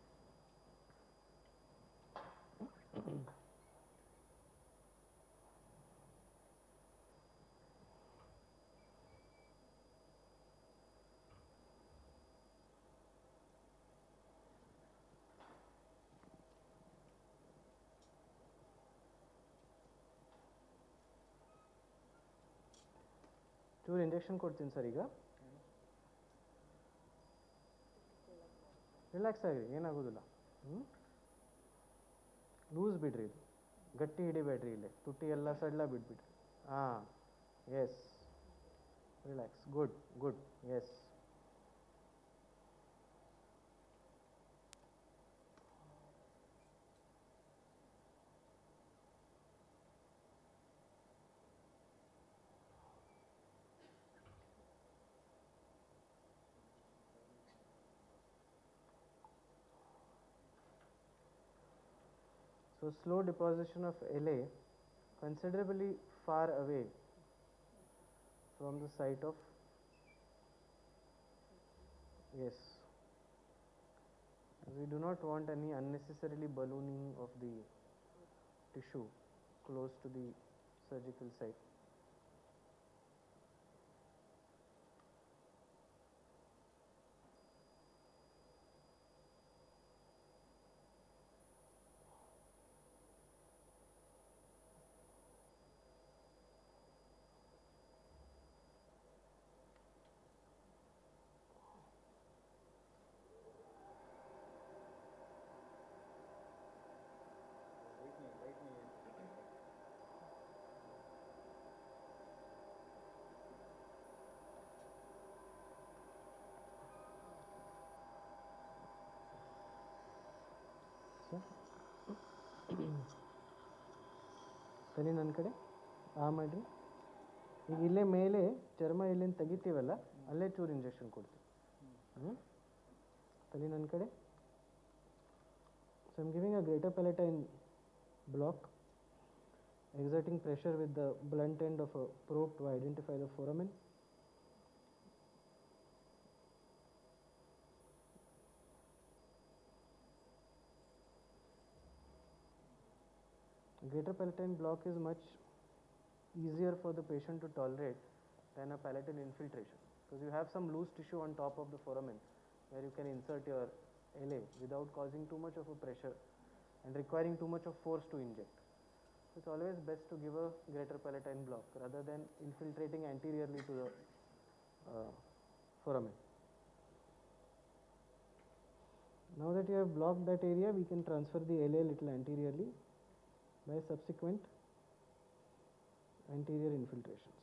ಚೂರು injection ಕೊಡ್ತೀನಿ sir. ಈಗ relax ಆಗಿರಿ, ಏನಾಗೋದಿಲ್ಲ. Loose ಬಿಡ್ರಿ, ಇದು ಗಟ್ಟಿ ಹಿಡಿಬೇಡ್ರಿ, ಇಲ್ಲೇ ತುಟಿ ಎಲ್ಲ ಸಡ್ಲ ಬಿಟ್ಬಿಡ್ರಿ. ಹಾಂ, yes, relax, good good, yes. So slow deposition of LA considerably far away from the site of, yes, we do not want any unnecessarily ballooning of the tissue close to the surgical site. Right knee. ತಲೆ ನನ್ನ ಕಡೆ ಮಾಡಿರಿ. ಈಗ ಇಲ್ಲೇ ಮೇಲೆ ಚರ್ಮ ಇಲ್ಲಿಂದ ತೆಗಿತೀವಲ್ಲ ಅಲ್ಲೇ ಚೂರು ಇಂಜೆಕ್ಷನ್ ಕೊಡ್ತೀವಿ. ತಲೆ ನನ್ನ ಕಡೆ. So I'm giving a greater palatine block, exerting pressure with the blunt end of a probe to identify the foramen. Greater palatine block is much easier for the patient to tolerate than a palatal infiltration, because you have some loose tissue on top of the foramen where you can insert your LA without causing too much of a pressure and requiring too much of force to inject. So it's always best to give a greater palatine block rather than infiltrating anteriorly to the foramen. Now that you have blocked that area, we can transfer the LA little anteriorly by subsequent anterior infiltrations.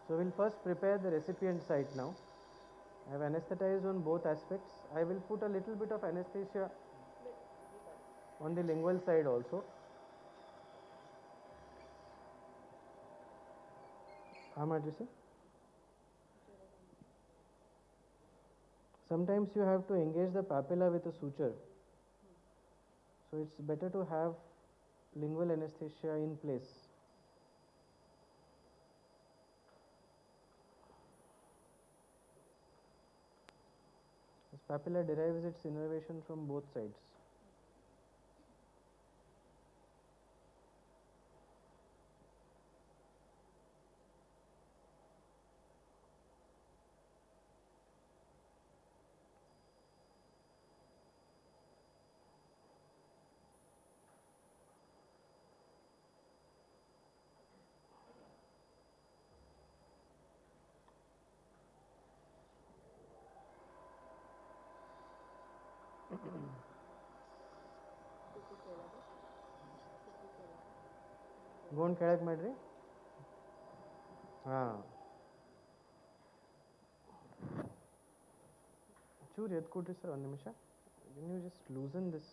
So we'll first prepare the recipient site now. I have anesthetized on both aspects. I will put a little bit of anesthesia on the lingual side also. Sometimes you have to engage the papilla with a suture. So it's better to have lingual anesthesia in place. This papilla derives its innervation from both sides. ಗೋನ್ ಕೆಳಗೆ ಮಾಡ್ರಿ. ಚೂರು ಎದ್ದು ಕೊಡ್ರಿ sir, ಒಂದು ನಿಮಿಷ. ನೀವು just loosen this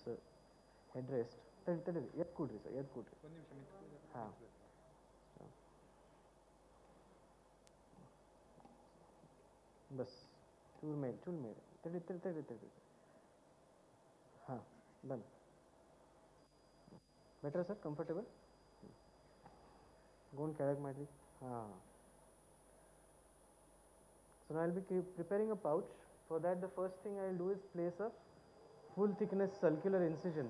head rest. ತಡಿ ಎದ್ದು ಕೊಡ್ರಿ ಸರ್, ಎದ್ದು ಕೊಡ್ರಿ. ಹಾಂ ಬಸ್ ಚೂರು ಮೇಲೆ ತಡಿ. ಹಾಂ ಬನ್ನಿ. Better sir, comfortable. ಗೋನ್ ಕೆಳಗೆ ಮಾಡ್ರಿ. ಹಾಂ. So now I will be preparing a pouch. For that, the first thing I will do is place a full thickness circular incision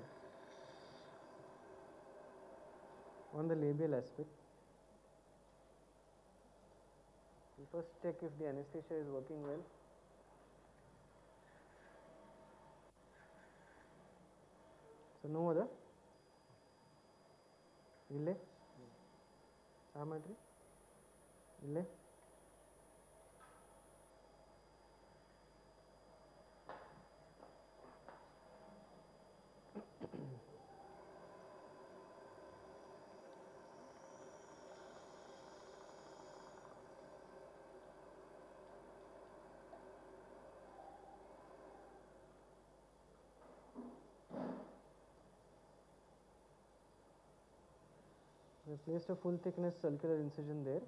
on the labial aspect. We first check if the anesthesia is working well. So no other. ಇಲ್ಲೇ ಮಾಡ್ರಿ. ಇಲ್ಲೇ we placed a full thickness circular incision there.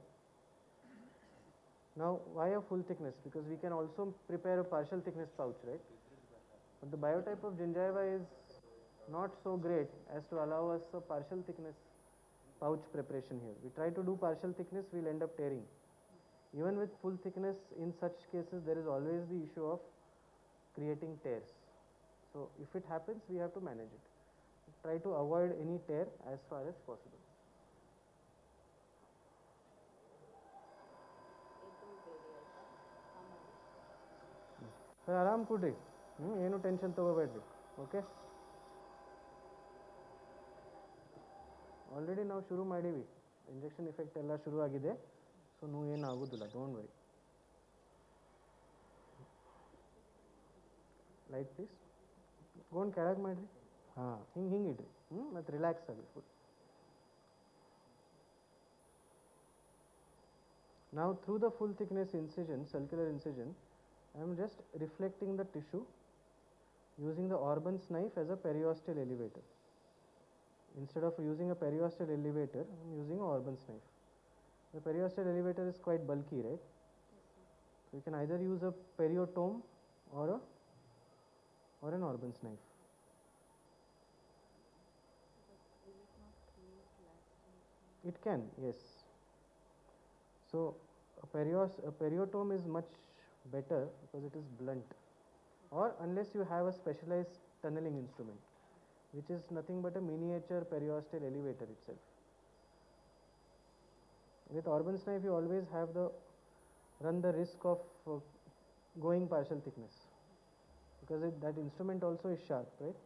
Now why a full thickness? Because we can also prepare a partial thickness pouch, right? But the biotype of gingiva is not so great as to allow us a partial thickness pouch preparation here. We try to do partial thickness, we'll end up tearing. Even with full thickness, in such cases there is always the issue of creating tears. So if it happens, we have to manage it. Try to avoid any tear as far as possible. Sir ಆರಾಮ್ ಕೊಡ್ರಿ, ಏನು tension ತೊಗೋಬೇಡ್ರಿ. Okay, already ನಾವು ಶುರು ಮಾಡೀವಿ, injection effect ಎಲ್ಲ ಶುರು ಆಗಿದೆ. So ನೀವು ಏನು ಆಗೋದಿಲ್ಲ, ಡೋಂಟ್ ವರಿ. ಲೈಟ್ ಪ್ಲೀಸ್, ಗೋನ್ ಕೆಳಗೆ ಮಾಡಿರಿ. ಹಾಂ, ಹಿಂಗೆ ಇಡ್ರಿ. ಮತ್ತು ರಿಲ್ಯಾಕ್ಸ್ ಆಗಿ full. Now through the full thickness incision, circular incision, I am just reflecting the tissue using the Orban's knife as a periosteal elevator. Instead of using a periosteal elevator, I am using a Orban's knife. The periosteal elevator is quite bulky, right? So you can either use a periotome or an Orban's knife. It can, yes. So a periotome is much better because it is blunt, or unless you have a specialized tunneling instrument, which is nothing but a miniature periosteal elevator itself. With Orban's knife you always have run the risk of going partial thickness, because that instrument also is sharp, right?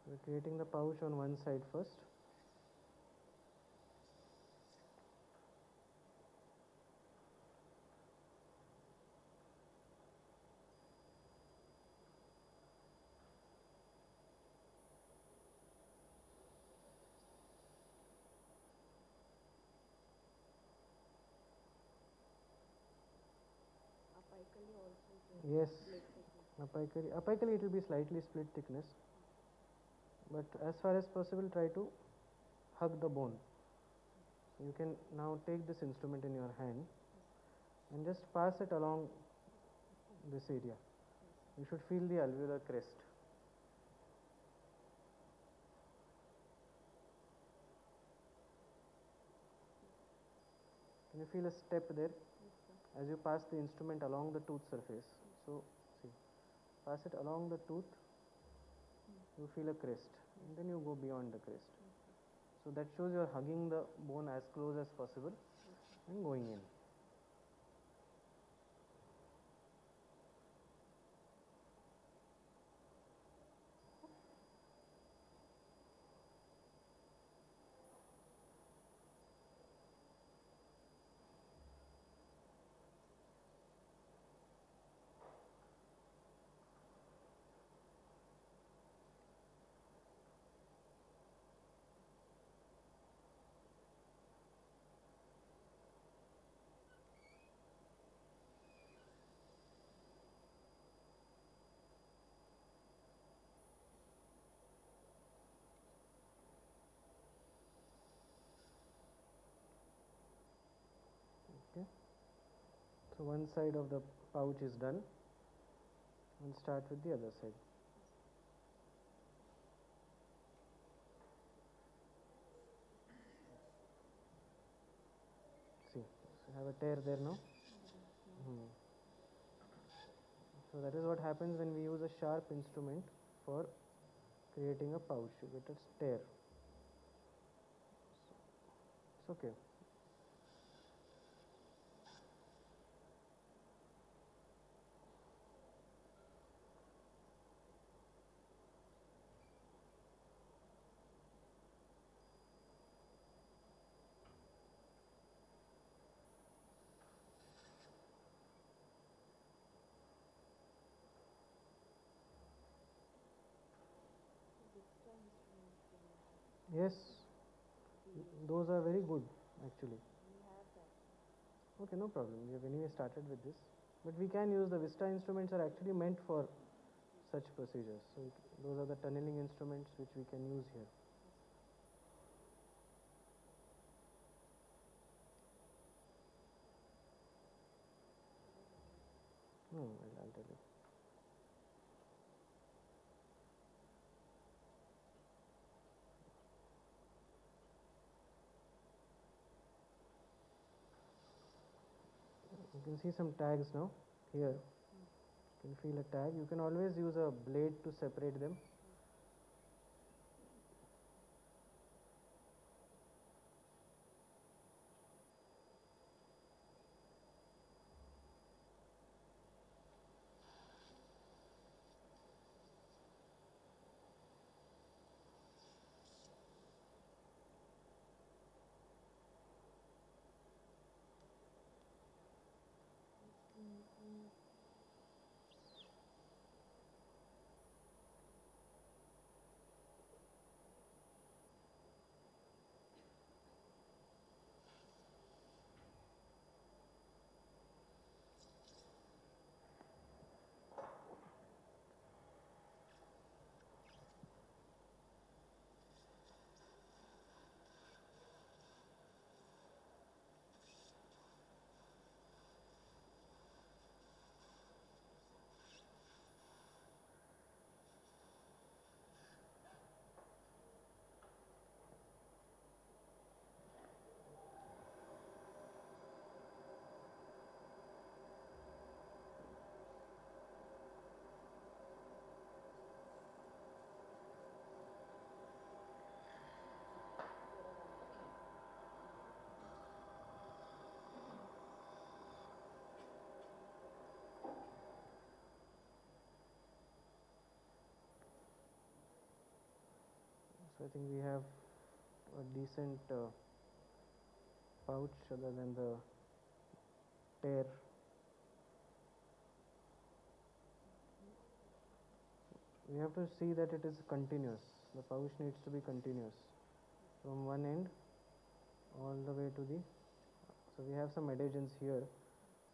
We are creating the pouch on one side first. Yes, apically it will be slightly split thickness, but as far as possible try to hug the bone. You can now take this instrument in your hand and just pass it along this area. You should feel the alveolar crest. Can you feel a step there as you pass the instrument along the tooth surface? So see, pass it along the tooth, you feel a crest, and then you go beyond the crest. So that shows you are hugging the bone as close as possible and going in. So one side of the pouch is done, and start with the other side. See, so I have a tear there now. So that is what happens when we use a sharp instrument for creating a pouch. You get a tear. It's okay. Yes, those are very good actually. Okay, no problem. We have anyway started with this. But we can use the Vista instruments are actually meant for such procedures. So those are the tunneling instruments which we can use here. I'll tell you. You can see some tags now here. You can feel a tag. You can always use a blade to separate them. So I think we have a decent pouch other than the tear. We have to see that it is continuous. The pouch needs to be continuous from one end all the way to the. So we have some adhesions here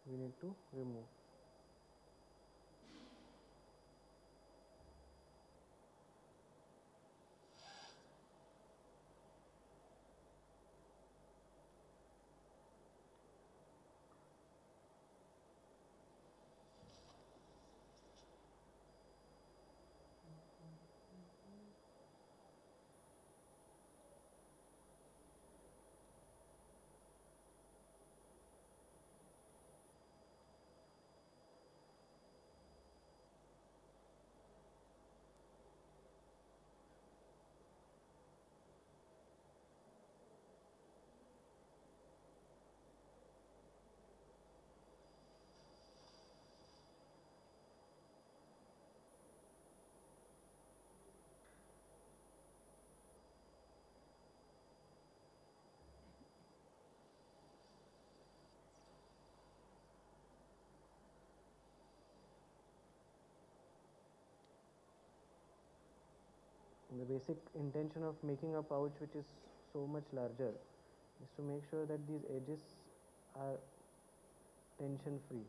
we need to remove. The basic intention of making a pouch which is so much larger is to make sure that these edges are tension free.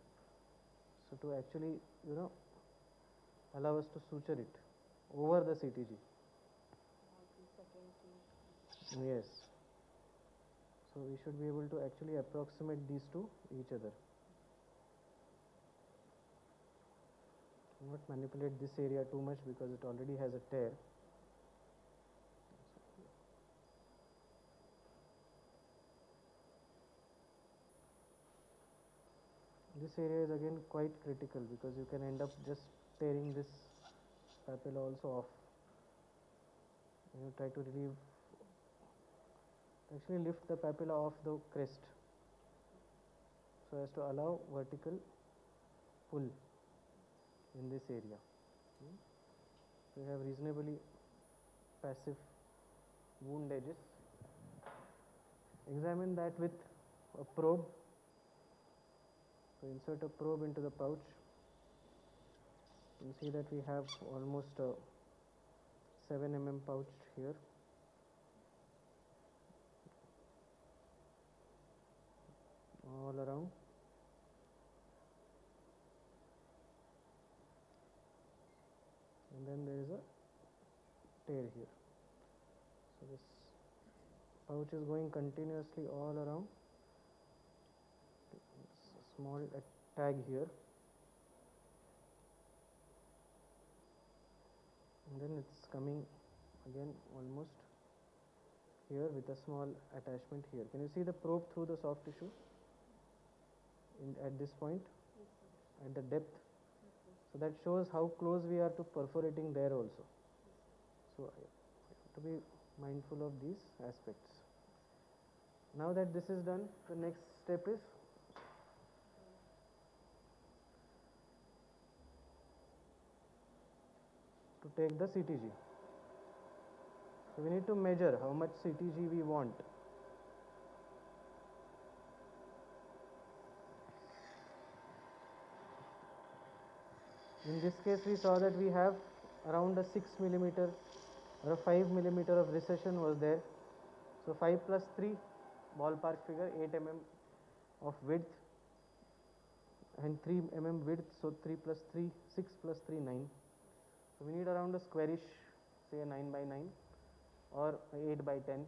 So to actually, allow us to suture it over the CTG. Yes. So we should be able to actually approximate these to each other. Not manipulate this area too much because it already has a tear. This area is again quite critical because you can end up just tearing this papilla also off. You try to relieve, actually lift the papilla off the crest so as to allow vertical pull in this area. So you have reasonably passive wound edges. Examine that with a probe. So insert a probe into the pouch. You see that we have almost a 7 mm pouch here. All around. tear here. So this pouch is going continuously all around. Small tag here, and then it's coming again almost here with a small attachment here. Can you see the probe through the soft tissue at this point, at the depth? So that shows how close we are to perforating there also. So I have to be mindful of these aspects. Now that this is done, the next step is to take the CTG. So we need to measure how much CTG we want. In this case, we saw that we have around a 6 millimeter or a 5 millimeter of recession was there. So 5 plus 3, ballpark figure, 8 mm of width and 3 mm width. So 3 plus 3, 6 plus 3, 9. So we need around a squarish, say a 9 by 9 or 8 by 10,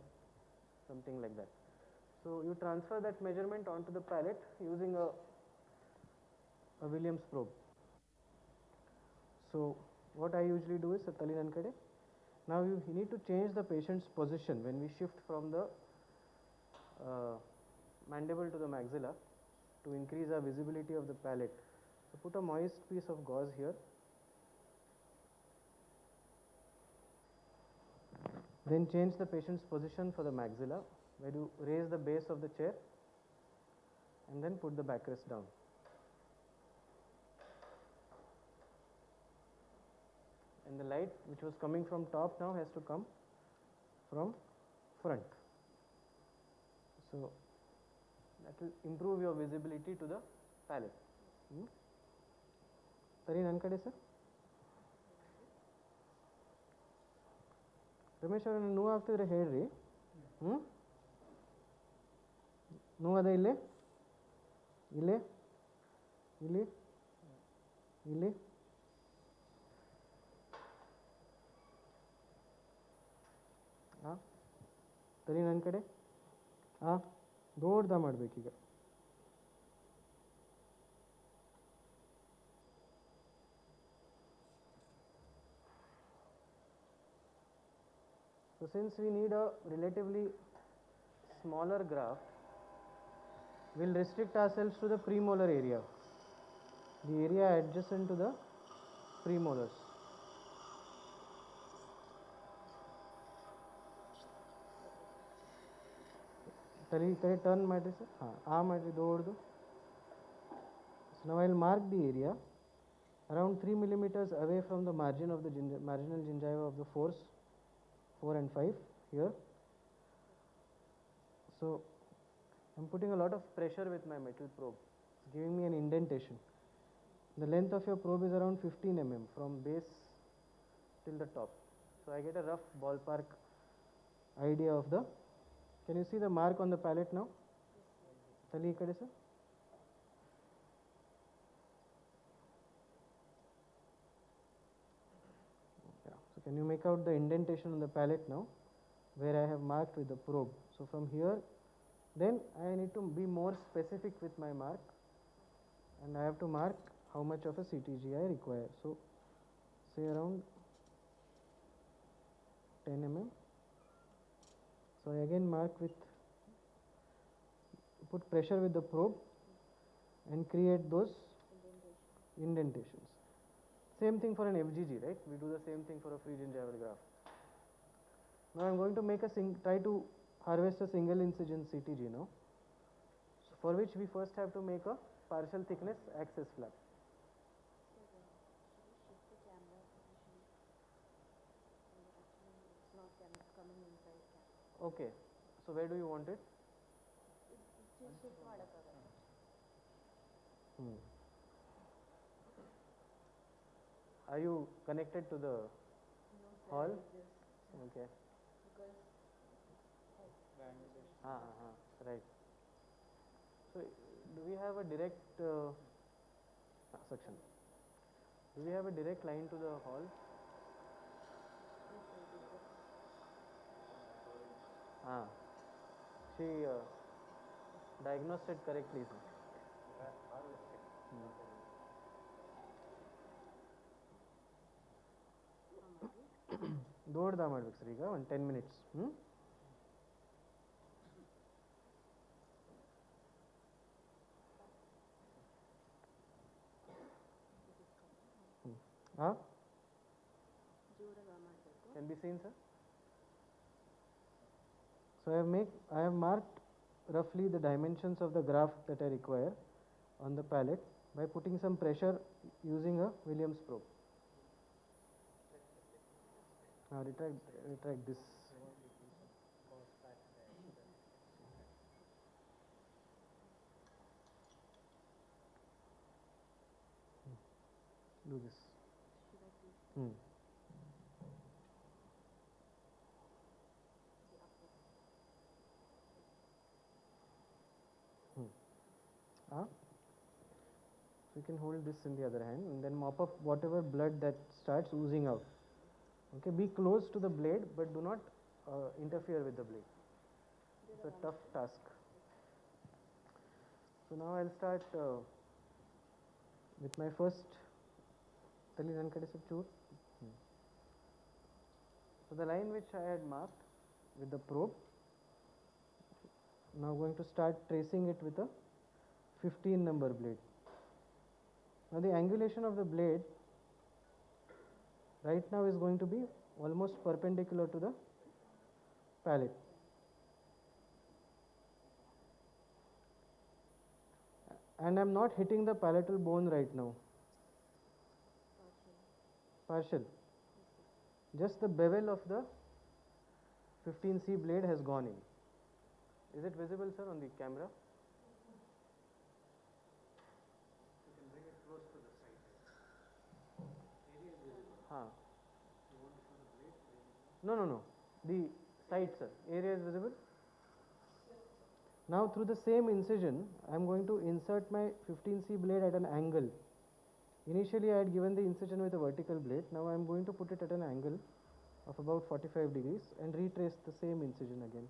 something like that. So you transfer that measurement onto the palette using a Williams probe. So what I usually do is Tali Nankade. Now you need to change the patient's position when we shift from the mandible to the maxilla to increase our visibility of the palate. So put a moist piece of gauze here. Then change the patient's position for the maxilla, where you raise the base of the chair and then put the backrest down. And the light which was coming from top now has to come from front. So that will improve your visibility to the palate. Tari Nankade sir? Ramesh ಅವರ ನೋವು ಆಗ್ತಿದ್ರೆ ಹೇಳ್ರಿ. ನೋವು ಅದ ಇಲ್ಲಿ ಇಲ್ಲಿ ಇಲ್ಲಿ ಇಲ್ಲಿ ತರಿ ನನ್ನ ಕಡೆ ದೊಡ್ಡದ ಮಾಡಬೇಕೀಗ. So since we need a relatively smaller graft, we will restrict ourselves to the premolar area, the area adjacent to the premolars. Turn ಮಾಡ್ರಿ ಸರ್. ಮಾಡ್ರಿ ದೊಡ್ಡದು. So now I will mark the area around 3 millimeters away from the margin of the marginal gingiva of the 4 and 5 here. So I am putting a lot of pressure with my metal probe. It's giving me an indentation. The length of your probe is around 15 mm from base till the top. So I get a rough ballpark idea of the. Can you see the mark on the palate now? Tali ikade sir. So can you make out the indentation on the palate now, where I have marked with the probe? So from here, then I need to be more specific with my mark, and I have to mark how much of a CTG I require. So say around 10 mm. So I again mark with, put pressure with the probe and create those indentations. Same thing for an FGG, right? We do the same thing for a free gingival graft. Now I am going to make try to harvest a single incision CTG now, so for which we first have to make a partial thickness access flap. Okay, so where do you want it? Are you connected to the hall? Okay. Right. So do we have a direct section? Do we have a direct line to the hall? She diagnosed it correctly, sir. ದೊಡ್ಡದ ಮಾಡ್ಬೇಕು sir ಈಗ ಒಂದು 10 minutes. Can be seen, sir. So I have marked roughly the dimensions of the graft that I require on the palate by putting some pressure using a Williams probe. Now retract this. Do this. So you can hold this in the other hand and then mop up whatever blood that starts oozing out. Okay, be close to the blade but do not interfere with the blade. It's a tough task. So now I'll start with my first. So the line which I had marked with the probe, now going to start tracing it with a 15 number blade. Now the angulation of the blade right now is going to be almost perpendicular to the palate. And I am not hitting the palatal bone right now. Partial. Just the bevel of the 15C blade has gone in. Is it visible, sir, on the camera? You can bring it close to the side. Area is visible. You want to show the blade? No. The side, sir. Area is visible. Now through the same incision, I am going to insert my 15C blade at an angle. Initially I had given the incision with a vertical blade. Now I am going to put it at an angle of about 45 degrees and retrace the same incision again.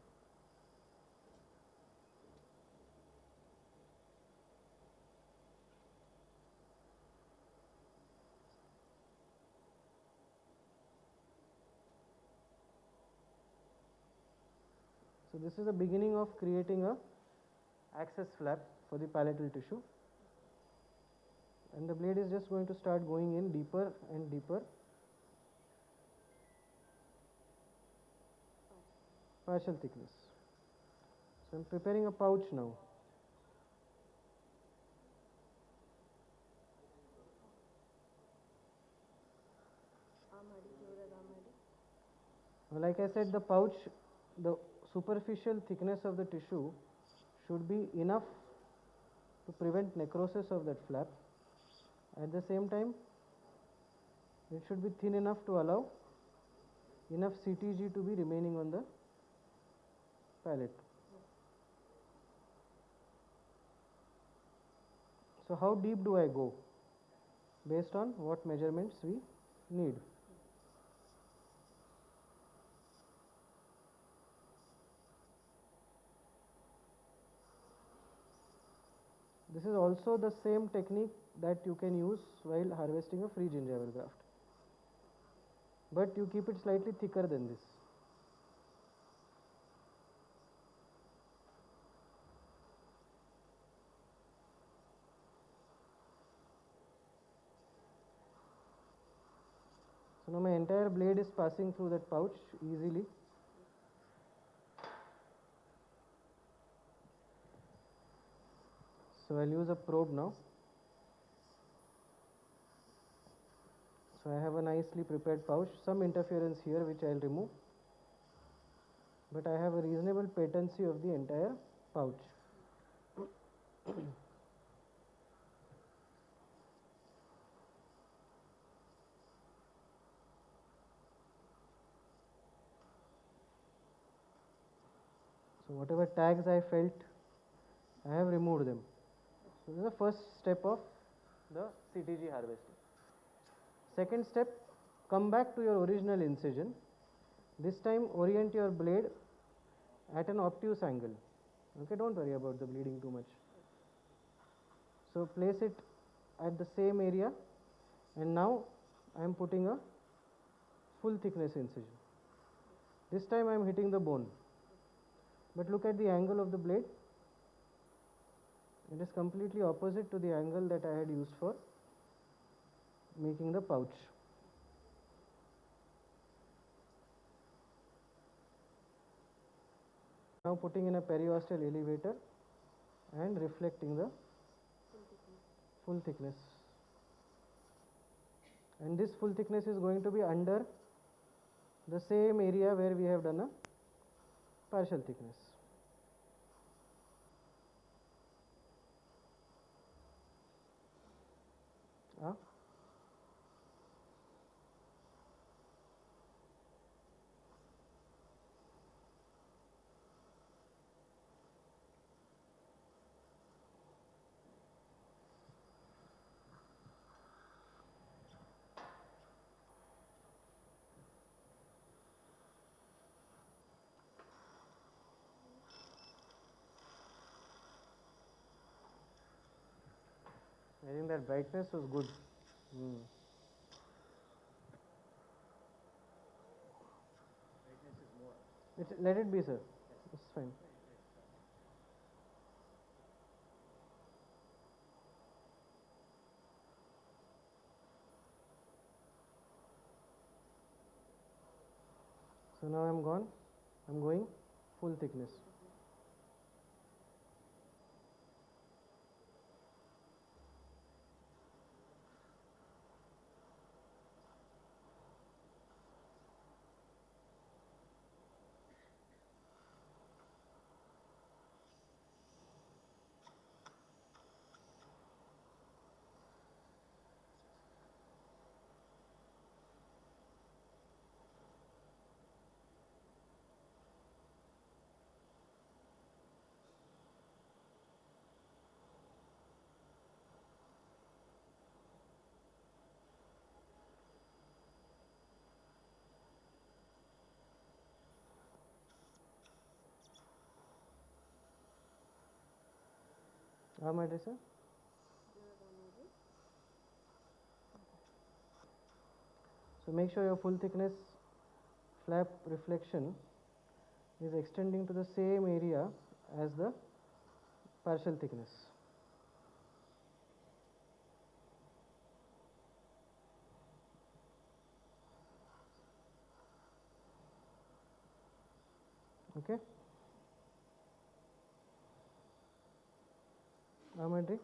So this is the beginning of creating a access flap for the palatal tissue. And the blade is just going to start going in deeper and deeper. Partial thickness. So I am preparing a pouch now. Like I said, the pouch, the superficial thickness of the tissue should be enough to prevent necrosis of that flap. At the same time, it should be thin enough to allow enough CTG to be remaining on the palate. So how deep do I go? Based on what measurements we need. This is also the same technique that you can use while harvesting a free gingival graft. But you keep it slightly thicker than this. So now my entire blade is passing through that pouch easily. So I'll use a probe now. So I have a nicely prepared pouch, some interference here which I'll remove, but I have a reasonable patency of the entire pouch. So whatever tags I felt, I have removed them. So this is the first step of the CTG harvesting. Second step, come back to your original incision. This time orient your blade at an obtuse angle. Okay, don't worry about the bleeding too much. So place it at the same area, and now I am putting a full thickness incision. This time I am hitting the bone, but look at the angle of the blade. It is completely opposite to the angle that I had used for making the pouch. Now putting in a periosteal elevator and reflecting the full thickness. And this full thickness is going to be under the same area where we have done a partial thickness. I think that brightness was good. Let it be, sir. It's fine. So now I'm going full thickness. My dear sir. So make sure your full thickness flap reflection is extending to the same area as the partial thickness. Okay. Amadri.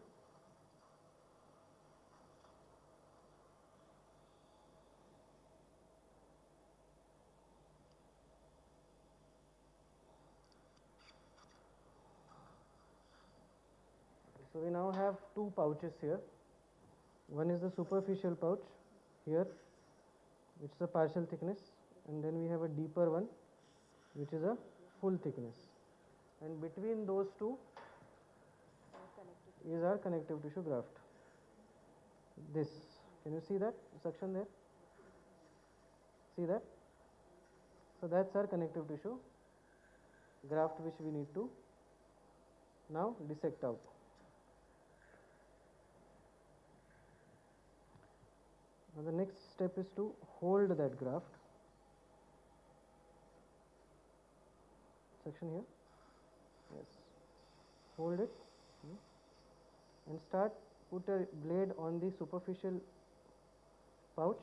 So we now have two pouches here. One is the superficial pouch here, which is a partial thickness, and then we have a deeper one, which is a full thickness. And between those two is our connective tissue graft. This, can you see that section there? See that? So that's our connective tissue graft, which we need to now dissect out. Now the next step is to hold that graft. Section here. Yes. Hold it and start. Put a blade on the superficial pouch.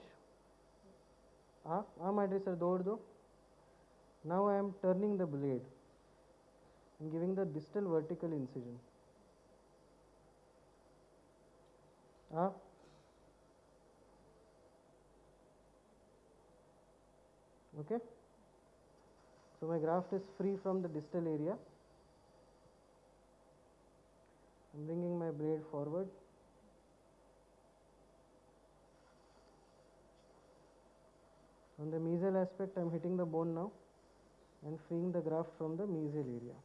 My dear sir, do. Now I am turning the blade and giving the distal vertical incision. Okay. So my graft is free from the distal area. I'm bringing my blade forward. On the mesial aspect, I am hitting the bone now and freeing the graft from the mesial area.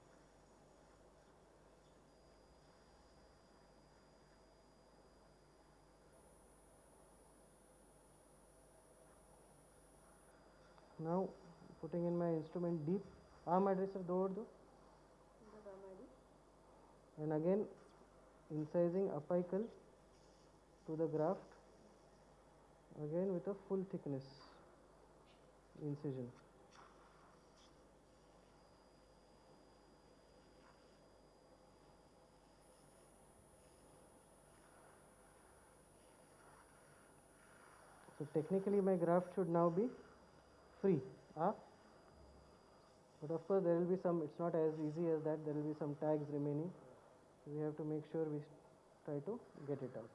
Now putting in my instrument deep ಆ ಮಾಡಿರಿ sir ದೊಡ್ಡದು. And again incising apical to the graft, again with a full thickness incision. So technically my graft should now be free. But of course there will be some, it's not as easy as that, there will be some tags remaining. We have to make sure we try to get it out.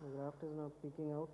The graft is now peeking out.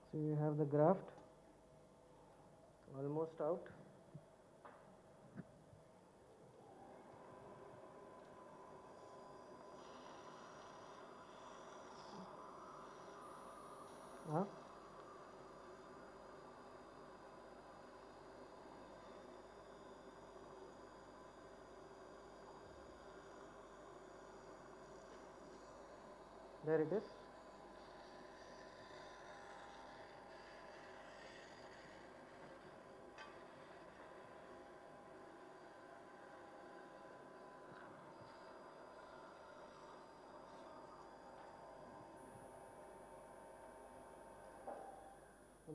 So you have the graft almost out. There it is.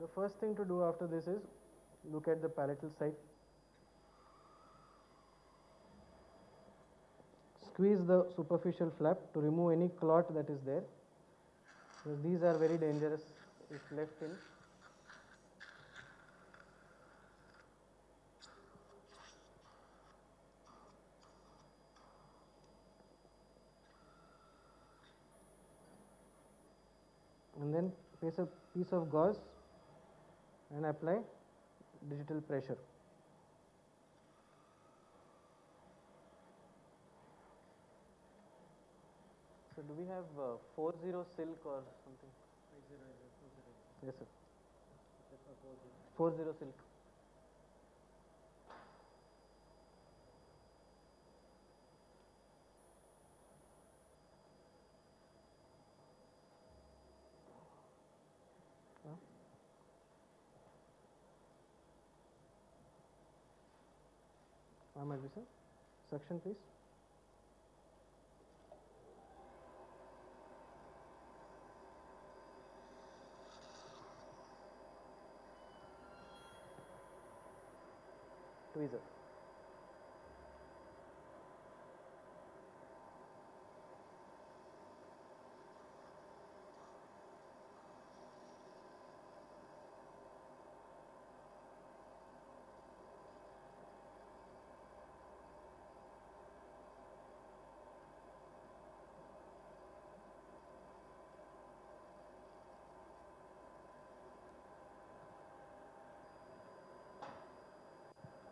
The first thing to do after this is look at the palatal side. Squeeze the superficial flap to remove any clot that is there, because these are very dangerous if left in. And then place a piece of gauze and apply digital pressure. So do we have 40 silk or something? 50. Yes sir. 40 silk. Sir. Suction please. Tweezer.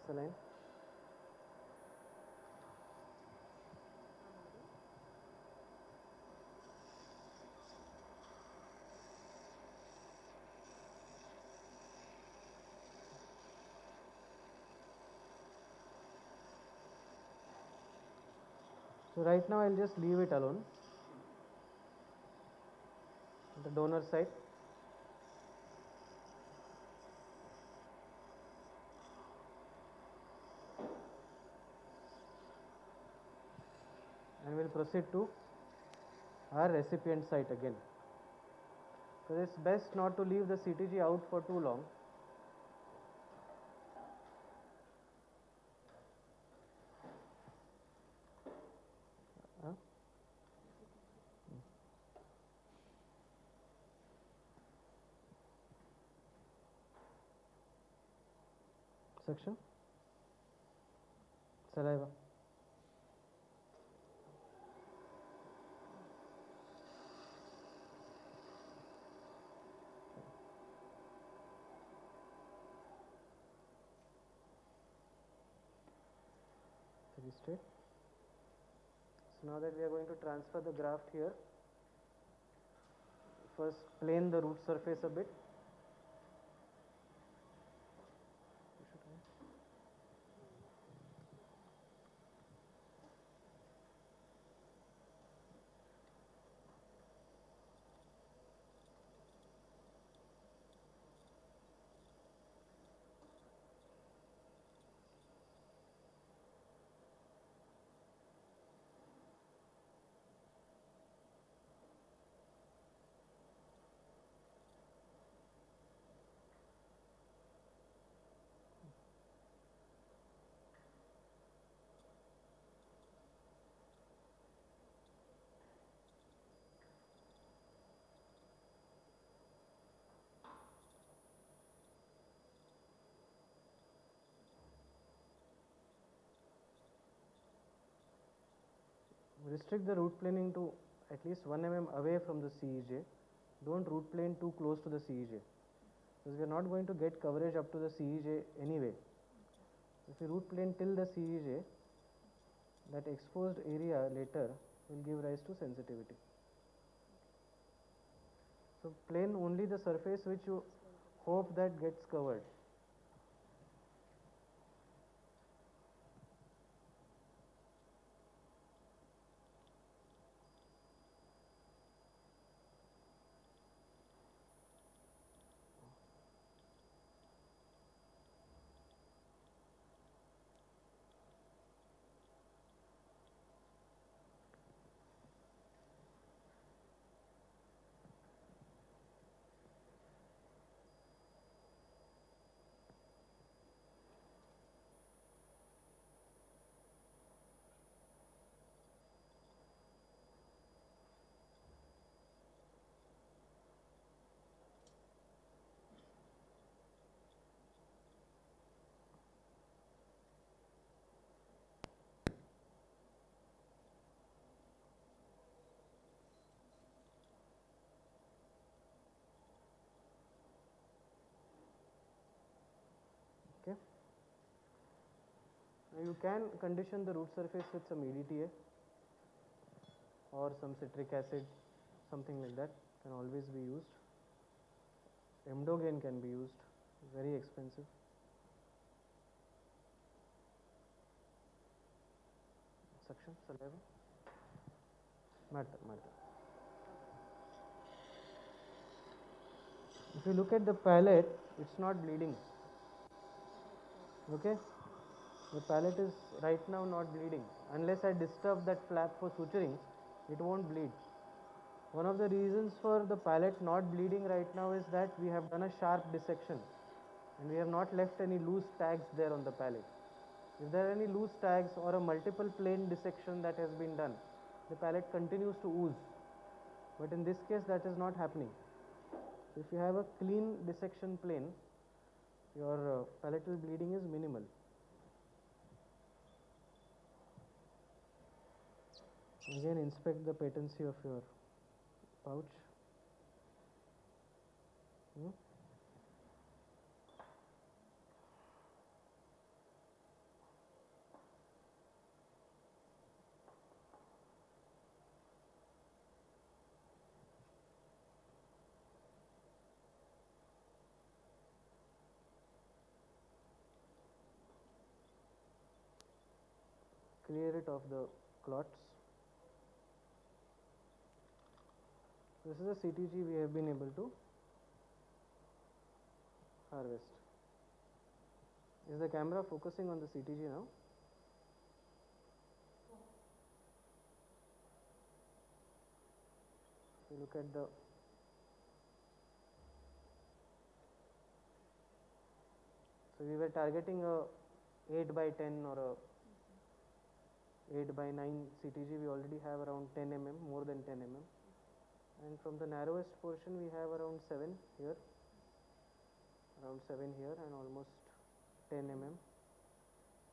Saline. So right now I'll just leave it alone. The donor side. And we'll proceed to our recipient site again. So it's best not to leave the CTG out for too long. Section saliva. Very straight. So now that we are going to transfer the graft here, first plane the root surface a bit. Restrict the root planing to at least 1 mm away from the CEJ. Don't root plane too close to the CEJ, because we are not going to get coverage up to the CEJ anyway. If you root plane till the CEJ, that exposed area later will give rise to sensitivity. So plane only the surface which you hope that gets covered. Okay. Now you can condition the root surface with some EDTA or some citric acid, something like that can always be used. Emdogain can be used, very expensive. Suction, saliva. Matter. If you look at the palate, it's not bleeding. Okay? The palate is right now not bleeding. Unless I disturb that flap for suturing, it won't bleed. One of the reasons for the palate not bleeding right now is that we have done a sharp dissection and we have not left any loose tags there on the palate. If there are any loose tags or a multiple plane dissection that has been done, the palate continues to ooze. But in this case, that is not happening. So if you have a clean dissection plane, your palatal bleeding is minimal. Again, inspect the patency of your pouch. Clear it of the clots. This is a CTG we have been able to harvest. Is the camera focusing on the CTG now? If you look at the so we were targeting a 8 by 10 or a 8 by 9 CTG. We already have around 10 mm, more than 10 mm. And from the narrowest portion we have around 7 here, and almost 10 mm.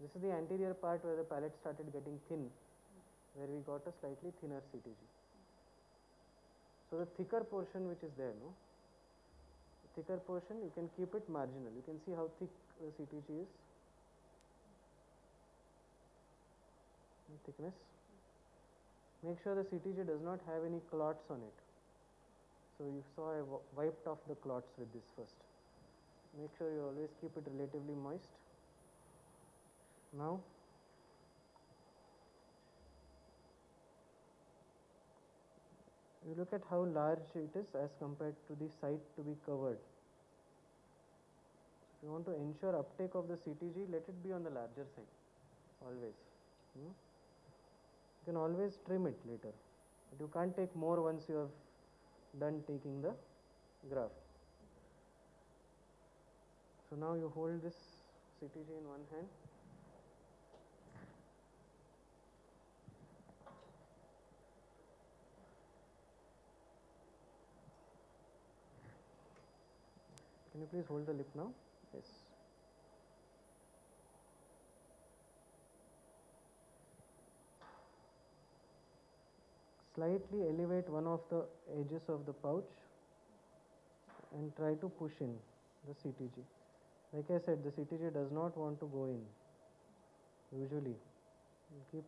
This is the anterior part where the palate started getting thin, where we got a slightly thinner CTG. So the thicker portion which is there, no? The thicker portion you can keep it marginal. You can see how thick the CTG is. The thickness. Make sure the CTG does not have any clots on it. So you saw I wiped off the clots with this first. Make sure you always keep it relatively moist. Now you look at how large it is as compared to the site to be covered. If you want to ensure uptake of the CTG, let it be on the larger side, always. You can always trim it later, but you can't take more once you have done taking the graft. So now you hold this CTG in one hand. Can you please hold the lip now? Yes. Slightly elevate one of the edges of the pouch and try to push in the CTG. Like I said, the CTG does not want to go in. Usually, you keep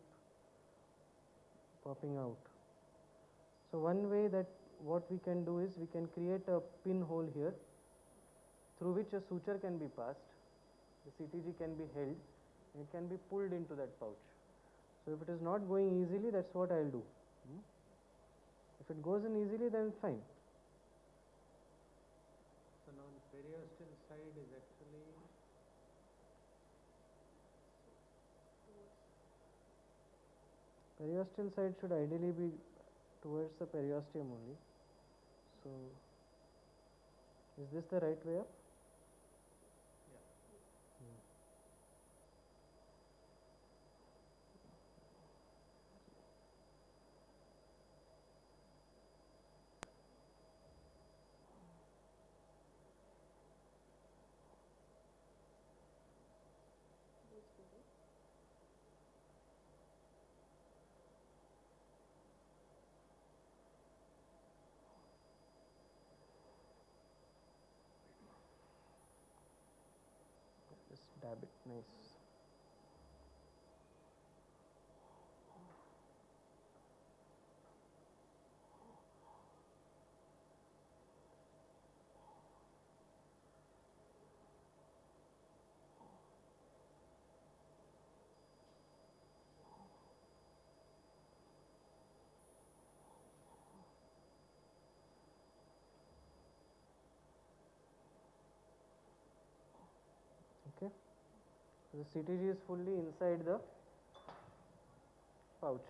popping out. So one way that what we can do is we can create a pinhole here through which a suture can be passed. The CTG can be held and it can be pulled into that pouch. So if it is not going easily, that's what I'll do. If it goes in easily, then fine. So now the periosteal side is actually periosteal side should ideally be towards the periosteum only. So is this the right way up? Just dab it nice. Okay. The CTG is fully inside the pouch.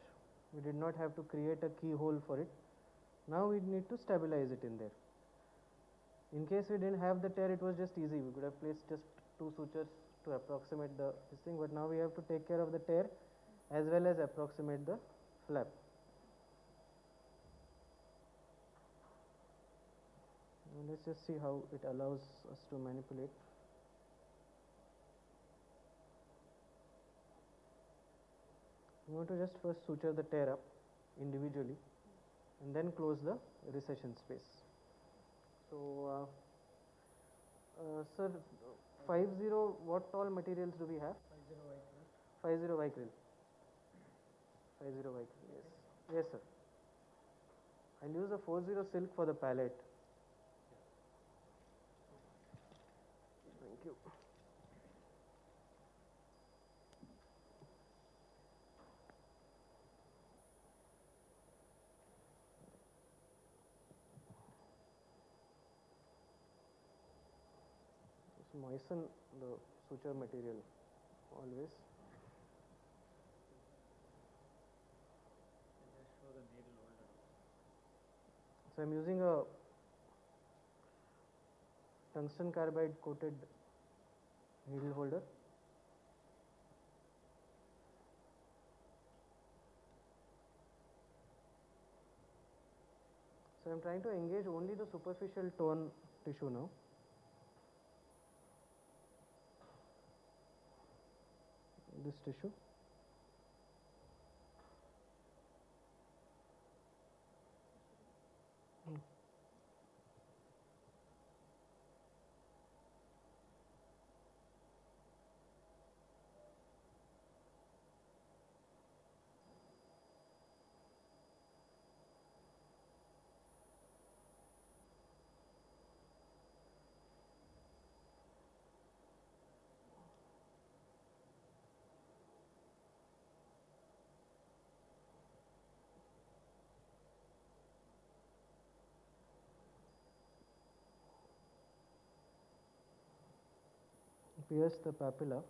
We did not have to create a keyhole for it. Now we need to stabilize it in there. In case we didn't have the tear, it was just easy. We could have placed just 2 sutures to approximate this thing, but now we have to take care of the tear as well as approximate the flap. Now let's just see how it allows us to manipulate. We want to just first suture the tear up individually and then close the recession space. So, sir, 50, what all materials do we have? 50 Vicryl. 50 Vicryl, yes. Yes, sir. I'll use a 40 silk for the palette. Thank you. moisten the suture material always. So I'm using a tungsten carbide coated needle holder. So I'm trying to engage only the superficial tone tissue now. This tissue. Pierce the papilla,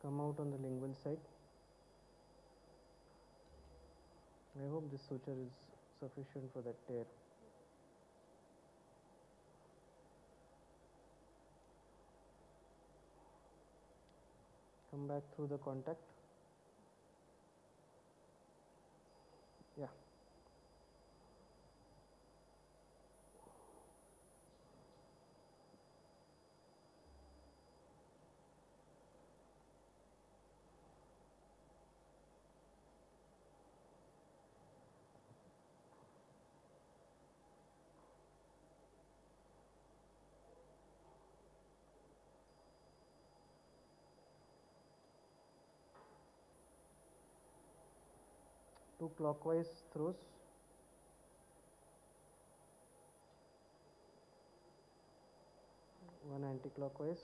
come out on the lingual side. I hope this suture is sufficient for that tear. Come back through the contact. Yeah. Two clockwise throws. One anti-clockwise.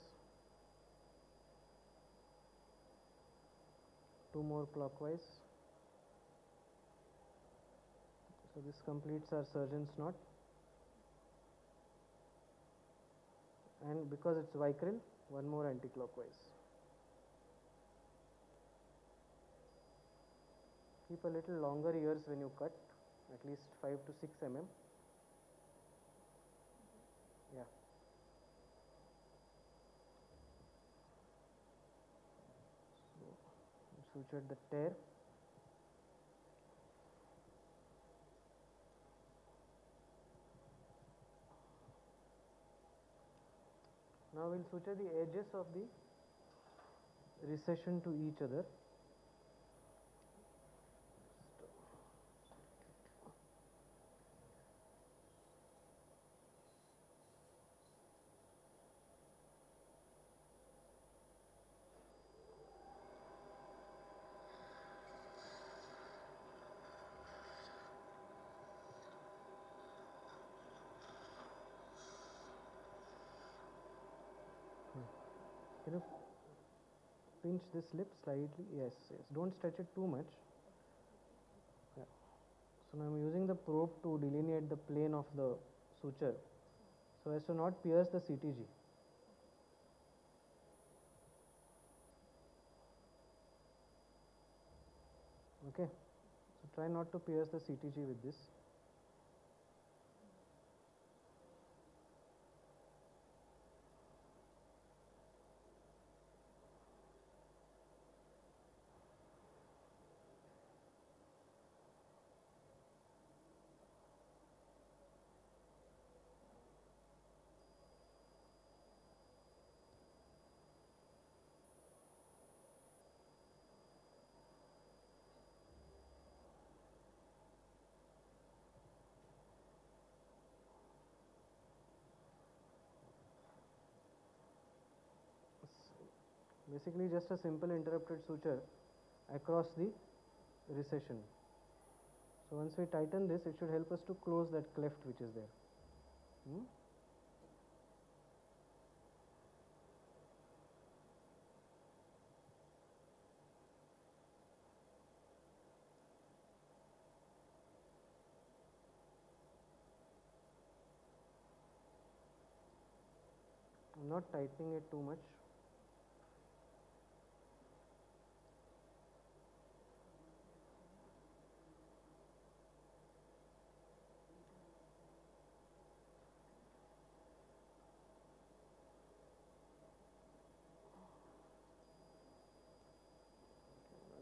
Two more clockwise. So this completes our surgeon's knot. And because it's vicryl, one more anti-clockwise. Keep a little longer ears when you cut, at least 5 to 6 mm. Yeah. So, sutured the tear. Now we'll suture the edges of the recession to each other. Can you pinch this lip slightly? Yes, yes. Don't stretch it too much. Yeah. So now I'm using the probe to delineate the plane of the suture so as to not pierce the CTG. Okay. So try not to pierce the CTG with this. Basically just a simple interrupted suture across the recession. So once we tighten this, it should help us to close that cleft which is there. I'm not tightening it too much.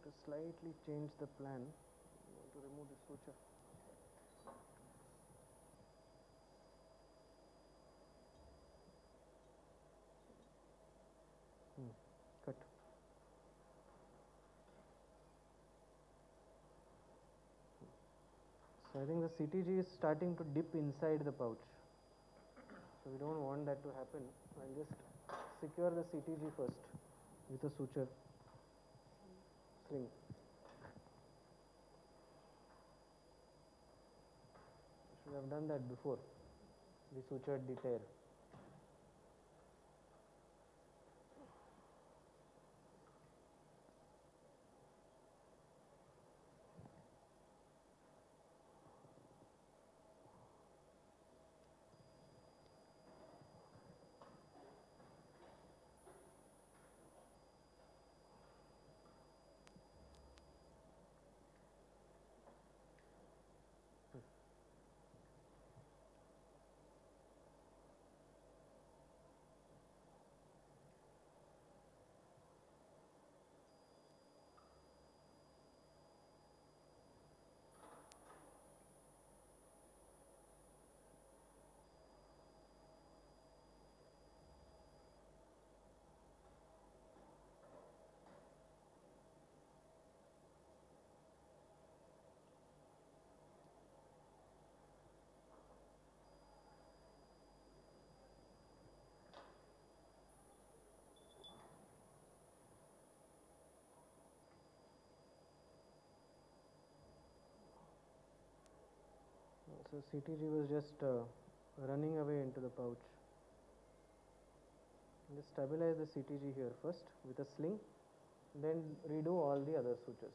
To slightly change the plan, I want to remove the suture. Cut. So I think the CTG is starting to dip inside the pouch. So we don't want that to happen. I'll just secure the CTG first with a suture sling. Should have done that before we sutured the tear. So CTG was just running away into the pouch. Just stabilize the CTG here first with a sling, then redo all the other sutures.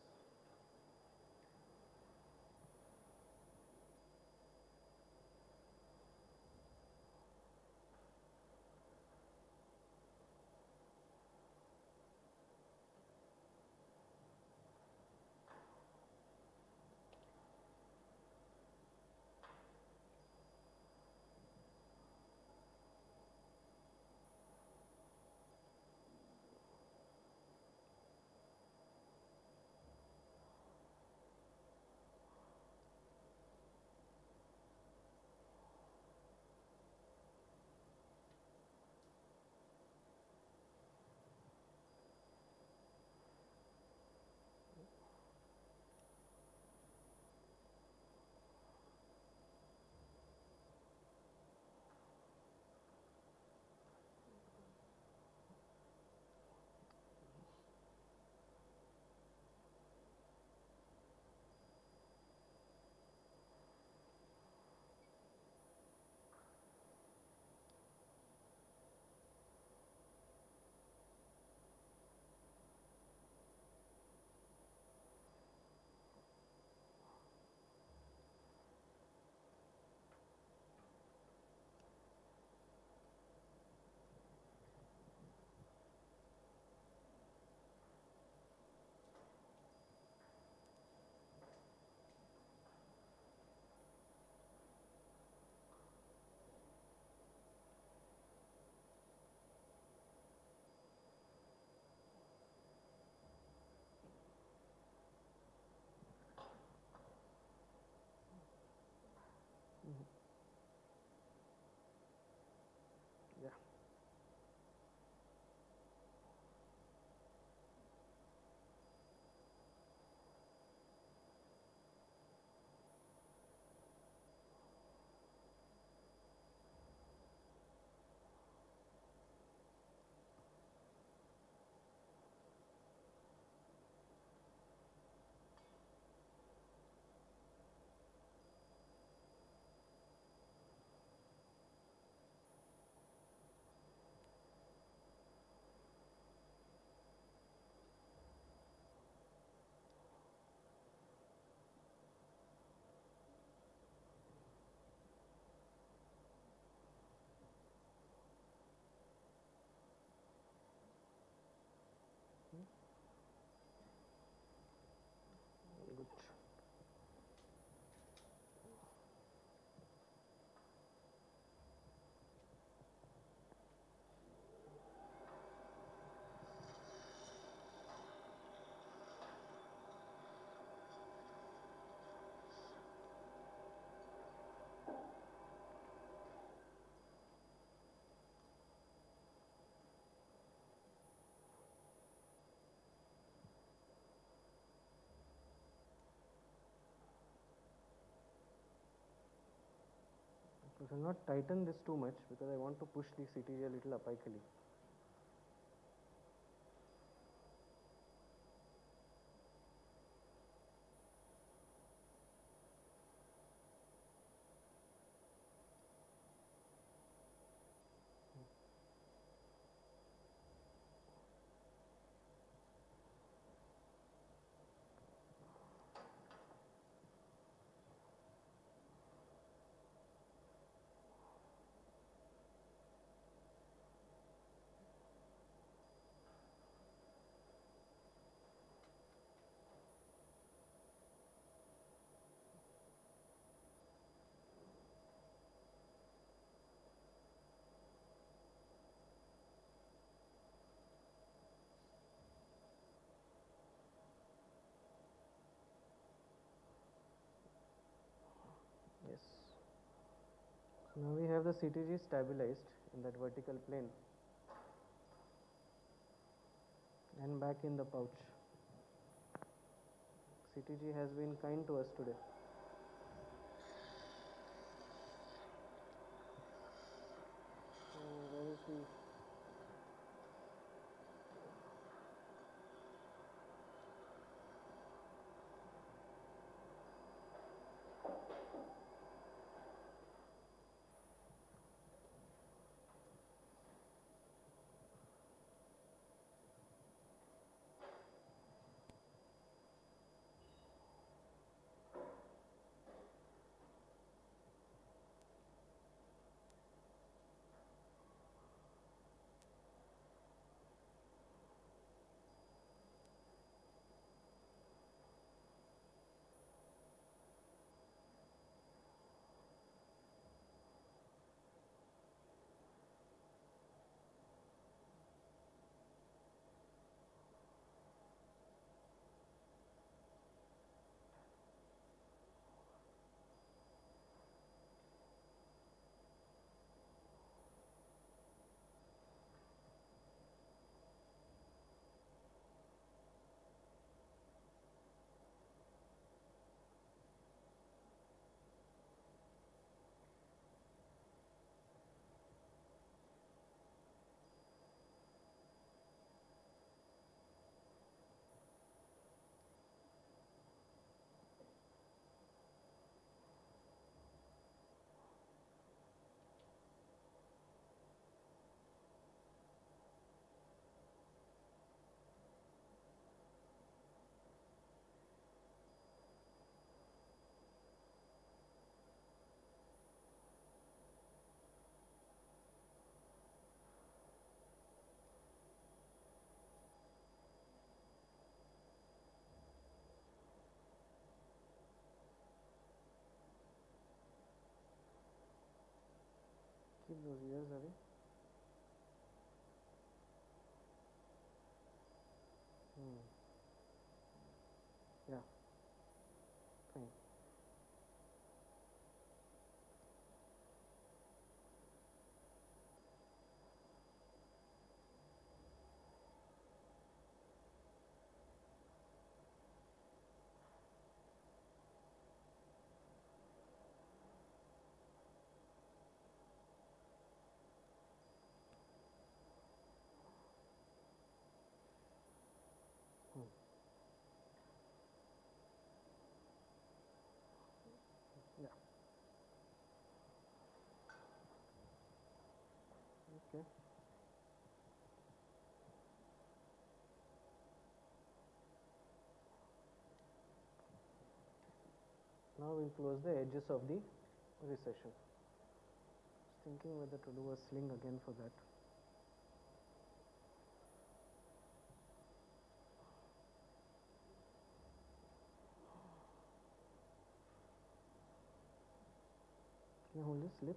I will not tighten this too much because I want to push the CTG a little apically. Yes. So now we have the CTG stabilized in that vertical plane and back in the pouch. CTG has been kind to us today. Where is the keep those ears away? Yeah, fine. Yeah. Okay. Now we'll close the edges of the recession. Just thinking whether to do a sling again for that. Can you hold this lip?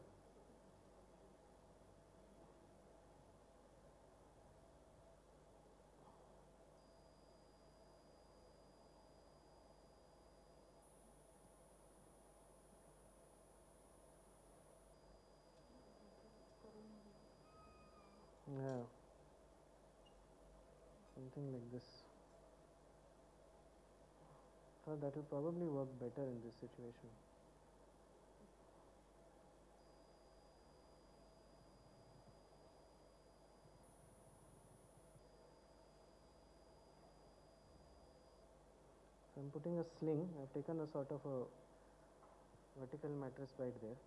Yeah. Something like this. So that will probably work better in this situation. I'm putting a sling. I've taken a sort of a vertical mattress right there.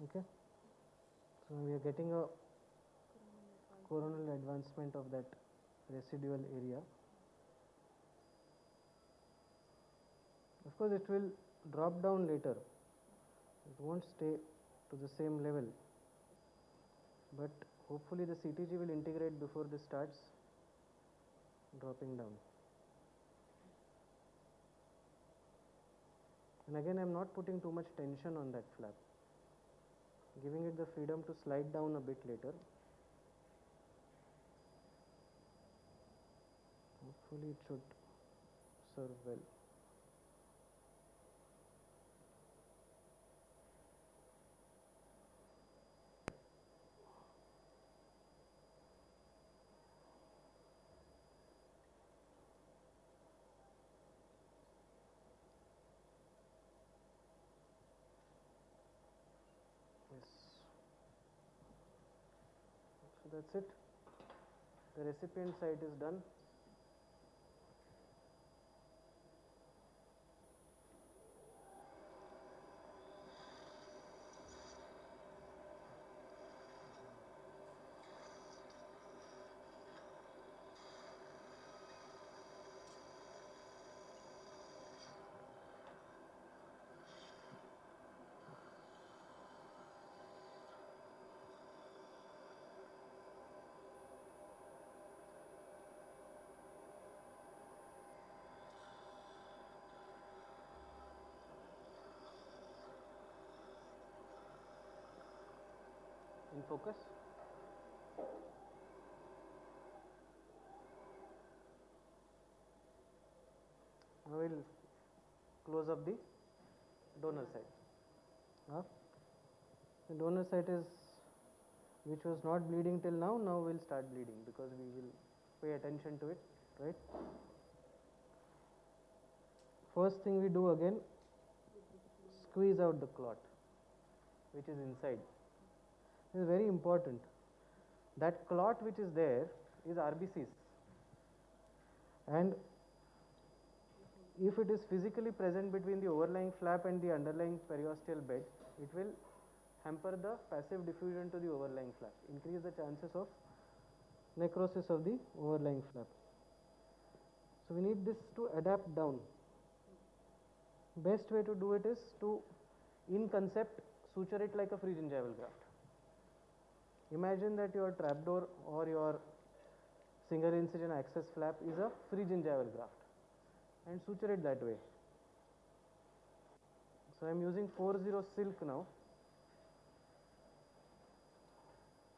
Okay, so we are getting a coronal advancement of that residual area. Of course, it will drop down later. It won't stay to the same level, but hopefully the CTG will integrate before this starts dropping down. And again, I am not putting too much tension on that flap, giving it the freedom to slide down a bit later. Hopefully it should serve well. Yes. So that's it. The recipient side is done. In focus. Now we'll close up the donor side. The donor side is, which was not bleeding till now will start bleeding because we will pay attention to it, right? First thing we do again, squeeze out the clot which is inside. This is very important. That clot which is there is RBCs, and if it is physically present between the overlying flap and the underlying periosteal bed, it will hamper the passive diffusion to the overlying flap, increase the chances of necrosis of the overlying flap. So we need this to adapt down. Best way to do it is to, in concept, suture it like a free gingival graft. Imagine that your trapdoor or your single incision access flap is a free gingival graft, and suture it that way. So I am using 40 silk now.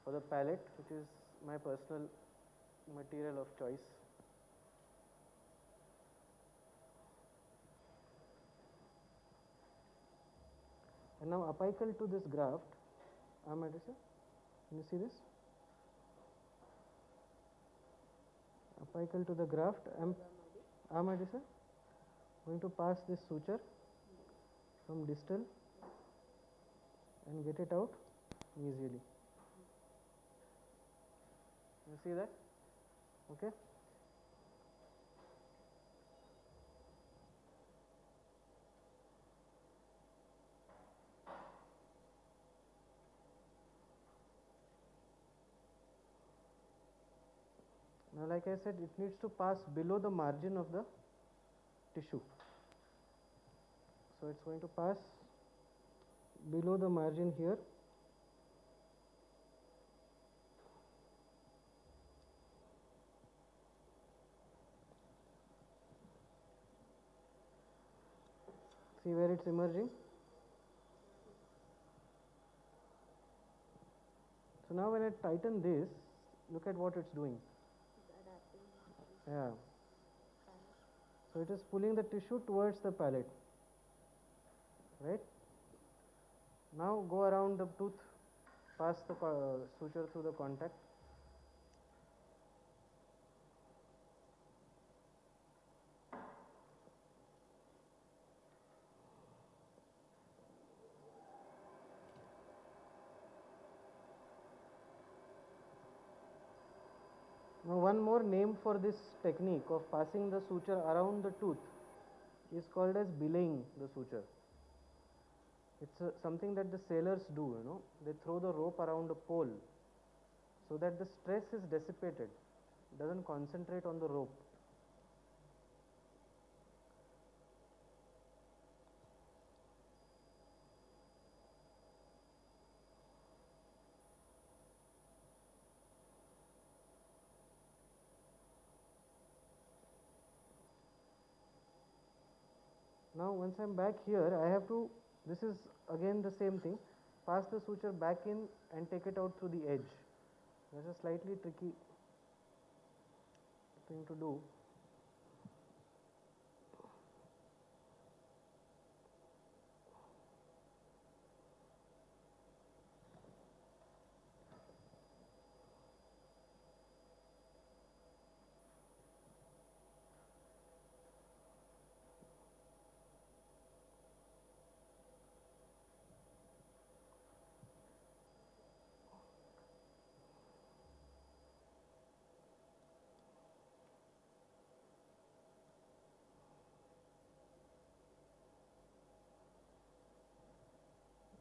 for the palate, which is my personal material of choice. And now apical to this graft, can you see this? Apical to the graft, I'm going to pass this suture from distal and get it out easily. You see that? Okay. Now, like I said, it needs to pass below the margin of the tissue. So it's going to pass below the margin here. See where it's emerging? So now when I tighten this, look at what it's doing. Yeah. So it is pulling the tissue towards the palate. Right? Now go around the tooth, pass the suture through the contact. Now one more name for this technique of passing the suture around the tooth is called as belaying the suture. It's something that the sailors do, they throw the rope around a pole so that the stress is dissipated, doesn't concentrate on the rope. Now once I am back here, I have to, this is again the same thing, pass the suture back in and take it out through the edge. That's a slightly tricky thing to do.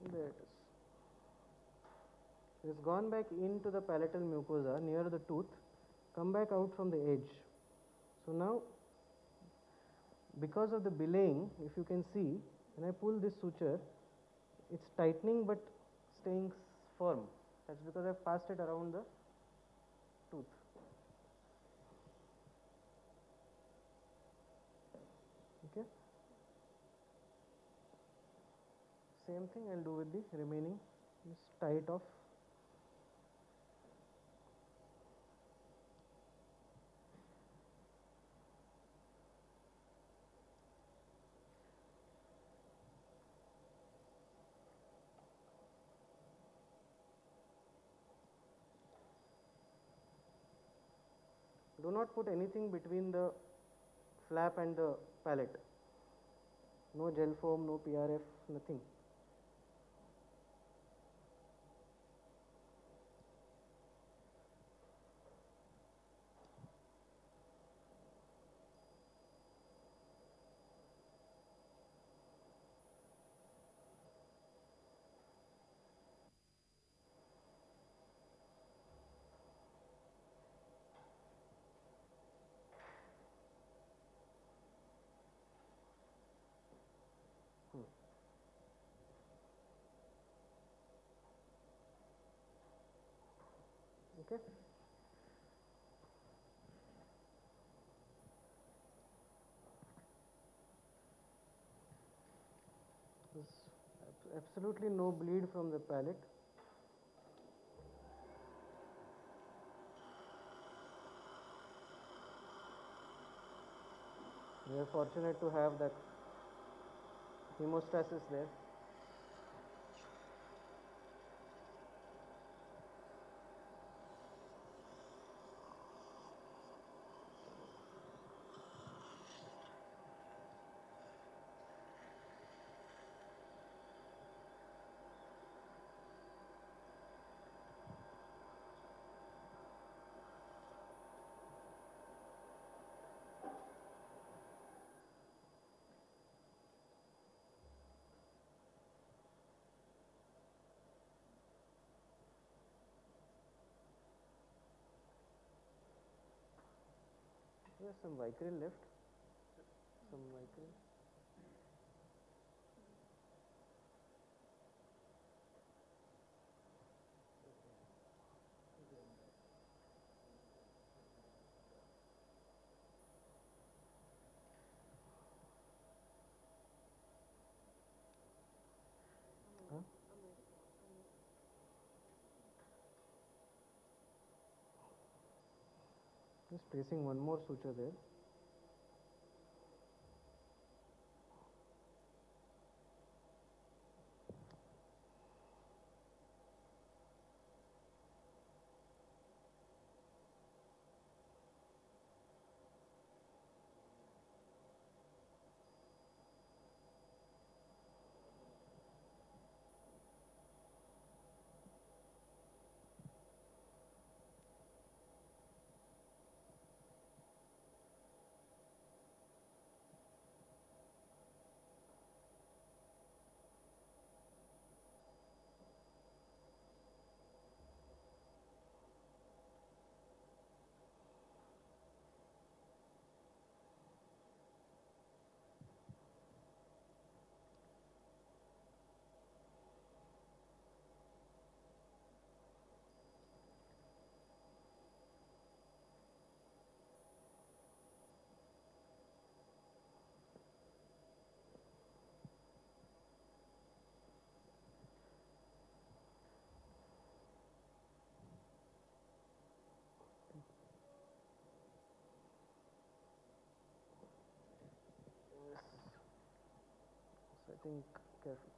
There it is. It has gone back into the palatal mucosa near the tooth, come back out from the edge. So now, because of the belaying, if you can see, when I pull this suture, it's tightening but staying firm. That's because I've passed it around the tooth. Okay. Same thing I'll do with the remaining. Just tie it off. Do not put anything between the flap and the palate. No gel foam, no PRF, nothing. Okay. There's absolutely no bleed from the palate. We are fortunate to have that hemostasis there. There's some vicryl left. Some vicryl. Huh? Just placing one more suture there. So I think careful.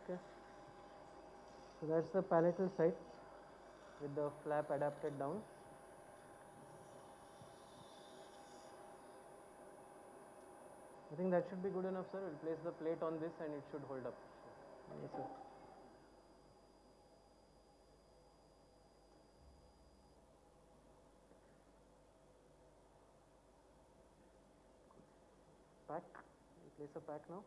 Okay. So that's the palatal side with the flap adapted down. I think that should be good enough, sir. We'll place the plate on this and it should hold up. Yes, sir. Pack. We'll place a pack now.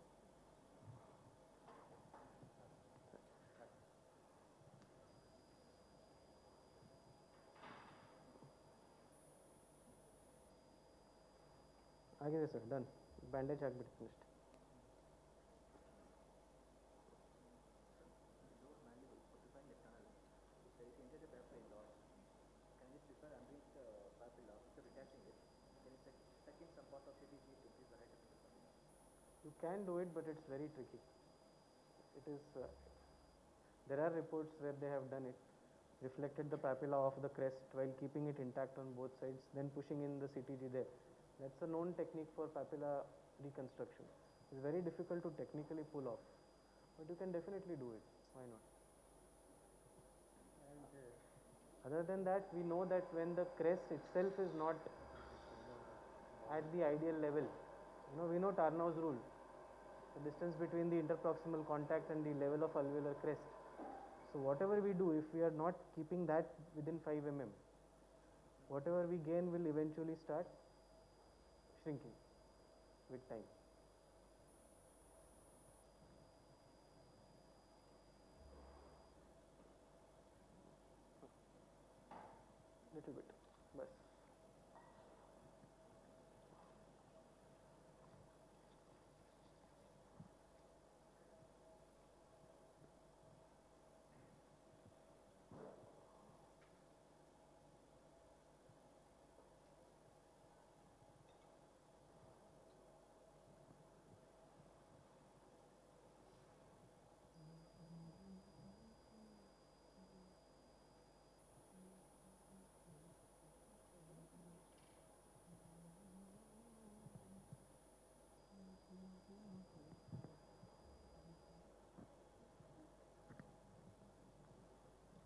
ಆಗಿದೆ sir done bandage ಆಗಿಬಿಡ್ತೀನಿ ಅಷ್ಟೇ You can do it, but it's very tricky. It is. There are reports where they have done it, reflected the papilla off the crest while keeping it intact on both sides, then pushing in the CTG there. That's a known technique for papilla reconstruction. It's very difficult to technically pull off, but you can definitely do it. Why not? Other than that, we know that when the crest itself is not at the ideal level, we know Tarnow's rule. The distance between the interproximal contact and the level of alveolar crest. So whatever we do, if we are not keeping that within 5 mm, whatever we gain will eventually start shrinking with time. Little bit, bas.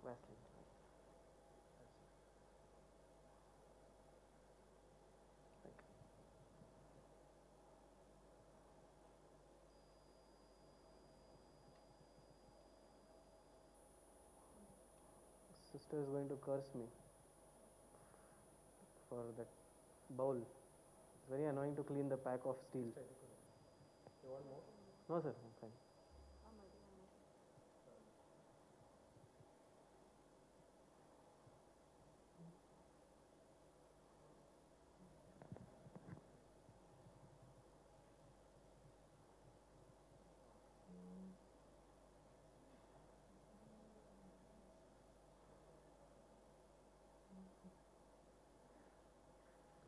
Vaseline. That's it. Thank you. Sister is going to curse me for that bowl. It's very annoying to clean the pack of steel. You want more? No, sir, I'm fine.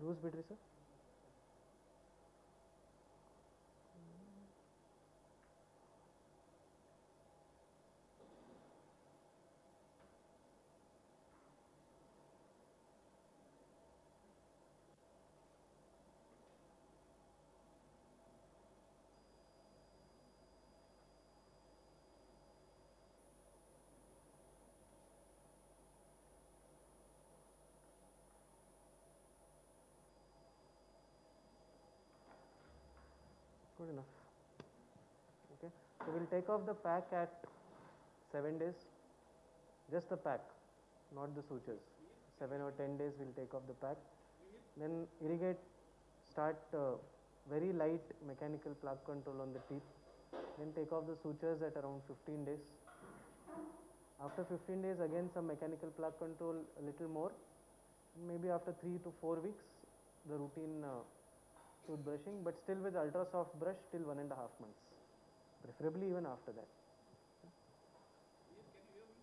Loose battery, sir? Good enough. Okay, so we'll take off the pack at 7 days. Just the pack, not the sutures. 7 or 10 days we'll take off the pack. Then irrigate, start very light mechanical plaque control on the teeth. Then take off the sutures at around 15 days. After 15 days, again some mechanical plaque control a little more. Maybe after 3 to 4 weeks, the routine toothbrushing, but still with ultra soft brush till 1.5 months, preferably even after that.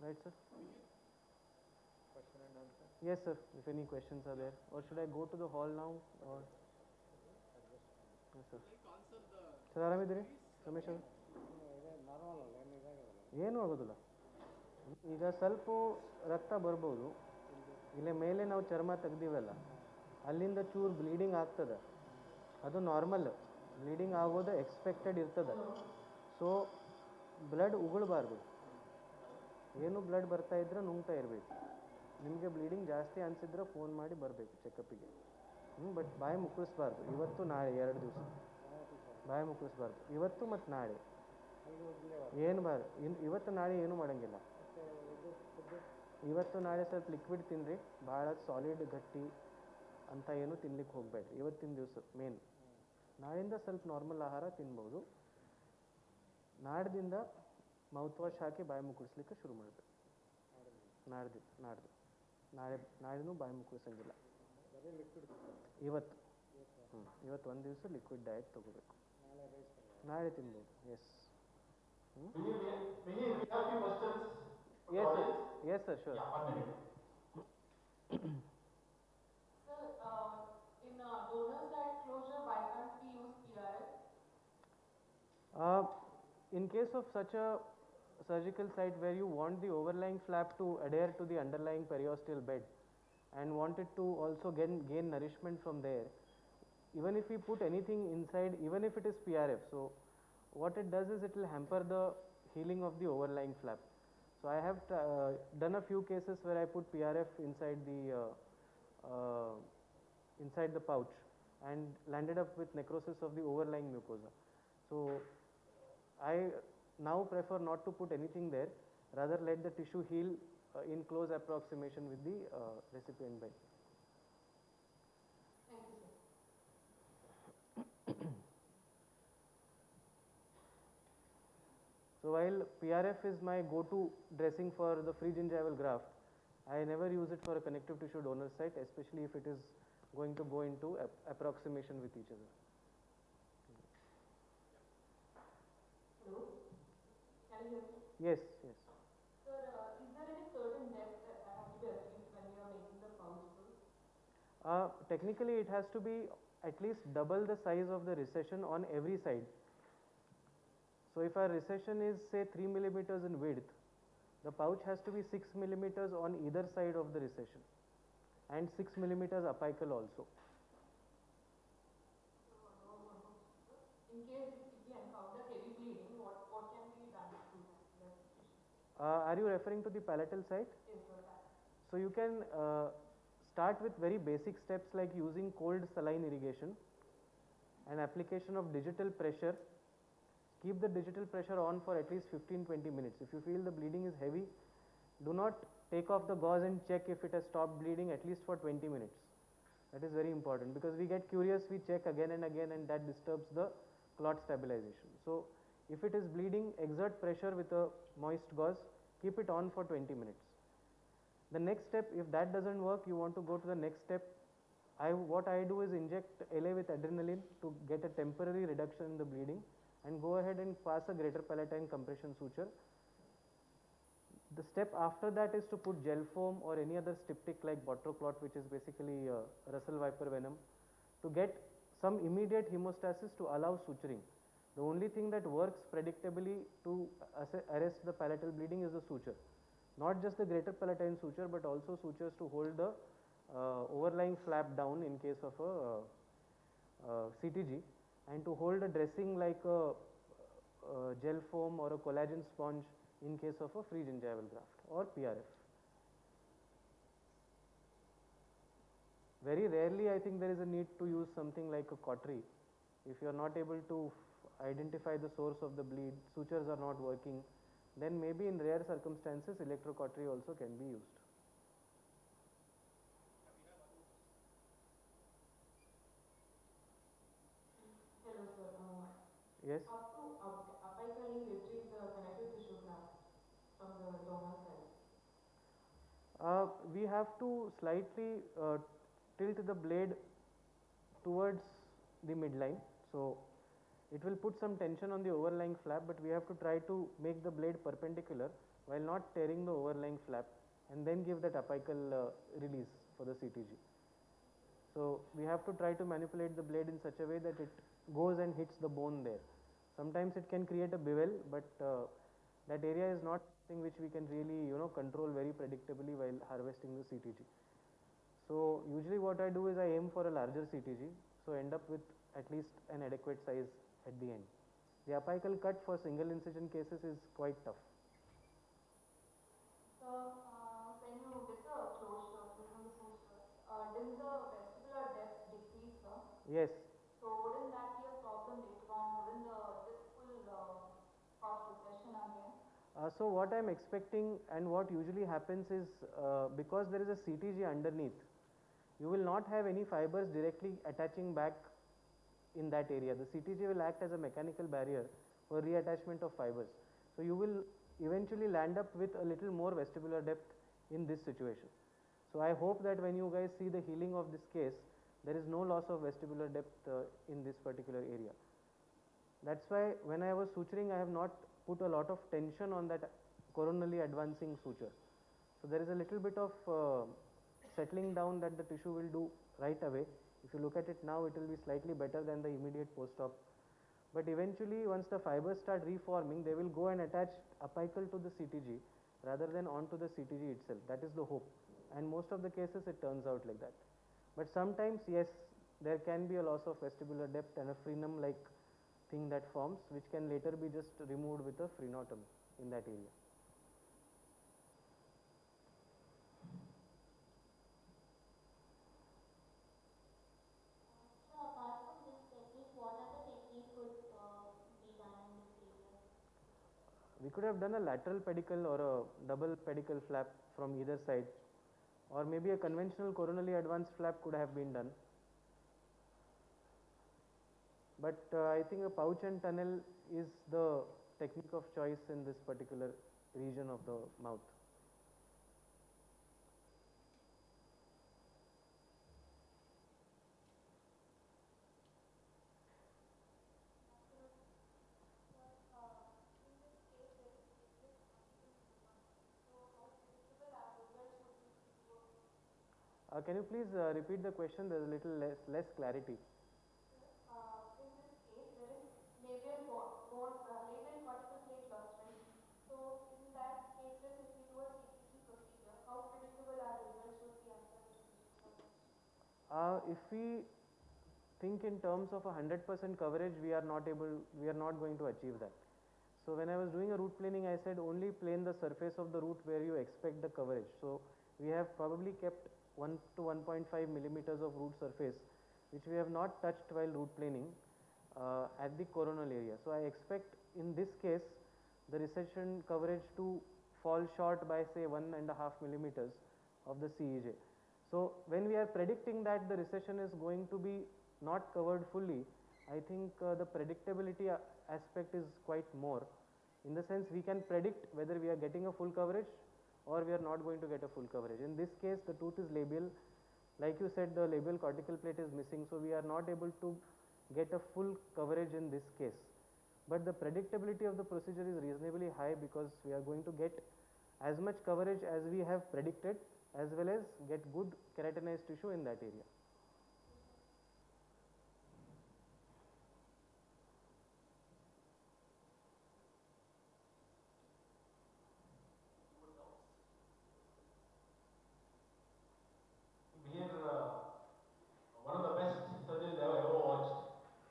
Right, sir? Question and answer. Yes, sir. If any questions are there, or should I go to the hall now? Or yes, sir. Sir, ಆರಾಮಿದ್ದೀರಿ Ramesh ಅವರು? ಏನೂ ಆಗೋದಿಲ್ಲ. ಈಗ ಸ್ವಲ್ಪ ರಕ್ತ ಬರ್ಬೋದು, ಇಲ್ಲೇ ಮೇಲೆ ನಾವು ಚರ್ಮ ತೆಗ್ದಿವಲ್ಲ, ಅಲ್ಲಿಂದ ಚೂರು ಬ್ಲೀಡಿಂಗ್ ಆಗ್ತದೆ. ಅದು ನಾರ್ಮಲ್, ಬ್ಲೀಡಿಂಗ್ ಆಗೋದು ಎಕ್ಸ್ಪೆಕ್ಟೆಡ್ ಇರ್ತದೆ. ಸೊ ಬ್ಲಡ್ ಉಗುಳಬಾರ್ದು. ಏನು ಬ್ಲಡ್ ಬರ್ತಾ ಇದ್ರೆ ನುಂಗ್ತಾ ಇರಬೇಕು. ನಿಮಗೆ ಬ್ಲೀಡಿಂಗ್ ಜಾಸ್ತಿ ಅನಿಸಿದ್ರೆ ಫೋನ್ ಮಾಡಿ ಬರಬೇಕು ಚೆಕಪ್ಪಿಗೆ. ಬಟ್ ಬಾಯಿ ಮುಕ್ಕಳಿಸ್ಬಾರ್ದು. ಇವತ್ತು ನಾಳೆ 2 ದಿವಸ ಬಾಯಿ ಮುಕ್ಕಳಿಸ್ಬಾರ್ದು. ಇವತ್ತು ಮತ್ತು ನಾಳೆ ಏನು ಇವತ್ತು ನಾಳೆ ಏನೂ ಮಾಡೋಂಗಿಲ್ಲ. ಇವತ್ತು ನಾಳೆ ಸ್ವಲ್ಪ ಲಿಕ್ವಿಡ್ ತಿನ್ನಿರಿ, ಭಾಳ ಸಾಲಿಡ್ ಗಟ್ಟಿ ಅಂತ ಏನು ತಿನ್ಲಿಕ್ಕೆ ಹೋಗಬೇಡ್ರಿ ಇವತ್ತಿನ ದಿವಸ ಮೇನ್. ನಾಳಿಂದ ಸ್ವಲ್ಪ ನಾರ್ಮಲ್ ಆಹಾರ ತಿನ್ಬೋದು. ನಾಡ್ದಿಂದ ಮೌತ್ ವಾಶ್ ಹಾಕಿ ಬಾಯಿ ಮುಕ್ಕಳಿಸ್ಲಿಕ್ಕೆ ಶುರು ಮಾಡಬೇಕು. ನಾಳೆನೂ ಬಾಯಿ ಮುಕ್ಕಳಿಸಂಗಿಲ್ಲ. ಇವತ್ತು ಇವತ್ತು ಒಂದು ದಿವಸ ಲಿಕ್ವಿಡ್ ಡಯಟ್ ತಗೋಬೇಕು. ನಾಳೆ ತಿನ್ಬೋದು. S. Yes, sir, sure. Yeah, 1 minute. Sir, in donor site closure, why can't we use PRF? In case of such a surgical site where you want the overlying flap to adhere to the underlying periosteal bed and want it to also gain nourishment from there, even if we put anything inside, even if it is PRF, so what it does is it will hamper the healing of the overlying flap. So I have done a few cases where I put PRF inside the pouch and landed up with necrosis of the overlying mucosa. So I now prefer not to put anything there, rather let the tissue heal in close approximation with the recipient bed. Thank you, sir. So while PRF is my go-to dressing for the free gingival graft, I never use it for a connective tissue donor site, especially if it is going to go into approximation with each other. Hello? Can you hear me? Yes, yes. Sir, is there any certain depth that I have to be achieved when you are making the pouch full? Technically, it has to be at least double the size of the recession on every side. So if our recession is say 3 millimeters in width, the pouch has to be 6 millimeters on either side of the recession and 6 millimeters apical also. In case if we encounter heavy bleeding, what can be done to that situation? Are you referring to the palatal side? Yes, sir. So you can start with very basic steps like using cold saline irrigation and application of digital pressure. Keep the digital pressure on for at least 15-20 minutes. If you feel the bleeding is heavy, do not take off the gauze and check if it has stopped bleeding at least for 20 minutes. That is very important because we get curious, we check again and again, and that disturbs the clot stabilization. So if it is bleeding, exert pressure with a moist gauze, keep it on for 20 minutes. The next step, if that doesn't work, you want to go to the next step. What I do is inject LA with adrenaline to get a temporary reduction in the bleeding and go ahead and pass a greater palatine compression suture. The step after that is to put gel foam or any other styptic like Botroclot, which is basically Russell Viper venom, to get some immediate hemostasis to allow suturing. The only thing that works predictably to arrest the palatal bleeding is the suture. Not just the greater palatine suture, but also sutures to hold the overlying flap down in case of a CTG, and to hold a dressing like a gel foam or a collagen sponge in case of a free gingival graft or PRF. Very rarely I think there is a need to use something like a cautery. If you are not able to identify the source of the bleed, sutures are not working, then maybe in rare circumstances electrocautery also can be used. Hello, sir. Yes? How to apically retrieve the connective tissue graft from the donor side? We have to slightly tilt the blade towards the midline. So it will put some tension on the overlying flap, but we have to try to make the blade perpendicular while not tearing the overlying flap, and then give that apical release for the CTG. So we have to try to manipulate the blade in such a way that it goes and hits the bone there. Sometimes it can create a bevel, but that area is not something which we can really control very predictably while harvesting the CTG. So usually what I do is I aim for a larger CTG, so end up with at least an adequate size at the end. The apical cut for single incision cases is quite tough. So when you did the closure using the suture, didn't the vestibular depth decrease, sir? Yes. So wouldn't that be a problem later on? Wouldn't this will cause regression again? So what I am expecting and what usually happens is because there is a CTG underneath, you will not have any fibers directly attaching back in that area. The CTG will act as a mechanical barrier for reattachment of fibers. So you will eventually land up with a little more vestibular depth in this situation. So I hope that when you guys see the healing of this case, there is no loss of vestibular depth in this particular area. That's why when I was suturing, I have not put a lot of tension on that coronally advancing suture. So there is a little bit of settling down that the tissue will do right away. If you look at it now, it will be slightly better than the immediate post-op. But eventually, once the fibers start reforming, they will go and attach apical to the CTG rather than onto the CTG itself. That is the hope. And most of the cases, it turns out like that. But sometimes, yes, there can be a loss of vestibular depth and a frenum-like thing that forms, which can later be just removed with a frenotomy in that area. So apart from this technique, what other technique could be done in this area? We could have done a lateral pedicle or a double pedicle flap from either side, or maybe a conventional coronally advanced flap could have been done. But I think a pouch and tunnel is the technique of choice in this particular region of the mouth. Can you please repeat the question? There is a little less clarity. In this case, there is labial labial cortical plate loss, right? So in that case, if we do a CTG procedure, how predictable are the results would be after the procedure? If we think in terms of 100% coverage, we are not going to achieve that. So when I was doing a root planing, I said only plane the surface of the root where you expect the coverage. So we have probably kept 1 to 1.5 millimeters of root surface, which we have not touched while root planing at the coronal area. So I expect in this case the recession coverage to fall short by say 1.5 millimeters of the CEJ. So when we are predicting that the recession is going to be not covered fully, I think the predictability aspect is quite more. In the sense we can predict whether we are getting a full coverage or we are not going to get a full coverage. In this case the tooth is labial. Like you said, the labial cortical plate is missing, so we are not able to get a full coverage in this case. But the predictability of the procedure is reasonably high because we are going to get as much coverage as we have predicted, as well as get good keratinized tissue in that area. Here, one of the best surgeries I have ever watched.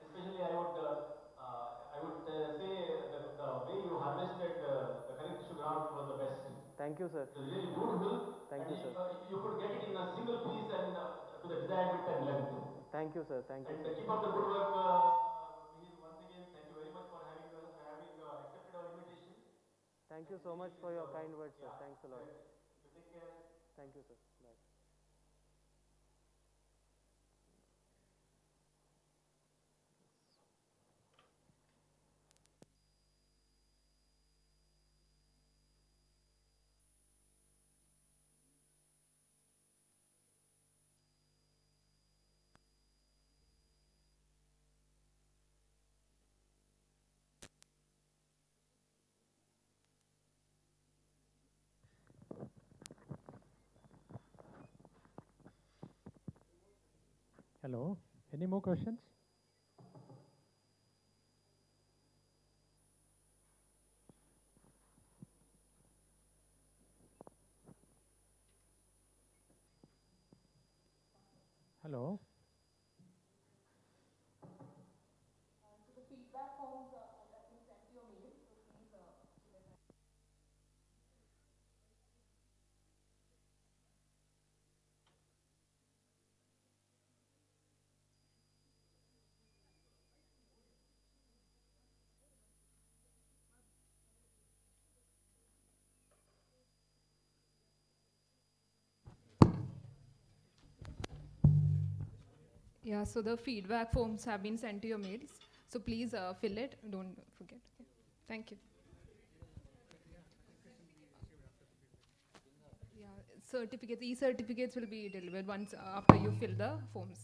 Especially, I would say the way you harvested the correct tissue graft was the best. Thank you, sir. It was really beautiful. Thank and you, sir. You could get it in a single piece and to the desired width and length. Thank you, sir. Thank you, And sir. keep up the good work, Mihir. Once again, thank you very much for having accepted our invitation. Thank you so much for your kind words, sir. Thanks a lot. You take care. Thank you, sir. Bye. Hello, any more questions? Hello. So the feedback forms have been sent to your mail, so please fill it out. Yeah, so the feedback forms have been sent to your mails. So please fill it. Don't forget. Okay. Thank you. Yeah, certificates, e-certificates will be delivered once after you fill the forms.